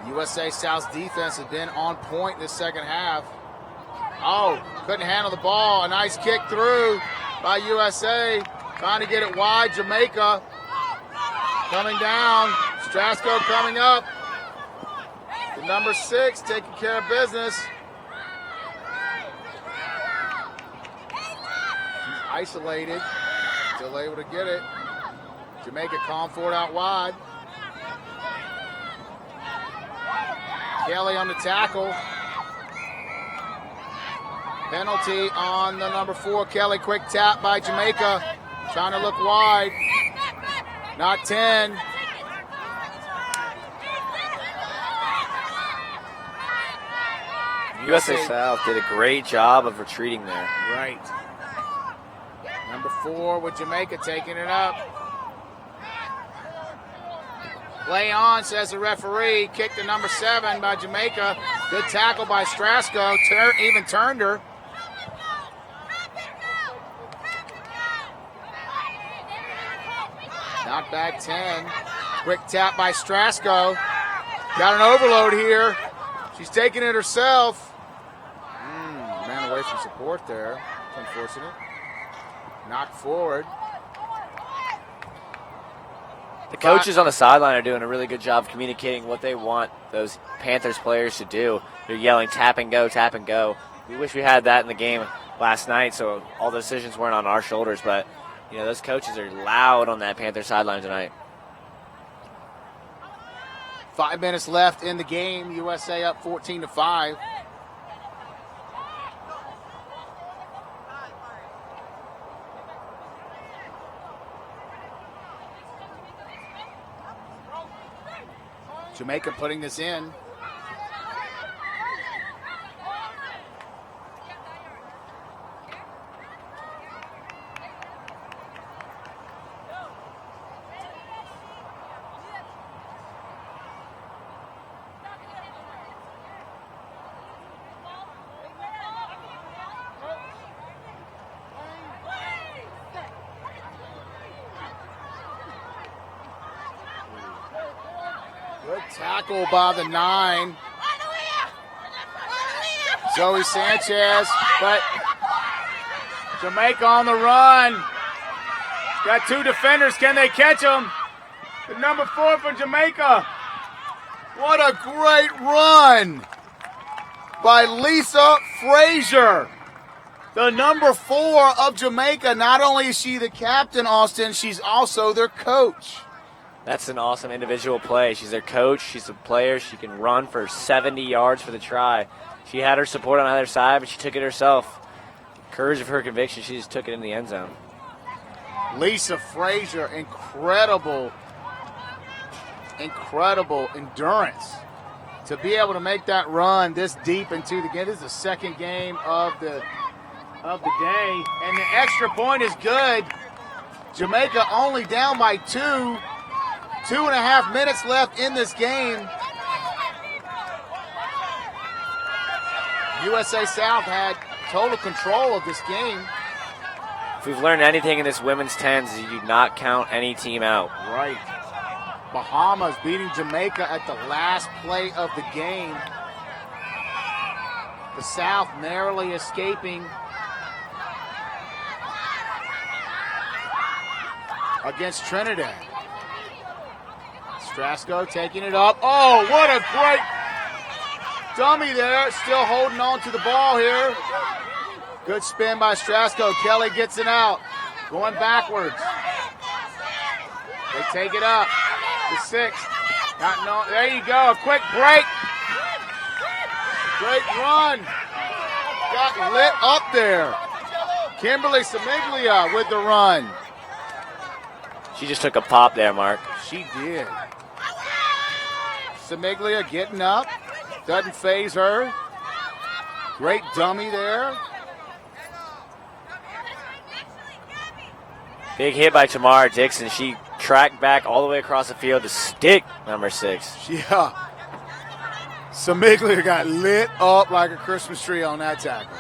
USA South's defense has been on point this second half. Oh, couldn't handle the ball. A nice kick through by USA. Trying to get it wide. Jamaica coming down. Strasco coming up. The number 6 taking care of business. He's isolated. Still able to get it. Jamaica calling for it out wide. Kelly on the tackle. Penalty on the number 4, Kelly. Quick tap by Jamaica. Trying to look wide. Not 10. USA South did a great job of retreating there. Right. Number 4 with Jamaica taking it up. Play on, says the referee. Kick to number 7 by Jamaica. Good tackle by Strasco. Even turned her. Not back 10. Quick tap by Strasco. Got an overload here. She's taking it herself. Man away from support there. It's unfortunate. Knocked forward. The coaches on the sideline are doing a really good job of communicating what they want those Panthers players to do. They're yelling, tap and go, tap and go. We wish we had that in the game last night, so all the decisions weren't on our shoulders, but those coaches are loud on that Panther sideline tonight. 5 minutes left in the game. USA up 14-5. Jamaica putting this in. Good tackle by the 9. Zoe Sanchez, but Jamaica on the run. Got 2 defenders. Can they catch him? The number 4 for Jamaica. What a great run by Lisa Frazier. The number 4 of Jamaica. Not only is she the captain, Austin, she's also their coach. That's an awesome individual play. She's their coach. She's a player. She can run for 70 yards for the try. She had her support on either side, but she took it herself. Courage of her conviction, she just took it in the end zone. Lisa Frazier, incredible endurance to be able to make that run this deep into the game. This is the second game of the day, and the extra point is good. Jamaica only down by 2. 2.5 minutes left in this game. USA South had total control of this game. If we've learned anything in this women's 10s, is you do not count any team out. Right. Bahamas beating Jamaica at the last play of the game. The South narrowly escaping against Trinidad. Strasco taking it up. Oh, what a great dummy there. Still holding on to the ball here. Good spin by Strasco. Kelly gets it out. Going backwards. They take it up. The 6. There you go. A quick break. Great run. Got lit up there. Kimberly Samiglia with the run. She just took a pop there, Mark. She did. Samiglia getting up. Doesn't phase her. Great dummy there. Big hit by Tamara Dixon. She tracked back all the way across the field to stick number 6. Yeah. Samiglia got lit up like a Christmas tree on that tackle.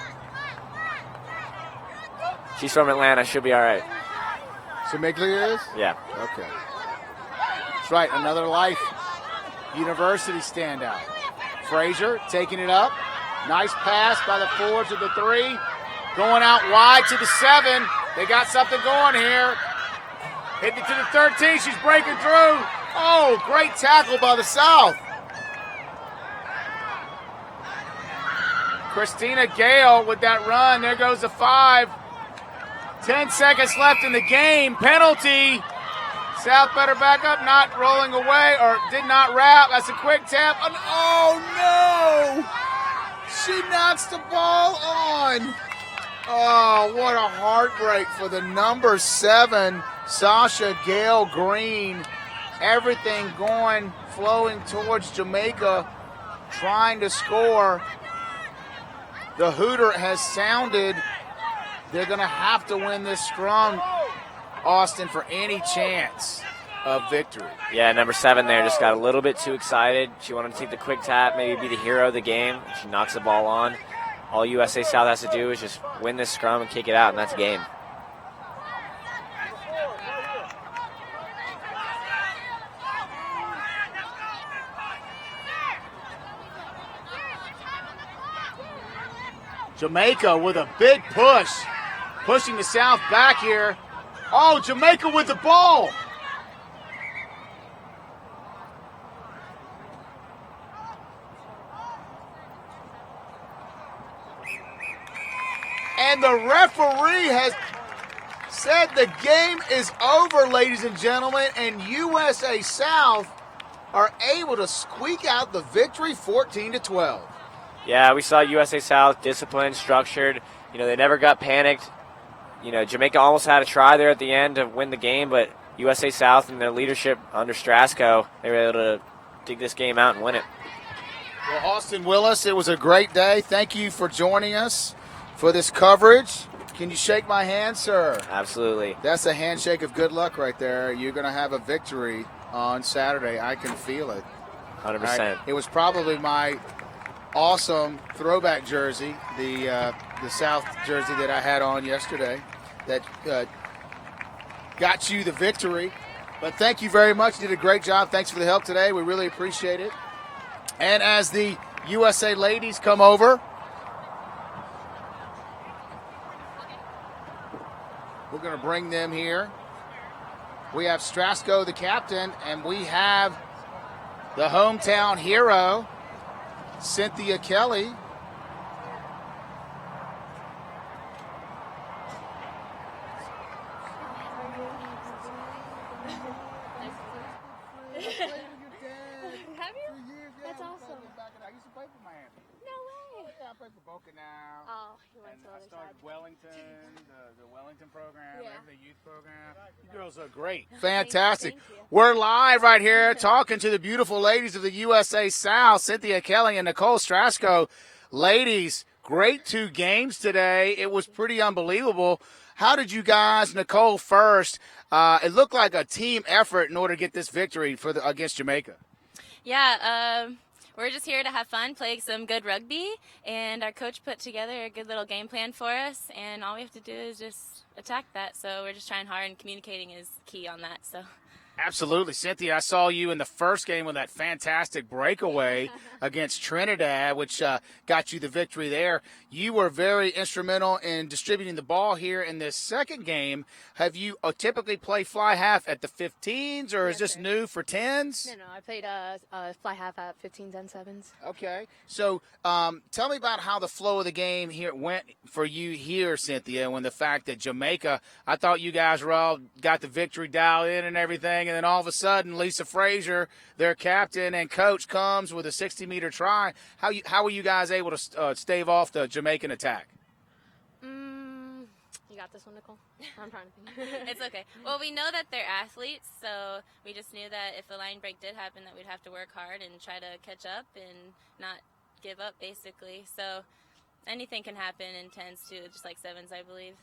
She's from Atlanta. She'll be all right. Samiglia is? Yeah. Okay. That's right. Another Life University standout. Frazier taking it up. Nice pass by the four to the three. Going out wide to the 7. They got something going here. Hitting it to the 13. She's breaking through. Oh, great tackle by the South. Christina Gale with that run. There goes the 5. 10 seconds left in the game. Penalty. South better back up. Not rolling away, or did not wrap. That's a quick tap. Oh, no. She knocks the ball on. Oh, what a heartbreak for the number 7, Sasha Gale Green. Everything going, flowing towards Jamaica, trying to score. The hooter has sounded. They're going to have to win this scrum, Austin, for any chance of victory. Yeah, number 7 there just got a little bit too excited. She wanted to take the quick tap, maybe be the hero of the game. She knocks the ball on. All USA South has to do is just win this scrum and kick it out, and that's game. Jamaica with a big push, pushing the South back here. Oh, Jamaica with the ball. And the referee has said the game is over, ladies and gentlemen, and USA South are able to squeak out the victory 14-12. Yeah, we saw USA South disciplined, structured. You know, they never got panicked. You know, Jamaica almost had a try there at the end to win the game, but USA South and their leadership under Strasco, they were able to dig this game out and win it. Well, Austin Willis, it was a great day. Thank you for joining us for this coverage. Can you shake my hand, sir? Absolutely. That's a handshake of good luck right there. You're going to have a victory on Saturday. I can feel it. 100%. It was probably my awesome throwback jersey, the South jersey that I had on yesterday that got you the victory. But thank you very much. You did a great job. Thanks for the help today. We really appreciate it. And as the USA ladies come over, we're going to bring them here. We have Strasco, the captain, and we have the hometown hero, Cynthia Kelly. Have you? That's awesome. I used to play for Miami. No way. Yeah, I play for Boca now. Oh, you went And to the I other started side. Wellington, the Wellington program, Yeah. the youth program. You girls are great. Fantastic. We're live right here talking to the beautiful ladies of the USA South, Cynthia Kelly and Nicole Strasco. Ladies, great 2 games today. It was pretty unbelievable. How did you guys, Nicole first, it looked like a team effort in order to get this victory against Jamaica? Yeah, we're just here to have fun, play some good rugby, and our coach put together a good little game plan for us, and all we have to do is just attack that. So we're just trying hard, and communicating is key on that. So. Absolutely. Cynthia, I saw you in the first game with that fantastic breakaway against Trinidad, which got you the victory there. You were very instrumental in distributing the ball here in this second game. Have you typically play fly half at the 15s, or is this new for 10s? No, I played fly half at 15s and 7s. Okay. So tell me about how the flow of the game here went for you here, Cynthia, when the fact that Jamaica, I thought you guys were all got the victory dialed in and everything, and then all of a sudden Lisa Frazier, their captain and coach, comes with a 60-meter try. How were you guys able to stave off the Jamaican attack? You got this one, Nicole? I'm trying to think. It's okay. Well, we know that they're athletes, so we just knew that if a line break did happen, that we'd have to work hard and try to catch up and not give up, basically. So anything can happen in 10s too, just like 7s, I believe.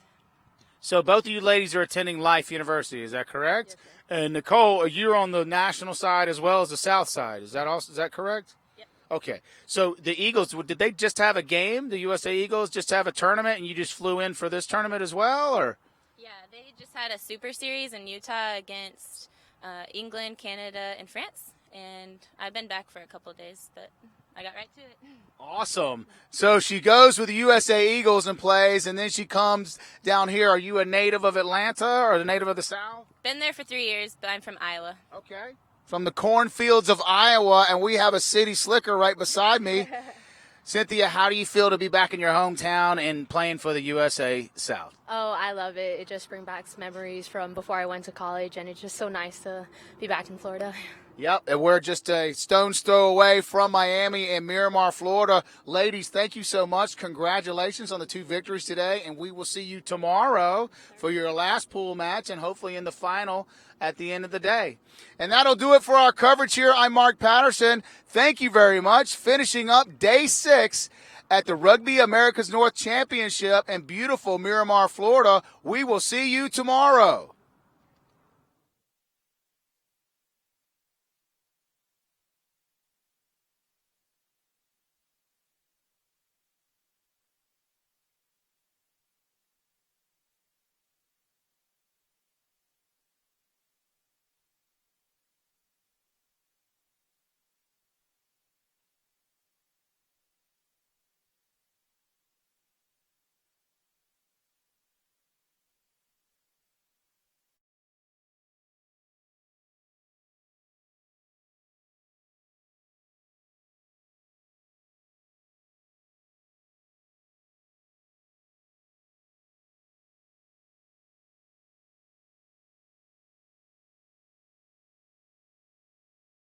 So both of you ladies are attending Life University, is that correct? Yes, and Nicole, you're on the national side as well as the south side. Is that correct? Yep. Okay. So the Eagles, did they just have a game? The USA Eagles just have a tournament, and you just flew in for this tournament as well, or? Yeah, they just had a Super Series in Utah against England, Canada, and France. And I've been back for a couple of days, but I got right to it. Awesome. So she goes with the USA Eagles and plays, and then she comes down here. Are you a native of Atlanta or a native of the South? Been there for 3 years, but I'm from Iowa. Okay. From the cornfields of Iowa, and we have a city slicker right beside me. Cynthia, how do you feel to be back in your hometown and playing for the USA South? Oh, I love it. It just brings back memories from before I went to college, and it's just so nice to be back in Florida. Yep, and we're just a stone's throw away from Miami and Miramar, Florida. Ladies, thank you so much. Congratulations on the 2 victories today, and we will see you tomorrow for your last pool match and hopefully in the final at the end of the day. And that'll do it for our coverage here. I'm Mark Patterson. Thank you very much. Finishing up day 6 at the Rugby America's North Championship in beautiful Miramar, Florida. We will see you tomorrow.